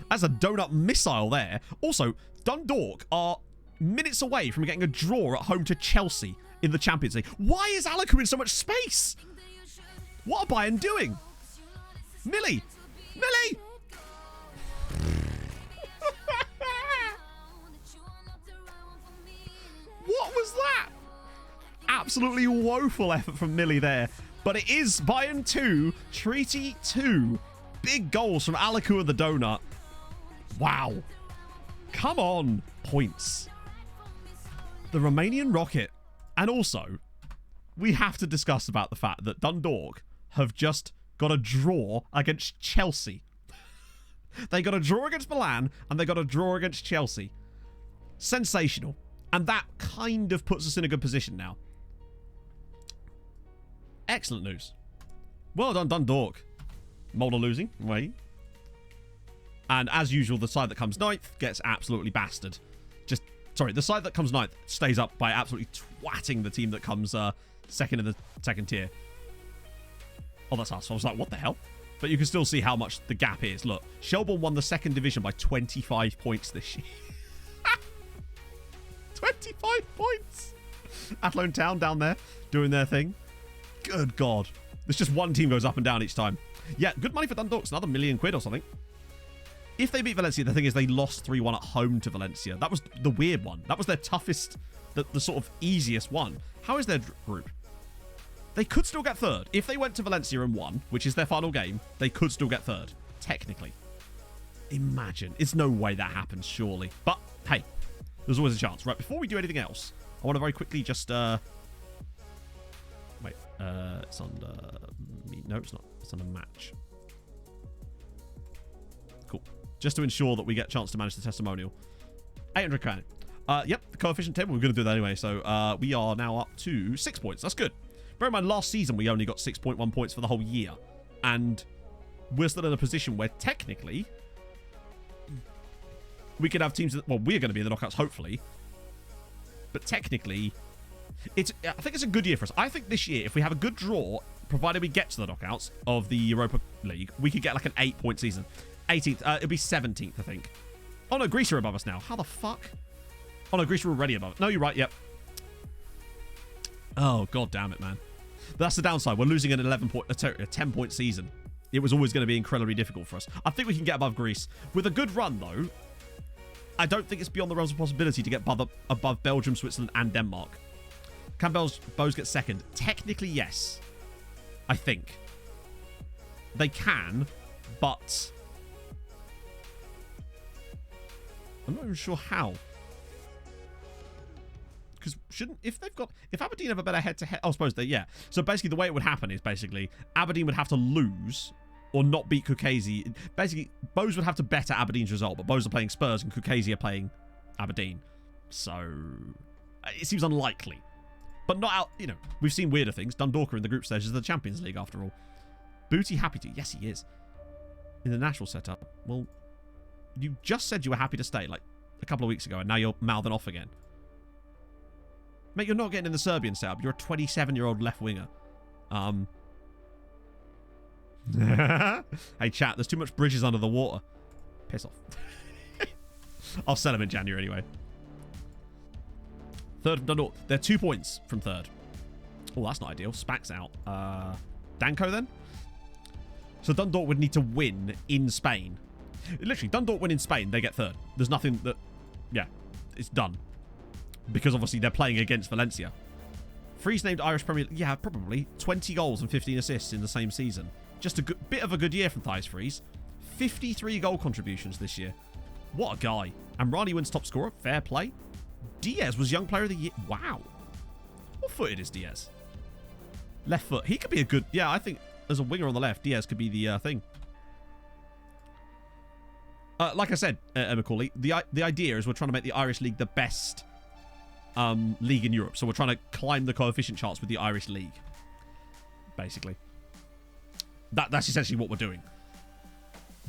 that's a donut missile there. Also, Dundalk are minutes away from getting a draw at home to Chelsea in the Champions League. Why is Alaku in so much space? What are Bayern doing? Millie! Millie! What was that? Absolutely woeful effort from Millie there. But it is Bayern 2, Treaty 2. Big goals from Alaku and the donut. Wow. Come on. Points. The Romanian Rocket. And also, we have to discuss about the fact that Dundalk have just got a draw against Chelsea. They got a draw against Milan and they got a draw against Chelsea. Sensational. And that kind of puts us in a good position now. Excellent news. Well done, Dundalk. Mulder losing. Wait. And as usual, the side that comes ninth gets absolutely bastard. Sorry, the side that comes ninth stays up by absolutely twatting the team that comes second in the second tier. Oh, that's us. I was like, what the hell? But you can still see how much the gap is. Look, Shelbourne won the second division by 25 points this year. 25 points. Athlone Town down there doing their thing. Good God. There's just one team goes up and down each time. Yeah, good money for Dundalk. Another £1 million or something. If they beat Valencia, the thing is they lost 3-1 at home to Valencia. That was the weird one. That was their toughest, the sort of easiest one. How is their group? They could still get third. If they went to Valencia and won, which is their final game, they could still get third. Technically. Imagine. It's no way that happens, surely. But, hey, there's always a chance. Right, before we do anything else, I want to very quickly just, wait, it's under me. No, it's not. It's under match. Cool. Just to ensure that we get a chance to manage the testimonial. 800 credit. Yep, the coefficient table. We're going to do that anyway. So we are now up to 6 points. That's good. Bear in mind, last season we only got 6.1 points for the whole year. And we're still in a position where technically we could have teams that, well, we're going to be in the knockouts, hopefully. But technically, I think it's a good year for us. I think this year, if we have a good draw, provided we get to the knockouts of the Europa League, we could get like an 8-point season. 18th. It'll be 17th, I think. Oh, no, Greece are above us now. How the fuck? Oh, no, Greece are already above. No, you're right. Yep. Oh, God damn it, man. That's the downside. We're losing an 10-point season. It was always going to be incredibly difficult for us. I think we can get above Greece. With a good run, though, I don't think it's beyond the realms of possibility to get above Belgium, Switzerland, and Denmark. Can Bows get second? Technically, yes. I think. They can, but I'm not even sure how. Because if Aberdeen have a better head-to-head, I suppose they, yeah. So basically the way it would happen is basically Aberdeen would have to lose or not beat Kukasi. Basically, Bows would have to better Aberdeen's result, but Bows are playing Spurs and Kukasi are playing Aberdeen. So it seems unlikely. But not out, you know, we've seen weirder things. Dundalk are in the group stages of the Champions League after all. Booty happy to? Yes, he is. In the national setup. Well, you just said you were happy to stay like a couple of weeks ago and now you're mouthing off again. Mate, you're not getting in the Serbian setup. You're a 27-year-old left winger. Hey, chat, there's too much bridges under the water. Piss off. I'll sell him in January anyway. Third from Dundalk. They're 2 points from third. Oh, that's not ideal. Spack's out. Danko then? So Dundalk would need to win in Spain. Literally, Dundalk win in Spain, they get third. There's nothing that... Yeah, it's done. Because obviously they're playing against Valencia. Freeze named Irish Premier League. Yeah, probably. 20 goals and 15 assists in the same season. Just a bit of a good year from Thijs Freeze. 53 goal contributions this year. What a guy. And Rani wins top scorer. Fair play. Diaz was Young Player of the Year. Wow. What footed is Diaz? Left foot. He could be a good... Yeah, I think as a winger on the left, Diaz could be the thing. Like I said, Macaulay, the idea is we're trying to make the Irish League the best league in Europe. So we're trying to climb the coefficient charts with the Irish League. Basically. That's essentially what we're doing.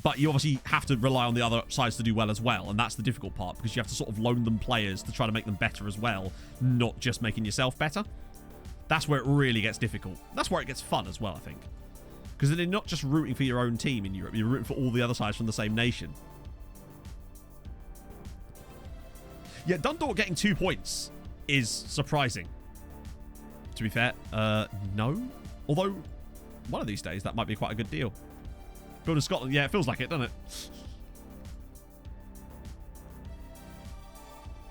But you obviously have to rely on the other sides to do well as well. And that's the difficult part, because you have to sort of loan them players to try to make them better as well, not just making yourself better. That's where it really gets difficult. That's where it gets fun as well, I think. Because then you're not just rooting for your own team in Europe, you're rooting for all the other sides from the same nation. Yeah, Dundalk getting 2 points is surprising. To be fair, no. Although, one of these days, that might be quite a good deal. Build in Scotland. Yeah, it feels like it, doesn't it?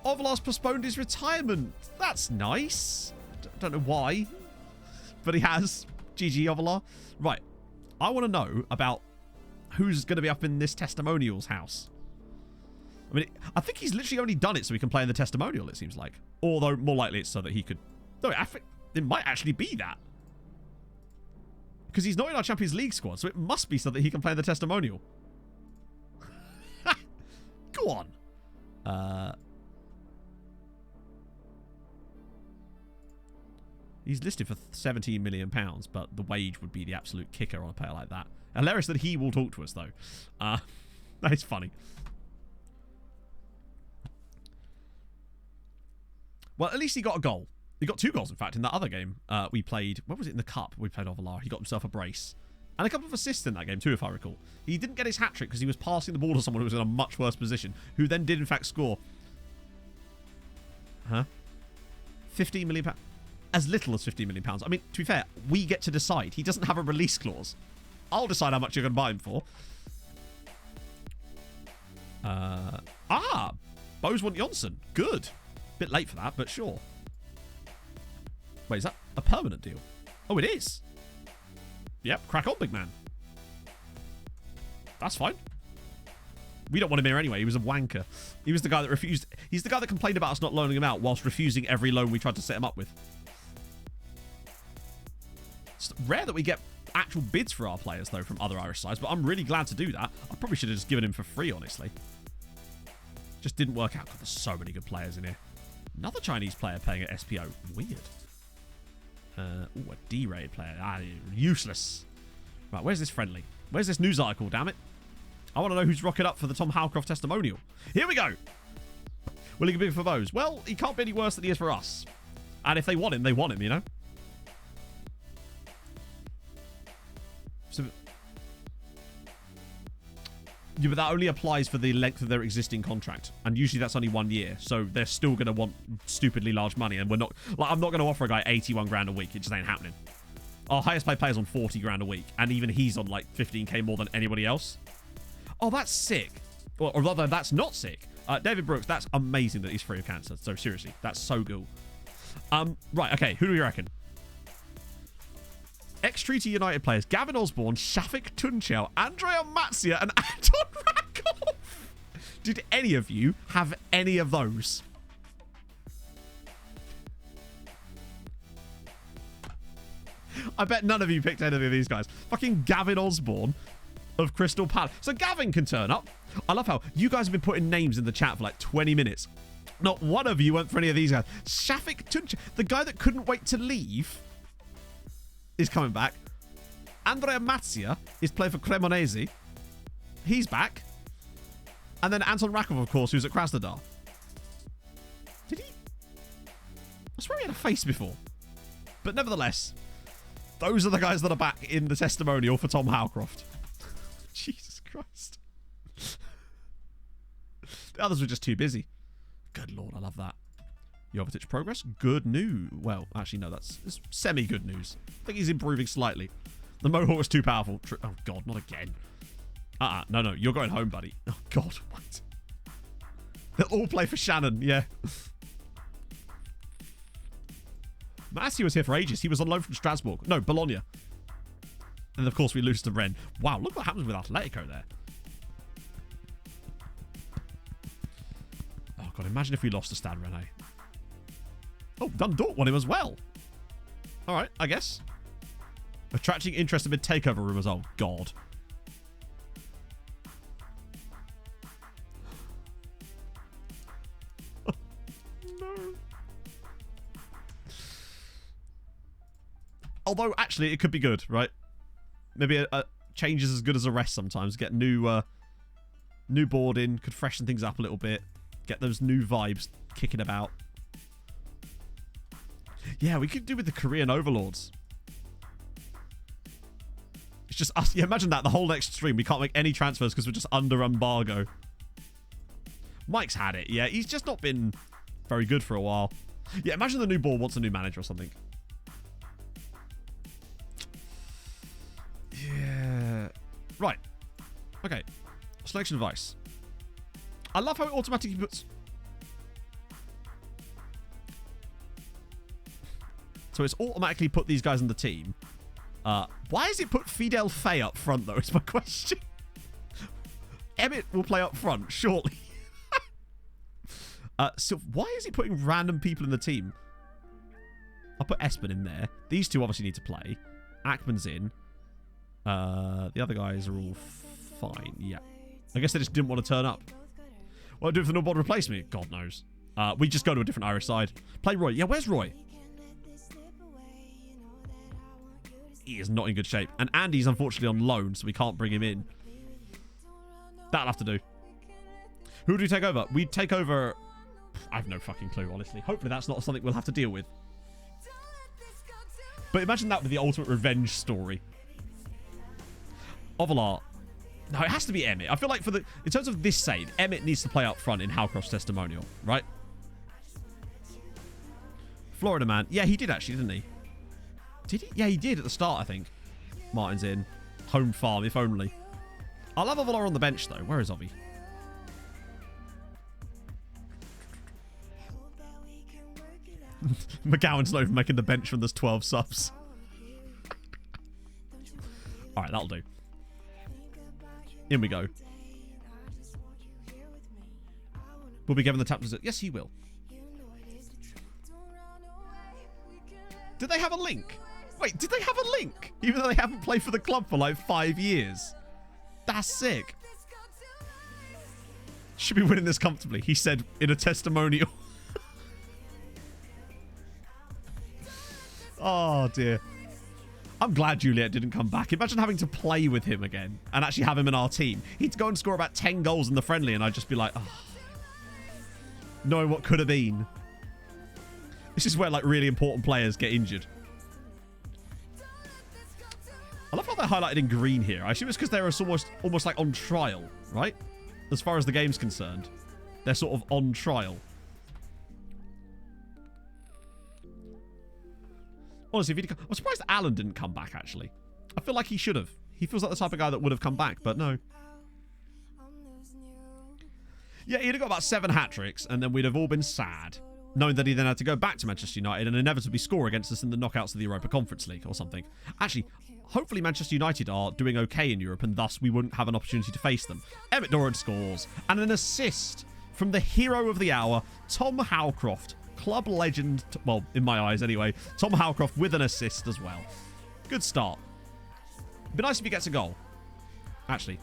Ovalar's postponed his retirement. That's nice. Don't know why, but he has. GG Ovalar. Right. I want to know about who's going to be up in this testimonials house. I mean, I think he's literally only done it so he can play in the testimonial, it seems like. Although, more likely it's so that he could... No, I think it might actually be that. Because he's not in our Champions League squad, so it must be so that he can play in the testimonial. Go on. He's listed for £17 million, but the wage would be the absolute kicker on a player like that. Hilarious that he will talk to us, though. That is funny. Well, at least he got a goal. He got 2 goals, in fact, in that other game we played. When was it? In the Cup we played Ovalar. He got himself a brace. And a couple of assists in that game too, if I recall. He didn't get his hat-trick because he was passing the ball to someone who was in a much worse position, who then did, in fact, score. Huh? £15 million. As little as £15 million. I mean, to be fair, we get to decide. He doesn't have a release clause. I'll decide how much you're going to buy him for. Bose want Jonsson. Good. Bit late for that, but sure. Wait, is that a permanent deal? Oh, it is. Yep, crack on, big man. That's fine. We don't want him here anyway. He was a wanker. He was the guy that refused. He's the guy that complained about us not loaning him out whilst refusing every loan we tried to set him up with. It's rare that we get actual bids for our players, though, from other Irish sides, but I'm really glad to do that. I probably should have just given him for free, honestly. Just didn't work out. God, there's so many good players in here. Another Chinese player playing at SPO. Weird. Ooh, a D-rated player. Useless. Right, where's this friendly? Where's this news article, damn it? I want to know who's rocking up for the Tom Howcroft testimonial. Here we go. Will he be for Bose? Well, he can't be any worse than he is for us. And if they want him, you know? So, yeah, but that only applies for the length of their existing contract. And usually that's only 1 year. So they're still going to want stupidly large money. And we're not... Like, I'm not going to offer a guy 81 grand a week. It just ain't happening. Our highest paid player's on 40 grand a week. And even he's on like 15k more than anybody else. Oh, that's sick. Or rather, that's not sick. David Brooks, that's amazing that he's free of cancer. So seriously, that's so cool. Right, okay. Who do we reckon? Ex-Treaty United players Gavin Osborne, Shafik Tunchel, Andrea Matzia, and Anton Rakov. Did any of you have any of those? I bet none of you picked any of these guys. Fucking Gavin Osborne of Crystal Palace. So Gavin can turn up. I love how you guys have been putting names in the chat for like 20 minutes. Not one of you went for any of these guys. Shafik Tunchel, the guy that couldn't wait to leave, is coming back. Andrea Matzia is playing for Cremonese. He's back. And then Anton Rakov, of course, who's at Krasnodar. Did he? I swear he had a face before. But nevertheless, those are the guys that are back in the testimonial for Tom Howcroft. Jesus Christ. The others were just too busy. Good Lord, I love that. Jovetic progress. Good news. Well, actually, no, it's semi-good news. I think he's improving slightly. The Mohawk was too powerful. Oh, God, not again. No, you're going home, buddy. Oh, God, what? They'll all play for Shannon, yeah. Massey was here for ages. He was on loan from Strasbourg. No, Bologna. And, of course, we lose to Rennes. Wow, look what happens with Atletico there. Oh, God, imagine if we lost to Stade Rennais. Oh, Dundalk won him as well. All right, I guess. Attracting interest amid takeover rumors. Oh, God. No. Although, actually, it could be good, right? Maybe a change is as good as a rest sometimes. Get new board in. Could freshen things up a little bit. Get those new vibes kicking about. Yeah, we could do with the Korean overlords. It's just us. Yeah, imagine that. The whole next stream, we can't make any transfers because we're just under embargo. Mike's had it. Yeah, he's just not been very good for a while. Yeah, imagine the new board wants a new manager or something. Yeah. Right. Okay. Selection advice. I love how it automatically puts... So it's automatically put these guys in the team. Why has it put Fidel Fay up front, though, is my question. Emmett will play up front, surely. So why is it putting random people in the team? I'll put Espen in there. These two obviously need to play. Ackman's in. The other guys are all fine. Yeah. I guess they just didn't want to turn up. What do I do if the no-bod replace me? God knows. We just go to a different Irish side. Play Roy. Yeah, where's Roy? He is not in good shape. And Andy's unfortunately on loan, so we can't bring him in. That'll have to do. Who do we take over? We take over... I have no fucking clue, honestly. Hopefully that's not something we'll have to deal with. But imagine that with the ultimate revenge story. Ovalar. No, it has to be Emmett. I feel like in terms of this save, Emmett needs to play up front in Howcroft's testimonial, right? Florida man. Yeah, he did actually, didn't he? Did he? Yeah, he did at the start, I think. Martin's in. Home farm, if only. I'll have Ovalar on the bench, though. Where is Ovi? McGowan's not even making the bench when there's 12 subs. Alright, that'll do. In we go. Will be given the tap to... Yes, he will. Did they have a link? Wait, did they have a link? Even though they haven't played for the club for like 5 years. That's sick. Should be winning this comfortably, he said in a testimonial. Oh, dear. I'm glad Juliet didn't come back. Imagine having to play with him again and actually have him in our team. He'd go and score about 10 goals in the friendly and I'd just be like, oh. Knowing what could have been. This is where, like, really important players get injured. I love how they're highlighted in green here. I assume it's because they're almost like on trial, right? As far as the game's concerned. They're sort of on trial. Honestly, I'm surprised Alan didn't come back, actually. I feel like he should have. He feels like the type of guy that would have come back, but no. Yeah, he'd have got about 7 hat-tricks, and then we'd have all been sad, knowing that he then had to go back to Manchester United and inevitably score against us in the knockouts of the Europa Conference League or something. Actually, hopefully Manchester United are doing okay in Europe, and thus we wouldn't have an opportunity to face them. Emmett Doran scores, and an assist from the hero of the hour, Tom Howcroft. Club legend, well, in my eyes anyway, Tom Howcroft with an assist as well. Good start. It'd be nice if he gets a goal. Actually.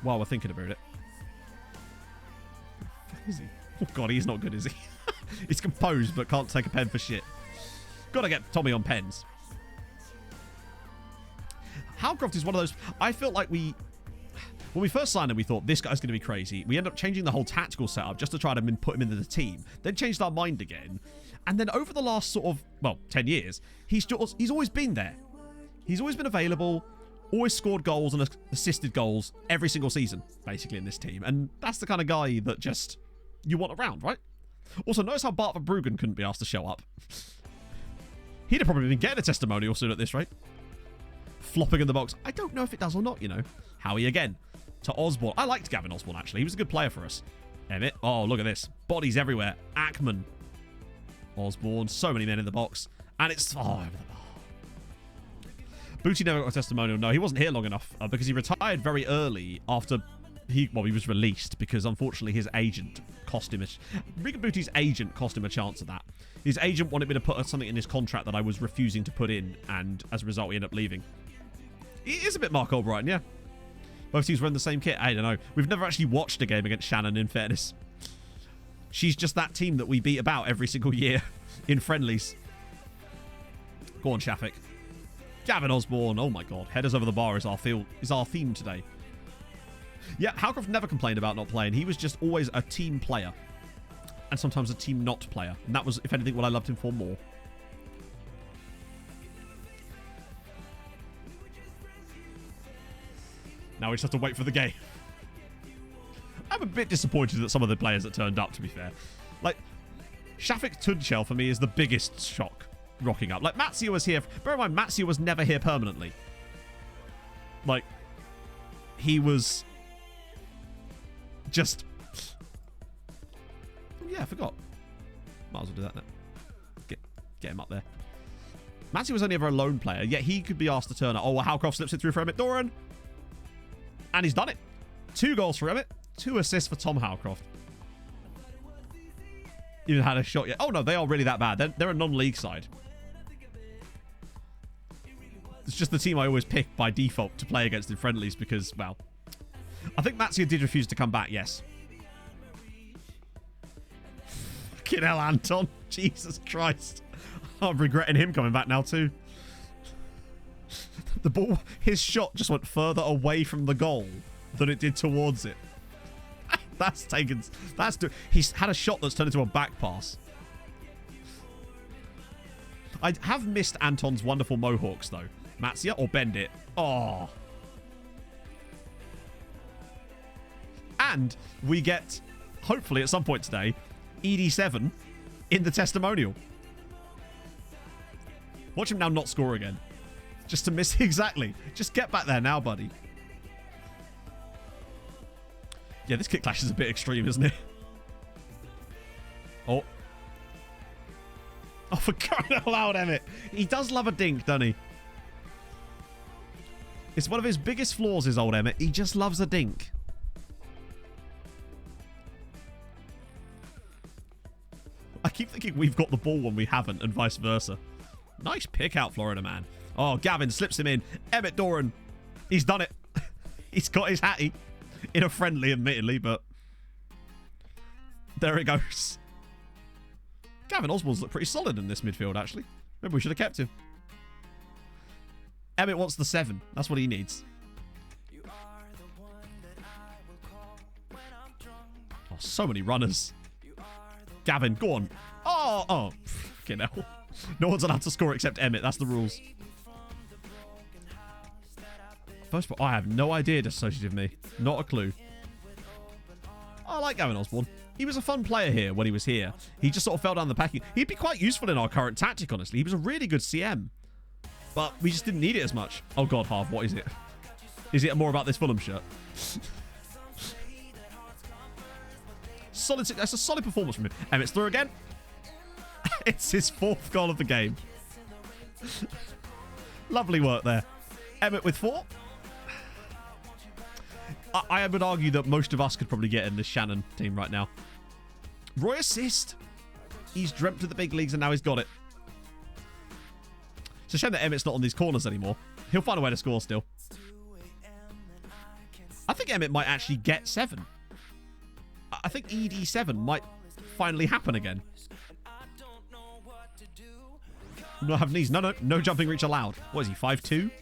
While we're thinking about it. Is he? Oh, God, he's not good, is he? He's composed, but can't take a pen for shit. Gotta get Tommy on pens. Howcroft is one of those... I felt like when we first signed him, we thought, this guy's going to be crazy. We ended up changing the whole tactical setup just to try to put him into the team. Then changed our mind again. And then over the last sort of, well, 10 years, he's always been there. He's always been available, always scored goals and assisted goals every single season, basically, in this team. And that's the kind of guy that just you want around, right? Also, notice how Bart Verbruggen couldn't be asked to show up. He'd have probably been getting a testimonial soon at this rate. Flopping in the box. I don't know if it does or not, you know. Howie again. To Osborne. I liked Gavin Osborne, actually. He was a good player for us. Emmett. Oh, look at this. Bodies everywhere. Ackman. Osborne. So many men in the box. And it's... Oh, over the bar. Booty never got a testimonial. No, he wasn't here long enough because he retired very early after he was released because unfortunately his agent cost him Ricky Booty's agent cost him a chance at that. His agent wanted me to put something in his contract that I was refusing to put in, and as a result he ended up leaving. He is a bit Mark Albrighton, yeah. Both teams were in the same kit. I don't know. We've never actually watched a game against Shannon, in fairness. She's just that team that we beat about every single year in friendlies. Go on, Shafik. Gavin Osborne. Oh my god. Headers over the bar is our theme today. Yeah, Howcroft never complained about not playing. He was just always a team player. And sometimes a team not player. And that was, if anything, what I loved him for more. Now we just have to wait for the game. I'm a bit disappointed that some of the players that turned up, to be fair. Like, Shafik Tunchel for me is the biggest shock rocking up. Like, Matsia was here. Bear in mind, Matsia was never here permanently. Like, he was just... Oh, yeah, I forgot. Might as well do that now. Get him up there. Matsia was only ever a lone player, yet he could be asked to turn up. Oh, well, Howcroft slips it through for Emmett Doran. And he's done it. 2 goals for Emmett. 2 assists for Tom Howcroft. Even had a shot yet. Oh, no, they are really that bad. They're a non-league side. It's just the team I always pick by default to play against in friendlies because, well... I think Matsia did refuse to come back, yes. Fucking hell, Anton. Jesus Christ. I'm regretting him coming back now, too. The ball, his shot just went further away from the goal than it did towards it. He's had a shot that's turned into a back pass. I have missed Anton's wonderful mohawks, though. Matsia or Bend It. Oh. And we get, hopefully at some point today, ED7 in the testimonial. Watch him now not score again. Just to miss exactly. Just get back there now, buddy. Yeah, this kick clash is a bit extreme, isn't it? Oh. Oh, for crying out loud, Emmett. He does love a dink, doesn't he? It's one of his biggest flaws, is old Emmett. He just loves a dink. I keep thinking we've got the ball when we haven't, and vice versa. Nice pick out, Florida man. Oh, Gavin slips him in. Emmett Doran. He's done it. He's got his hattie. In a friendly, admittedly, but... There it goes. Gavin Osborne's looked pretty solid in this midfield, actually. Maybe we should have kept him. Emmett wants the 7. That's what he needs. Oh, so many runners. Gavin, go on. Oh. Okay, now. No one's allowed to score except Emmett. That's the rules. First of all, I have no idea dissociative me. Not a clue. I like Gavin Osborne. He was a fun player here when he was here. He just sort of fell down the packing. He'd be quite useful in our current tactic, honestly. He was a really good CM. But we just didn't need it as much. Oh, God, Harv, what is it? Is it more about this Fulham shirt? That's a solid performance from him. Emmett's through again. It's his 4th goal of the game. Lovely work there. Emmett with 4. I would argue that most of us could probably get in this Shannon team right now. Roy assist. He's dreamt of the big leagues and now he's got it. It's a shame that Emmett's not on these corners anymore. He'll find a way to score still. I think Emmett might actually get 7. I think ED7 might finally happen again. No, have knees. No jumping reach allowed. What is he, 5'2"?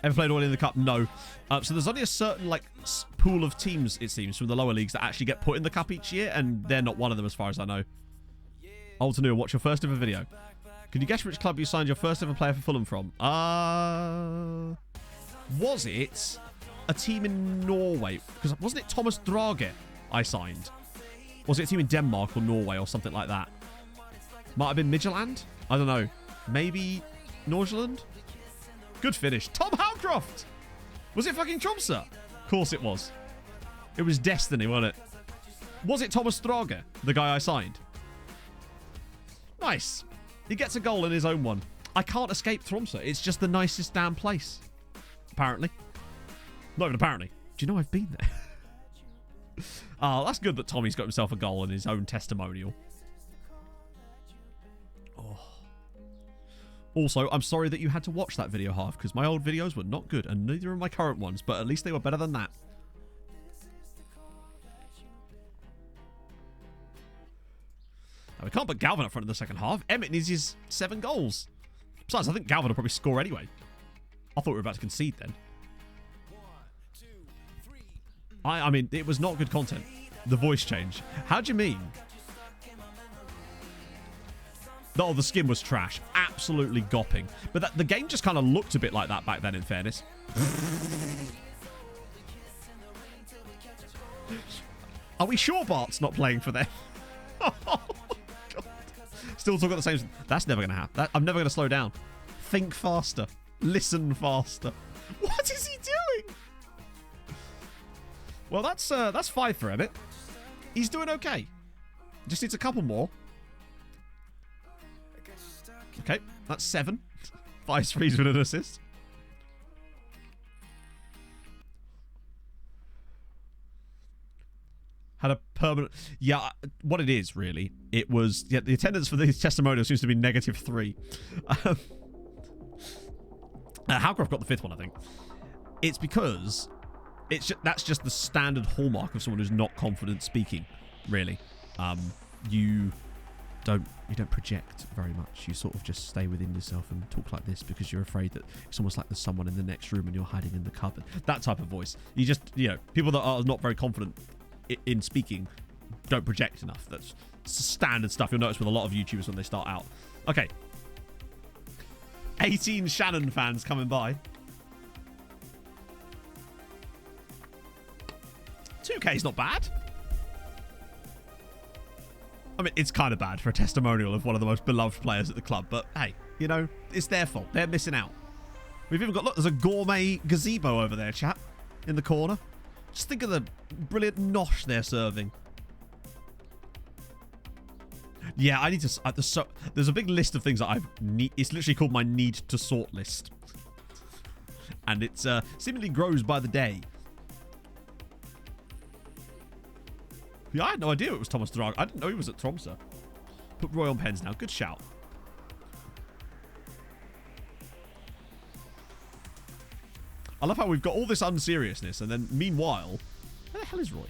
Ever played all in the cup? No. So there's only a certain pool of teams, it seems, from the lower leagues that actually get put in the cup each year, and they're not one of them as far as I know. Old to new, watch your first ever video. Can you guess which club you signed your first ever player for Fulham from? Was it a team in Norway? Because wasn't it Thomas Drage I signed? Was it a team in Denmark or Norway or something like that? Might have been Midtjylland? I don't know. Maybe Nordsjælland? Good finish. Tom Howcroft! Was it fucking Tromsø? Of course it was. It was destiny, wasn't it? Was it Thomas Drage, the guy I signed? Nice. He gets a goal in his own one. I can't escape Tromsø. It's just the nicest damn place. Apparently. Not even apparently. Do you know I've been there? Oh, that's good that Tommy's got himself a goal in his own testimonial. Oh. Also, I'm sorry that you had to watch that video, Harv, because my old videos were not good, and neither are my current ones, but at least they were better than that. Now, we can't put Galvin up front in the second half. Emmett needs his 7 goals. Besides, I think Galvin will probably score anyway. I thought we were about to concede then. I mean, it was not good content. The voice change. How do you mean? Oh, the skin was trash. Absolutely gopping. But the game just kind of looked a bit like that back then, in fairness. Are we sure Bart's not playing for them? Oh, God. Still talking the same... That's never going to happen. I'm never going to slow down. Think faster. Listen faster. What is he doing? Well, that's 5 for Emmett. He's doing okay. Just needs a couple more. Okay, that's 7. 5 threes with an assist. Had a permanent... Yeah, what it is, really, it was... Yeah, the attendance for these testimonials seems to be -3. Howcroft got the 5th one, I think. It's because... that's just the standard hallmark of someone who's not confident speaking, really. You don't project very much. You sort of just stay within yourself and talk like this because you're afraid that it's almost like there's someone in the next room and you're hiding in the cupboard. That type of voice. You just, people that are not very confident in speaking don't project enough. That's standard stuff you'll notice with a lot of YouTubers when they start out. Okay. 18 Shannon fans coming by. 2K is not bad. I mean, it's kind of bad for a testimonial of one of the most beloved players at the club, but hey, it's their fault. They're missing out. We've even got, look, there's a gourmet gazebo over there, chat, in the corner. Just think of the brilliant nosh they're serving. Yeah, I need to... there's a big list of things that it's literally called my need to sort list. And it's seemingly grows by the day. Yeah, I had no idea it was Thomas Drage. I didn't know he was at Tromsø. Put Roy on pens now. Good shout. I love how we've got all this unseriousness, and then meanwhile... Where the hell is Roy?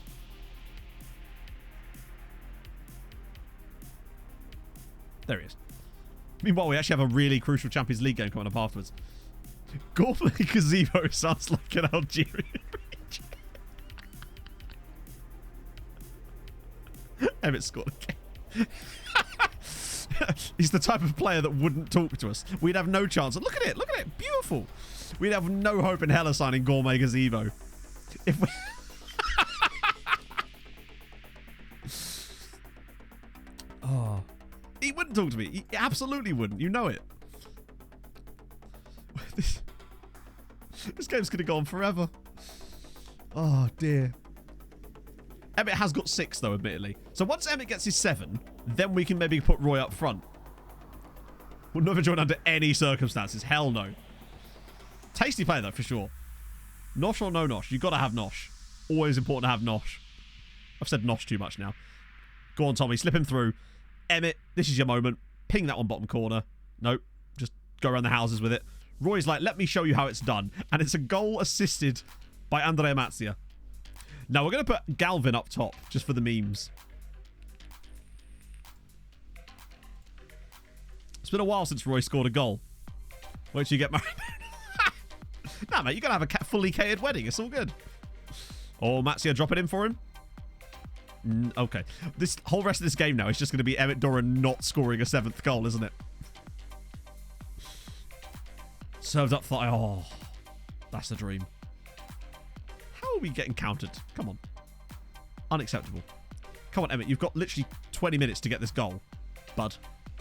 There he is. Meanwhile, we actually have a really crucial Champions League game coming up afterwards. Gourmet Gazebo sounds like an Algerian region. Emmett scored again. He's the type of player that wouldn't talk to us. We'd have no chance. Look at it. Look at it. Beautiful. We'd have no hope in hell of signing Gourmet Gazebo. If we... Oh. He wouldn't talk to me. He absolutely wouldn't. You know it. This game's going to go on forever. Oh, dear. Emmett has got 6, though, admittedly. So once Emmett gets his 7, then we can maybe put Roy up front. We'll never join under any circumstances. Hell no. Tasty player, though, for sure. Nosh or no Nosh? You've got to have Nosh. Always important to have Nosh. I've said Nosh too much now. Go on, Tommy. Slip him through. Emmett, this is your moment. Ping that one bottom corner. Nope. Just go around the houses with it. Roy's like, let me show you how it's done. And it's a goal assisted by Andrea Mazzia. Now, we're going to put Galvin up top, just for the memes. It's been a while since Roy scored a goal. Wait till you get married. Nah, mate, you got to have a fully catered wedding. It's all good. Oh, Mazzia, drop it in for him. Okay. This whole rest of this game now is just going to be Emmett Doran not scoring a 7th goal, isn't it? Served up thigh. Oh, that's the dream. How are we getting countered? Come on. Unacceptable. Come on, Emmett. You've got literally 20 minutes to get this goal, bud.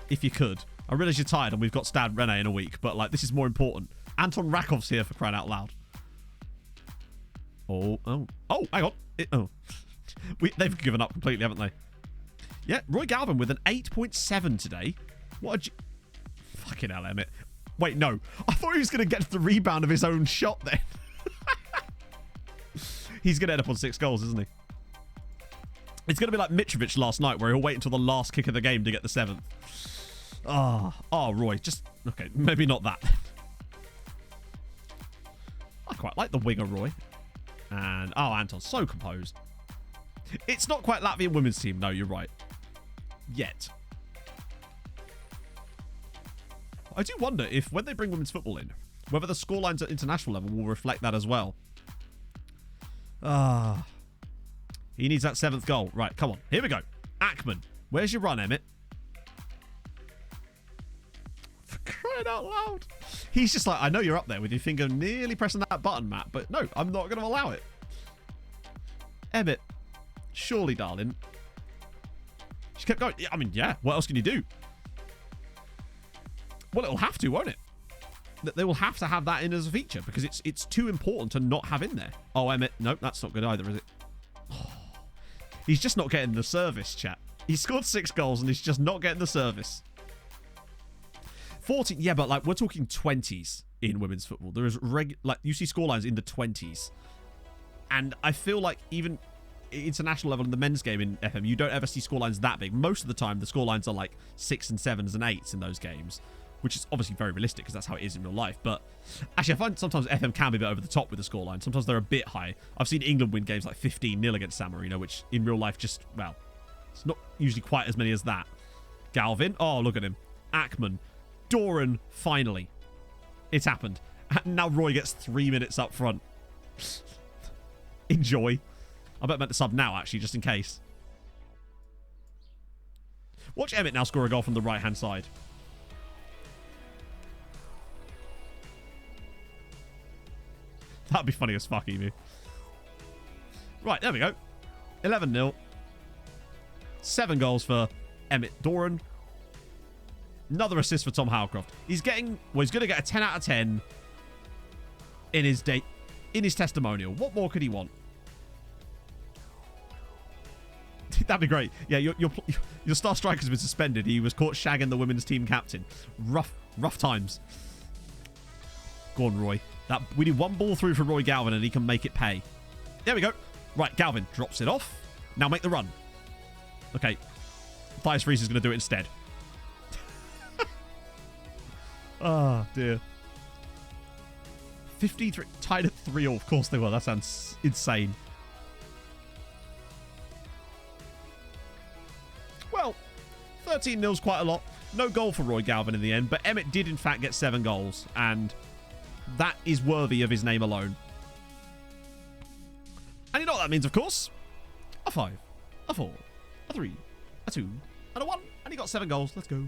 If you could. I realise you're tired and we've got Stade Rennais in a week, but like this is more important. Anton Rakov's here for crying out loud. Oh, hang on. They've given up completely, haven't they? Yeah, Roy Galvin with an 8.7 today. What a... Fucking hell, Emmett. Wait, no. I thought he was going to get the rebound of his own shot then. He's going to end up on 6 goals, isn't he? It's going to be like Mitrovic last night, where he'll wait until the last kick of the game to get the 7th. Oh, Roy. Just... Okay, maybe not that. I quite like the winger, Roy. And, Anton's so composed. It's not quite Latvian women's team. No, you're right. Yet. I do wonder if, when they bring women's football in, whether the scorelines at international level will reflect that as well. He needs that 7th goal. Right, come on. Here we go. Ackman. Where's your run, Emmett? For crying out loud. He's just like, I know you're up there with your finger nearly pressing that button, Matt, but no, I'm not going to allow it. Emmett. Surely, darling. She kept going. I mean, yeah. What else can you do? Well, it'll have to, won't it? They will have to have that in as a feature because it's too important to not have in there. Oh, Emmett. Nope, that's not good either, is it? Oh, he's just not getting the service, chat. He scored 6 goals and he's just not getting the service. 14. Yeah, but like we're talking 20s in women's football. There is like you see scorelines in the 20s. And I feel like even international level in the men's game in FM, you don't ever see scorelines that big. Most of the time, the scorelines are like 6 and 7s and 8s in those games, which is obviously very realistic because that's how it is in real life. But actually, I find sometimes FM can be a bit over the top with the scoreline. Sometimes they're a bit high. I've seen England win games like 15-0 against San Marino, which in real life just, well, it's not usually quite as many as that. Galvin. Oh, look at him. Ackman. Doran, finally. It's happened. And now Roy gets 3 minutes up front. Enjoy. I bet I'm meant to sub now, actually, just in case. Watch Emmett now score a goal from the right-hand side. That'd be funny as fuck, Emu. Right, there we go. 11-0. 7 goals for Emmett Doran. Another assist for Tom Howcroft. He's getting... Well, he's going to get a 10 out of 10 in his testimonial. What more could he want? That'd be great. Yeah, your star striker's been suspended. He was caught shagging the women's team captain. Rough times. Go on, Roy. We need one ball through for Roy Galvin and he can make it pay. There we go. Right, Galvin drops it off. Now make the run. Okay. Thias Reese is going to do it instead. Oh, dear. 53. Tied at 3-all. Of course they were. That sounds insane. Well, 13-0's quite a lot. No goal for Roy Galvin in the end, but Emmett did in fact get 7 goals, and that is worthy of his name alone. And you know what that means, of course? A 5, a 4, a 3, a 2, and a 1, and he got 7 goals. Let's go.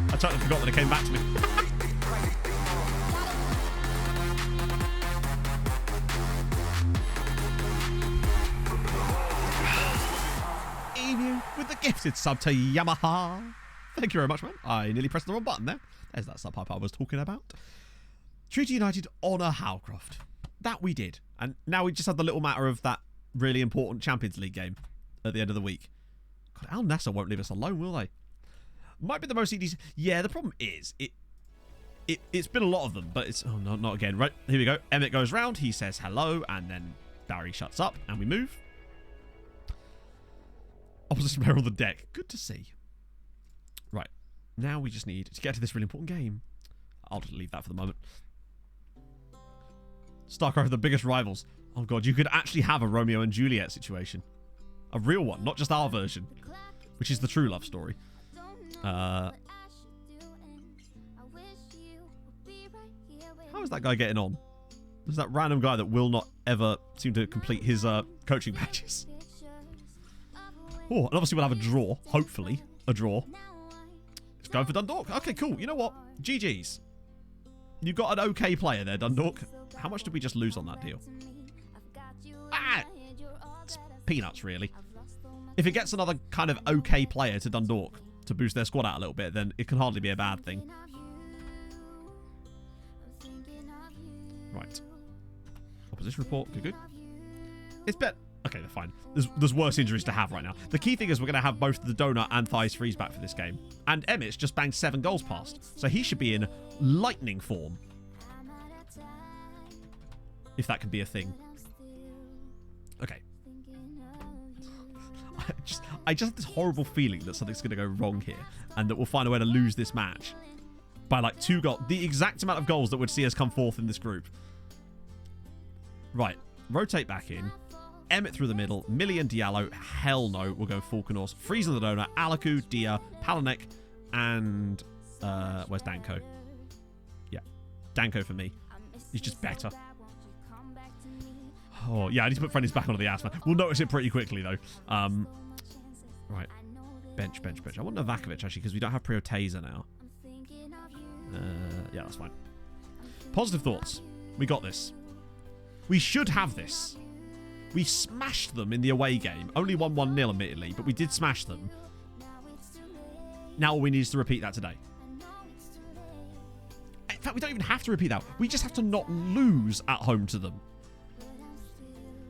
I totally forgot that it came back to me. Emu with the gifted sub to Yamaha. Thank you very much, man. I nearly pressed the wrong button there. There's that sub pipe I was talking about. Treaty United honour Howcroft. That we did. And now we just had the little matter of that really important Champions League game at the end of the week. God, Al Nassr won't leave us alone, will they? Might be the most EDC. Yeah, the problem is it's been a lot of them, but it's oh no, not again. Right, here we go. Emmett goes round, he says hello, and then Barry shuts up, and we move. Opposition player on the deck. Good to see. Right, now we just need to get to this really important game. I'll just leave that for the moment. StarCraft are the biggest rivals. Oh god, you could actually have a Romeo and Juliet situation. A real one, not just our version, which is the true love story. How is that guy getting on? There's that random guy that will not ever seem to complete his coaching matches. Oh, and obviously we'll have a draw. Hopefully, a draw. It's going for Dundalk. Okay, cool. You know what? GG's. You got an okay player there, Dundalk. How much did we just lose on that deal? Ah! It's peanuts, really. If it gets another kind of okay player to Dundalk to boost their squad out a little bit, then it can hardly be a bad thing. Right. Opposition report. Good, good. It's better. Okay, they're fine. There's worse injuries to have right now. The key thing is we're going to have both the Donut and Thighs Freeze back for this game. And Emmett's just banged 7 goals past. So he should be in lightning form. If that can be a thing. Okay. I just have this horrible feeling that something's going to go wrong here. And that we'll find a way to lose this match. By like 2 goals. The exact amount of goals that would see us come fourth in this group. Right. Rotate back in. Emmett through the middle. Millie and Diallo. Hell no. We'll go Falconos. Freeze on the Donut. Alaku, Dia, Palanek, and... where's Danko? Yeah. Danko for me. He's just better. Oh, yeah. I need to put Frenny's back onto the ass, man. We'll notice it pretty quickly, though. Right. Bench. I want Novakovic, actually, because we don't have Prioteza now. Yeah, that's fine. Positive thoughts. We got this. We should have this. We smashed them in the away game. Only won 1-0, admittedly, but we did smash them. Now all we need is to repeat that today. In fact, we don't even have to repeat that. We just have to not lose at home to them.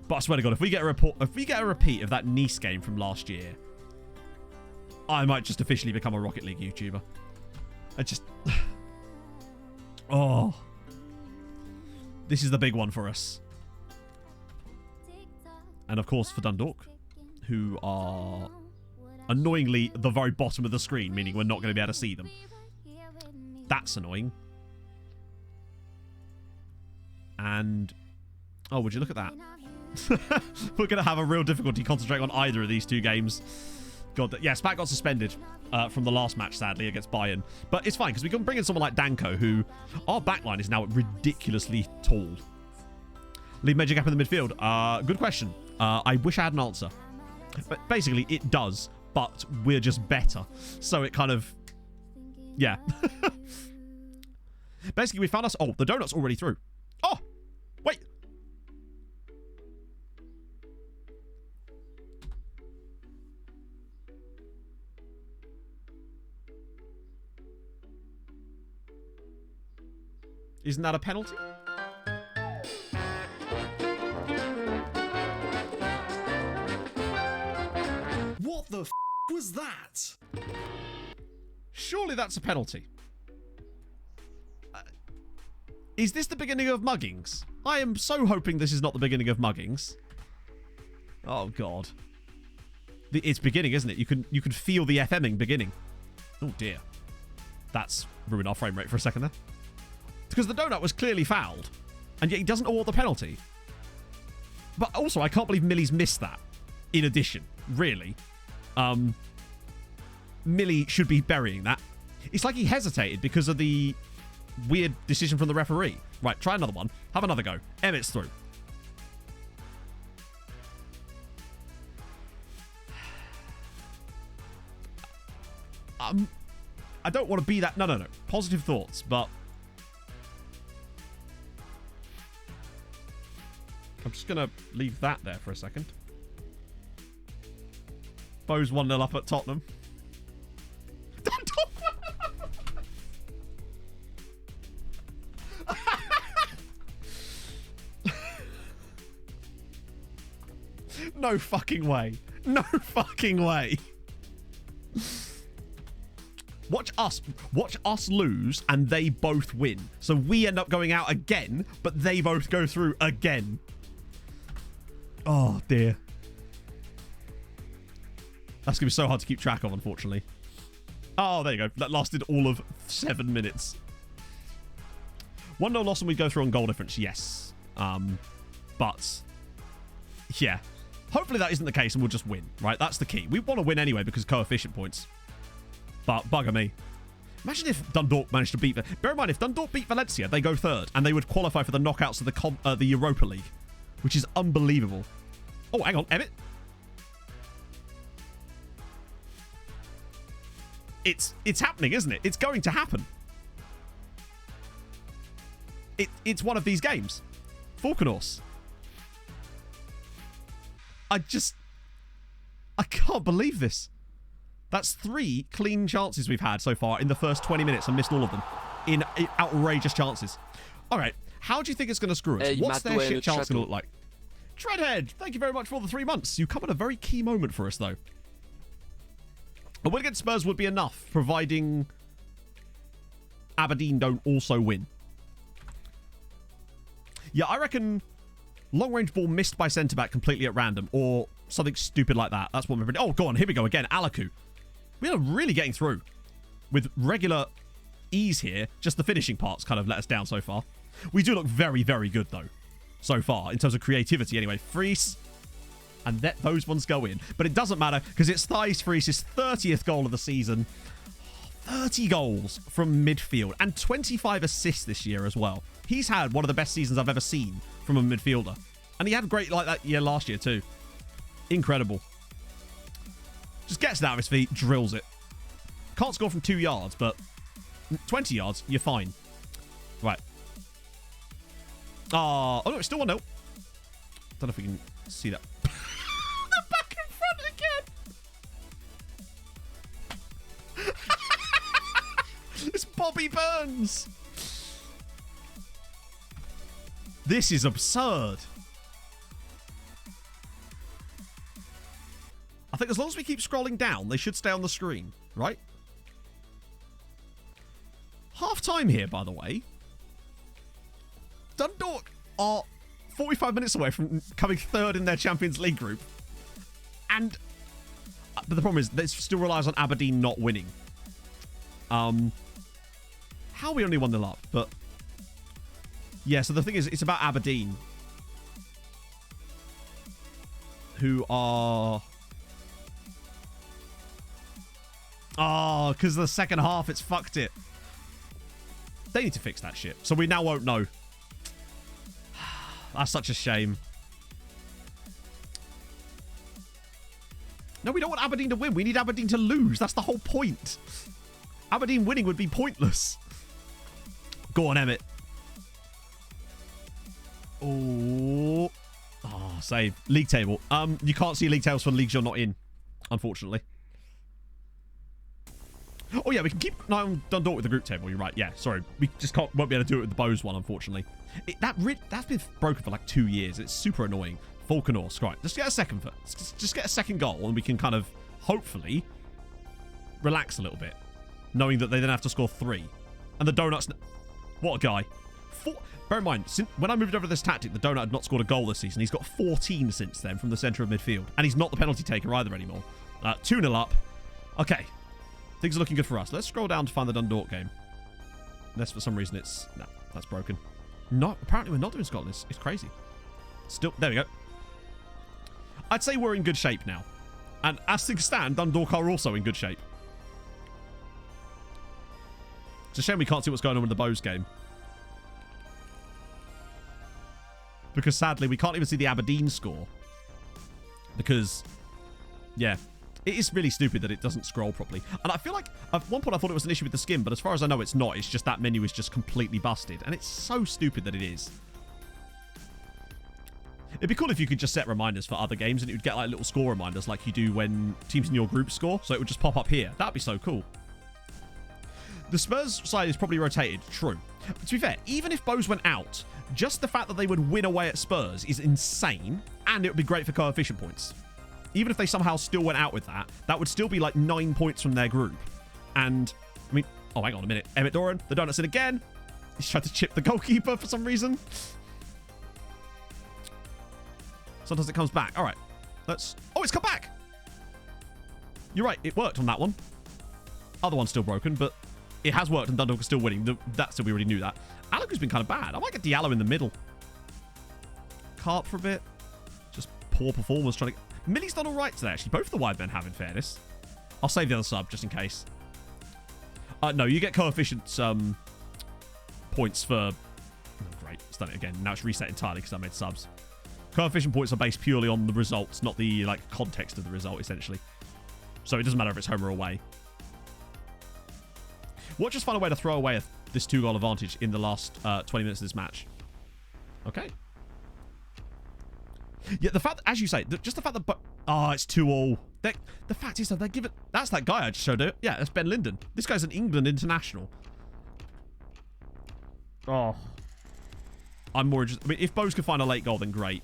But I swear to God, if we get a repeat of that Nice game from last year, I might just officially become a Rocket League YouTuber. I just... Oh. This is the big one for us. And of course for Dundalk, who are annoyingly the very bottom of the screen, meaning we're not going to be able to see them. That's annoying. And... Oh, would you look at that? We're going to have a real difficulty concentrating on either of these 2 games. God, yeah, Spat got suspended from the last match, sadly, against Bayern. But it's fine, because we can bring in someone like Danko, who... Our backline is now ridiculously tall. Leave major gap in the midfield. Good question. I wish I had an answer. But basically, it does, but we're just better. So it kind of... Yeah. Basically, we found us... Oh, the Donut's already through. Oh! Wait! Isn't that a penalty? What the f*** was that? Surely that's a penalty. Is this the beginning of muggings? I am so hoping this is not the beginning of muggings. Oh, God. It's beginning, isn't it? You can feel the FMing beginning. Oh, dear. That's ruined our frame rate for a second there. Because the Donut was clearly fouled, and yet he doesn't award the penalty. But also, I can't believe Millie's missed that. In addition, really. Millie should be burying that. It's like he hesitated because of the weird decision from the referee. Right, try another one. Have another go. Emmett's through. I don't want to be that... No. Positive thoughts, but... I'm just going to leave that there for a second. Bo's 1-0 up at Tottenham. No fucking way. No fucking way. Watch us lose and they both win. So we end up going out again, but they both go through again. Oh, dear. That's going to be so hard to keep track of, unfortunately. Oh, there you go. That lasted all of 7 minutes. 1-0 loss and we go through on goal difference, yes. But, yeah. Hopefully that isn't the case and we'll just win, right? That's the key. We want to win anyway because coefficient points. But bugger me. Imagine if Dundalk managed to beat... Bear in mind, if Dundalk beat Valencia, they go third, and they would qualify for the knockouts of the Europa League, which is unbelievable. Oh, hang on, Emmett. It's happening, isn't it? It's going to happen. It's one of these games. Falkenhorse. I can't believe this. That's 3 clean chances we've had so far in the first 20 minutes and missed all of them in outrageous chances. All right, how do you think it's going to screw us? Hey, What's their shit chance going to Chateau. look like? Treadhead, thank you very much for the 3 months. You come at a very key moment for us, though. A win against Spurs would be enough, providing Aberdeen don't also win. Yeah, I reckon long-range ball missed by centre-back completely at random, or something stupid like that. That's what we're... Oh, go on, here we go again. Alaku. We are really getting through with regular ease here. Just the finishing parts kind of let us down so far. We do look very, very good, though, so far, in terms of creativity. Anyway, Fries, and let those ones go in. But it doesnn't matter, because it's Thijs Fries' 30th goal of the season. 30 goals from midfield, and 25 assists this year as well. He's had one of the best seasons I've ever seen from a midfielder. And he had great like that year last year, too. Incredible. Just gets it out of his feet, drills it. Can't score from 2 yards, but 20 yards, you're fine. Right. Oh no, it's still 1-0. Don't know if we can see that. The back in front again. It's Bobby Burns. This is absurd. I think as long as we keep scrolling down, they should stay on the screen, right? Half time here, by the way. Dundalk are 45 minutes away from coming third in their Champions League group. But the problem is, this still relies on Aberdeen not winning. How we only 1-0 up, but... Yeah, so the thing is, it's about Aberdeen. Who are... Oh, because the second half, it's fucked it. They need to fix that shit. So we now won't know. That's such a shame. No, we don't want Aberdeen to win. We need Aberdeen to lose. That's the whole point. Aberdeen winning would be pointless. Go on, Emmett. Oh, save. League table. You can't see league tables for leagues you're not in, unfortunately. Oh, yeah, we can keep an eye on Dundalk with the group table. You're right. Yeah, sorry. We just won't be able to do it with the Bows one, unfortunately. That's been broken for like 2 years. It's super annoying. Falkenhorse. Right, just get a second just get a second goal, and we can kind of, hopefully, relax a little bit, knowing that they then have to score 3. And the Donuts... What a guy. Bear in mind, when I moved over to this tactic, the Donut had not scored a goal this season. He's got 14 since then from the centre of midfield. And he's not the penalty taker either anymore. 2-0 up. Okay. Things are looking good for us. Let's scroll down to find the Dundalk game. Unless for some reason it's... No, that's broken. No, apparently we're not doing Scotland. It's crazy. Still... There we go. I'd say we're in good shape now. And as things stand, Dundalk are also in good shape. It's a shame we can't see what's going on with the Bows game. Because sadly, we can't even see the Aberdeen score. Because, yeah, it is really stupid that it doesn't scroll properly. And I feel like, at one point I thought it was an issue with the skin, but as far as I know, it's not. It's just that menu is just completely busted. And it's so stupid that it is. It'd be cool if you could just set reminders for other games and it would get like little score reminders like you do when teams in your group score. So it would just pop up here. That'd be so cool. The Spurs side is probably rotated. True. But to be fair, even if Bows went out, just the fact that they would win away at Spurs is insane, and it would be great for coefficient points. Even if they somehow still went out with that, that would still be like 9 points from their group. And, I mean, oh, hang on a minute. Emmett Doran, the Donuts in again. He's tried to chip the goalkeeper for some reason. Sometimes it comes back. All right. Let's... Oh, it's come back! You're right. It worked on that one. Other one's still broken, but it has worked and Dundalk is still winning. That's we already knew that. Alaku's been kind of bad. I might get Diallo in the middle. Carp for a bit. Just poor performance trying to... Millie's done all right today, actually. Both the wide men have, in fairness. I'll save the other sub, just in case. No, you get coefficients points for... Oh, great, it's done it again. Now it's reset entirely because I made subs. Coefficient points are based purely on the results, not the like context of the result, essentially. So it doesn't matter if it's home or away. We'll just find a way to throw away this 2-goal advantage in the last 20 minutes of this match. Okay. Yeah, the fact, as you say, just the fact that... Oh, it's 2-all. The fact is that they give it... That's that guy I just showed it. Yeah, that's Ben Linden. This guy's an England international. Oh. I'm more interested... I mean, if Bose can find a late goal, then great.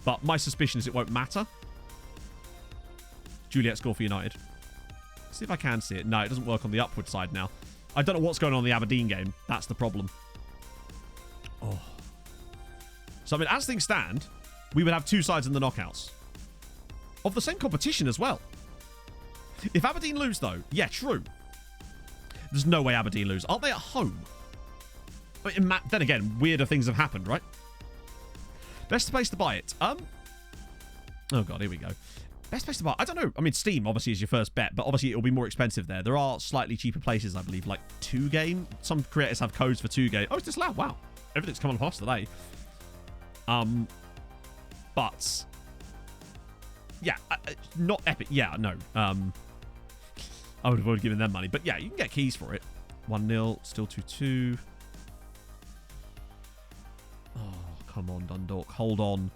But my suspicion is it won't matter. Juliet score for United. See if I can see it. No, it doesn't work on the upward side now. I don't know what's going on in the Aberdeen game. That's the problem. Oh. So, I mean, as things stand, we would have 2 sides in the knockouts. Of the same competition as well. If Aberdeen lose, though, yeah, true. There's no way Aberdeen lose. Aren't they at home? But then again, weirder things have happened, right? Best place to buy it. Oh, God, here we go. Best place to buy. I don't know. I mean, Steam obviously is your first bet, but obviously it'll be more expensive there. There are slightly cheaper places, I believe, like 2Game. Some creators have codes for 2Game. Oh, it's this loud. Wow. Everything's coming across today. But yeah, not Epic. Yeah, no. I would have given them money, but yeah, you can get keys for it. 1-0, still 2-2. Oh, come on, Dundalk. Hold on.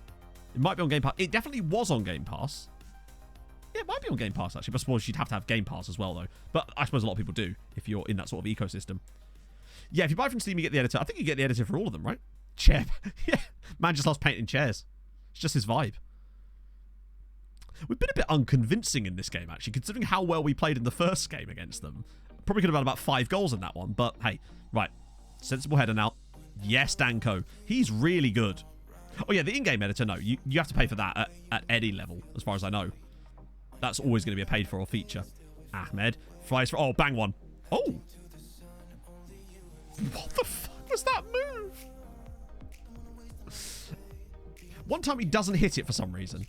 It might be on Game Pass. It definitely was on Game Pass. Yeah, it might be on Game Pass, actually. But I suppose you'd have to have Game Pass as well, though. But I suppose a lot of people do if you're in that sort of ecosystem. Yeah, if you buy from Steam, you get the editor. I think you get the editor for all of them, right? Chair. Yeah. Man just loves painting chairs. It's just his vibe. We've been a bit unconvincing in this game, actually, considering how well we played in the first game against them. Probably could have had about 5 goals in that one, but hey. Right. Sensible header now. Yes, Danko. He's really good. Oh, yeah, the in-game editor, no. You have to pay for that at any level, as far as I know. That's always going to be a paid-for feature. Ahmed flies for... Oh, bang one. Oh. What the fuck was that move? One time he doesn't hit it for some reason.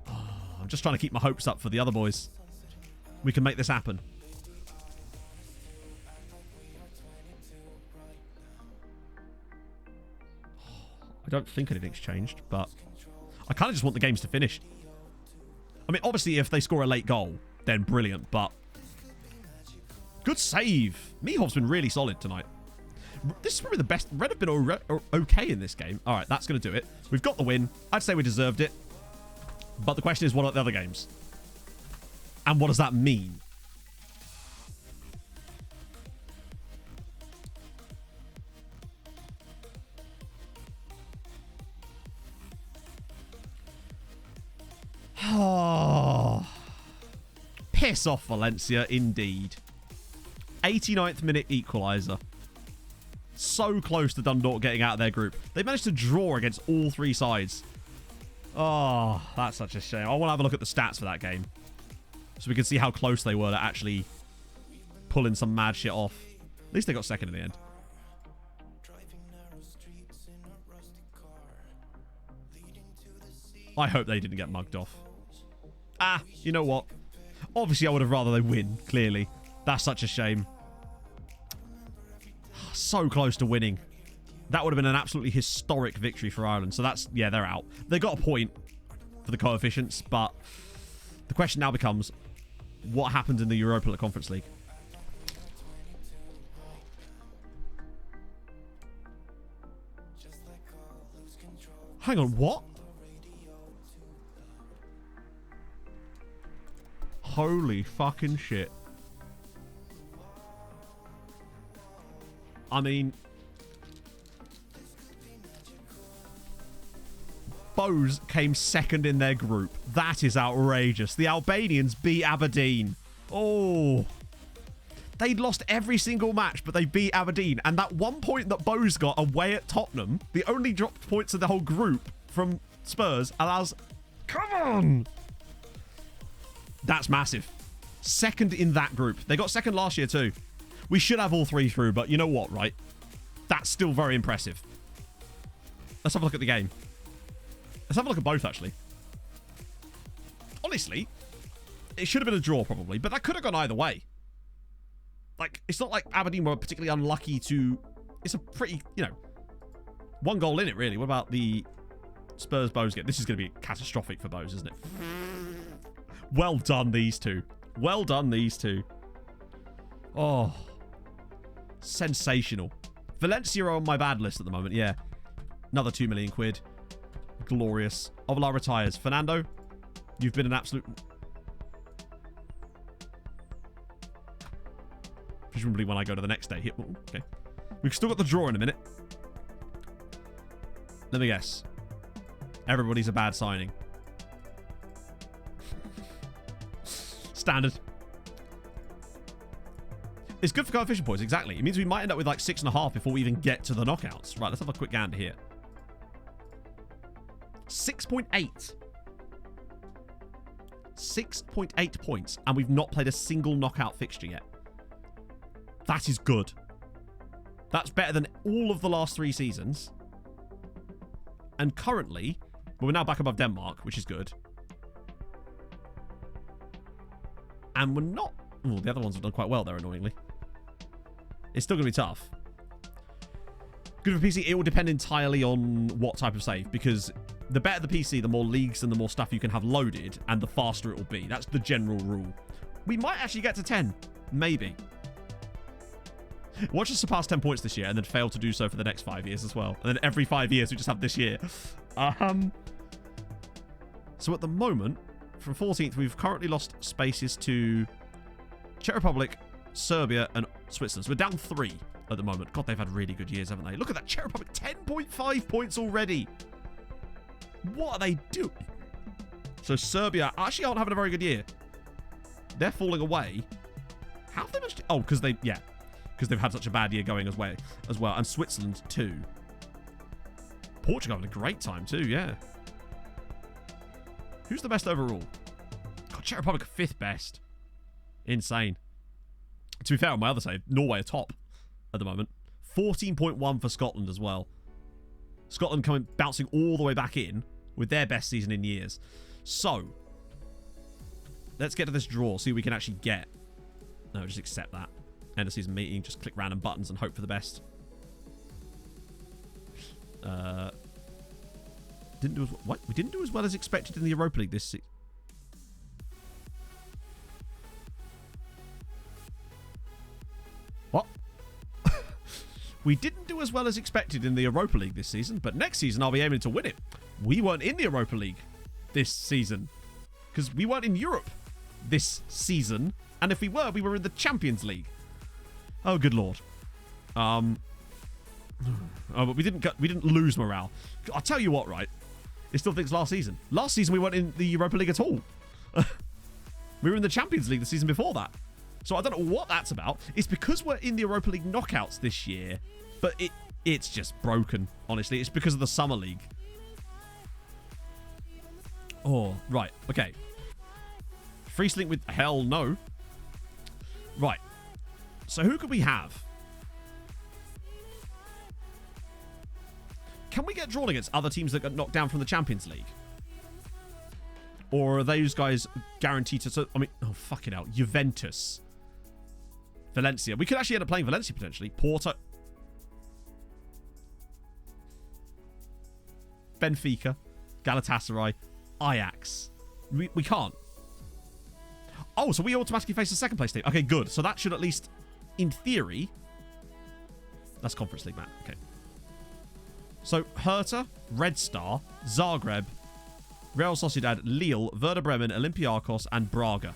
Oh, I'm just trying to keep my hopes up for the other boys. We can make this happen. I don't think anything's changed, but I kind of just want the games to finish. I mean, obviously, if they score a late goal, then brilliant, but good save. Mihov's been really solid tonight. This is probably the best. Red have been okay in this game. All right, that's going to do it. We've got the win. I'd say we deserved it. But the question is, what are the other games? And what does that mean? Oh, piss off, Valencia, indeed. 89th minute equaliser. So close to Dundalk getting out of their group. They managed to draw against all 3 sides. Oh, that's such a shame. I want to have a look at the stats for that game, so we can see how close they were to actually pulling some mad shit off. At least they got second in the end. I hope they didn't get mugged off. Ah, you know what? Obviously, I would have rather they win, clearly. That's such a shame. So close to winning. That would have been an absolutely historic victory for Ireland. So that's, yeah, they're out. They got a point for the coefficients, but the question now becomes, what happens in the Europa Conference League? Hang on, what? Holy fucking shit. I mean, Bose came second in their group. That is outrageous. The Albanians beat Aberdeen. Oh. They'd lost every single match, but they beat Aberdeen. And that 1 point that Bose got away at Tottenham, the only dropped points of the whole group from Spurs, allows... Come on! That's massive. Second in that group. They got second last year too. We should have all 3 through, but you know what, right? That's still very impressive. Let's have a look at the game. Let's have a look at both, actually. Honestly, It should have been a draw, probably, but that could have gone either way. Like, it's not like Aberdeen were particularly unlucky to... It's a pretty, you know, one goal in it, really. What about the Spurs-Bows game? This is going to be catastrophic for Bows, isn't it? Well done, these two. Well done, these two. Oh. Sensational. Valencia are on my bad list at the moment, yeah. Another 2 million quid. Glorious. Ovalar retires. Fernando, you've been an absolute... Presumably when I go to the next day. Oh, okay. We've still got the draw in a minute. Let me guess. Everybody's a bad signing. Standard. It's good for coefficient points, exactly. It means we might end up with like 6.5 before we even get to the knockouts. Right, let's have a quick gander here. 6.8. 6.8 points, and we've not played a single knockout fixture yet. That is good. That's better than all of the last 3 seasons. And currently, well, we're now back above Denmark, which is good. And we're not... Oh, the other ones have done quite well there, annoyingly. It's still going to be tough. Good for PC, it will depend entirely on what type of save, because the better the PC, the more leagues and the more stuff you can have loaded, and the faster it will be. That's the general rule. We might actually get to 10. Maybe. Watch us surpass 10 points this year and then fail to do so for the next 5 years as well. And then every 5 years we just have this year. So at the moment, from 14th, we've currently lost spaces to Czech Republic, Serbia, and Switzerland. So we're down 3 at the moment. God, they've had really good years, haven't they? Look at that. Czech Republic, 10.5 points already. What are they doing? So Serbia actually aren't having a very good year. They're falling away. How have they managed to... Oh, because they... Yeah. Because they've had such a bad year going as well. And Switzerland too. Portugal had a great time too, yeah. Who's the best overall? God, Czech Republic 5th best. Insane. To be fair, on my other side, Norway are top at the moment. 14.1 for Scotland as well. Scotland bouncing all the way back in with their best season in years. So, let's get to this draw, see what we can actually get. No, just accept that. End of season meeting, just click random buttons and hope for the best. We didn't do as well as expected in the Europa League this season. What? We didn't do as well as expected in the Europa League this season, but next season I'll be aiming to win it. We weren't in the Europa League this season because we weren't in Europe this season, and if we were in the Champions League. Oh, good lord. Oh, but we didn't lose morale. I'll tell you what, right? It still thinks last season. Last season we weren't in the Europa League at all. We were in the Champions League the season before that. So I don't know what that's about. It's because we're in the Europa League knockouts this year, but it's just broken, honestly. It's because of the Summer League. Oh, right. Okay. Free link with... Hell no. Right. So who could we have? Can we get drawn against other teams that got knocked down from the Champions League? Or are those guys guaranteed to... I mean, oh, fucking hell. Juventus. Valencia. We could actually end up playing Valencia, potentially. Porto. Benfica. Galatasaray. Ajax. We can't. Oh, so we automatically face the second place team. Okay, good. So that should at least, in theory... That's Conference League, Matt. Okay. So, Hertha, Red Star, Zagreb, Real Sociedad, Lille, Werder Bremen, Olympiacos, and Braga.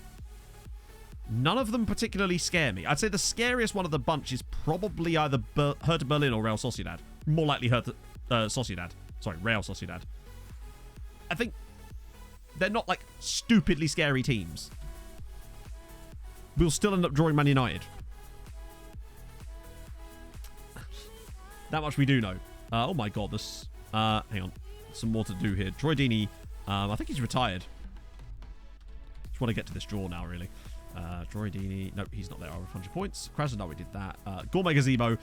None of them particularly scare me. I'd say the scariest one of the bunch is probably either Hertha Berlin or Real Sociedad. More likely Hertha Sociedad. Sorry, Real Sociedad. I think they're not, like, stupidly scary teams. We'll still end up drawing Man United. That much we do know. Oh my god, this... hang on. Some more to do here. Troy Deeney, I think he's retired. Just want to get to this draw now, really. Troy Deeney... Nope, he's not there. 100 points. Krasnodar, we did that. Gourmet Gazebo.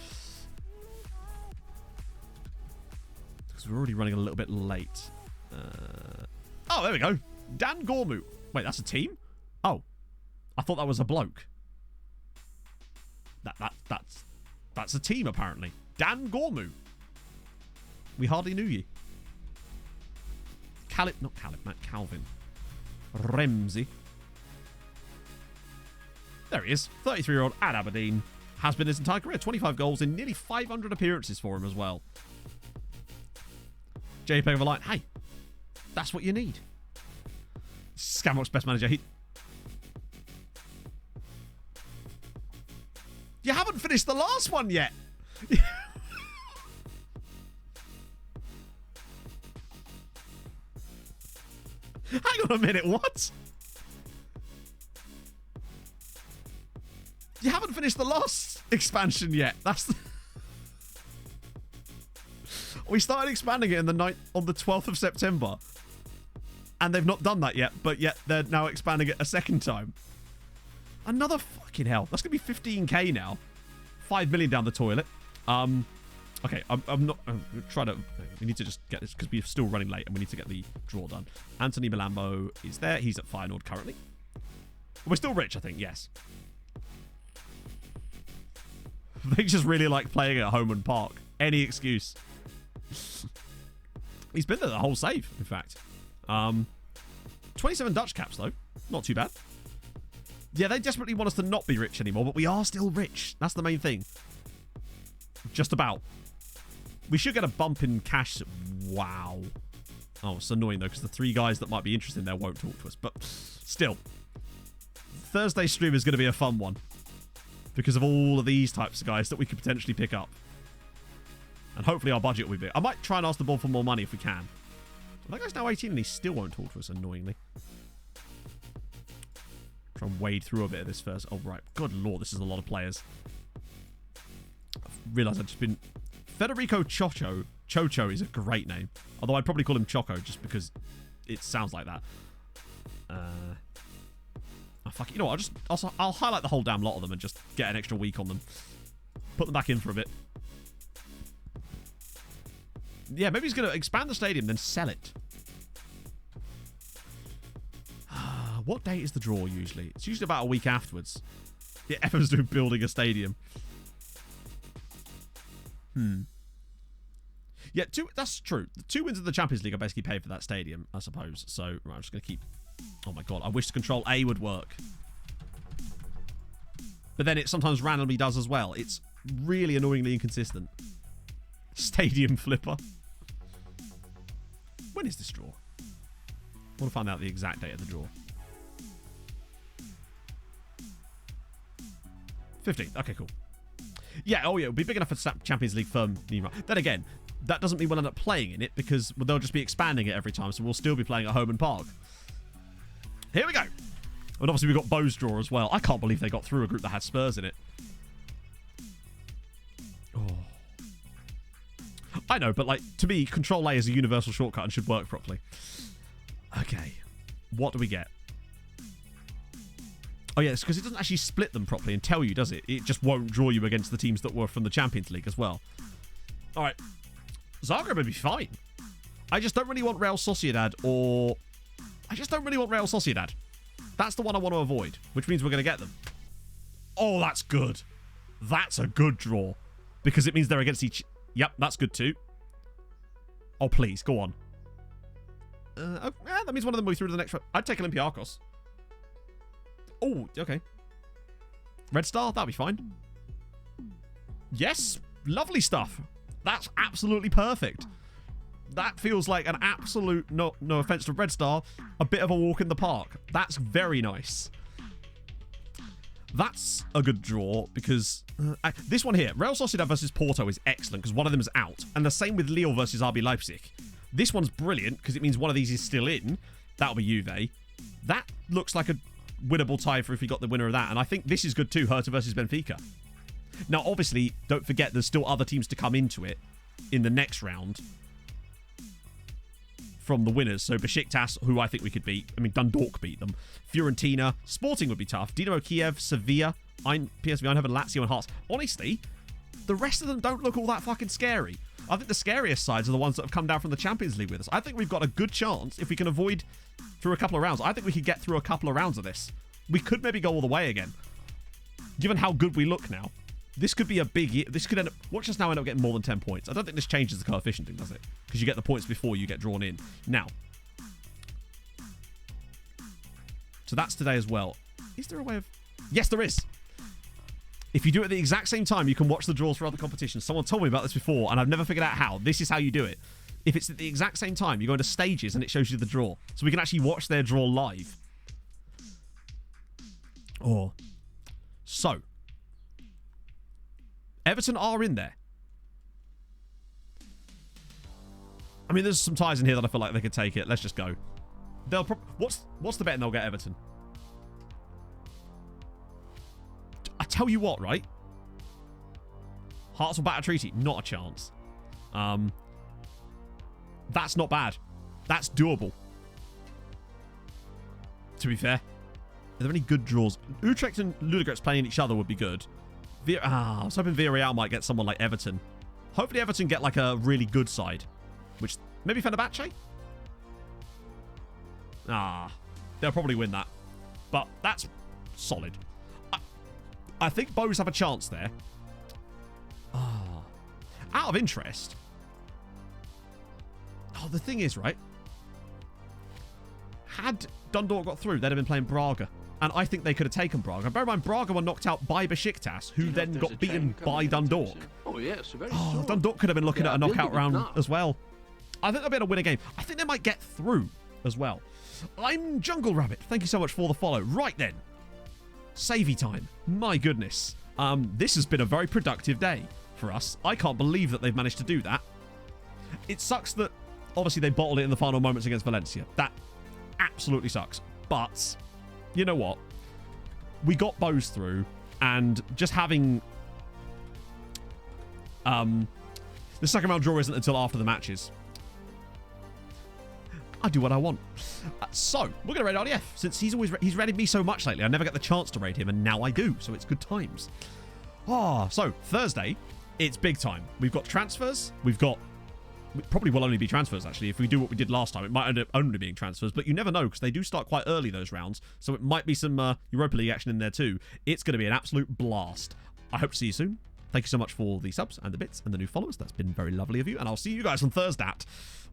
Because we're already running a little bit late. Oh, there we go. Dan Gormu. Wait, that's a team? Oh. I thought that was a bloke. That's a team, apparently. Dan Gormu. We hardly knew ye. Matt Calvin. Ramsey. There he is. 33-year-old at Aberdeen. Has been his entire career. 25 goals in nearly 500 appearances for him as well. JPEG of a line. Hey, that's what you need. Scamrock's best manager. You haven't finished the last one yet. Hang on a minute, what? You haven't finished the last expansion yet. We started expanding it on the 12th of September. And they've not done that yet, but yet they're now expanding it a second time. Another fucking hell. That's going to be 15k now. 5 million down the toilet. Okay, I'm not... trying to... We need to just get this because we're still running late and we need to get the draw done. Anthony Malambo is there. He's at Feyenoord currently. We're still rich, I think. Yes. They just really like playing at home and park. Any excuse. He's been there the whole save, in fact. 27 Dutch caps, though. Not too bad. Yeah, they desperately want us to not be rich anymore, but we are still rich. That's the main thing. Just about. We should get a bump in cash. Wow. Oh, it's annoying, though, because the 3 guys that might be interested in there won't talk to us. But still. Thursday stream is going to be a fun one. Because of all of these types of guys that we could potentially pick up. And hopefully our budget will be big. I might try and ask the ball for more money if we can. That guy's now 18 and he still won't talk to us, annoyingly. Try and wade through a bit of this first. Oh, right. Good lord, this is a lot of players. I've realised I've just been... Federico Chocho is a great name. Although I'd probably call him Choco just because it sounds like that. Oh, fuck it. You know what? I'll highlight the whole damn lot of them and just get an extra week on them. Put them back in for a bit. Yeah, maybe he's going to expand the stadium, then sell it. What date is the draw usually? It's usually about a week afterwards. Yeah, everyone's doing building a stadium. Yeah, that's true. The 2 wins of the Champions League are basically paid for that stadium, I suppose. So, right, I'm just going to keep... Oh my god, I wish Control A would work. But then it sometimes randomly does as well. It's really annoyingly inconsistent. Stadium flipper. When is this draw? I want to find out the exact date of the draw. 15th. Okay, cool. Yeah, oh yeah, it'll be big enough for Champions League firm. Then again, that doesn't mean we'll end up playing in it because they'll just be expanding it every time, so we'll still be playing at home and park. Here we go. And obviously we've got Bo's draw as well. I can't believe they got through a group that had Spurs in it. Oh. I know, but like to me, Control A is a universal shortcut and should work properly. Okay. What do we get? Oh yeah, it's because it doesn't actually split them properly and tell you, does it? It just won't draw you against the teams that were from the Champions League as well. Alright. Zagreb would be fine. I just don't really want Real Sociedad or... I just don't really want Real Sociedad. That's the one I want to avoid, which means we're going to get them. Oh, that's good. That's a good draw. Because it means they're against each... Yep, that's good too. Oh, please, go on. That means one of them will be through to the next one. I'd take Olympiacos. Oh, okay. Red Star, that'll be fine. Yes, lovely stuff. That's absolutely perfect. That feels like an absolute, no offense to Red Star, a bit of a walk in the park. That's very nice. That's a good draw because this one here, Real Sociedad versus Porto, is excellent because one of them is out. And the same with Lille versus RB Leipzig. This one's brilliant because it means one of these is still in. That'll be Juve. That looks like a winnable tie for if we got the winner of that. And I think this is good too, Hertha versus Benfica. Now, obviously, don't forget there's still other teams to come into it in the next round from the winners. So Besiktas, who I think we could beat. I mean, Dundalk beat them. Fiorentina. Sporting would be tough. Dinamo Kiev, Sevilla, PSV Eindhoven, Lazio and Hearts. Honestly, the rest of them don't look all that fucking scary. I think the scariest sides are the ones that have come down from the Champions League with us. I think we've got a good chance if we can avoid through a couple of rounds. I think we could get through a couple of rounds of this We could maybe go all the way again. Given how good we look now, this could be a big... This could end up... Watch us now end up getting more than 10 points. I don't think this changes the coefficient thing, does it? Because you get the points before you get drawn in. Now. So that's today as well. Is there a way of... Yes, there is. If you do it at the exact same time, you can watch the draws for other competitions. Someone told me about this before, and I've never figured out how. This is how you do it. If it's at the exact same time, you go into stages, and it shows you the draw. So we can actually watch their draw live. Oh. So. Everton are in there. I mean, there's some ties in here that I feel like they could take it. Let's just go. They'll what's the bet and they'll get Everton? I tell you what, right? Hearts will batter Treaty. Not a chance. That's not bad. That's doable. To be fair. Are there any good draws? Utrecht and Ludogorets playing each other would be good. I was hoping Villarreal might get someone like Everton. Hopefully Everton get like a really good side. Which, maybe Fenerbahce? They'll probably win that. But that's solid. I think Bows have a chance there. Out of interest. The thing is, right? Had Dundalk got through, they'd have been playing Braga. And I think they could have taken Braga. Bear in mind, Braga were knocked out by Besiktas, who then got beaten by Dundalk. Oh, yes. Dundalk could have been looking at a knockout round as well. I think they'll be able to win a game. I think they might get through as well. I'm Jungle Rabbit. Thank you so much for the follow. Right then. Savey time. My goodness. This has been a very productive day for us. I can't believe that they've managed to do that. It sucks that, obviously, they bottled it in the final moments against Valencia. That absolutely sucks. But, you know what? We got Bows through, and just having... the second round draw isn't until after the matches. I do what I want. So, we're going to raid RDF, since he's raided me so much lately. I never get the chance to raid him, and now I do, so it's good times. So, Thursday, it's big time. We've got transfers. It probably will only be transfers, actually. If we do what we did last time, it might end up only being transfers, but you never know, because they do start quite early, those rounds, so it might be some Europa League action in there too. It's going to be an absolute blast. I hope to see you soon. Thank you so much for the subs and the bits and the new followers. That's been very lovely of you, and I'll see you guys on Thursday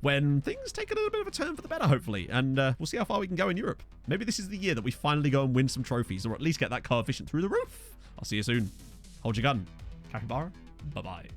when things take a little bit of a turn for the better, hopefully, and we'll see how far we can go in Europe. Maybe this is the year that we finally go and win some trophies, or at least get that coefficient through the roof. I'll see you soon. Hold your gun. Capybara. Bye-bye.